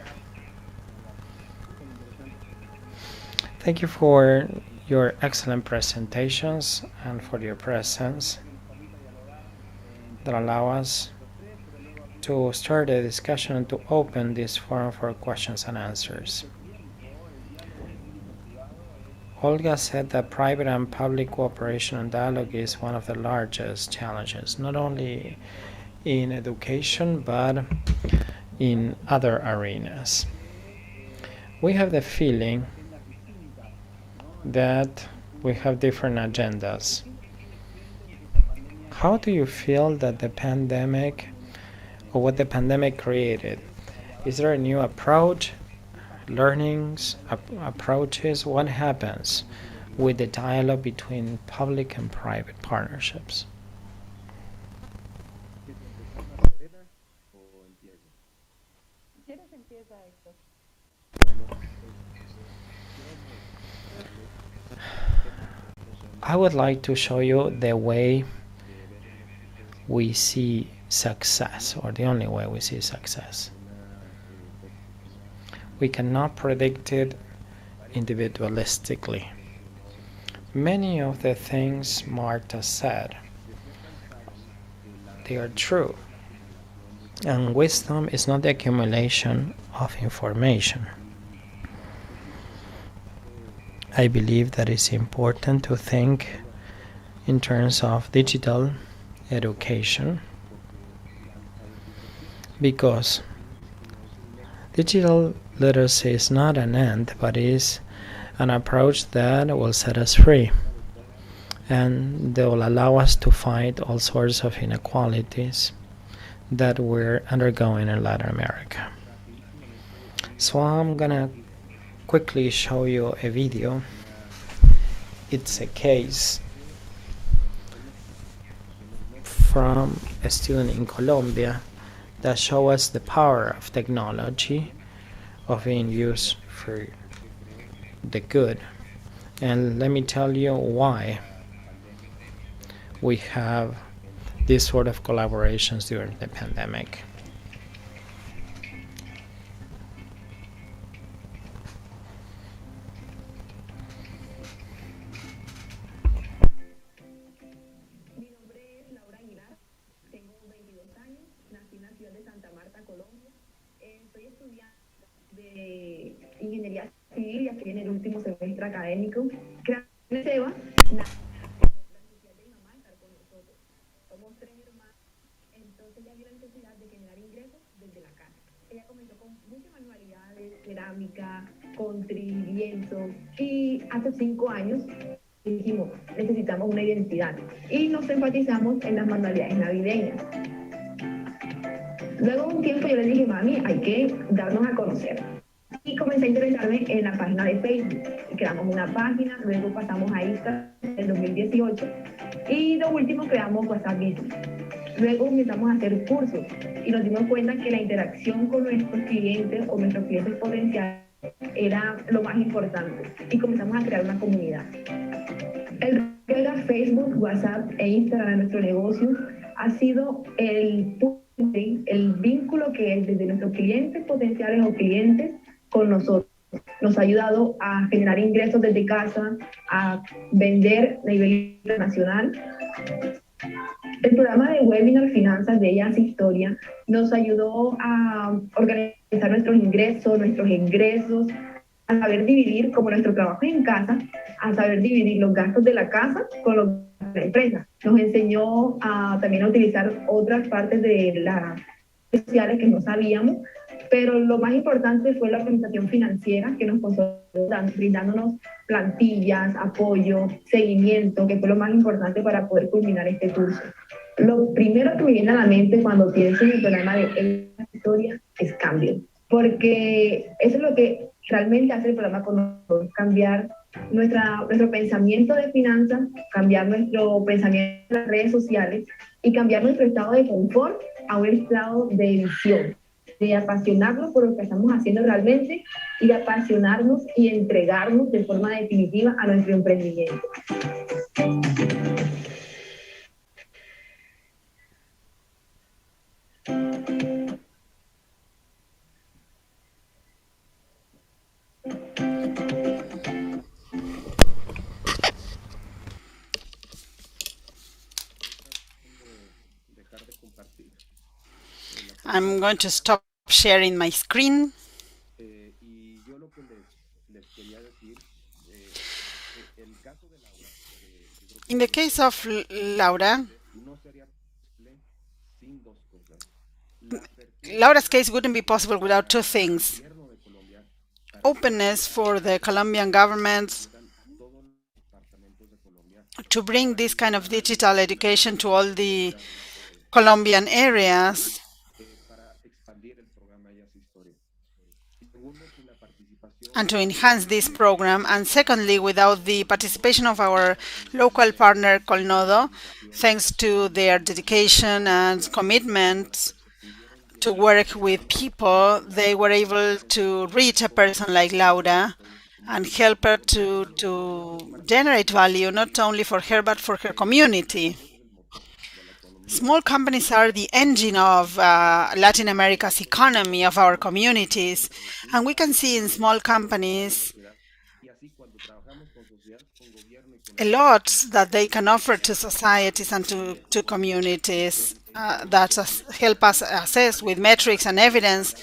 Thank you for your excellent presentations and for your presence that allow us to start a discussion and to open this forum for questions and answers. Olga said that private and public cooperation and dialogue is one of the largest challenges, not only in education, but in other arenas. We have the feeling that we have different agendas. How do you feel that the pandemic, or what the pandemic created? Is there a new approach, learnings, approaches? What happens with the dialogue between public and private partnerships? I would like to show you the way we see success, or the only way we see success. We cannot predict it individualistically. Many of the things Marta said, they are true. And wisdom is not the accumulation of information. I believe that it's important to think in terms of digital education, because digital literacy is not an end, but is an approach that will set us free, and they will allow us to fight all sorts of inequalities that we're undergoing in Latin America. So I'm gonna quickly show you a video. It's a case from a student in Colombia that shows us the power of technology of being used for the good. And let me tell you why we have these sort of collaborations during the pandemic. Ingeniería civil y estoy en el último semestre académico. Seba, la necesidad de mi mamá estar con nosotros. Somos 3 hermanos, entonces ella vio la necesidad de generar ingresos desde la casa. Ella comenzó con muchas manualidades, cerámica, contri, lienzos, y hace 5 años dijimos, necesitamos una identidad, y nos enfatizamos en las manualidades navideñas. Luego de un tiempo yo le dije, mami, hay que darnos a conocer. Y comencé a interesarme en la página de Facebook. Creamos una página, luego pasamos a Instagram en 2018 y lo último creamos WhatsApp Business. Luego comenzamos a hacer cursos y nos dimos cuenta que la interacción con nuestros clientes o nuestros clientes potenciales era lo más importante y comenzamos a crear una comunidad. El rol de Facebook, WhatsApp e Instagram en nuestro negocio ha sido el vínculo que es desde nuestros clientes potenciales o clientes con nosotros. Nos ha ayudado a generar ingresos desde casa, a vender a nivel internacional. El programa de webinar Finanzas de Ellas Historia nos ayudó a organizar nuestros ingresos, nuestros egresos, a saber dividir, como nuestro trabajo es en casa, a saber dividir los gastos de la casa con los gastos de la empresa. Nos enseñó también a utilizar otras partes de las redes sociales que no sabíamos, pero lo más importante fue la organización financiera que nos consolidó, brindándonos plantillas, apoyo, seguimiento, que fue lo más importante para poder culminar este curso. Lo primero que me viene a la mente cuando pienso en el programa de historia es cambio, porque eso es lo que realmente hace el programa con nosotros, cambiar nuestro pensamiento de finanzas, cambiar nuestro pensamiento en las redes sociales y cambiar nuestro estado de confort a un estado de visión, de apasionarnos por lo que estamos haciendo realmente y de apasionarnos y entregarnos de forma definitiva a nuestro emprendimiento. I'm going to stop sharing my screen. In the case of Laura, Laura's case wouldn't be possible without two things: openness for the Colombian government to bring this kind of digital education to all the Colombian areas, and to enhance this program. And secondly, without the participation of our local partner, Colnodo, thanks to their dedication and commitment to work with people, they were able to reach a person like Laura and help her to generate value, not only for her, but for her community. Small companies are the engine of Latin America's economy, of our communities, and we can see in small companies a lot that they can offer to societies and to communities that help us assess with metrics and evidence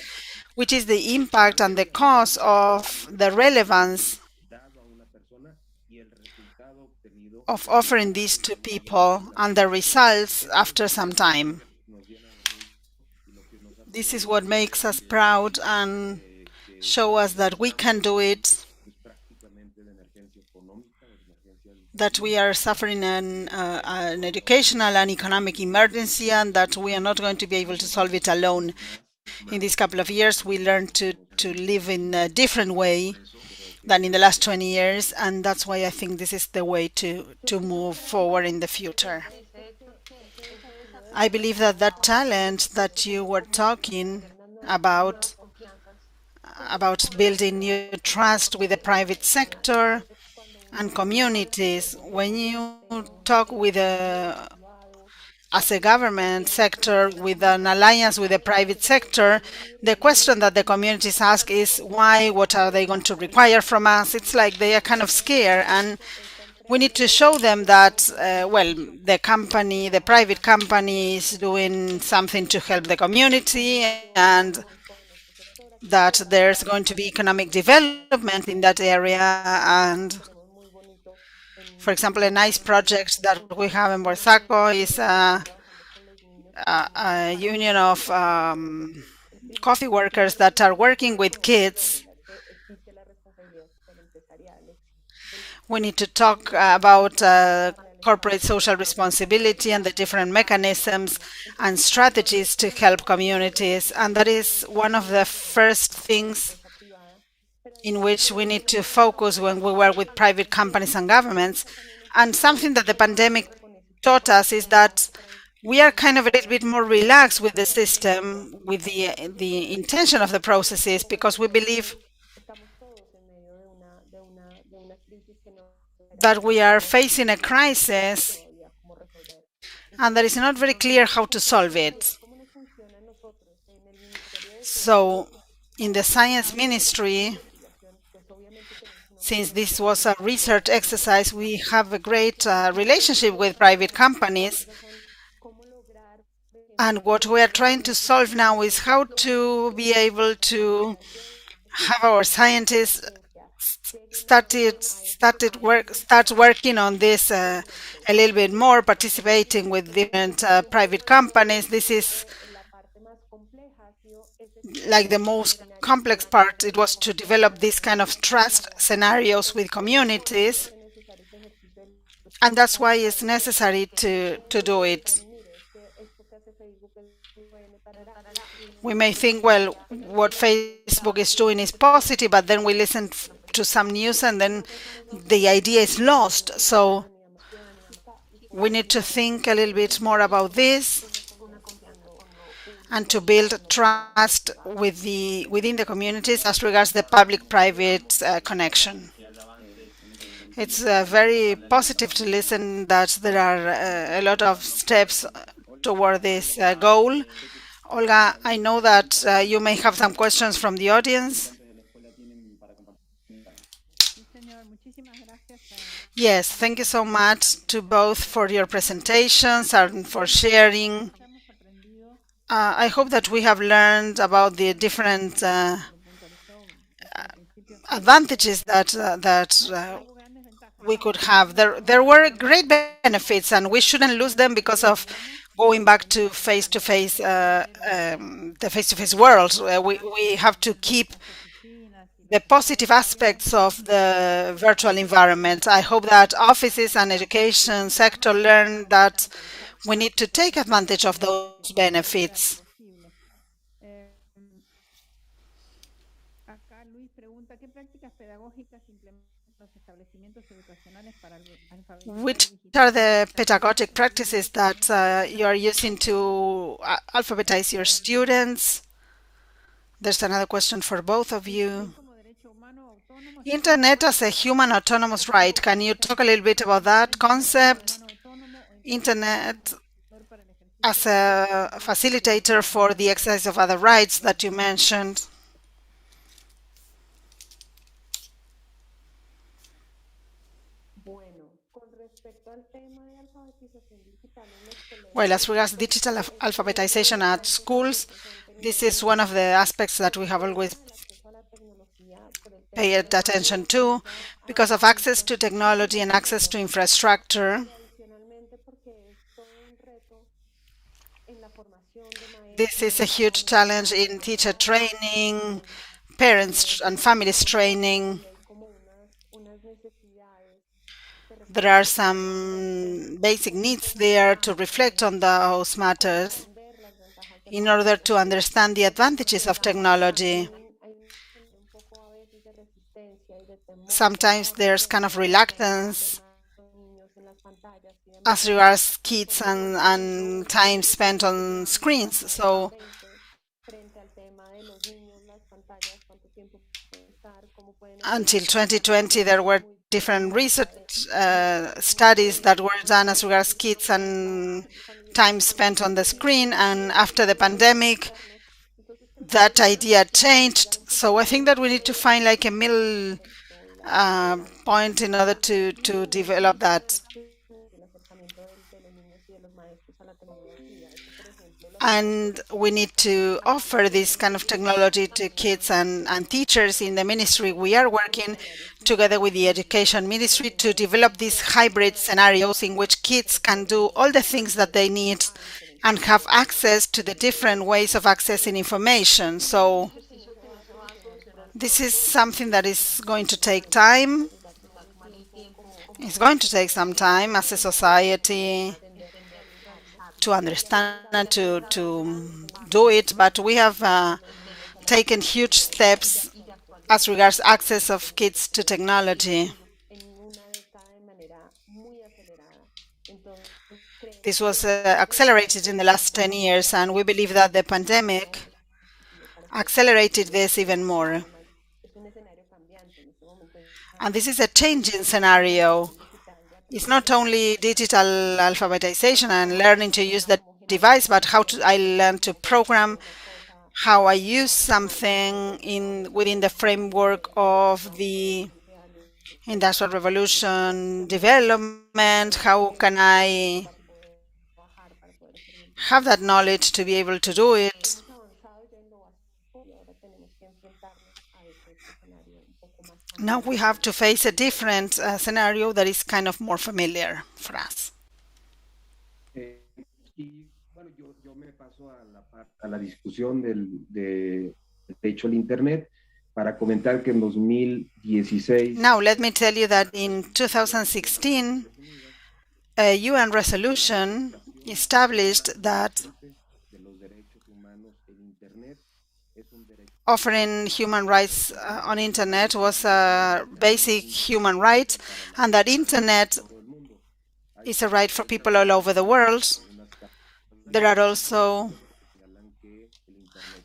which is the impact and the cause of the relevance of offering this to people and the results after some time. This is what makes us proud and show us that we can do it, that we are suffering an educational and economic emergency, and that we are not going to be able to solve it alone. In these couple of years, we learned to live in a different way than in the last 20 years, and that's why I think this is the way to move forward in the future. I believe that that talent that you were talking about building new trust with the private sector and communities, when you talk with as a government sector with an alliance with the private sector, the question that the communities ask is why, what are they going to require from us? It's like they are kind of scared, and we need to show them that, well, the private company is doing something to help the community, and that there's going to be economic development in that area. And for example, a nice project that we have in Borsaco is a union of coffee workers that are working with kids. We need to talk about corporate social responsibility and the different mechanisms and strategies to help communities. And that is one of the first things in which we need to focus when we work with private companies and governments. And something that the pandemic taught us is that we are kind of a little bit more relaxed with the system, with the intention of the processes, because we believe that we are facing a crisis and that it's not very clear how to solve it. So in the science ministry, since this was a research exercise, we have a great relationship with private companies And what we are trying to solve now is how to be able to have our scientists start working on this a little bit more, participating with different private companies. This is like the most complex part. It was to develop this kind of trust scenarios with communities, and that's why it's necessary to do it. We may think, well, what Facebook is doing is positive, but then we listen to some news and then the idea is lost. So we need to think a little bit more about this and to build trust within the communities as regards the public-private connection. It's very positive to listen that there are a lot of steps toward this goal. Olga, I know that you may have some questions from the audience. Yes, thank you so much to both for your presentations and for sharing. I hope that we have learned about the different advantages that we could have. There were great benefits, and we shouldn't lose them because of going back to face-to-face, the face-to-face world. We have to keep the positive aspects of the virtual environment. I hope that offices and education sector learn that we need to take advantage of those benefits. Which are the pedagogic practices that you are using to alphabetize your students? There's another question for both of you. Internet as a human autonomous right. Can you talk a little bit about that concept? Internet as a facilitator for the exercise of other rights that you mentioned. Well, as regards digital alphabetization at schools, this is one of the aspects that we have always paid attention to because of access to technology and access to infrastructure. This is a huge challenge in teacher training, parents and families training. There are some basic needs there to reflect on those matters in order to understand the advantages of technology. Sometimes there's kind of reluctance as regards kids and time spent on screens. So until 2020, there were different research studies that were done as regards kids and time spent on the screen. And after the pandemic, that idea changed. So I think that we need to find like a middle point in order to develop that. And we need to offer this kind of technology to kids and teachers in the ministry. We are working together with the education ministry to develop these hybrid scenarios in which kids can do all the things that they need and have access to the different ways of accessing information. So this is something that is going to take time. It's going to take some time as a society to understand and to do it, but we have taken huge steps as regards access of kids to technology. This was accelerated in the last 10 years, and we believe that the pandemic accelerated this even more. And this is a changing scenario. It's not only digital alphabetization and learning to use the device, but how I learn to program, how I use something within the framework of the Industrial Revolution development, how can I have that knowledge to be able to do it. Now we have to face a different scenario that is kind of more familiar for us. Bueno, yo me paso a la discusión del derecho al Internet para comentar que en 2016. Now, let me tell you that in 2016, a UN resolution established that offering human rights on internet was a basic human right, and that internet is a right for people all over the world. There are also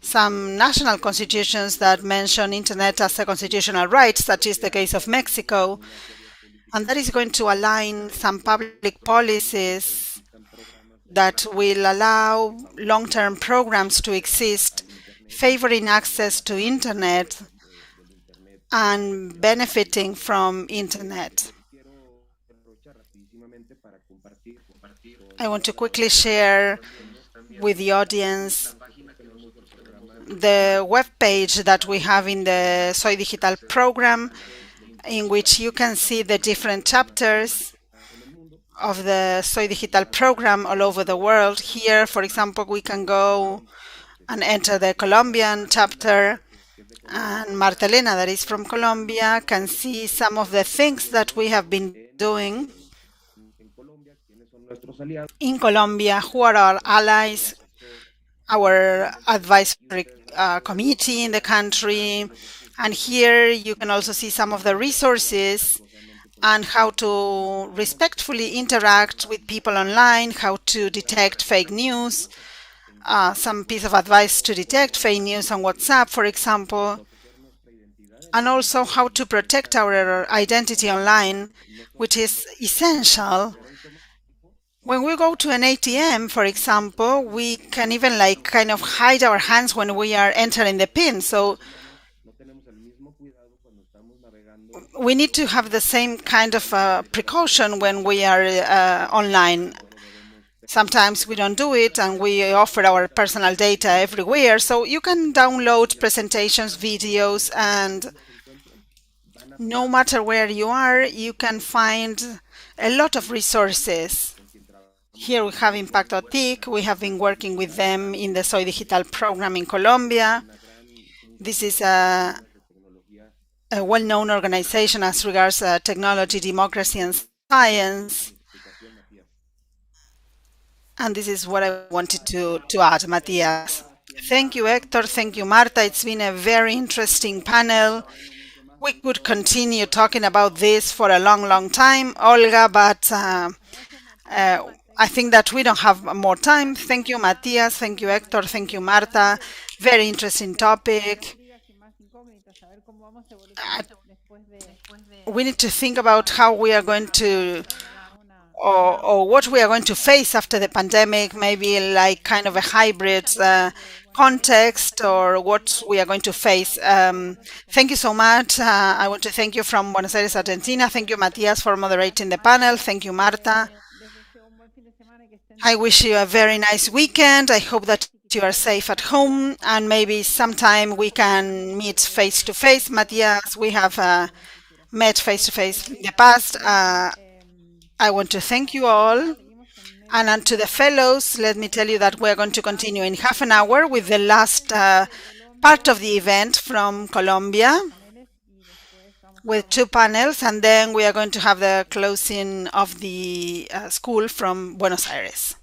some national constitutions that mention internet as a constitutional right, such is the case of Mexico, and that is going to align some public policies that will allow long-term programs to exist, favoring access to internet and benefiting from internet. I want to quickly share with the audience the web page that we have in the Soy Digital program, in which you can see the different chapters of the Soy Digital program all over the world. Here, for example, we can go and enter the Colombian chapter, and Marta Elena, that is from Colombia, can see some of the things that we have been doing in Colombia, who are our allies, our advisory committee in the country, and here you can also see some of the resources and how to respectfully interact with people online, how to detect fake news, some piece of advice to detect fake news on WhatsApp, for example, and also how to protect our identity online, which is essential. When we go to an ATM, for example, we can even kind of hide our hands when we are entering the PIN. So we need to have the same kind of precaution when we are online. Sometimes we don't do it and we offer our personal data everywhere. So you can download presentations, videos, and no matter where you are, you can find a lot of resources. Here we have Impacto.TIC. We have been working with them in the Soy Digital program in Colombia. This is a well-known organization as regards technology, democracy, and science. And this is what I wanted to add, Matias. Thank you, Hector. Thank you, Marta. It's been a very interesting panel. We could continue talking about this for a long, long time, Olga, but I think that we don't have more time. Thank you, Matias. Thank you, Hector. Thank you, Marta. Very interesting topic. We need to think about how we are going to, or what we are going to face after the pandemic, maybe like kind of a hybrid context, or what we are going to face. Thank you so much. I want to thank you from Buenos Aires, Argentina. Thank you, Matias, for moderating the panel. Thank you, Marta. I wish you a very nice weekend. I hope that you are safe at home, and maybe sometime we can meet face to face. Matias, we have met face to face in the past. I want to thank you all. And to the fellows, let me tell you that we're going to continue in half an hour with the last part of the event from Colombia with 2 panels, and then we are going to have the closing of the school from Buenos Aires.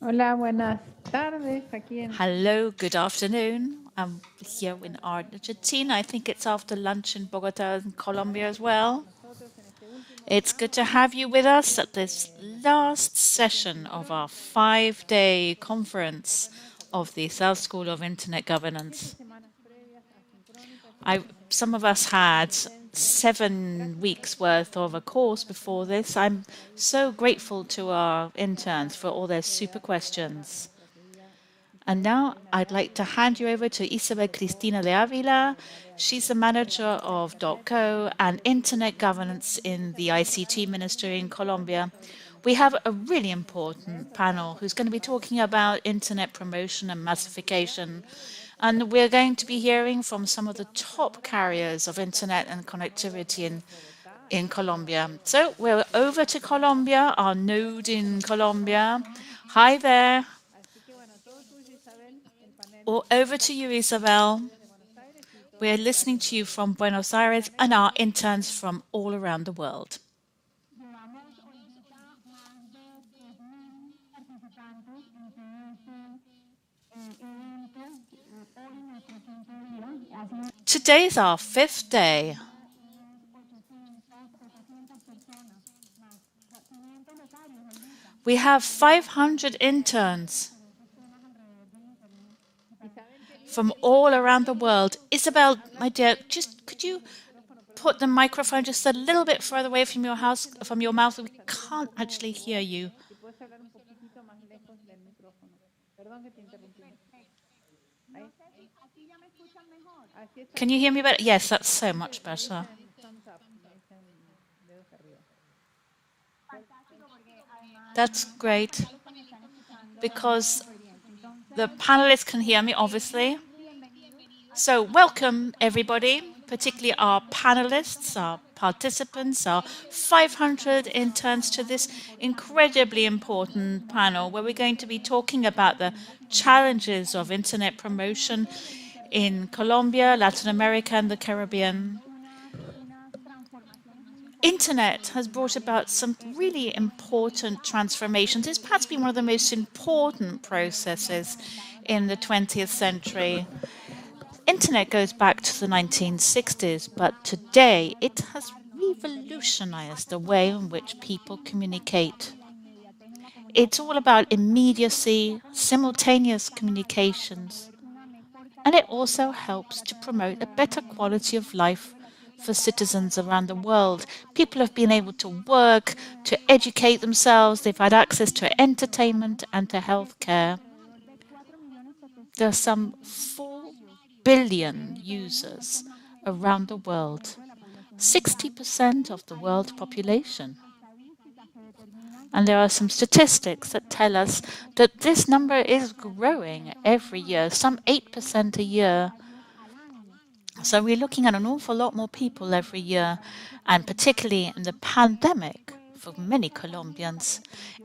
Hola, buenas tardes. Aquí en Hello, good afternoon. I'm here in Argentina. I think it's after lunch in Bogota and Colombia as well. It's good to have you with us at this last session of our 5-day conference of the South School of Internet Governance. Some of us had 7 weeks worth of a course before this. I'm so grateful to our interns for all their super questions. And now I'd like to hand you over to Isabel Cristina de Avila. She's the manager of .co and Internet Governance in the ICT Ministry in Colombia. We have a really important panel who's going to be talking about Internet promotion and massification. And we're going to be hearing from some of the top carriers of Internet and connectivity in Colombia. So we're over to Colombia, our node in Colombia. Hi there. Or over to you, Isabel. We're listening to you from Buenos Aires and our interns from all around the world. Today's our 5th day. We have 500 interns from all around the world. Isabel, my dear, just could you put the microphone just a little bit further away from your mouth? We can't actually hear you. Can you hear me better? Yes, that's so much better. That's great, because the panelists can hear me, obviously. So welcome, everybody, particularly our panelists, our participants, our 500 interns to this incredibly important panel where we're going to be talking about the challenges of internet promotion in Colombia, Latin America, and the Caribbean. Internet has brought about some really important transformations. It's perhaps been one of the most important processes in the 20th century. Internet goes back to the 1960s, but today it has revolutionized the way in which people communicate. It's all about immediacy, simultaneous communications, and it also helps to promote a better quality of life for citizens around the world. People have been able to work, to educate themselves, they've had access to entertainment and to healthcare. There are some 4 billion users around the world, 60% of the world population. And there are some statistics that tell us that this number is growing every year, some 8% a year. So we're looking at an awful lot more people every year, and particularly in the pandemic, for many Colombians,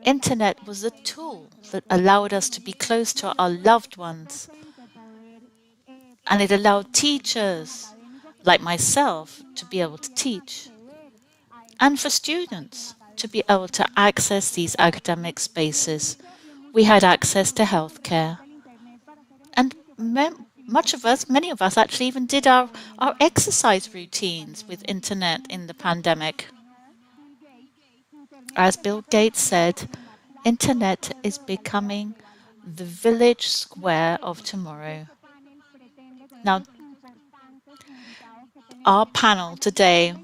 internet was a tool that allowed us to be close to our loved ones. And it allowed teachers like myself to be able to teach, and for students to be able to access these academic spaces. We had access to healthcare. And many of us actually even did our exercise routines with internet in the pandemic. As Bill Gates said, internet is becoming the village square of tomorrow. Now, our panel today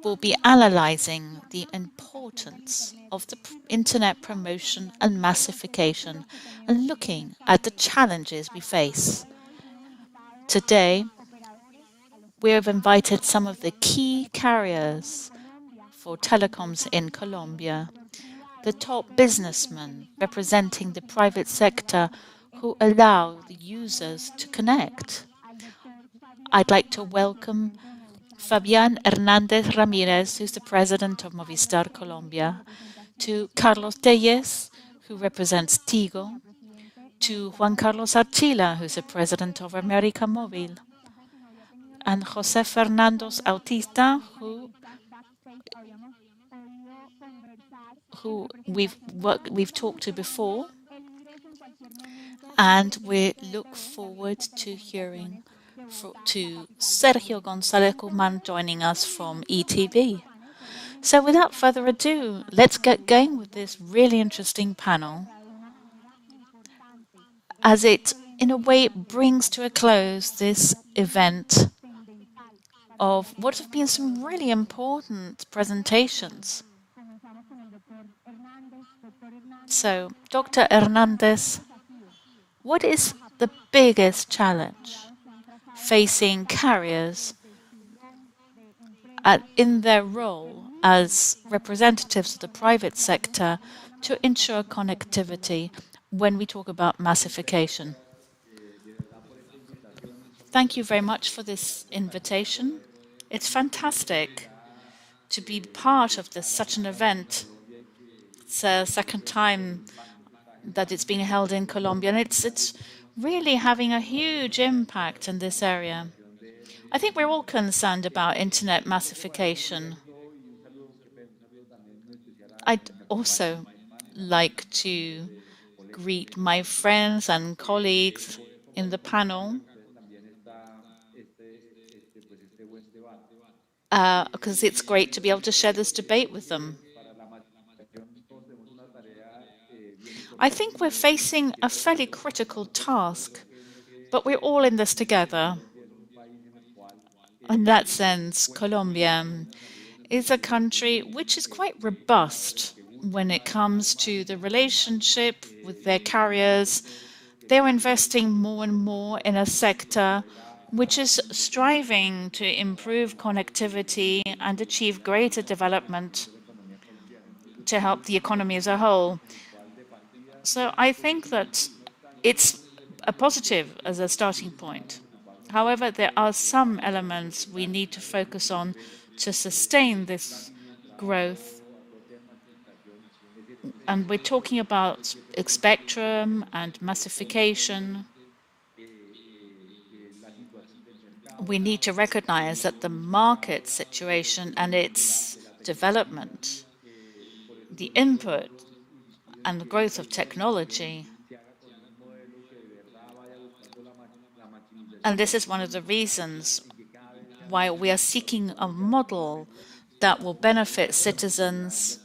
will be analyzing the importance of the internet promotion and massification and looking at the challenges we face. Today, we have invited some of the key carriers for telecoms in Colombia, the top businessmen representing the private sector who allow the users to connect. I'd like to welcome Fabián Hernández Ramírez, who's the president of Movistar Colombia, to Carlos Telles, who represents Tigo, to Juan Carlos Archila, who's the president of América Móvil, and José Fernando Autista, who we've talked to before. And we look forward to hearing to Sergio González Guzmán joining us from ETB. So without further ado, let's get going with this really interesting panel, as it, in a way, brings to a close this event of what have been some really important presentations. So, Dr. Hernandez, what is the biggest challenge facing carriers in their role as representatives of the private sector to ensure connectivity when we talk about massification? Thank you very much for this invitation. It's fantastic to be part of such an event. It's the second time that it's being held in Colombia, and it's really having a huge impact in this area. I think we're all concerned about internet massification. I'd also like to greet my friends and colleagues in the panel, because it's great to be able to share this debate with them. I think we're facing a fairly critical task, but we're all in this together. In that sense, Colombia is a country which is quite robust when it comes to the relationship with their carriers. They're investing more and more in a sector which is striving to improve connectivity and achieve greater development to help the economy as a whole. So I think that it's a positive as a starting point. However, there are some elements we need to focus on to sustain this growth. And we're talking about spectrum and massification. We need to recognize that the market situation and its development, the input and the growth of technology, and this is one of the reasons why we are seeking a model that will benefit citizens.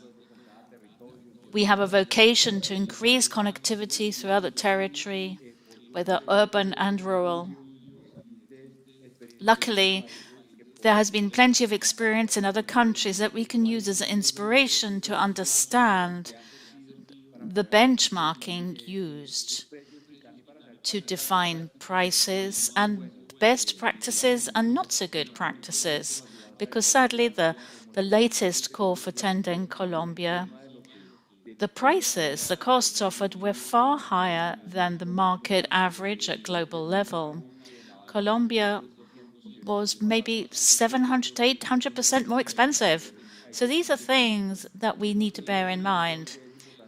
We have a vocation to increase connectivity throughout the territory, whether urban and rural. Luckily, there has been plenty of experience in other countries that we can use as an inspiration to understand the benchmarking used to define prices and best practices and not so good practices. Because sadly, the latest call for tender in Colombia, the prices, the costs offered were far higher than the market average at global level. Colombia was maybe 700 to 800% more expensive. So these are things that we need to bear in mind.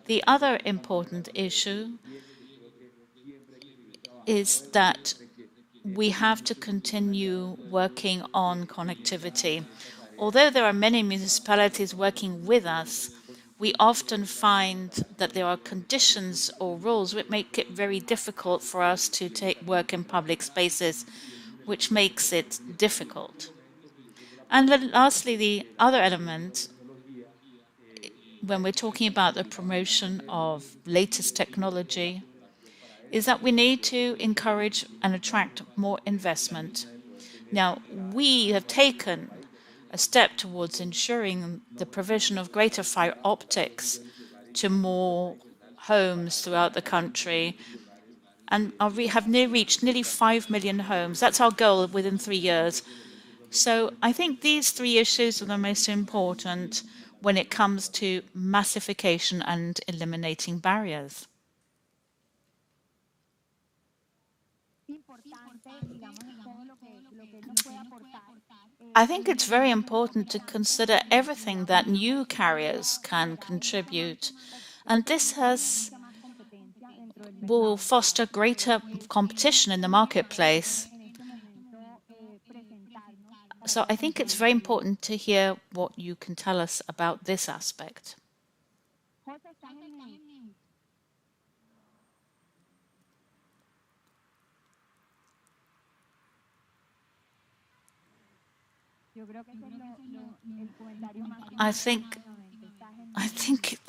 The other important issue is that we have to continue working on connectivity. Although there are many municipalities working with us, we often find that there are conditions or rules which make it very difficult for us to work in public spaces, which makes it difficult. And then lastly, the other element, when we're talking about the promotion of latest technology, is that we need to encourage and attract more investment. Now, we have taken a step towards ensuring the provision of greater fiber optics to more homes throughout the country, and we have reached nearly 5 million homes. That's our goal within 3 years. So I think these three issues are the most important when it comes to massification and eliminating barriers. I think it's very important to consider everything that new carriers can contribute, and this will foster greater competition in the marketplace. So I think it's very important to hear what you can tell us about this aspect. I think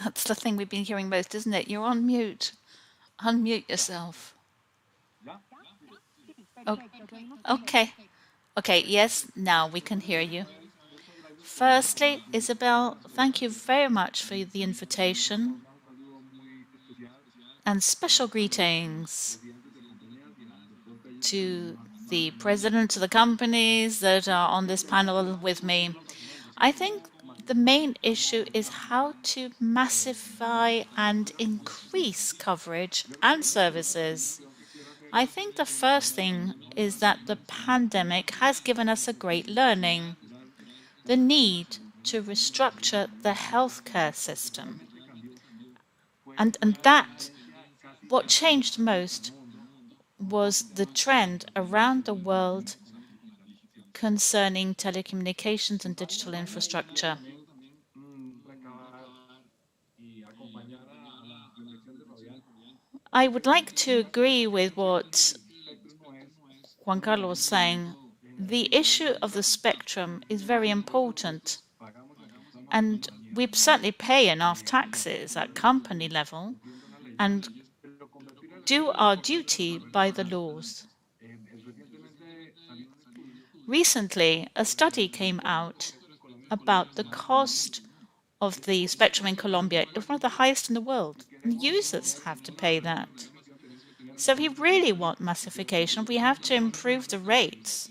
that's the thing we've been hearing most, isn't it? You're on mute. Unmute yourself. Oh, okay. Okay, yes, now we can hear you. Firstly, Isabel, thank you very much for the invitation and special greetings to the presidents of the companies that are on this panel with me. I think the main issue is how to massify and increase coverage and services. I think the first thing is that the pandemic has given us a great learning. The need to restructure the healthcare system. And that, what changed most was the trend around the world concerning telecommunications and digital infrastructure. I would like to agree with what Juan Carlos was saying. The issue of the spectrum is very important. And we certainly pay enough taxes at company level and do our duty by the laws. Recently, a study came out about the cost of the spectrum in Colombia. It's one of the highest in the world, and users have to pay that. So if we really want massification, we have to improve the rates.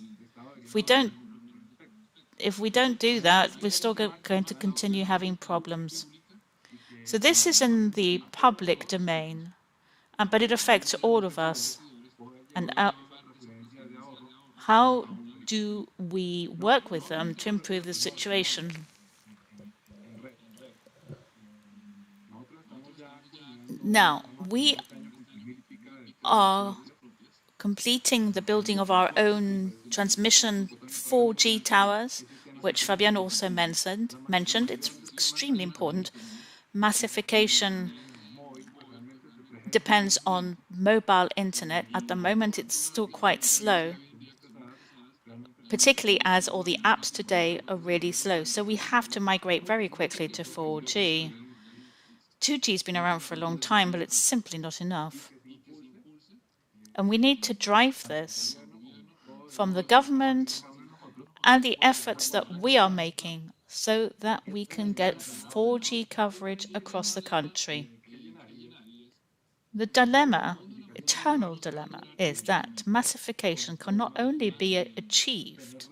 If we don't do that, we're still going to continue having problems. So this is in the public domain, but it affects all of us. And how do we work with them to improve the situation? Now, we are completing the building of our own transmission 4G towers, which Fabian also mentioned. It's extremely important. Massification depends on mobile internet. At the moment, it's still quite slow, particularly as all the apps today are really slow. So we have to migrate very quickly to 4G. 2G's been around for a long time, but it's simply not enough. And we need to drive this from the government and the efforts that we are making so that we can get 4G coverage across the country. The dilemma, eternal dilemma, is that massification can not only be achieved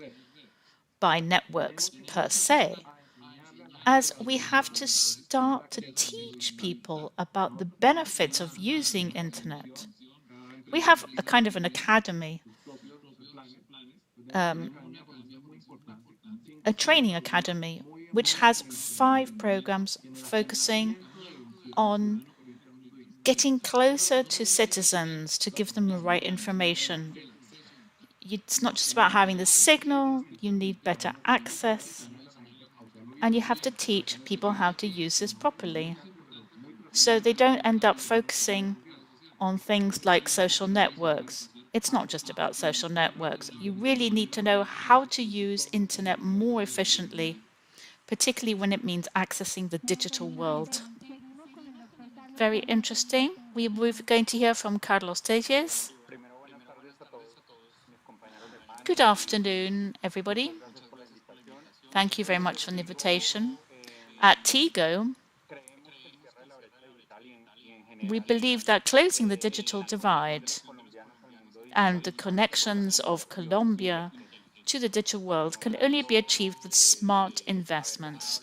by networks per se, as we have to start to teach people about the benefits of using internet. We have a kind of an academy, a training academy, which has 5 programs focusing on getting closer to citizens to give them the right information. It's not just about having the signal, you need better access, and you have to teach people how to use this properly. So they don't end up focusing on things like social networks. It's not just about social networks. You really need to know how to use internet more efficiently, particularly when it means accessing the digital world. Very interesting. We're going to hear from Carlos Tejes. Good afternoon, everybody. Thank you very much for the invitation. At Tigo, we believe that closing the digital divide and the connections of Colombia to the digital world can only be achieved with smart investments.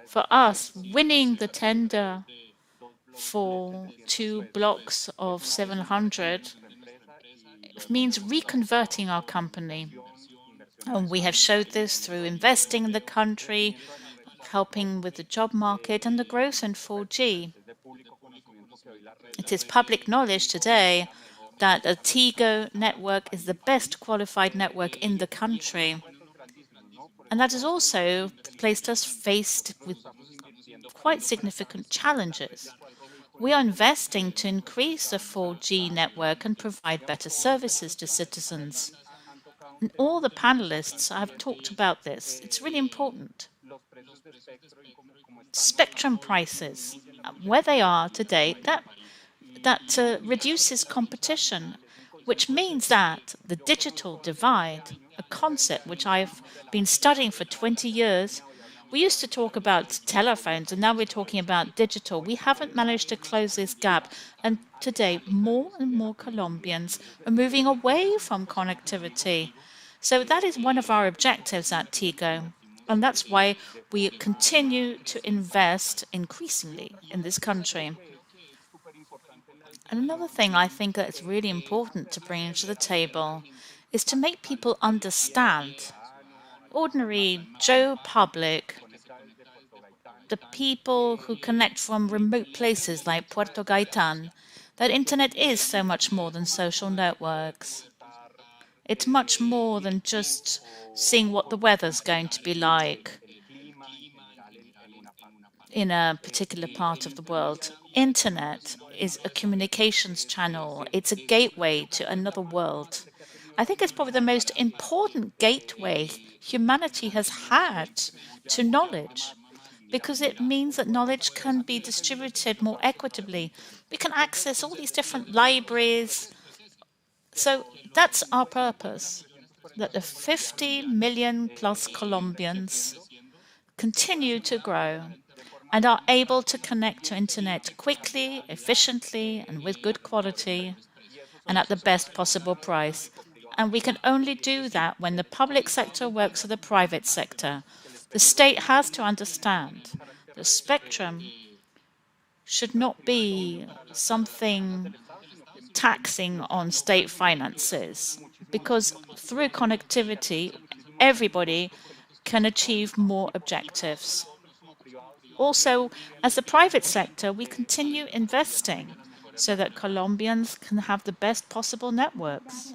For us, winning the tender for 2 blocks of 700 means reconverting our company. And we have showed this through investing in the country, helping with the job market and the growth in 4G. It is public knowledge today that a Tigo network is the best qualified network in the country. And that has also placed us faced with quite significant challenges. We are investing to increase the 4G network and provide better services to citizens. And all the panelists have talked about this. It's really important. Spectrum prices, where they are today, that reduces competition, which means that the digital divide, a concept which I've been studying for 20 years, we used to talk about telephones and now we're talking about digital. We haven't managed to close this gap. And today, more and more Colombians are moving away from connectivity. So that is one of our objectives at Tigo. And that's why we continue to invest increasingly in this country. And another thing I think that's really important to bring to the table is to make people understand, ordinary Joe public, the people who connect from remote places like Puerto Gaitan, that internet is so much more than social networks. It's much more than just seeing what the weather's going to be like in a particular part of the world. Internet is a communications channel. It's a gateway to another world. I think it's probably the most important gateway humanity has had to knowledge, because it means that knowledge can be distributed more equitably. We can access all these different libraries. So that's our purpose, that the 50 million plus Colombians continue to grow and are able to connect to internet quickly, efficiently, and with good quality, and at the best possible price. And we can only do that when the public sector works with the private sector. The state has to understand the spectrum should not be something taxing on state finances, because through connectivity, everybody can achieve more objectives. Also, as the private sector, we continue investing so that Colombians can have the best possible networks.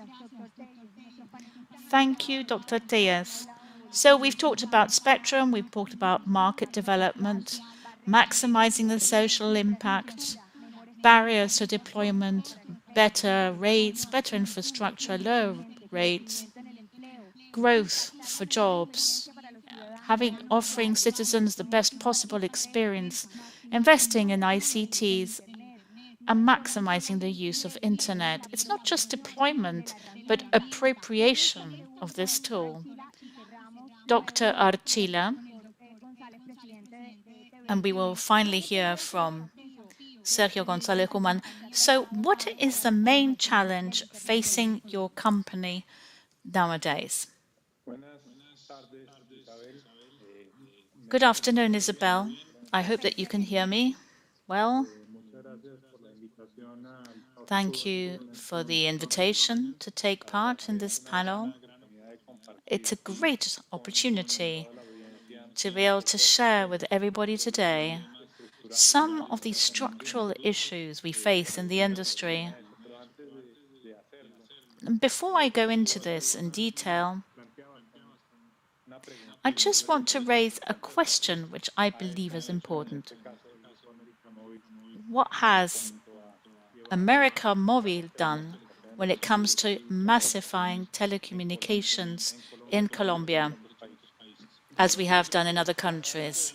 Thank you, Dr. Diaz. So we've talked about spectrum, we've talked about market development, maximizing the social impact, barriers to deployment, better rates, better infrastructure, low rates, growth for jobs, offering citizens the best possible experience, investing in ICTs, and maximizing the use of internet. It's not just deployment, but appropriation of this tool. Dr. Archila, and we will finally hear from Sergio González Human. So what is the main challenge facing your company nowadays? Good afternoon, Isabel. I hope that you can hear me well. Thank you for the invitation to take part in this panel. It's a great opportunity to be able to share with everybody today some of the structural issues we face in the industry. And before I go into this in detail, I just want to raise a question which I believe is important. What has America Móvil done when it comes to massifying telecommunications in Colombia, as we have done in other countries?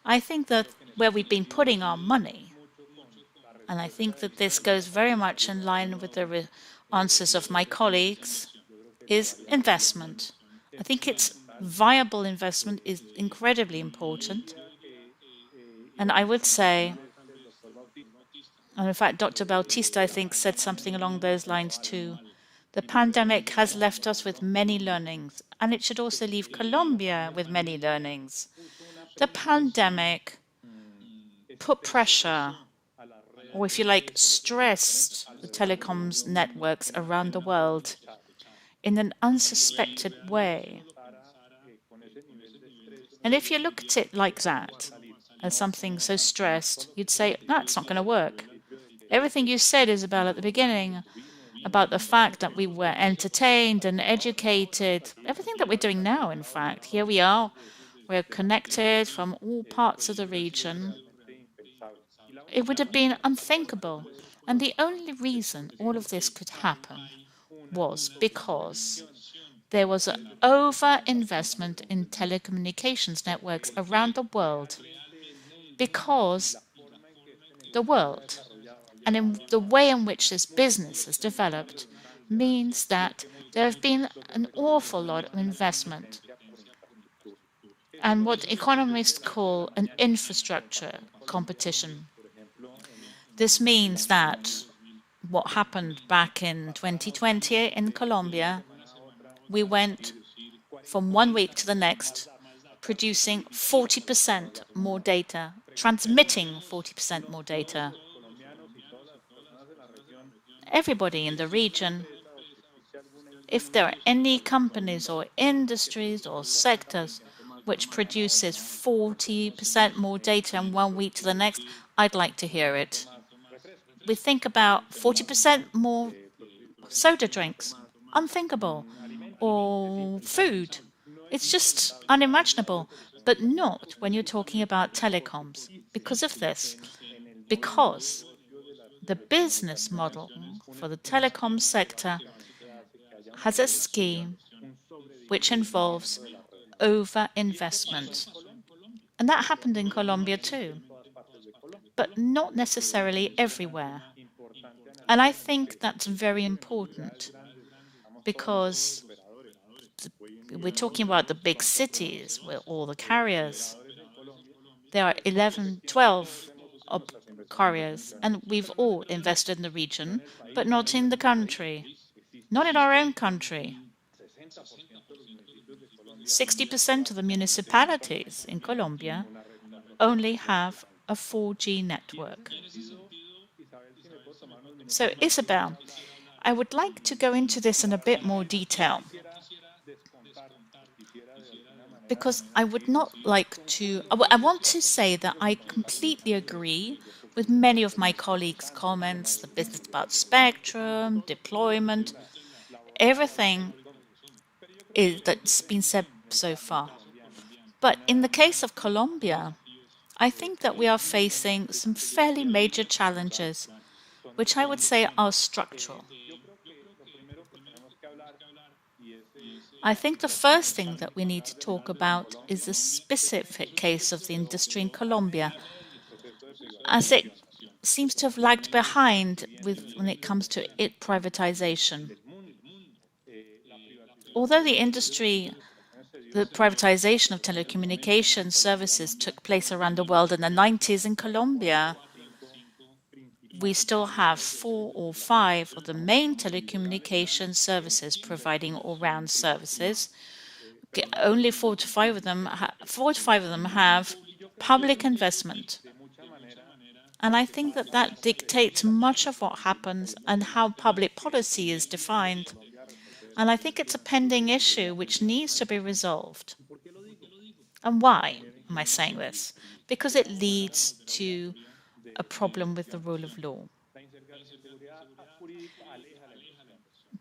I think that where we've been putting our money, and I think that this goes very much in line with the answers of my colleagues, is investment. I think it's viable investment is incredibly important. And I would say, and in fact, Dr. Bautista, I think, said something along those lines too. The pandemic has left us with many learnings, and it should also leave Colombia with many learnings. The pandemic put pressure, or if you like, stressed the telecoms networks around the world in an unsuspected way. And if you look at it like that, as something so stressed, you'd say, no, it's not going to work. Everything you said, Isabel, at the beginning, about the fact that we were entertained and educated, everything that we're doing now, in fact, here we are, we're connected from all parts of the region. It would have been unthinkable. And the only reason all of this could happen was because there was an over-investment in telecommunications networks around the world because the world and in the way in which this business has developed means that there have been an awful lot of investment and what economists call an infrastructure competition. This means that what happened back in 2020 in Colombia, we went from one week to the next producing 40% more data, transmitting 40% more data. Everybody in the region, if there are any companies or industries or sectors which produces 40% more data in one week to the next, I'd like to hear it. We think about 40% more soda drinks, unthinkable, or food. It's just unimaginable, but not when you're talking about telecoms. Because of this, because the business model for the telecom sector has a scheme which involves over-investment. And that happened in Colombia too, but not necessarily everywhere. And I think that's very important because we're talking about the big cities with all the carriers. There are 11, 12 carriers, and we've all invested in the region, but not in the country, not in our own country. 60% of the municipalities in Colombia only have a 4G network. So, Isabel, I would like to go into this in a bit more detail because I would not like to. I want to say that I completely agree with many of my colleagues' comments, the business about spectrum, deployment, everything that's been said so far. But in the case of Colombia, I think that we are facing some fairly major challenges, which I would say are structural. I think the first thing that we need to talk about is the specific case of the industry in Colombia, as it seems to have lagged behind when it comes to privatization. Although the privatization of telecommunications services took place around the world in the 90s in Colombia, we still have 4 or 5 of the main telecommunication services providing all-round services. Only 4 to 5 of them have public investment. And I think that that dictates much of what happens and how public policy is defined. And I think it's a pending issue which needs to be resolved. And why am I saying this? Because it leads to a problem with the rule of law.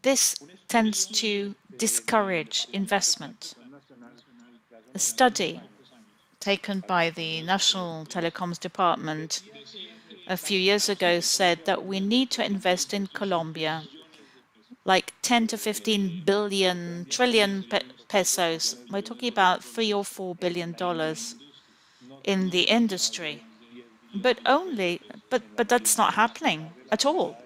This tends to discourage investment. A study taken by the National Telecoms Department a few years ago said that we need to invest in Colombia like 10 to 15 trillion pesos. We're talking about $3 or $4 billion in the industry. But that's not happening at all,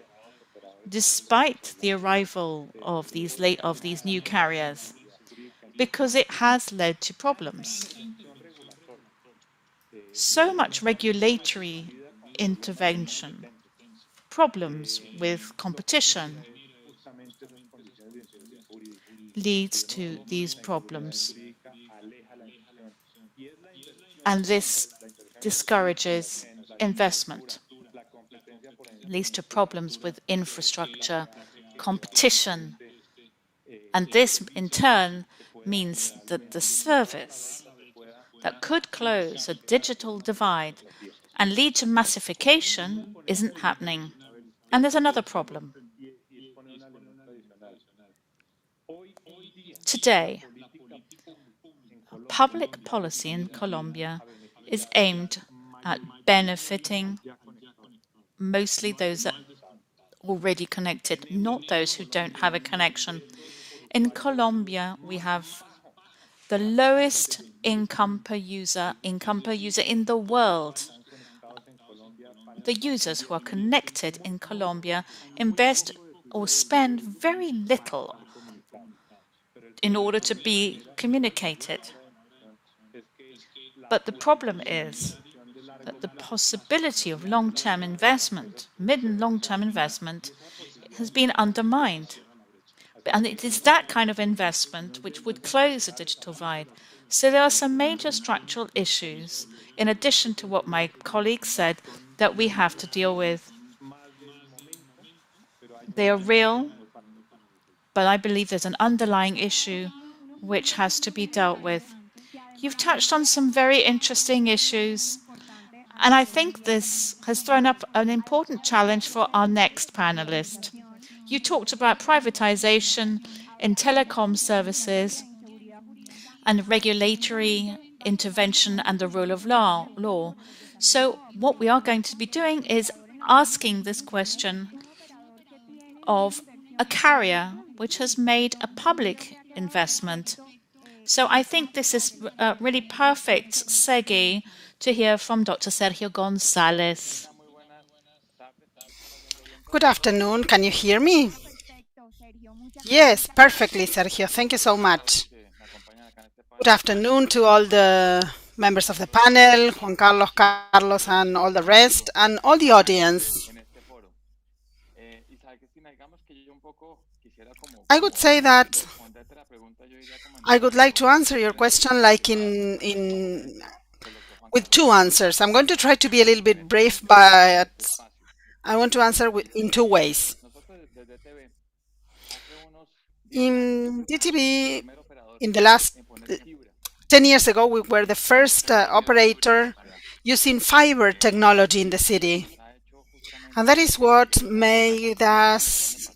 despite the arrival of these new carriers, because it has led to problems. So much regulatory intervention, problems with competition leads to these problems. And this discourages investment, leads to problems with infrastructure, competition, and this in turn means that the service that could close a digital divide and lead to massification isn't happening. And there's another problem. Today, public policy in Colombia is aimed at benefiting mostly those that are already connected, not those who don't have a connection. In Colombia, we have the lowest income per user in the world. The users who are connected in Colombia invest or spend very little in order to be communicated. But the problem is that the possibility of long-term investment, mid and long-term investment, has been undermined. And it is that kind of investment which would close the digital divide. So there are some major structural issues, in addition to what my colleague said, that we have to deal with. They are real, but I believe there's an underlying issue which has to be dealt with. You've touched on some very interesting issues, and I think this has thrown up an important challenge for our next panelist. You talked about privatization in telecom services and regulatory intervention and the rule of law. So what we are going to be doing is asking this question of a carrier which has made a public investment. So I think this is a really perfect segue to hear from Dr. Sergio Gonzalez. Good afternoon. Can you hear me? Yes, perfectly, Sergio. Thank you so much. Good afternoon to all the members of the panel, Juan Carlos, Carlos, and all the rest, and all the audience. I would say that I would like to answer your question like with two answers. I'm going to try to be a little bit brief, but I want to answer in two ways. In DTV, in the last 10 years ago, we were the first operator using fiber technology in the city. And that is what made us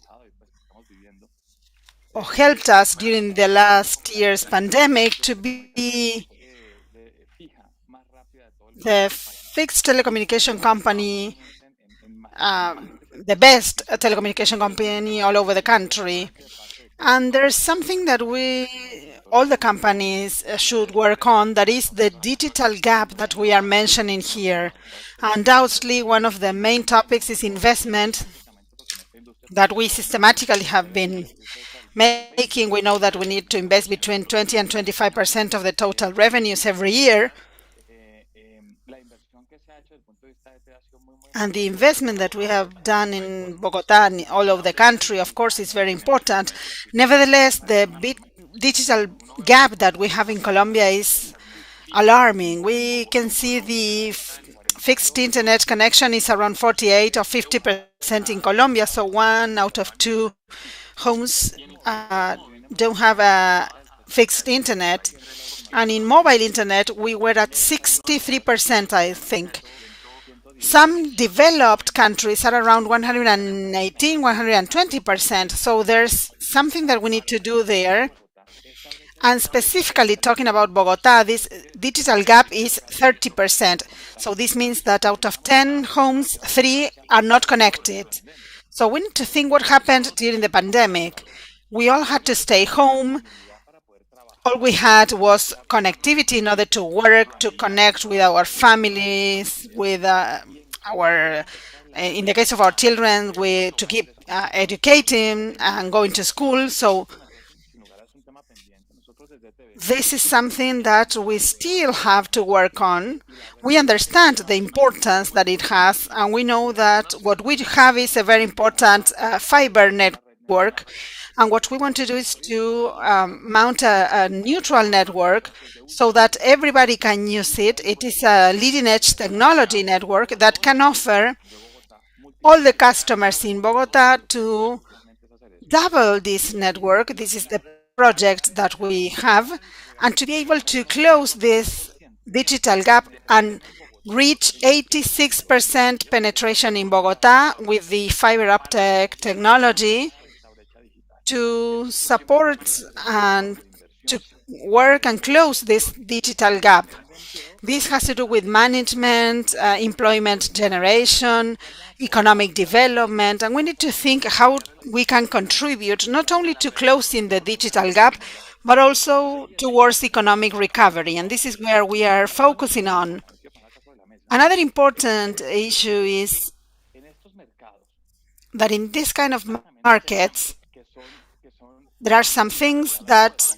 or helped us during the last year's pandemic to be the fixed telecommunication company, the best telecommunication company all over the country. And there's something that all the companies should work on, that is the digital gap that we are mentioning here. Undoubtedly, one of the main topics is investment that we systematically have been making. We know that we need to invest between 20 and 25% of the total revenues every year. And the investment that we have done in Bogota and all over the country, of course, is very important. Nevertheless, the big digital gap that we have in Colombia is alarming. We can see the fixed internet connection is around 48 or 50% in Colombia, so 1 out of 2 homes don't have a fixed internet. And in mobile internet, we were at 63%, I think. Some developed countries are around 118, 120%. So there's something that we need to do there. And specifically talking about Bogota, this digital gap is 30%. So this means that out of 10 homes, 3 are not connected. So we need to think what happened during the pandemic. We all had to stay home. All we had was connectivity in order to work, to connect with our families, with in the case of our children, to keep educating and going to school. So this is something that we still have to work on. We understand the importance that it has, and we know that what we have is a very important fiber network. And what we want to do is to mount a neutral network so that everybody can use it. It is a leading-edge technology network that can offer all the customers in Bogota to double this network. This is the project that we have, and to be able to close this digital gap and reach 86% penetration in Bogota with the fiber optic technology, to support and to work and close this digital gap. This has to do with management, employment generation, economic development, and we need to think how we can contribute not only to closing the digital gap, but also towards economic recovery. And this is where we are focusing on. Another important issue is that in this kind of markets, there are some things that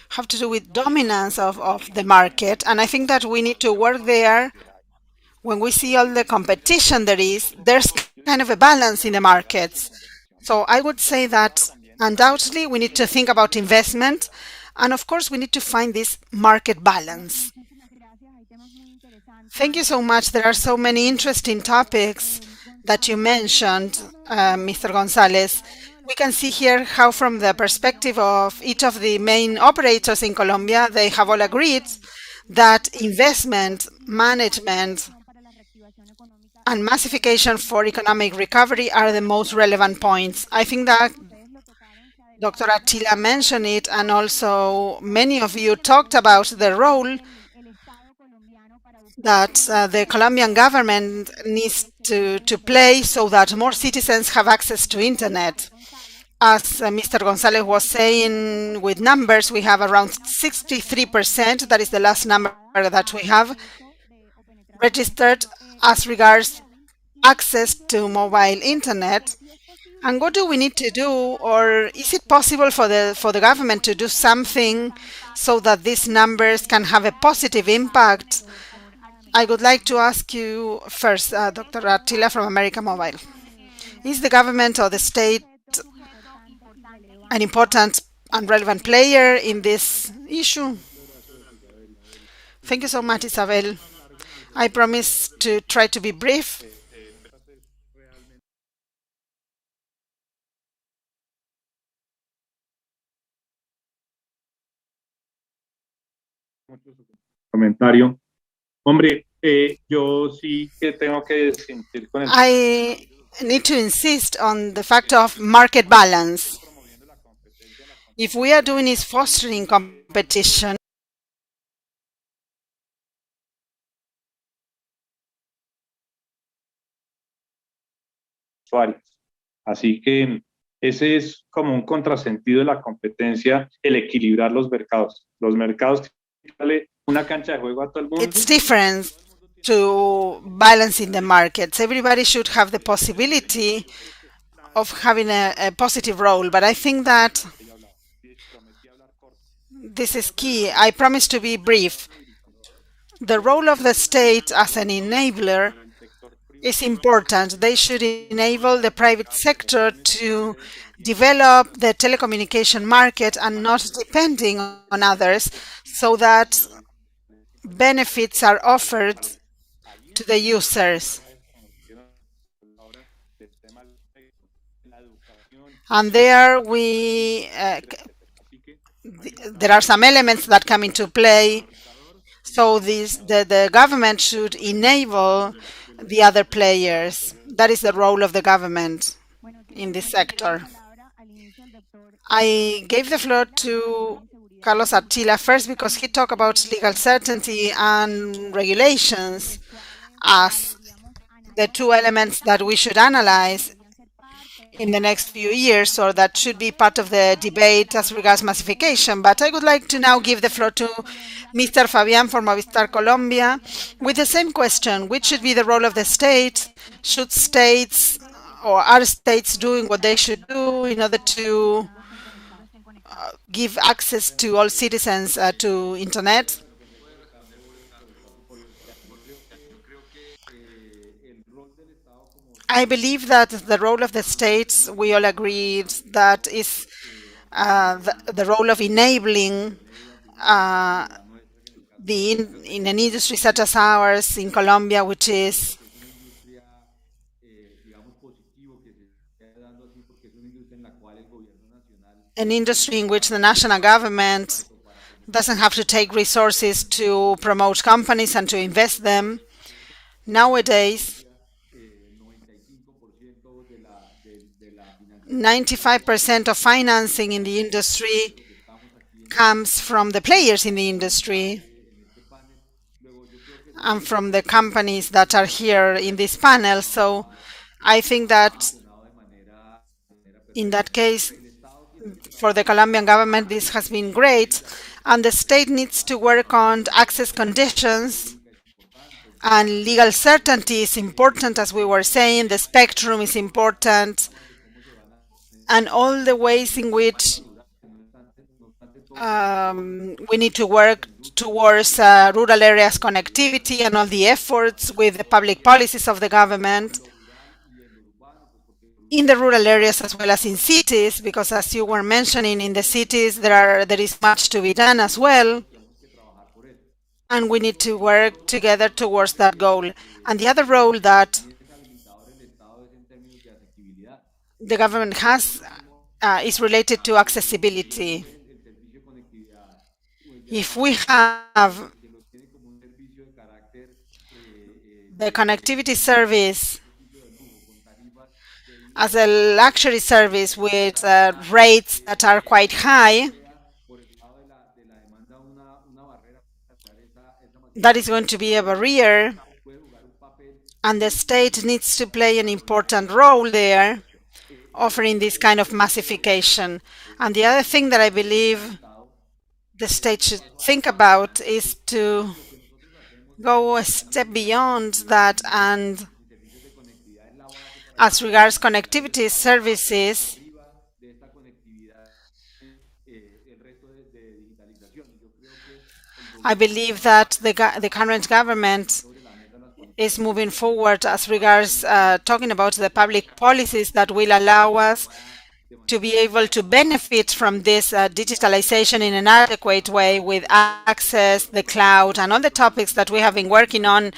have to do with dominance of the market. And I think that we need to work there. When we see all the competition there's kind of a balance in the markets. So I would say that undoubtedly we need to think about investment. And of course, we need to find this market balance. Thank you so much. There are so many interesting topics that you mentioned, Mr. Gonzalez. We can see here how from the perspective of each of the main operators in Colombia, they have all agreed that investment, management, and massification for economic recovery are the most relevant points. I think that Dr. Attila mentioned it, and also many of you talked about the role that the Colombian government needs to play so that more citizens have access to internet. As Mr. Gonzalez was saying, with numbers, we have around 63%, that is the last number that we have, registered as regards access to mobile internet. And what do we need to do, or is it possible for the government to do something so that these numbers can have a positive impact? I would like to ask you first, Dr. Attila from America Mobile. Is the government or the state an important and relevant player in this issue? Thank you so much, Isabel. I promise to try to be brief. Comentario. Hombre, yo sí que tengo que insistir con el... I need to insist on the fact of market balance. If we are doing is fostering competition, usuarios. Así que ese es como un contrasentido de la competencia, el equilibrar los mercados. Los mercados tienen una cancha de juego a todo el mundo. It's different to balancing the markets. Everybody should have the possibility of having a positive role, but I think that this is key. I promise to be brief. The role of the state as an enabler is important. They should enable the private sector to develop the telecommunication market and not depending on others, so that benefits are offered to the users. And there there are some elements that come into play. So the government should enable the other players. That is the role of the government in this sector. I gave the floor to Carlos Attila first because he talked about legal certainty and regulations as the two elements that we should analyze in the next few years, or that should be part of the debate as regards massification. But I would like to now give the floor to Mr. Fabian from Movistar Colombia with the same question: which should be the role of the state? Should states, or are states doing what they should do in order to give access to all citizens to internet? I believe that the role of the states, we all agreed that is the role of enabling in an industry such as ours in Colombia, which is an industry in which the national government doesn't have to take resources to promote companies and to invest them. Nowadays, 95% of financing in the industry comes from the players in the industry and from the companies that are here in this panel. So I think that in that case, for the Colombian government, this has been great. And the state needs to work on access conditions, and legal certainty is important, as we were saying. The spectrum is important, and all the ways in which we need to work towards rural areas connectivity and all the efforts with the public policies of the government in the rural areas as well as in cities, because as you were mentioning, in the cities there is much to be done as well, and we need to work together towards that goal. And the other role that the government has is related to accessibility. If we have the connectivity service as a luxury service with rates that are quite high, that is going to be a barrier, and the state needs to play an important role there, offering this kind of massification. And the other thing that I believe the state should think about is to go a step beyond that, and as regards connectivity services, I believe that the current government is moving forward as regards talking about the public policies that will allow us to be able to benefit from this digitalization in an adequate way, with access, the cloud, and all the topics that we have been working on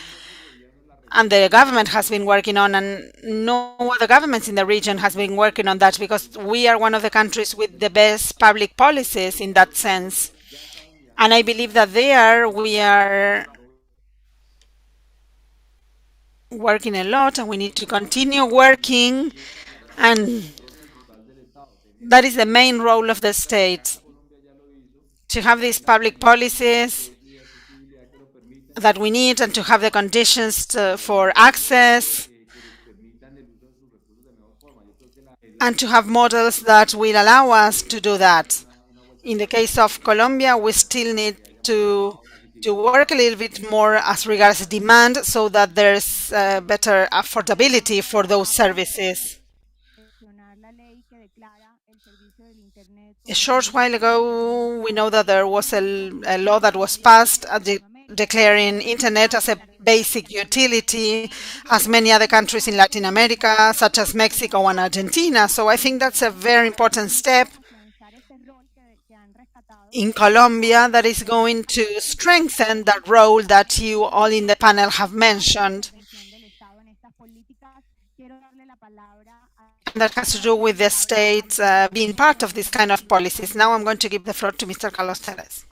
and the government has been working on, and no other governments in the region has been working on that, because we are one of the countries with the best public policies in that sense. And I believe that there we are working a lot, and we need to continue working, and that is the main role of the state, to have these public policies that we need and to have the conditions for access, and to have models that will allow us to do that. In the case of Colombia, we still need to work a little bit more as regards demand, so that there's better affordability for those services. A short while ago, we know that there was a law that was passed declaring internet as a basic utility, as many other countries in Latin America, such as Mexico and Argentina. So I think that's a very important step in Colombia that is going to strengthen that role that you all in the panel have mentioned. That has to do with the state being part of this kind of policies. Now I'm going to give the floor to Mr. Carlos Teres.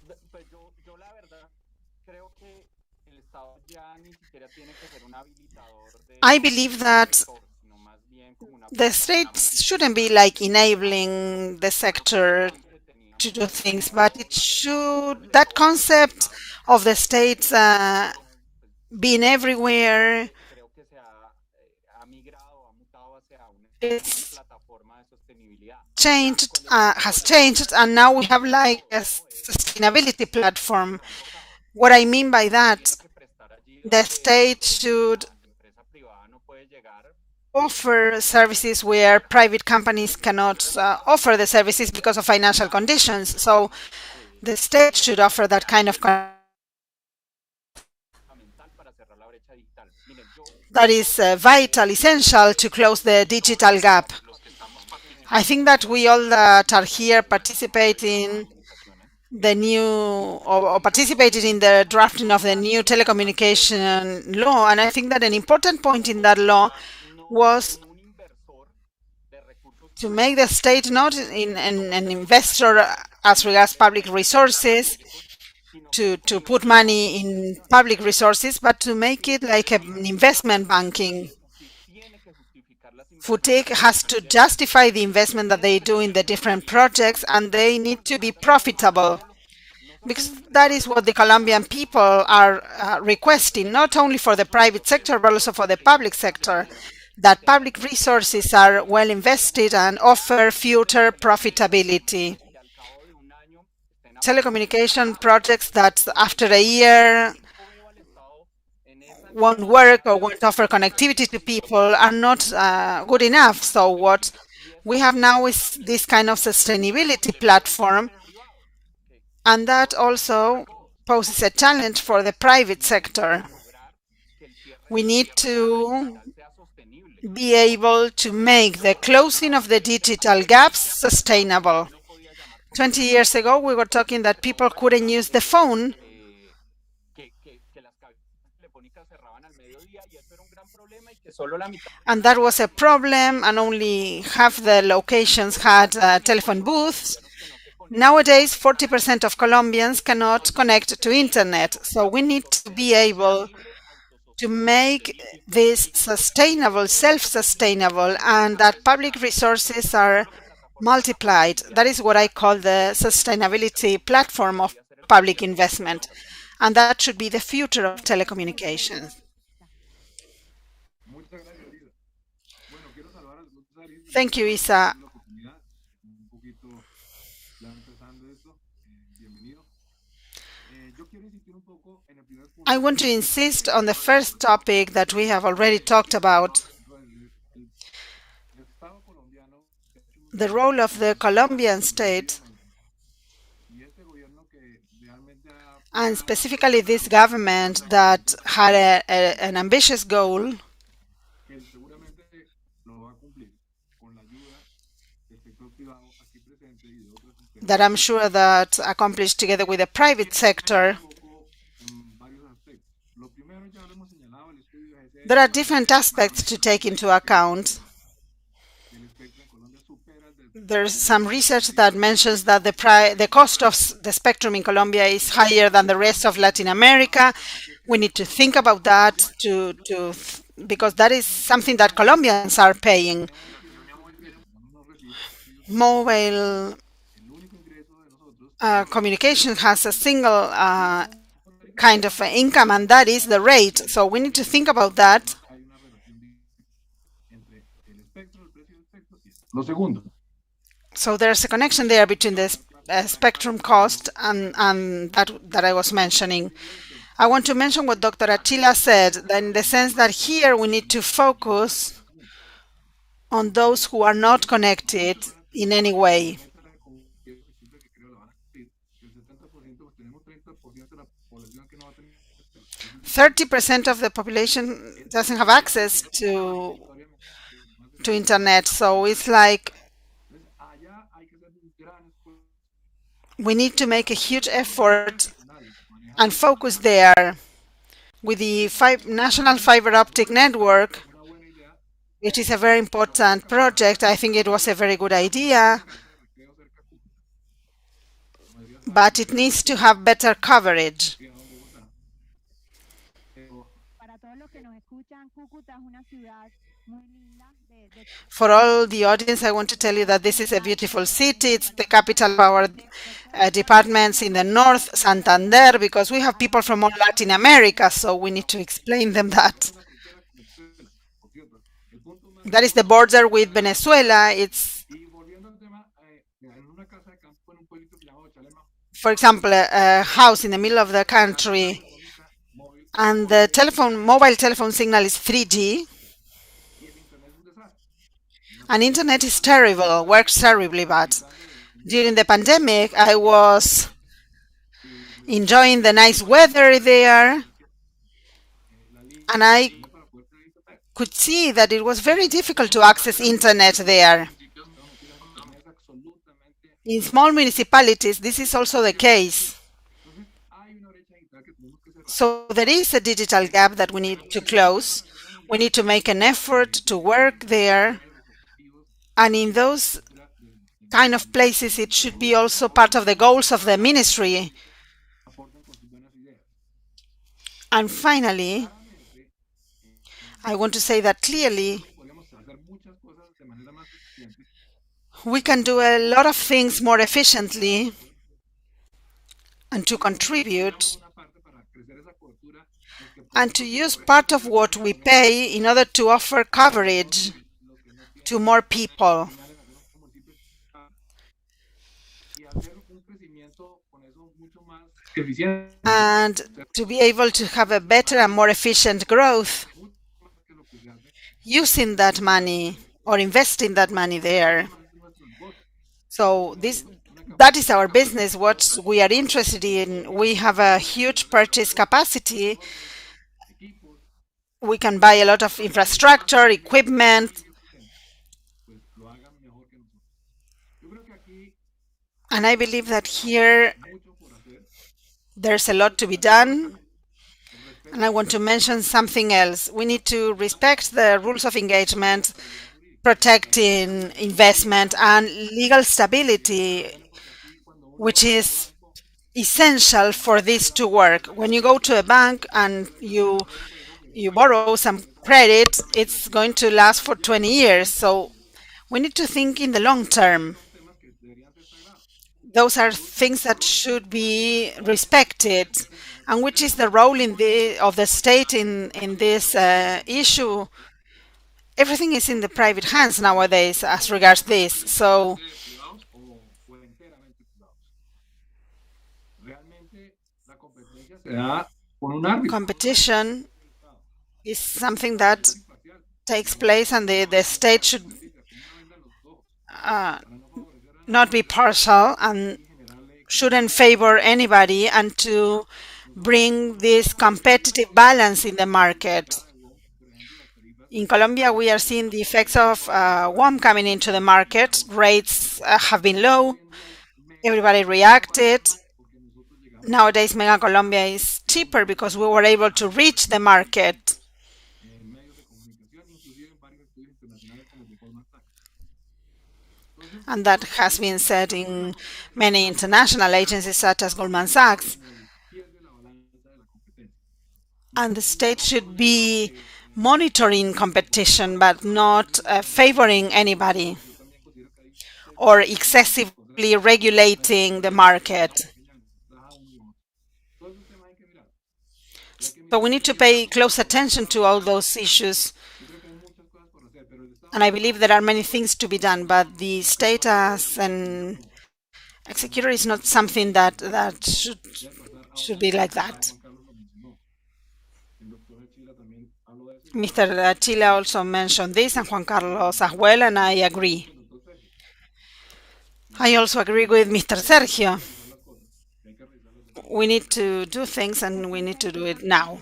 I believe that the state shouldn't be like enabling the sector to do things, but it should, that concept of the state being everywhere, it's changed, has changed, and now we have like a sustainability platform. What I mean by that, the state should offer services where private companies cannot offer the services because of financial conditions. So the state should offer that kind of that is vital, essential to close the digital gap. I think that we all that are here participating the new or participated in the drafting of the new telecommunication law, and I think that an important point in that law was to make the state not an investor as regards public resources, to put money in public resources, but to make it like an investment banking. FUTIC has to justify the investment that they do in the different projects, and they need to be profitable. because that is what the Colombian people are requesting, not only for the private sector, but also for the public sector, that public resources are well invested and offer future profitability. Telecommunication projects that after a year won't work or won't offer connectivity to people are not good enough. So what we have now is this kind of sustainability platform, and that also poses a challenge for the private sector. We need to be able to make the closing of the digital gaps sustainable. 20 years ago, we were talking that people couldn't use the phone, and that was a problem, and only half the locations had telephone booths. Nowadays, 40% of Colombians cannot connect to internet, so we need to be able to make this sustainable, self-sustainable, and that public resources are multiplied. That is what I call the sustainability platform of public investment, and that should be the future of telecommunications. Thank you, Isa. I want to insist on the first topic that we have already talked about, the role of the Colombian state, and specifically this government that had an ambitious goal that I'm sure that accomplished together with the private sector. There are different aspects to take into account. There's some research that mentions that the cost of the spectrum in Colombia is higher than the rest of Latin America. We need to think about that because that is something that Colombians are paying. Mobile communication has a single kind of income, and that is the rate. So we need to think about that. So there's a connection there between the spectrum cost and that I was mentioning. I want to mention what Dr. Achila said, that in the sense that here we need to focus on those who are not connected in any way. 30% of the population doesn't have access to internet, so it's like we need to make a huge effort and focus there. With the national fiber optic network, it is a very important project. I think it was a very good idea, but it needs to have better coverage. For all the audience, I want to tell you that this is a beautiful city. It's the capital of our departments in the north, Santander, because we have people from all Latin America, so we need to explain them that. That is the border with Venezuela. It's, for example, a house in the middle of the country, and the mobile telephone signal is 3G, and internet is terrible, works terribly bad. During the pandemic, I was enjoying the nice weather there, and I could see that it was very difficult to access internet there. In small municipalities, this is also the case. So there is a digital gap that we need to close. We need to make an effort to work there. And in those kind of places, it should be also part of the goals of the ministry. And finally, I want to say that clearly, we can do a lot of things more efficiently, and to contribute and to use part of what we pay in order to offer coverage to more people and to be able to have a better and more efficient growth using that money or investing that money there. So that is our business, what we are interested in. We have a huge purchase capacity. We can buy a lot of infrastructure, equipment, and I believe that here there's a lot to be done. And I want to mention something else. We need to respect the rules of engagement, protecting investment and legal stability, which is essential for this to work. When you go to a bank and you borrow some credit, it's going to last for 20 years. So we need to think in the long term. Those are things that should be respected. And which is the role of the state in this issue? Everything is in the private hands nowadays as regards this. So competition is something that takes place, and the state should not be partial and shouldn't favor anybody, and to bring this competitive balance in the market. In Colombia, we are seeing the effects of WOM coming into the market. Rates have been low. Everybody reacted. Nowadays, Mega Colombia is cheaper because we were able to reach the market. And that has been said in many international agencies such as Goldman Sachs. And the state should be monitoring competition, but not favoring anybody or excessively regulating the market. So we need to pay close attention to all those issues. And I believe there are many things to be done, but the status and executor is not something that should be like that. Mr. Chile also mentioned this, and Juan Carlos as well, and I agree. I also agree with Mr. Sergio. We need to do things, and we need to do it now.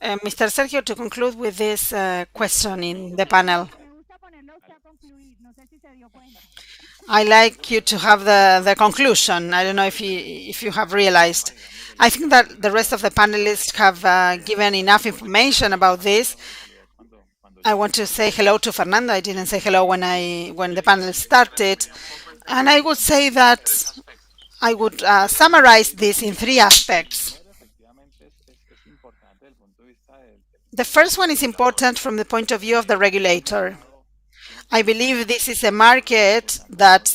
Mr. Sergio, to conclude with this question in the panel. I like you to have the conclusion. I don't know if you have realized. I think that the rest of the panelists have given enough information about this. I want to say hello to Fernando. I didn't say hello when the panel started. And I would say that I would summarize this in three aspects. The first one is important from the point of view of the regulator. I believe this is a market that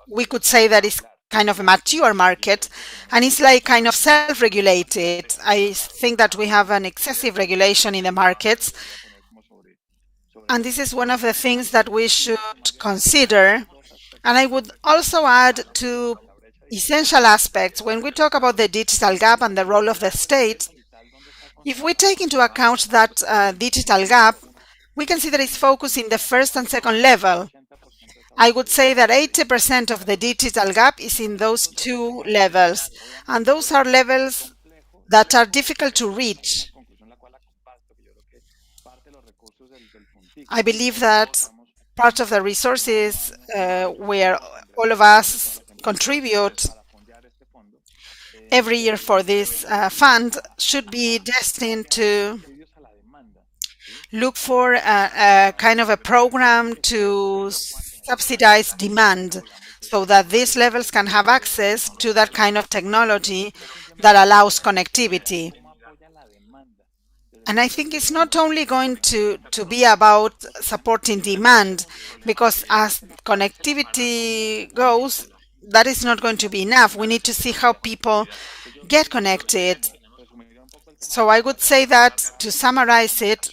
we could say that is kind of a mature market, and it's like kind of self-regulated. I think that we have an excessive regulation in the markets, and this is one of the things that we should consider. And I would also add two essential aspects. When we talk about the digital gap and the role of the state, if we take into account that digital gap, we can see that it's focused in the first and second level. I would say that 80% of the digital gap is in those two levels, and those are levels that are difficult to reach. I believe that part of the resources where all of us contribute every year for this fund should be destined to look for a kind of a program to subsidize demand, so that these levels can have access to that kind of technology that allows connectivity. And I think it's not only going to be about supporting demand, because as connectivity goes, that is not going to be enough. We need to see how people get connected. So I would say that to summarize it,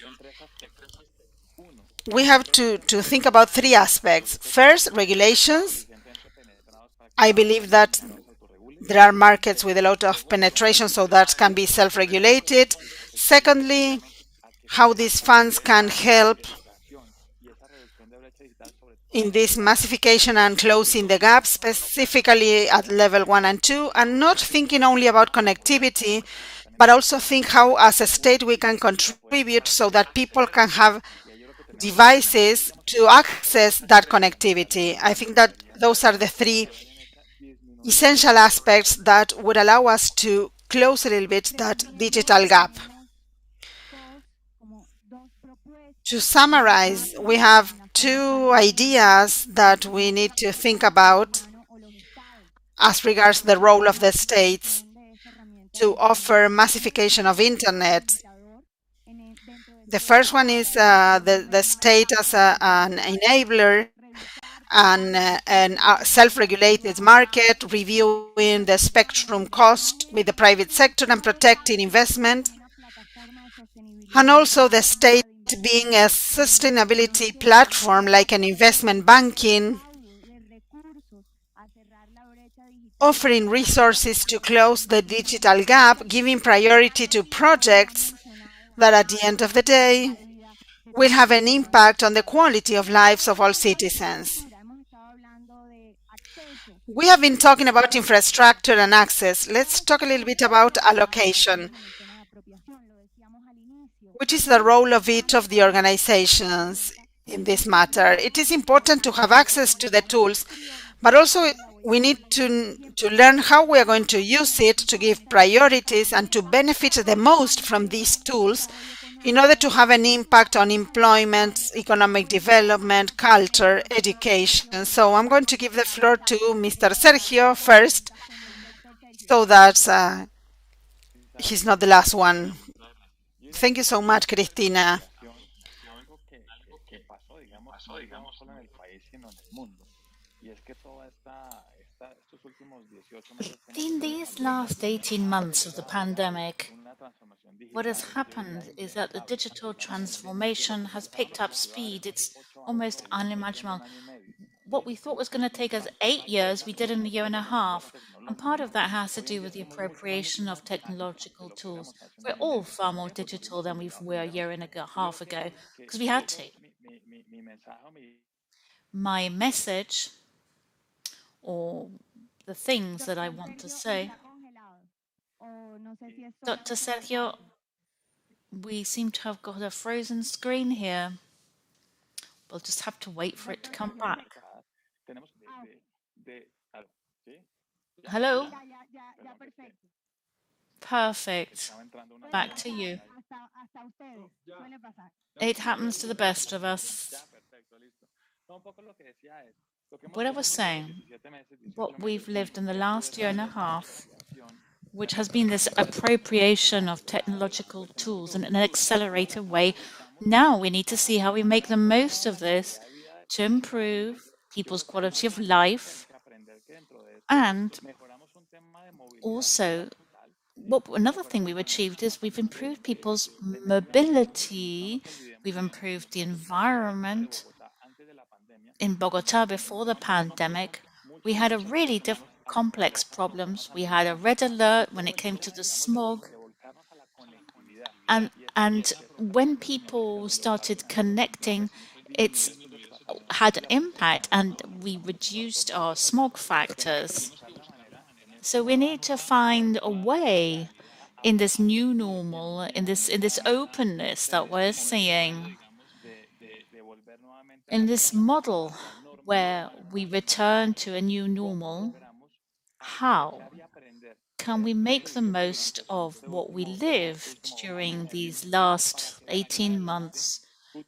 we have to think about three aspects. First, regulations. I believe that there are markets with a lot of penetration, so that can be self-regulated. Secondly, how these funds can help in this massification and closing the gap, specifically at level 1 and 2, and not thinking only about connectivity, but also think how as a state we can contribute so that people can have devices to access that connectivity. I think that those are the three essential aspects that would allow us to close a little bit that digital gap. To summarize, we have two ideas that we need to think about as regards the role of the states to offer massification of internet. The first one is the state as an enabler and a self-regulated market, reviewing the spectrum cost with the private sector and protecting investment, and also the state being a sustainability platform like an investment banking, offering resources to close the digital gap, giving priority to projects that at the end of the day will have an impact on the quality of lives of all citizens. We have been talking about infrastructure and access. Let's talk a little bit about allocation. Which is the role of each of the organizations in this matter? It is important to have access to the tools, but also we need to learn how we are going to use it to give priorities and to benefit the most from these tools in order to have an impact on employment, economic development, culture, education. So I'm going to give the floor to Mr. Sergio first, so that he's not the last one. Thank you so much, Cristina. In these last 18 months of the pandemic, what has happened is that the digital transformation has picked up speed. It's almost unimaginable. What we thought was going to take us 8 years, we did in a year and a half. And part of that has to do with the appropriation of technological tools. We're all far more digital than we were a year and a half ago, because we had to. My message, or the things that I want to say, Dr. Sergio, we seem to have got a frozen screen here. We'll just have to wait for it to come back. Hello? Perfect. Back to you. It happens to the best of us. What I was saying, what we've lived in the last year and a half, which has been this appropriation of technological tools in an accelerated way. Now we need to see how we make the most of this to improve people's quality of life, and also another thing we've achieved is we've improved people's mobility, we've improved the environment. In Bogota before the pandemic, we had a really complex problems. We had a red alert when it came to the smog. And when people started connecting, it's had an impact, and we reduced our smog factors. So we need to find a way in this new normal, in this openness that we're seeing, in this model where we return to a new normal. How can we make the most of what we lived during these last 18 months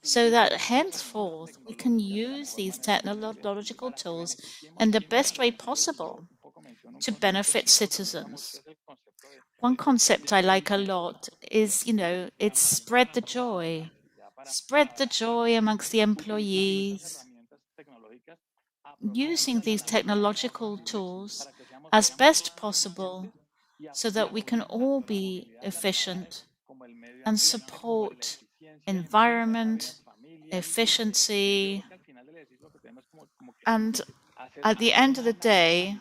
so that henceforth we can use these technological tools in the best way possible to benefit citizens? One concept I like a lot is, it's spread the joy. Spread the joy amongst the employees. using these technological tools as best possible so that we can all be efficient and support environment, efficiency, and at the end of the day,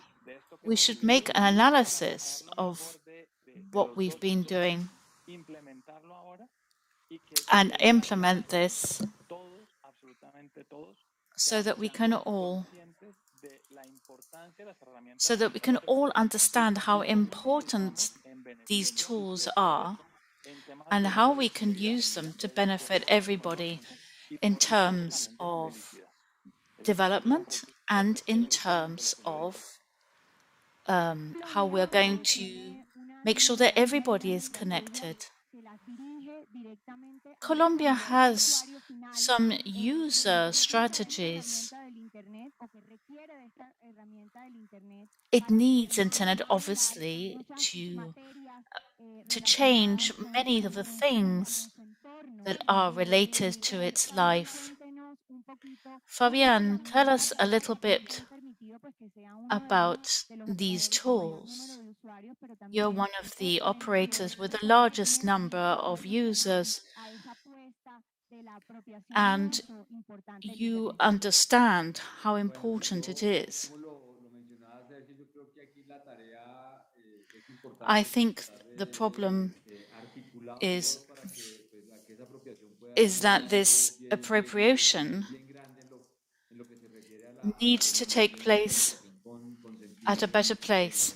we should make an analysis of what we've been doing and implement this so that we can all understand how important these tools are and how we can use them to benefit everybody in terms of development and in terms of how we're going to make sure that everybody is connected. Colombia has some user strategies. It needs internet, obviously, to change many of the things that are related to its life. Fabian, tell us a little bit about these tools. You're one of the operators with the largest number of users, and you understand how important it is. I think the problem is that this appropriation needs to take place at a better place.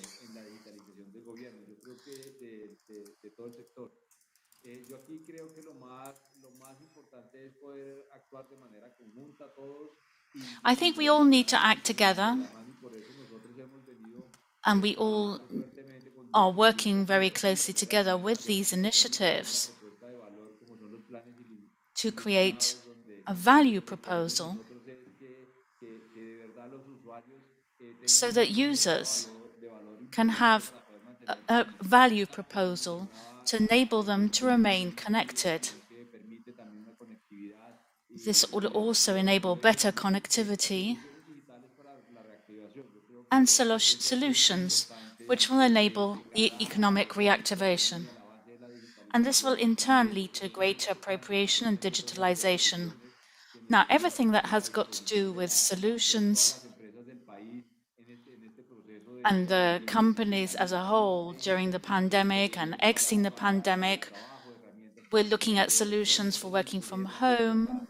I think we all need to act together, and we all are working very closely together with these initiatives to create a value proposal so that users can have a value proposal to enable them to remain connected. This will also enable better connectivity and solutions which will enable the economic reactivation. And this will in turn lead to greater appropriation and digitalization. Now, everything that has got to do with solutions and the companies as a whole during the pandemic and exiting the pandemic, we're looking at solutions for working from home,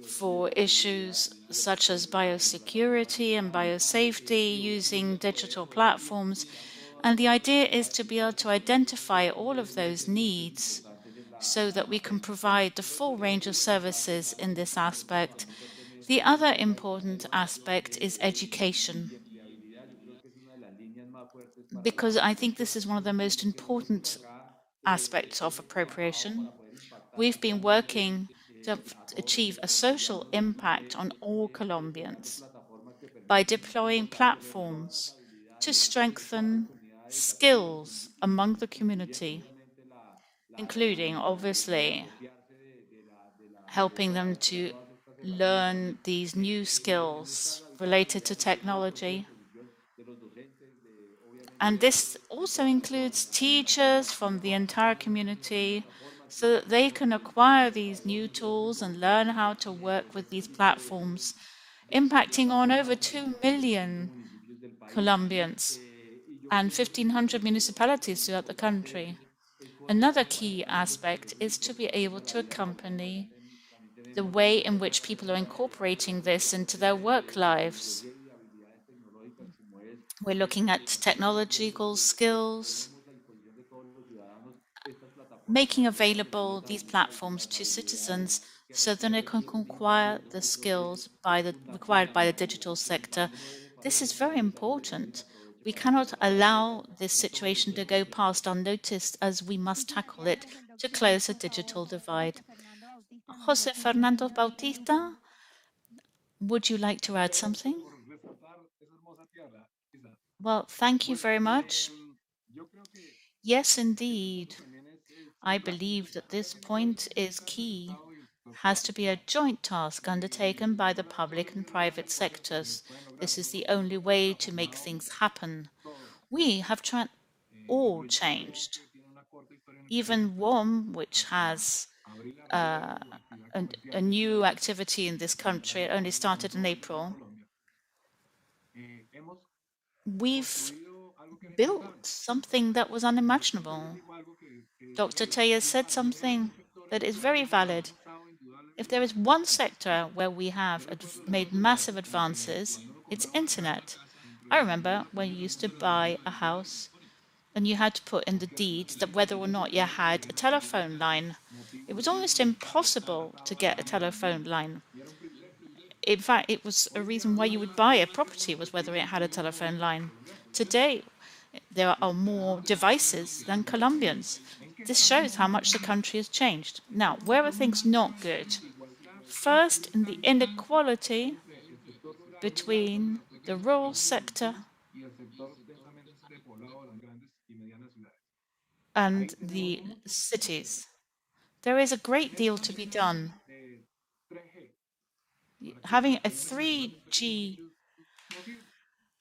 for issues such as biosecurity and biosafety using digital platforms. And the idea is to be able to identify all of those needs so that we can provide the full range of services in this aspect. The other important aspect is education, because I think this is one of the most important aspects of appropriation. We've been working to achieve a social impact on all Colombians by deploying platforms to strengthen skills among the community, including, obviously, helping them to learn these new skills related to technology. And this also includes teachers from the entire community so that they can acquire these new tools and learn how to work with these platforms, impacting on over 2 million Colombians and 1,500 municipalities throughout the country. Another key aspect is to be able to accompany the way in which people are incorporating this into their work lives. We're looking at technological skills, making available these platforms to citizens so that they can acquire the skills required by the digital sector. This is very important. We cannot allow this situation to go past unnoticed, as we must tackle it to close the digital divide. Jose Fernando Bautista, would you like to add something? Well, thank you very much. Yes, indeed. I believe that this point is key, has to be a joint task undertaken by the public and private sectors. This is the only way to make things happen. We have all changed. Even WOM, which has uh, a new activity in this country, it only started in April. We've built something that was unimaginable. Dr. Taylor said something that is very valid. If there is one sector where we have made massive advances, it's internet. I remember when you used to buy a house and you had to put in the deed that whether or not you had a telephone line. It was almost impossible to get a telephone line. In fact, it was a reason why you would buy a property was whether it had a telephone line. Today, there are more devices than Colombians. This shows how much the country has changed. Now, where are things not good? First, in the inequality between the rural sector and the cities. There is a great deal to be done. Having a 3G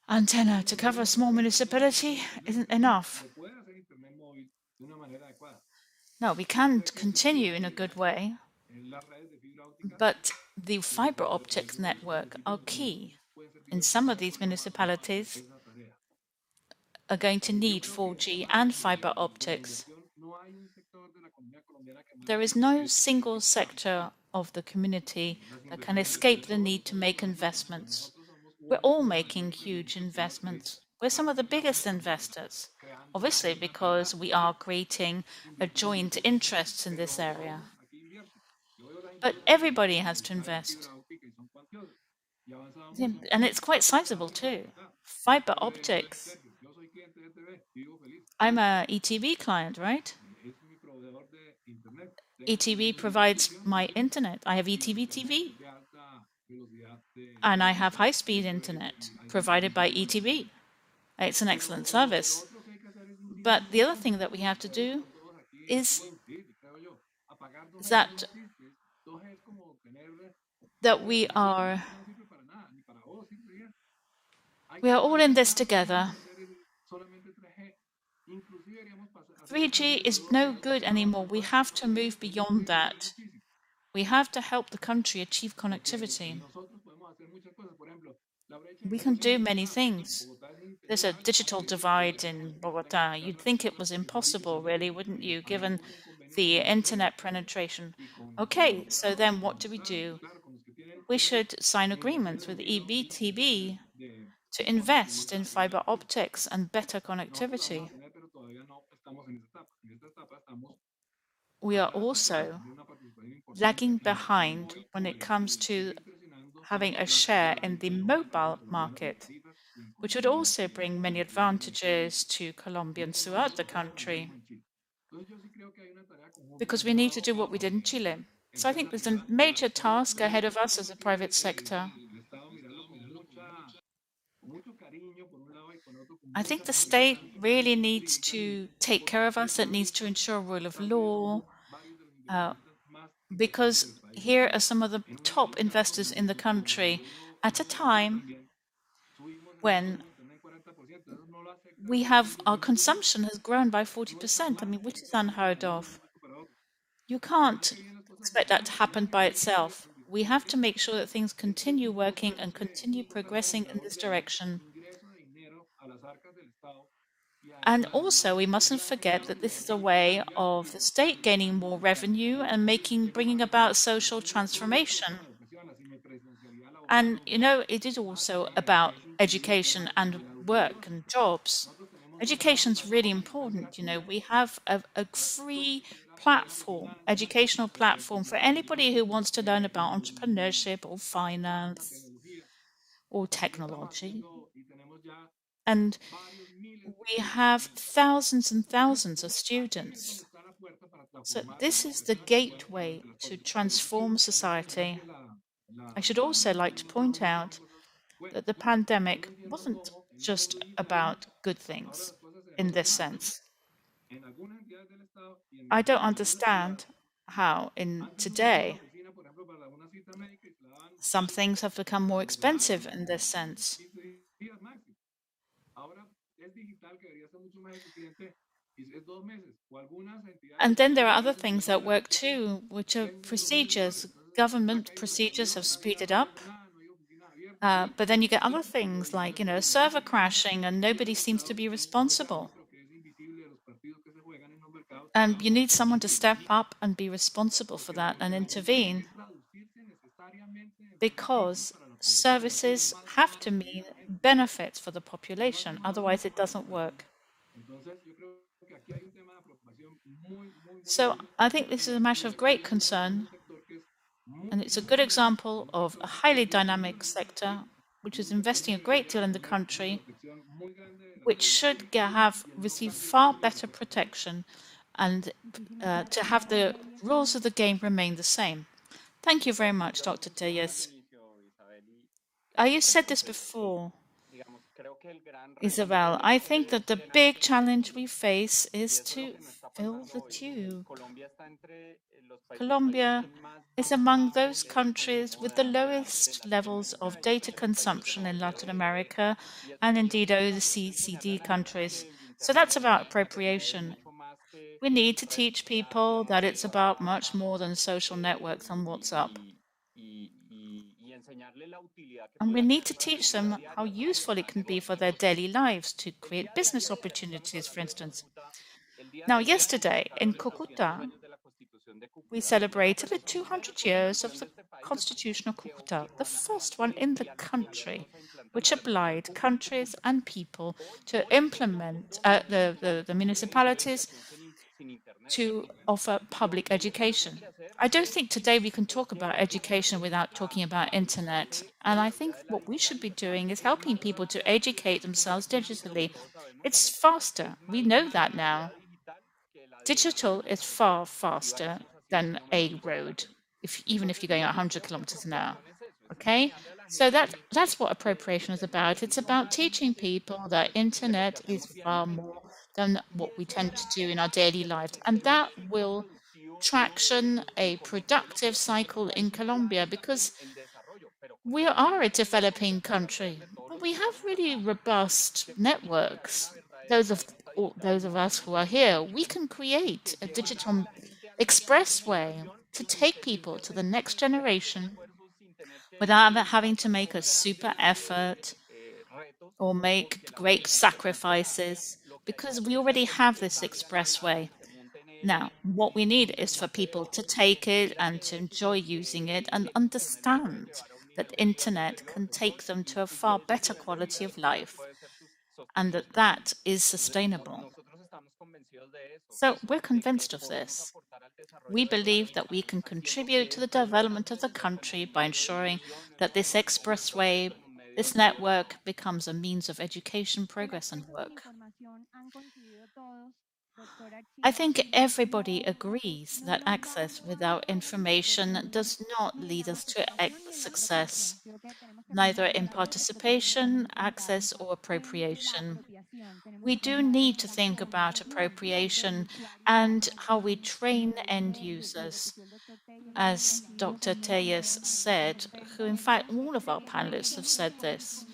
antenna to cover a small municipality isn't enough. No, we can continue in a good way, but the fiber optic network are key. In some of these municipalities are going to need 4G and fiber optics. There is no single sector of the community that can escape the need to make investments. We're all making huge investments. We're some of the biggest investors, obviously because we are creating a joint interest in this area. But everybody has to invest. And it's quite sizable too. Fiber optics. I'm a ETV client, right? ETV provides my internet. I have ETV TV. And I have high-speed internet provided by ETV. It's an excellent service. But the other thing that we have to do is that we are all in this together. 3G is no good anymore. We have to move beyond that. We have to help the country achieve connectivity. We can do many things. There's a digital divide in Bogota. You'd think it was impossible, really, wouldn't you, given the internet penetration? Okay, so then what do? We should sign agreements with EBTB to invest in fiber optics and better connectivity. We are also lagging behind when it comes to having a share in the mobile market, which would also bring many advantages to Colombians throughout the country, because we need to do what we did in Chile. So I think there's a major task ahead of us as a private sector. I think the state really needs to take care of us. It needs to ensure rule of law, because here are some of the top investors in the country at a time when our consumption has grown by 40%. I mean, which is unheard of. You can't expect that to happen by itself. We have to make sure that things continue working and continue progressing in this direction. And also, we mustn't forget that this is a way of the state gaining more revenue and bringing about social transformation. And, it is also about education and work and jobs. Education is really important. We have a free platform, educational platform for anybody who wants to learn about entrepreneurship or finance or technology. And we have thousands and thousands of students. So this is the gateway to transform society. I should also like to point out that the pandemic wasn't just about good things in this sense. I don't understand how today Some things have become more expensive in this sense. And then there are other things that work too, which are procedures. Government procedures have speeded up. But then you get other things like, server crashing and nobody seems to be responsible. And you need someone to step up and be responsible for that and intervene, because services have to mean benefits for the population. Otherwise, it doesn't work. So I think this is a matter of great concern, and it's a good example of a highly dynamic sector which is investing a great deal in the country, which should receive far better protection and to have the rules of the game remain the same. Thank you very much, Dr. Tellez. You said this before, Isabel. I think that the big challenge we face is to fill the tube. Colombia is among those countries with the lowest levels of data consumption in Latin America and indeed OECD countries. So that's about appropriation. We need to teach people that it's about much more than social networks and WhatsApp. And we need to teach them how useful it can be for their daily lives to create business opportunities, for instance. Now, yesterday in Cucuta, we celebrated the 200 years of the Constitution of Cucuta, the first one in the country, which obliged countries and people to implement the municipalities to offer public education. I don't think today we can talk about education without talking about internet. And I think what we should be doing is helping people to educate themselves digitally. It's faster. We know that now. Digital is far faster than a road, even if you're going 100 kilometers an hour. Okay, so that's what appropriation is about. It's about teaching people that internet is far more than what we tend to do in our daily lives, and that will traction a productive cycle in Colombia, because we are a developing country, but we have really robust networks. Those of us who are here, we can create a digital expressway to take people to the next generation without having to make a super effort or make great sacrifices, because we already have this expressway. Now, what we need is for people to take it and to enjoy using it and understand that internet can take them to a far better quality of life and that that is sustainable. So we're convinced of this. We believe that we can contribute to the development of the country by ensuring that this expressway, this network, becomes a means of education, progress, and work. I think everybody agrees that access without information does not lead us to success, neither in participation, access, or appropriation. We do need to think about appropriation and how we train end users, as Dr. Tellez said, who in fact all of our panelists have said this.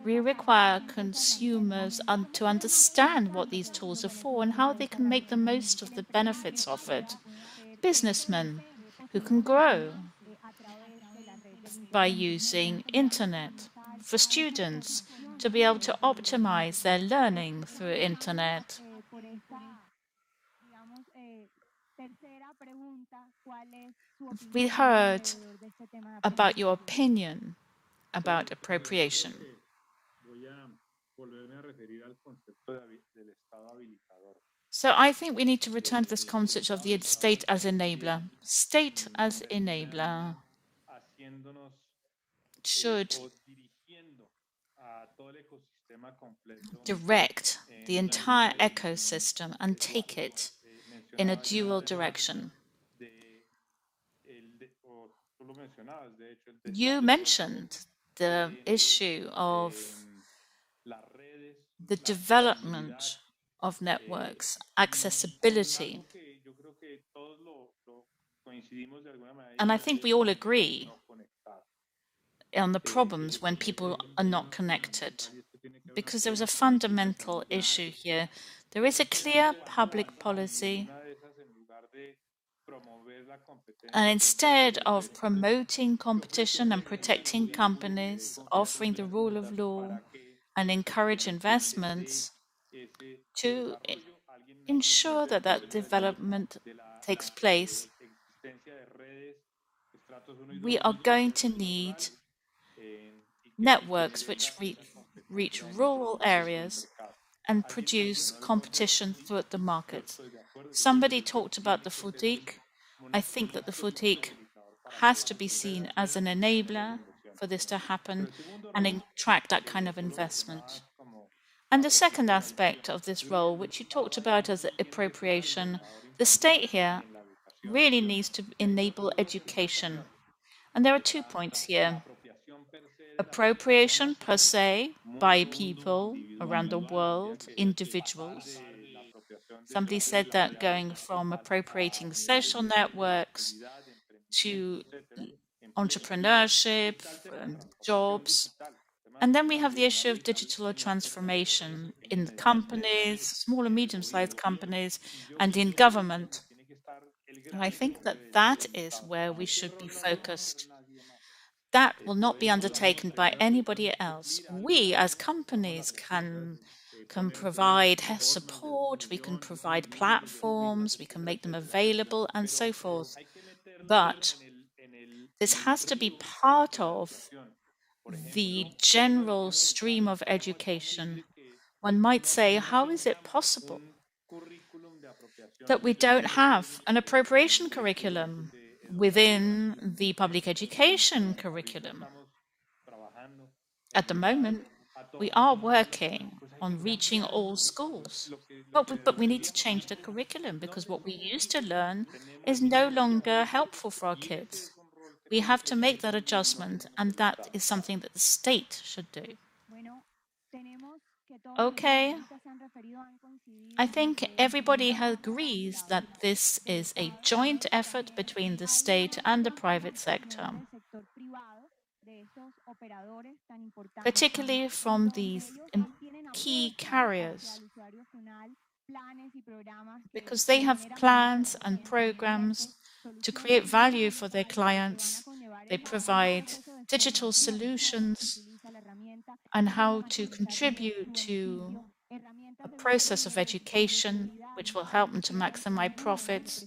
We require consumers to understand what these tools are for and how they can make the most of the benefits of it. Businessmen who can grow by using internet. For students to be able to optimize their learning through internet. We heard about your opinion about appropriation. So I think we need to return to this concept of the state as enabler. State as enabler should direct the entire ecosystem and take it in a dual direction. You mentioned the issue of the development of networks, accessibility. And I think we all agree on the problems when people are not connected, because there is a fundamental issue here. There is a clear public policy, and instead of promoting competition and protecting companies, offering the rule of law, and encourage investments to ensure that that development takes place, we are going to need networks which reach rural areas and produce competition throughout the market. Somebody talked about the FUTIC. I think that the FUTIC has to be seen as an enabler for this to happen and attract that kind of investment. And the second aspect of this role, which you talked about as appropriation, the state here really needs to enable education. And there are 2 points here. Appropriation per se by people around the world, individuals. Somebody said that going from appropriating social networks to entrepreneurship, jobs. And then we have the issue of digital transformation in companies, small and medium-sized companies, and in government. And I think that that is where we should be focused. That will not be undertaken by anybody else. We as companies can provide support, we can provide platforms, we can make them available and so forth. But this has to be part of the general stream of education. One might say, how is it possible that we don't have an appropriation curriculum within the public education curriculum? At the moment, we are working on reaching all schools. But we need to change the curriculum, because what we used to learn is no longer helpful for our kids. We have to make that adjustment, and that is something that the state should do. Okay. I think everybody agrees that this is a joint effort between the state and the private sector, particularly from these key carriers, because they have plans and programs to create value for their clients. They provide digital solutions and how to contribute to a process of education which will help them to maximize profits.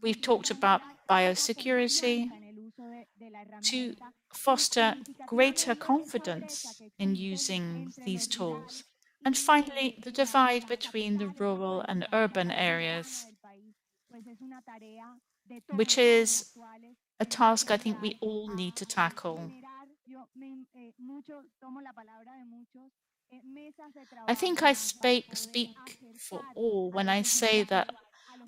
We've talked about biosecurity to foster greater confidence in using these tools. And finally, the divide between the rural and urban areas, which is a task I think we all need to tackle. I think I speak for all when I say that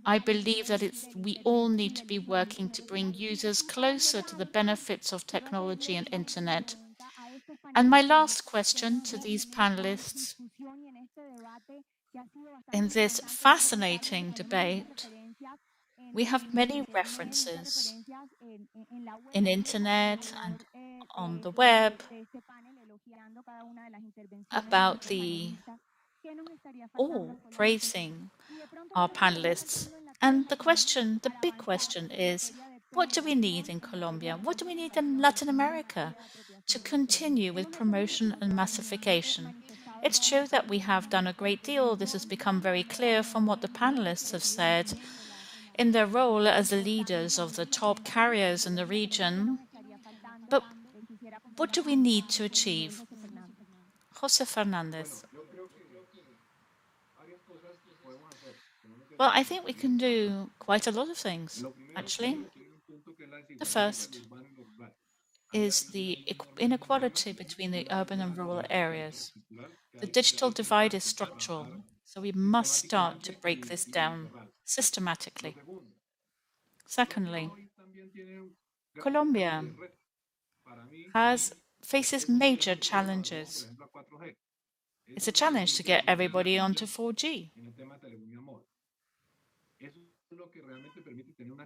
I believe that we all need to be working to bring users closer to the benefits of technology and internet. And my last question to these panelists in this fascinating debate, we have many references in internet and on the web about all praising our panelists. And the big question is, what do we need in Colombia? What do we need in Latin America to continue with promotion and massification? It's true that we have done a great deal. This has become very clear from what the panelists have said in their role as the leaders of the top carriers in the region. But what do we need to achieve? Jose Fernandez. Well, I think we can do quite a lot of things, actually. The first is the inequality between the urban and rural areas. The digital divide is structural, so we must start to break this down systematically. Secondly, Colombia faces major challenges. It's a challenge to get everybody onto 4G.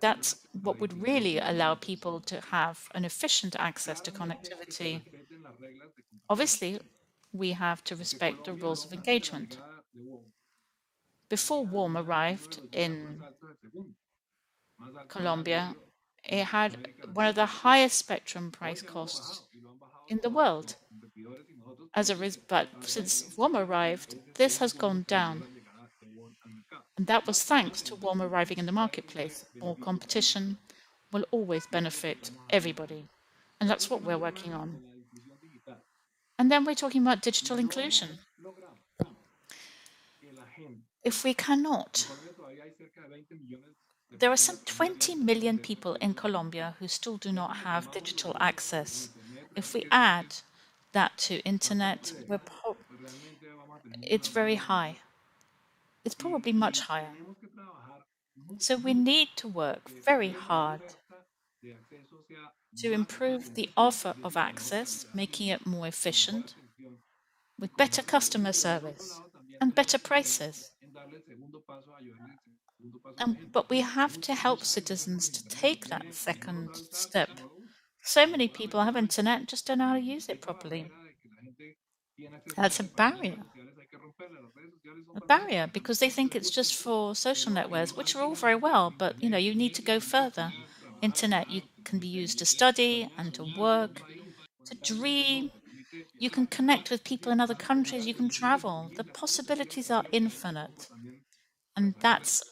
That's what would really allow people to have an efficient access to connectivity. Obviously, we have to respect the rules of engagement. Before WOM arrived in Colombia, it had one of the highest spectrum price costs in the world. But since WOM arrived, this has gone down. And that was thanks to WOM arriving in the marketplace. More competition will always benefit everybody. And that's what we're working on. And then we're talking about digital inclusion. If we cannot, there are some 20 million people in Colombia who still do not have digital access. If we add that to internet, it's very high. It's probably much higher. So we need to work very hard to improve the offer of access, making it more efficient, with better customer service and better prices. But we have to help citizens to take that second step. So many people have internet, just don't know how to use it properly. That's a barrier. A barrier because they think it's just for social networks, which are all very well, but you need to go further. Internet can be used to study and to work, to dream. You can connect with people in other countries, you can travel. The possibilities are infinite. And that's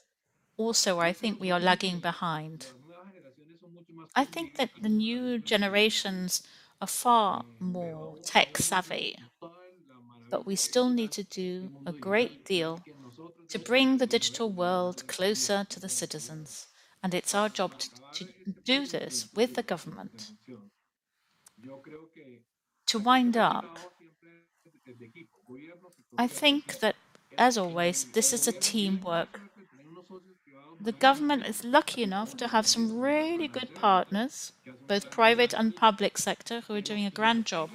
also where I think we are lagging behind. I think that the new generations are far more tech savvy, but we still need to do a great deal to bring the digital world closer to the citizens. And it's our job to do this with the government. To wind up, I think that, as always, this is a teamwork. The government is lucky enough to have some really good partners, both private and public sector, who are doing a grand job.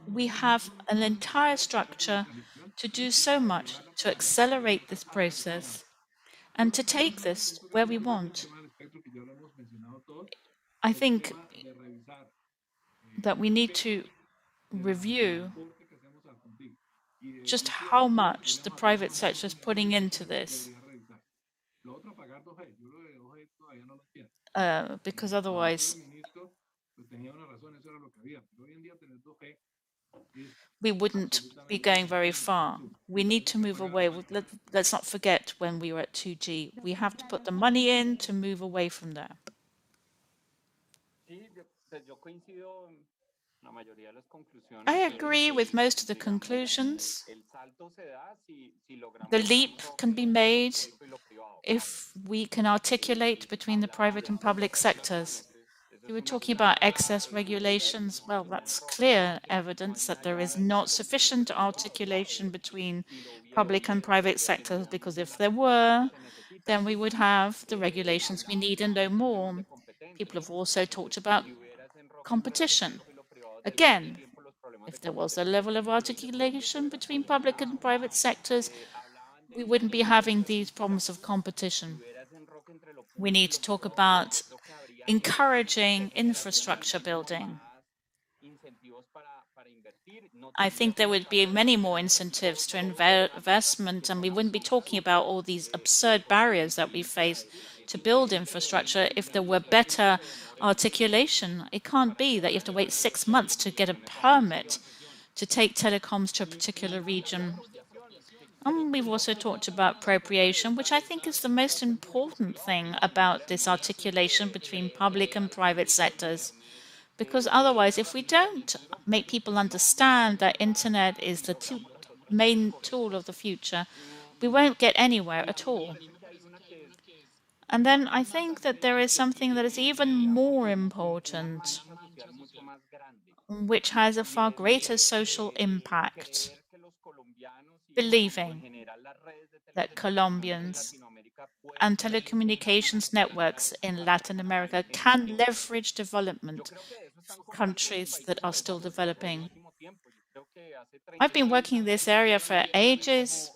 We have an entire structure to do so much to accelerate this process and to take this where we want. I think that we need to review just how much the private sector is putting into this. Because otherwise, we wouldn't be going very far. We need to move away. Let's not forget when we were at 2G. We have to put the money in to move away from there. I agree with most of the conclusions. The leap can be made if we can articulate between the private and public sectors. You were talking about excess regulations. Well, that's clear evidence that there is not sufficient articulation between public and private sectors, because if there were, then we would have the regulations we need and no more. People have also talked about competition. Again, if there was a level of articulation between public and private sectors, we wouldn't be having these problems of competition. We need to talk about encouraging infrastructure building. I think there would be many more incentives to investment, and we wouldn't be talking about all these absurd barriers that we face to build infrastructure if there were better articulation. It can't be that you have to wait 6 months to get a permit to take telecoms to a particular region. And we've also talked about appropriation, which I think is the most important thing about this articulation between public and private sectors. Because otherwise, if we don't make people understand that internet is the main tool of the future, we won't get anywhere at all. And then I think that there is something that is even more important, which has a far greater social impact. Believing that Colombians and telecommunications networks in Latin America can leverage development for countries that are still developing. I've been working in this area for ages,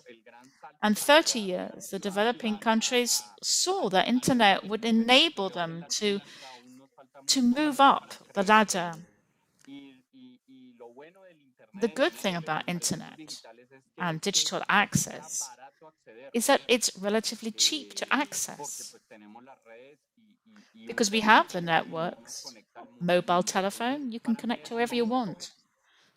And 30 years, the developing countries saw that internet would enable them to move up the ladder. The good thing about internet and digital access is that it's relatively cheap to access because we have the networks, mobile telephone, you can connect to whoever you want.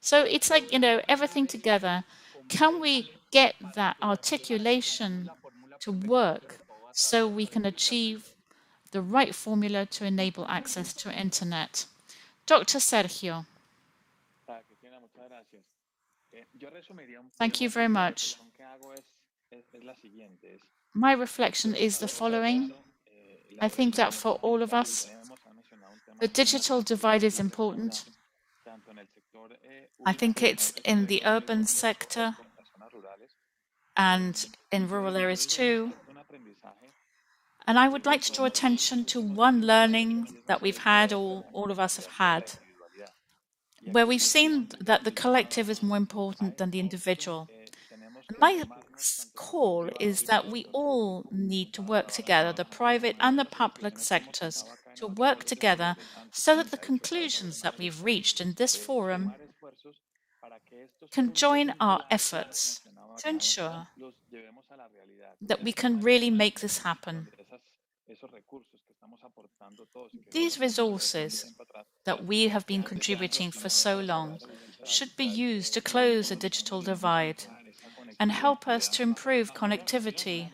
So it's like, everything together. Can we get that articulation to work so we can achieve the right formula to enable access to internet? Dr. Sergio. Thank you very much. My reflection is the following. I think that for all of us, the digital divide is important. I think it's in the urban sector and in rural areas too. And I would like to draw attention to one learning that we've had, all of us have had, where we've seen that the collective is more important than the individual. And my call is that we all need to work together, the private and the public sectors, to work together so that the conclusions that we've reached in this forum can join our efforts to ensure that we can really make this happen. These resources that we have been contributing for so long should be used to close the digital divide and help us to improve connectivity.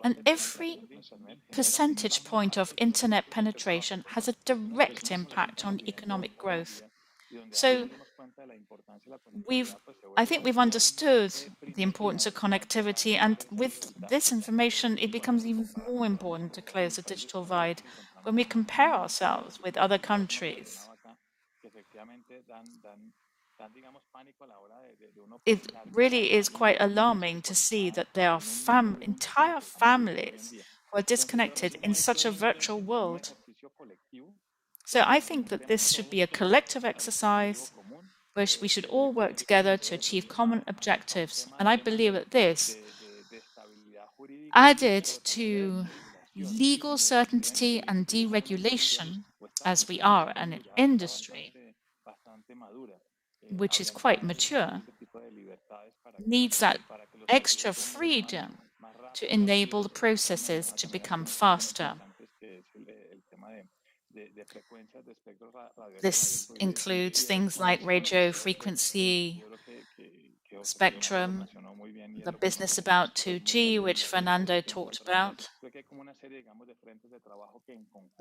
And every percentage point of internet penetration has a direct impact on economic growth. So I think we've understood the importance of connectivity, and with this information, it becomes even more important to close the digital divide when we compare ourselves with other countries. It really is quite alarming to see that there are entire families who are disconnected in such a virtual world. So I think that this should be a collective exercise where we should all work together to achieve common objectives. And I believe that this, added to legal certainty and deregulation, as we are an industry which is quite mature, needs that extra freedom to enable the processes to become faster. This includes things like radio frequency spectrum, the business about 2G, which Fernando talked about.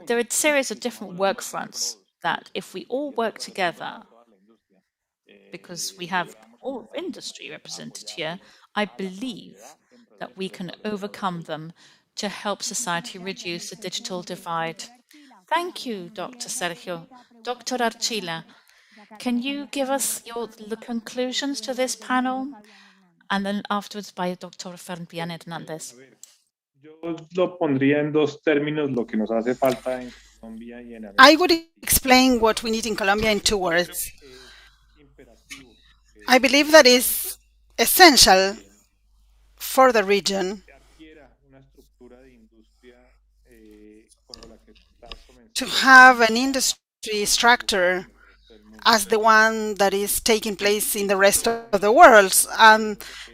There are a series of different work fronts that if we all work together, because we have all industry represented here, I believe that we can overcome them to help society reduce the digital divide. Thank you, Dr. Sergio. Dr. Archila, can you give us the conclusions to this panel? And then afterwards by Dr. Fernando Hernández. I would explain what we need in Colombia in 2 words. I believe that is essential for the region to have an industry structure as the one that is taking place in the rest of the world.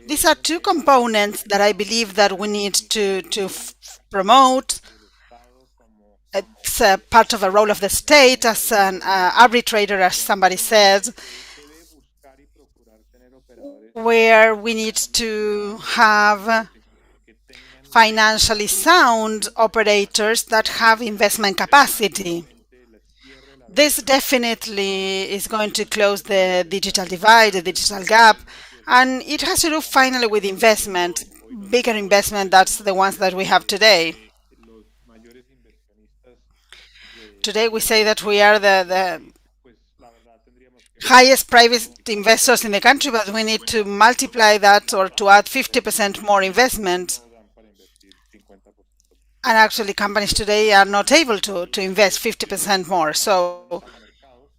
These are 2 components that I believe that we need to promote. It's a part of a role of the state as an arbitrator, as somebody said, where we need to have financially sound operators that have investment capacity. This definitely is going to close the digital divide, the digital gap, and it has to do finally with investment, bigger investment, that's the ones that we have today. Today we say that we are the highest private investors in the country, but we need to multiply that or to add 50% more investment. And actually companies today are not able to invest 50% more. So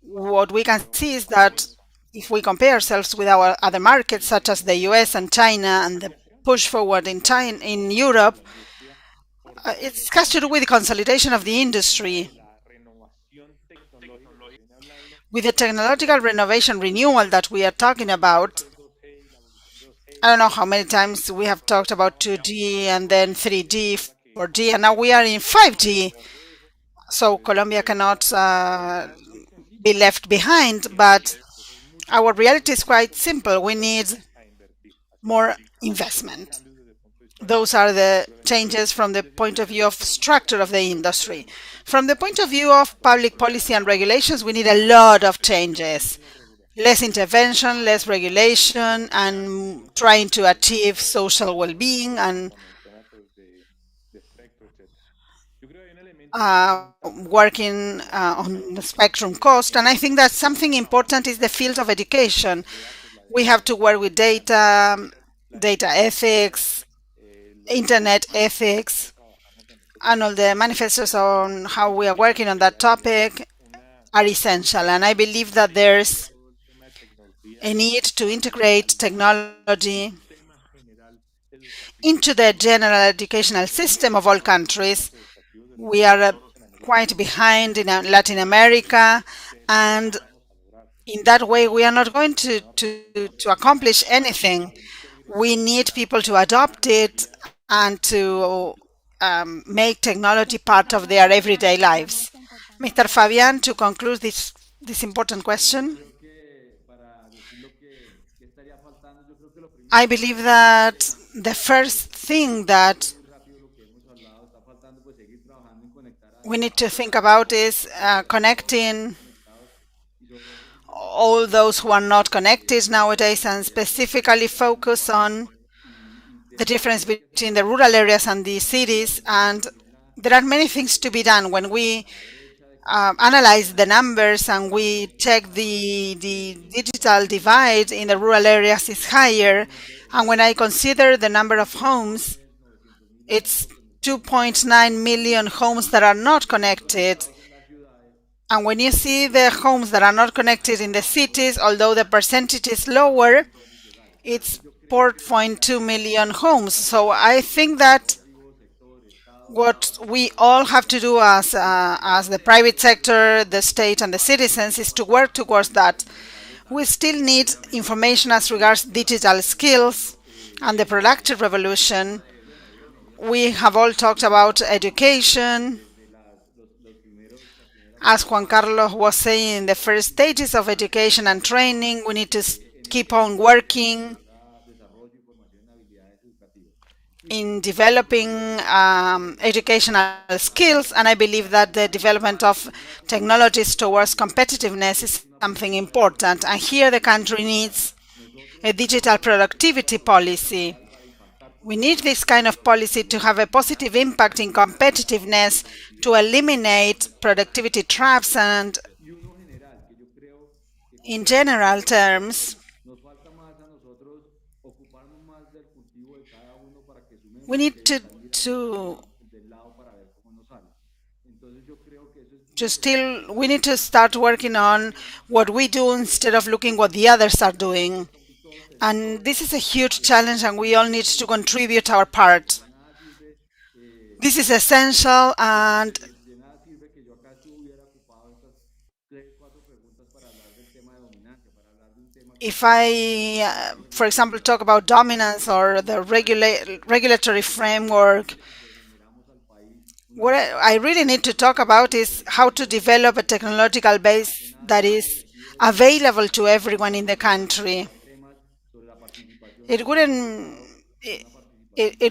what we can see is that if we compare ourselves with our other markets, such as the US and China and the push forward in Europe, it has to do with the consolidation of the industry. With the technological renovation renewal that we are talking about, I don't know how many times we have talked about 2G and then 3G, 4G, and now we are in 5G. So Colombia cannot be left behind, but our reality is quite simple. We need more investment. Those are the changes from the point of view of structure of the industry. From the point of view of public policy and regulations, we need a lot of changes. Less intervention, less regulation, and trying to achieve social well-being and working on the spectrum cost. And I think that something important is the field of education. We have to work with data, data ethics, internet ethics, and all the manifestos on how we are working on that topic are essential. And I believe that there's a need to integrate technology into the general educational system of all countries. We are quite behind in Latin America, and in that way we are not going to accomplish anything. We need people to adopt it and to make technology part of their everyday lives. Mr. Fabian, to conclude this important question, I believe that the first thing that we need to think about is connecting all those who are not connected nowadays, and specifically focus on the difference between the rural areas and the cities. And there are many things to be done. When we analyze the numbers and we check the digital divide in the rural areas is higher. And when I consider the number of homes, it's 2.9 million homes that are not connected. And when you see the homes that are not connected in the cities, although the percentage is lower, it's 4.2 million homes. So I think that what we all have to do as the private sector, the state, and the citizens is to work towards that. We still need information as regards digital skills and the productive revolution. We have all talked about education. As Juan Carlos was saying, in the first stages of education and training, we need to keep on working in developing educational skills, and I believe that the development of technologies towards competitiveness is something important. And here the country needs a digital productivity policy. We need this kind of policy to have a positive impact in competitiveness, to eliminate productivity traps, and in general terms, we need we need to start working on what we do instead of looking what the others are doing. And this is a huge challenge, and we all need to contribute our part. This is essential, and if I, for example, talk about dominance or the regulatory framework, what I really need to talk about is how to develop a technological base that is available to everyone in the country. It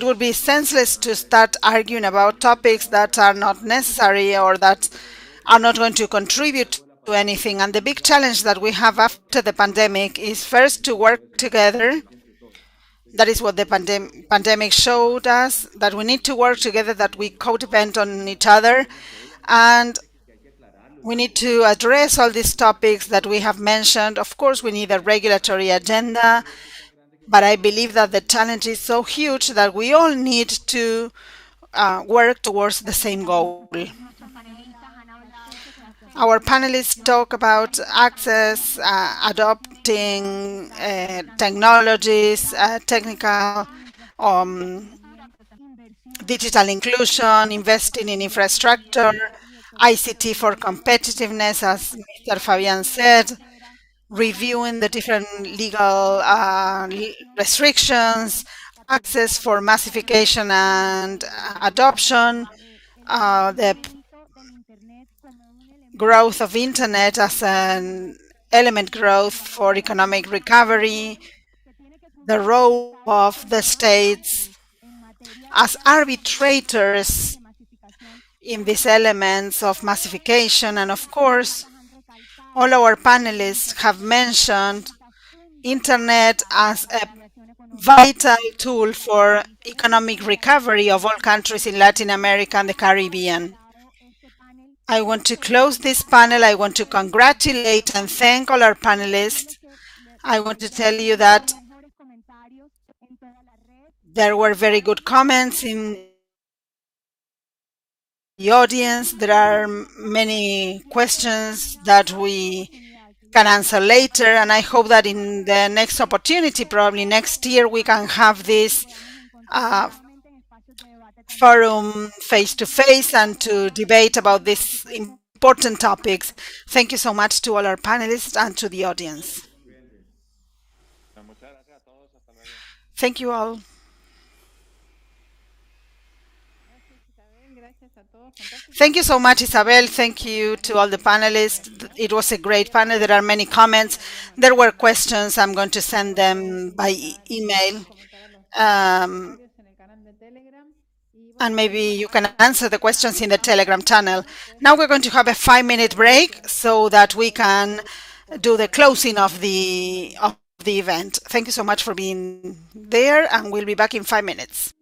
would be senseless to start arguing about topics that are not necessary or that are not going to contribute to anything. And the big challenge that we have after the pandemic is first to work together. That is what the pandemic showed us, that we need to work together, that we co-depend on each other, and we need to address all these topics that we have mentioned. Of course, we need a regulatory agenda, but I believe that the challenge is so huge that we all need to work towards the same goal. Our panelists talk about access, adopting technologies, technical digital inclusion, investing in infrastructure, ICT for competitiveness, as Mr. Fabian said, reviewing the different legal restrictions, access for massification and adoption, the growth of internet as an element growth for economic recovery, the role of the states as arbitrators in these elements of massification, and of course, all our panelists have mentioned internet as a vital tool for economic recovery of all countries in Latin America and the Caribbean. I want to close this panel. I want to congratulate and thank all our panelists. I want to tell you that there were very good comments in the audience. There are many questions that we can answer later, and I hope that in the next opportunity, probably next year, we can have this forum face-to-face and to debate about these important topics. Thank you so much to all our panelists and to the audience. Thank you all. Thank you so much, Isabel. Thank you to all the panelists. It was a great panel. There are many comments. There were questions. I'm going to send them by email. And maybe you can answer the questions in the Telegram channel. Now we're going to have a 5-minute break so that we can do the closing of the event. Thank you so much for being there, and we'll be back in 5 minutes.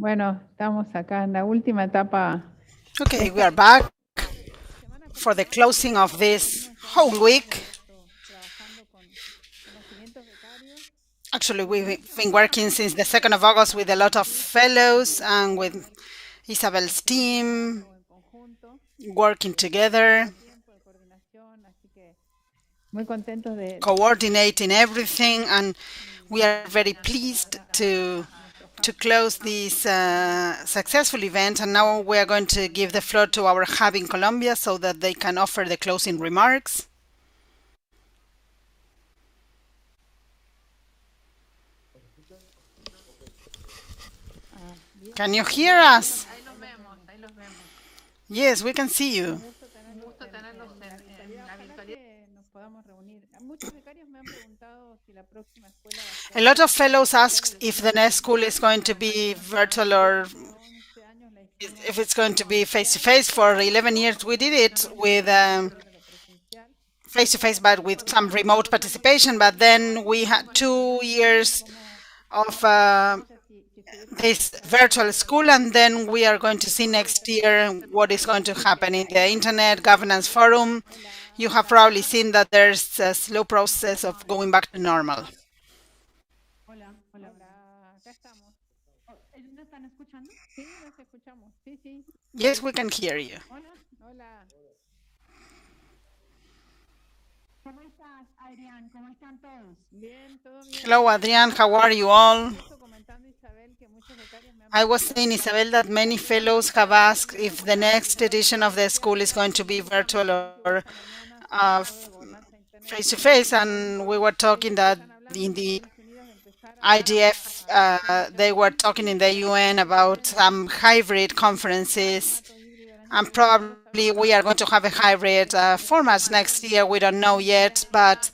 Bueno, estamos acá en la última etapa de Okay, we esta are back for the closing of this whole week. trabajando con los 500 becarios. Actually, we've been working since the 2nd of August with a lot of fellows and with Isabel's team, En conjunto, working together, tiempo de coordinación, así que muy contentos de coordinating everything, and we are very pleased to close this successful event. And now we are going to give the floor to our hub in Colombia so that they can offer the closing remarks. Can you hear us? ahí los vemos, ahí los vemos. Yes, we can see you. Un gusto tenerlos en la virtualidad. Que nos podamos reunir. Muchos becarios me han preguntado si la próxima escuela va a ser A lot of fellows ask if the next school is going to be virtual or 11 años la hicimos if it's going to be face to face. For 11 years, we did it with de lo presencial. face to face, but with some remote participation. But then we had 2 years of this virtual school, and then we are going to see next year what is going to happen in the Internet Governance Forum. You have probably seen that there's a slow process of going back to normal. Hola, hola, hola. Acá estamos. ¿Ellos me están escuchando? Sí, los escuchamos. Sí, sí. Yes, we can hear you. Hola, hola. ¿Cómo estás, Adrián? ¿Cómo están todos? Bien, todo bien. Hello, Adrian. How are you all? Justo comentando, Isabel, que muchos becarios me han I was saying, Isabel, that many fellows have asked if the next edition of the school is going to be virtual or face to face, and we were talking that in the IGF, they were talking in the UN about some hybrid conferences, and probably we are going to have a hybrid format next year. We don't know yet, but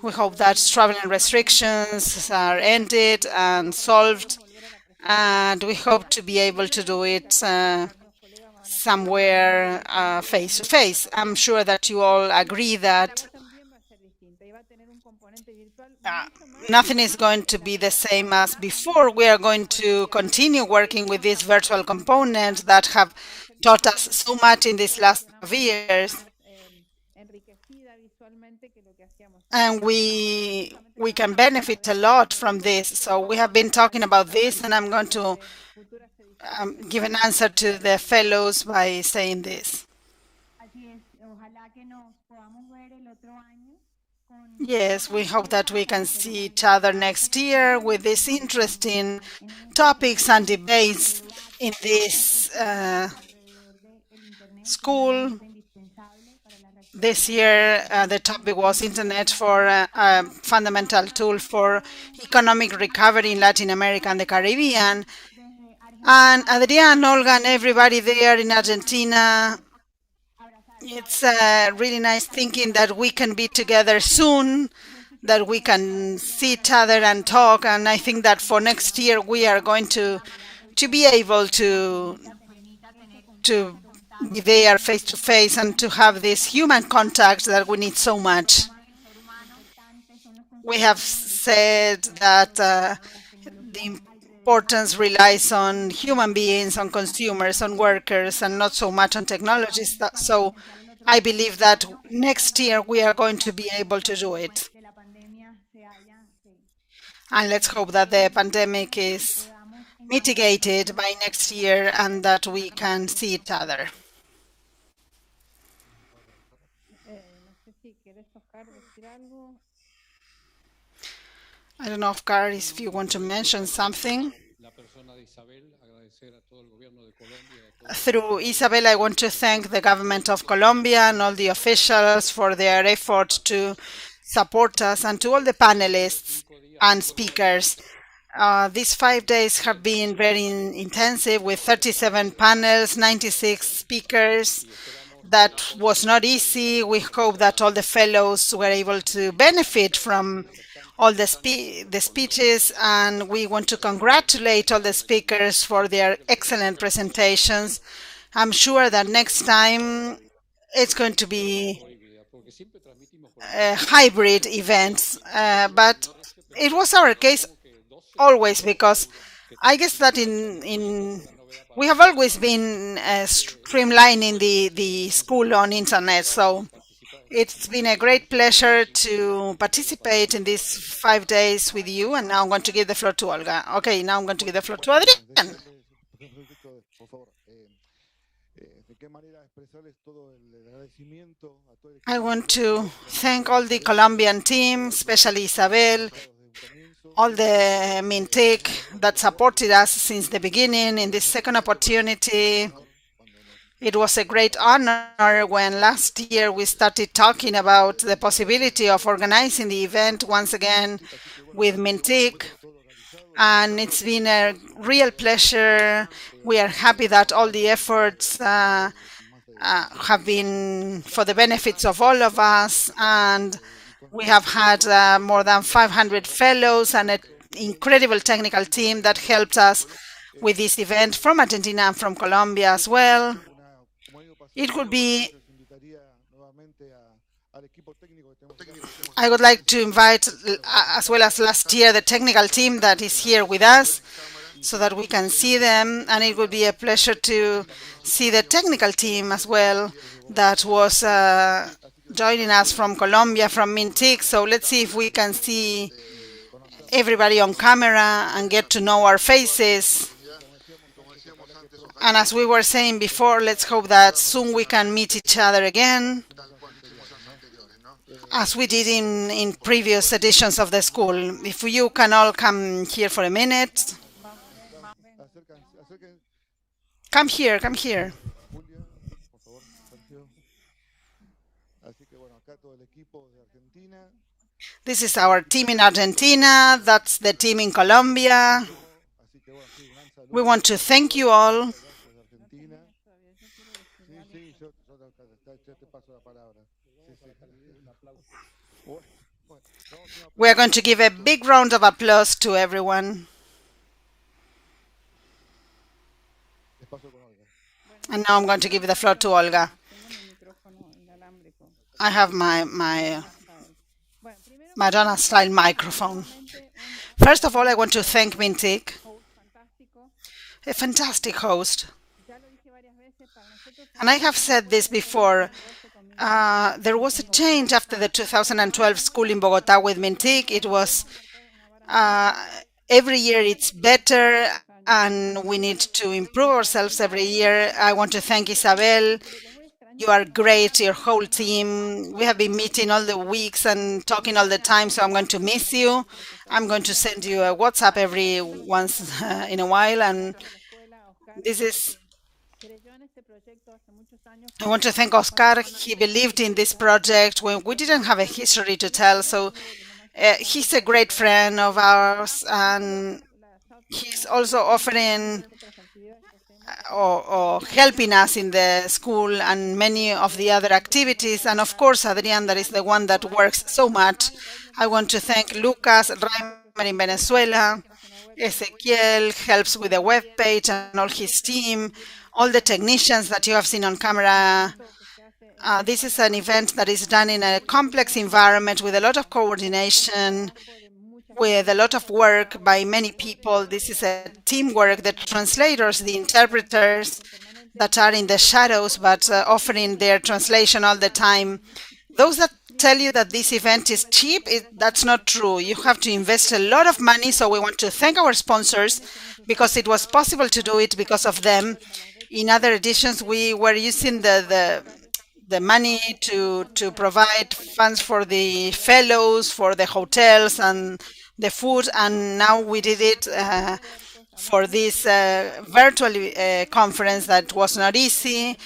we hope that traveling restrictions are ended and solved, and we hope to be able to do it somewhere face to face. I'm sure that you all agree that nothing is going to be the same as before. We are going to continue working with these virtual components that have taught us so much in these last years. And we can benefit a lot from this. So we have been talking about this, and I'm going to give an answer to the fellows by saying this. Yes, we hope that we can see each other next year with these interesting topics and debates in this school. This year, the topic was Internet for a fundamental tool for economic recovery in Latin America and the Caribbean. And Adrián, Olga, and everybody there in Argentina, it's really nice thinking that we can be together soon, that we can see each other and talk. And I think that for next year, we are going to be able to be there face to face and to have this human contact that we need so much. We have said that the importance relies on human beings, on consumers, on workers, and not so much on technologies. So I believe that next year we are going to be able to do it. And let's hope that the pandemic is mitigated by next year and that we can see each other. I don't know if Caris, if you want to mention something. Through Isabel, I want to thank the government of Colombia and all the officials for their effort to support us, and to all the panelists and speakers. These 5 days have been very intensive, with 37 panels, 96 speakers. That was not easy. We hope that all the fellows were able to benefit from all the speeches, and we want to congratulate all the speakers for their excellent presentations. I'm sure that next time it's going to be hybrid events, but it was our case always, because I guess that we have always been streamlining the school on internet, so it's been a great pleasure to participate in these 5 days with you. And now I'm going to give the floor to Olga. Okay, now I'm going to give the floor to Adrián. I want to thank all the Colombian team, especially Isabel, all the MINTIC that supported us since the beginning in this second opportunity. It was a great honor when last year we started talking about the possibility of organizing the event once again with MINTIC. And it's been a real pleasure. We are happy that all the efforts have been for the benefits of all of us. And we have had more than 500 fellows and an incredible technical team that helped us with this event from Argentina and from Colombia as well. It would be, I would like to invite, as well as last year, the technical team that is here with us so that we can see them. And it would be a pleasure to see the technical team as well that was joining us from Colombia, from MINTIC. So let's see if we can see everybody on camera and get to know our faces. And as we were saying before, let's hope that soon we can meet each other again, as we did in previous editions of the school. If you can all come here for a minute. Come here, come here. This is our team in Argentina. That's the team in Colombia. We want to thank you all. We are going to give a big round of applause to everyone. And now I'm going to give the floor to Olga. I have my Madonna-style microphone. First of all, I want to thank MINTIC, a fantastic host. And I have said this before, there was a change after the 2012 school in Bogota with MINTIC. It was, every year it's better, and we need to improve ourselves every year. I want to thank Isabel. You are great, your whole team. We have been meeting all the weeks and talking all the time, so I'm going to miss you. I'm going to send you a WhatsApp every once in a while, and this is, I want to thank Oscar. He believed in this project when we didn't have a history to tell, so he's a great friend of ours, and he's also offering or helping us in the school and many of the other activities. And of course, Adrián, that is the one that works so much. I want to thank Lucas, Reimer in Venezuela, Ezequiel helps with the web page and all his team, all the technicians that you have seen on camera. This is an event that is done in a complex environment with a lot of coordination, with a lot of work by many people. This is a teamwork, the translators, the interpreters that are in the shadows but offering their translation all the time. Those that tell you that this event is cheap, that's not true. You have to invest a lot of money, so we want to thank our sponsors because it was possible to do it because of them. In other editions, we were using the money to provide funds for the fellows, for the hotels and the food, and now we did it for this virtual conference that was not easy.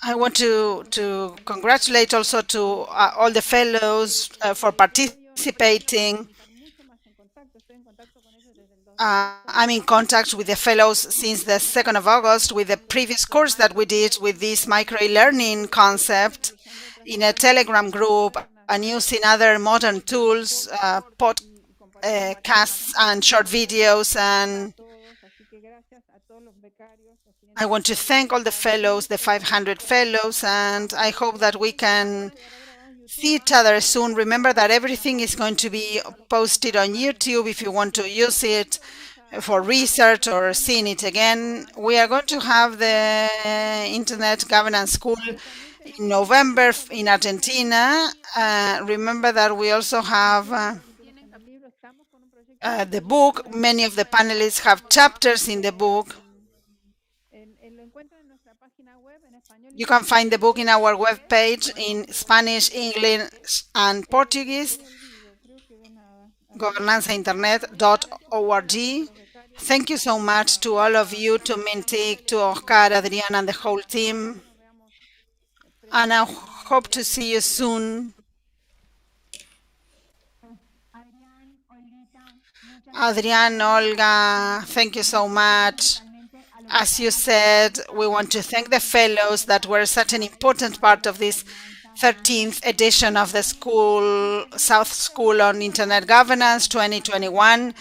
I want to congratulate also to all the fellows for participating. I'm in contact with the fellows since the 2nd of August with the previous course that we did with this micro-learning concept in a Telegram group and using other modern tools, podcasts and short videos. And I want to thank all the fellows, the 500 fellows, and I hope that we can see each other soon. Remember that everything is going to be posted on YouTube if you want to use it. for research or seeing it again. We are going to have the Internet Governance School in November in Argentina. Remember that we also have the book. Many of the panelists have chapters in the book. You can find the book in our webpage in Spanish, English, and Portuguese, gobernanzainternet.org. Thank you so much to all of you, to Mintic, to Oscar, Adrian, and the whole team. And I hope to see you soon. Adrian, Olga, thank you so much. As you said, we want to thank the fellows that were such an important part of this 13th edition of the South School on Internet Governance 2021.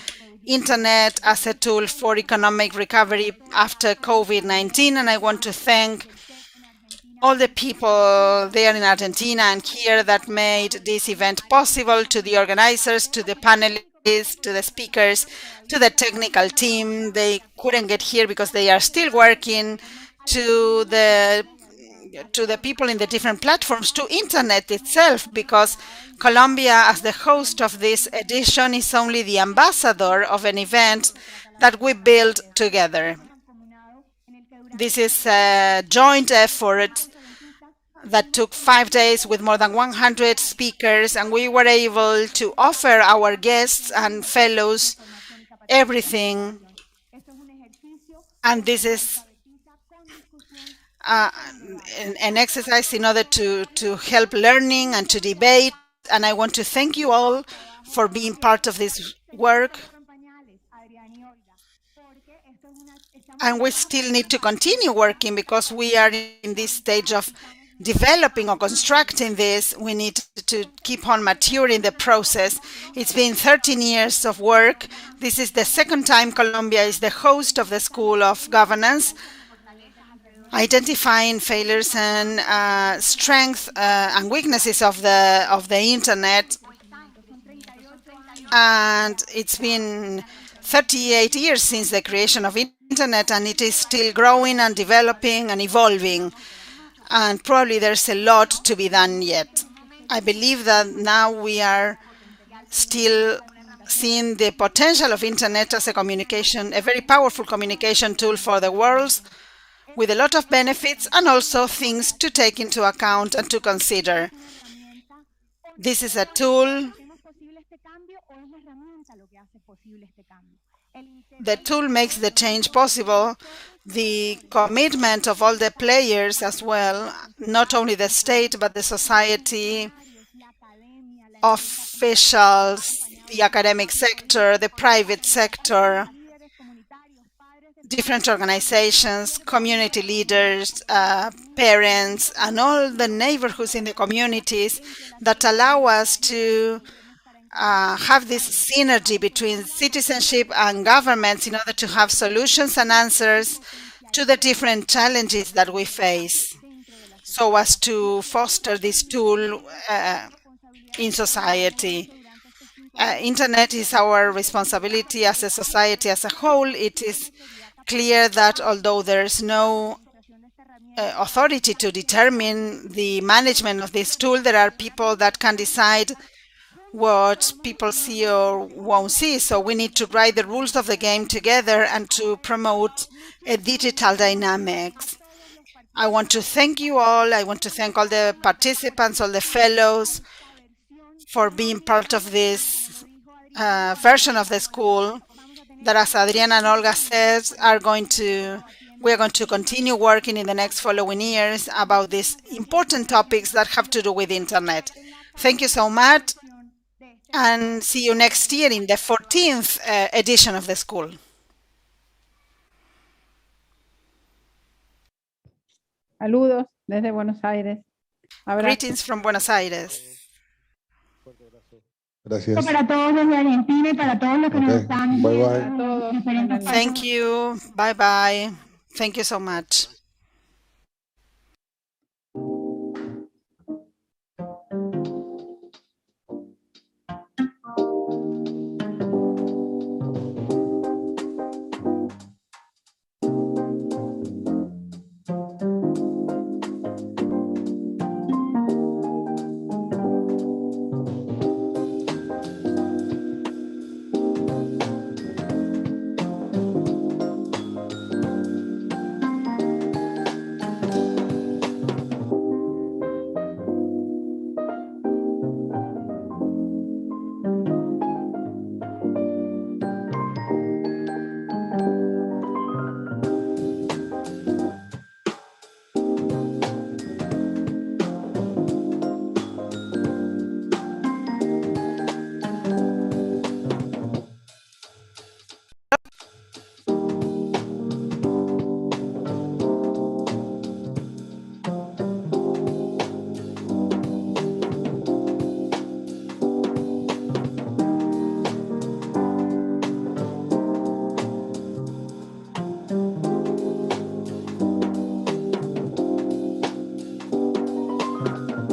Internet as a tool for economic recovery after COVID-19. And I want to thank all the people there in Argentina and here that made this event possible, to the organizers, to the panelists, to the speakers, to the technical team. They couldn't get here because they are still working, to the people in the different platforms, to Internet itself, because Colombia, as the host of this edition, is only the ambassador of an event that we built together. This is a joint effort that took 5 days with more than 100 speakers, and we were able to offer our guests and fellows everything. And this is an exercise in order to help learning and to debate. And I want to thank you all for being part of this work. And we still need to continue working because we are in this stage of developing or constructing this. We need to keep on maturing the process. It's been 13 years of work. This is the second time Colombia is the host of the School of Governance, identifying failures and strengths and weaknesses of the Internet. And it's been 38 years since the creation of Internet, and it is still growing and developing and evolving. And probably there's a lot to be done yet. I believe that now we are still seeing the potential of Internet as a very powerful communication tool for the world, with a lot of benefits and also things to take into account and to consider. This is a tool. The tool makes the change possible. The commitment of all the players as well, not only the state, but the society, officials, the academic sector, the private sector, different organizations, community leaders, parents, and all the neighborhoods in the communities that allow us to have this synergy between citizenship and governments in order to have solutions and answers to the different challenges that we face, so as to foster this tool in society. Internet is our responsibility as a society as a whole. It is clear that although there is no authority to determine the management of this tool, there are people that can decide what people see or won't see. So we need to write the rules of the game together and to promote a digital dynamics. I want to thank you all. I want to thank all the participants, all the fellows, for being part of this version of the school that, as Adriana and Olga said, we're going to continue working in the next following years about these important topics that have to do with Internet. Thank you so much, and see you next year in the 14th edition of the school. Saludos desde Buenos Aires. Greetings from Buenos Aires. Gracias. Para todos desde Argentina y para todos los que nos están Bye viendo bye. en diferentes Thank you. Bye bye. Thank you so much.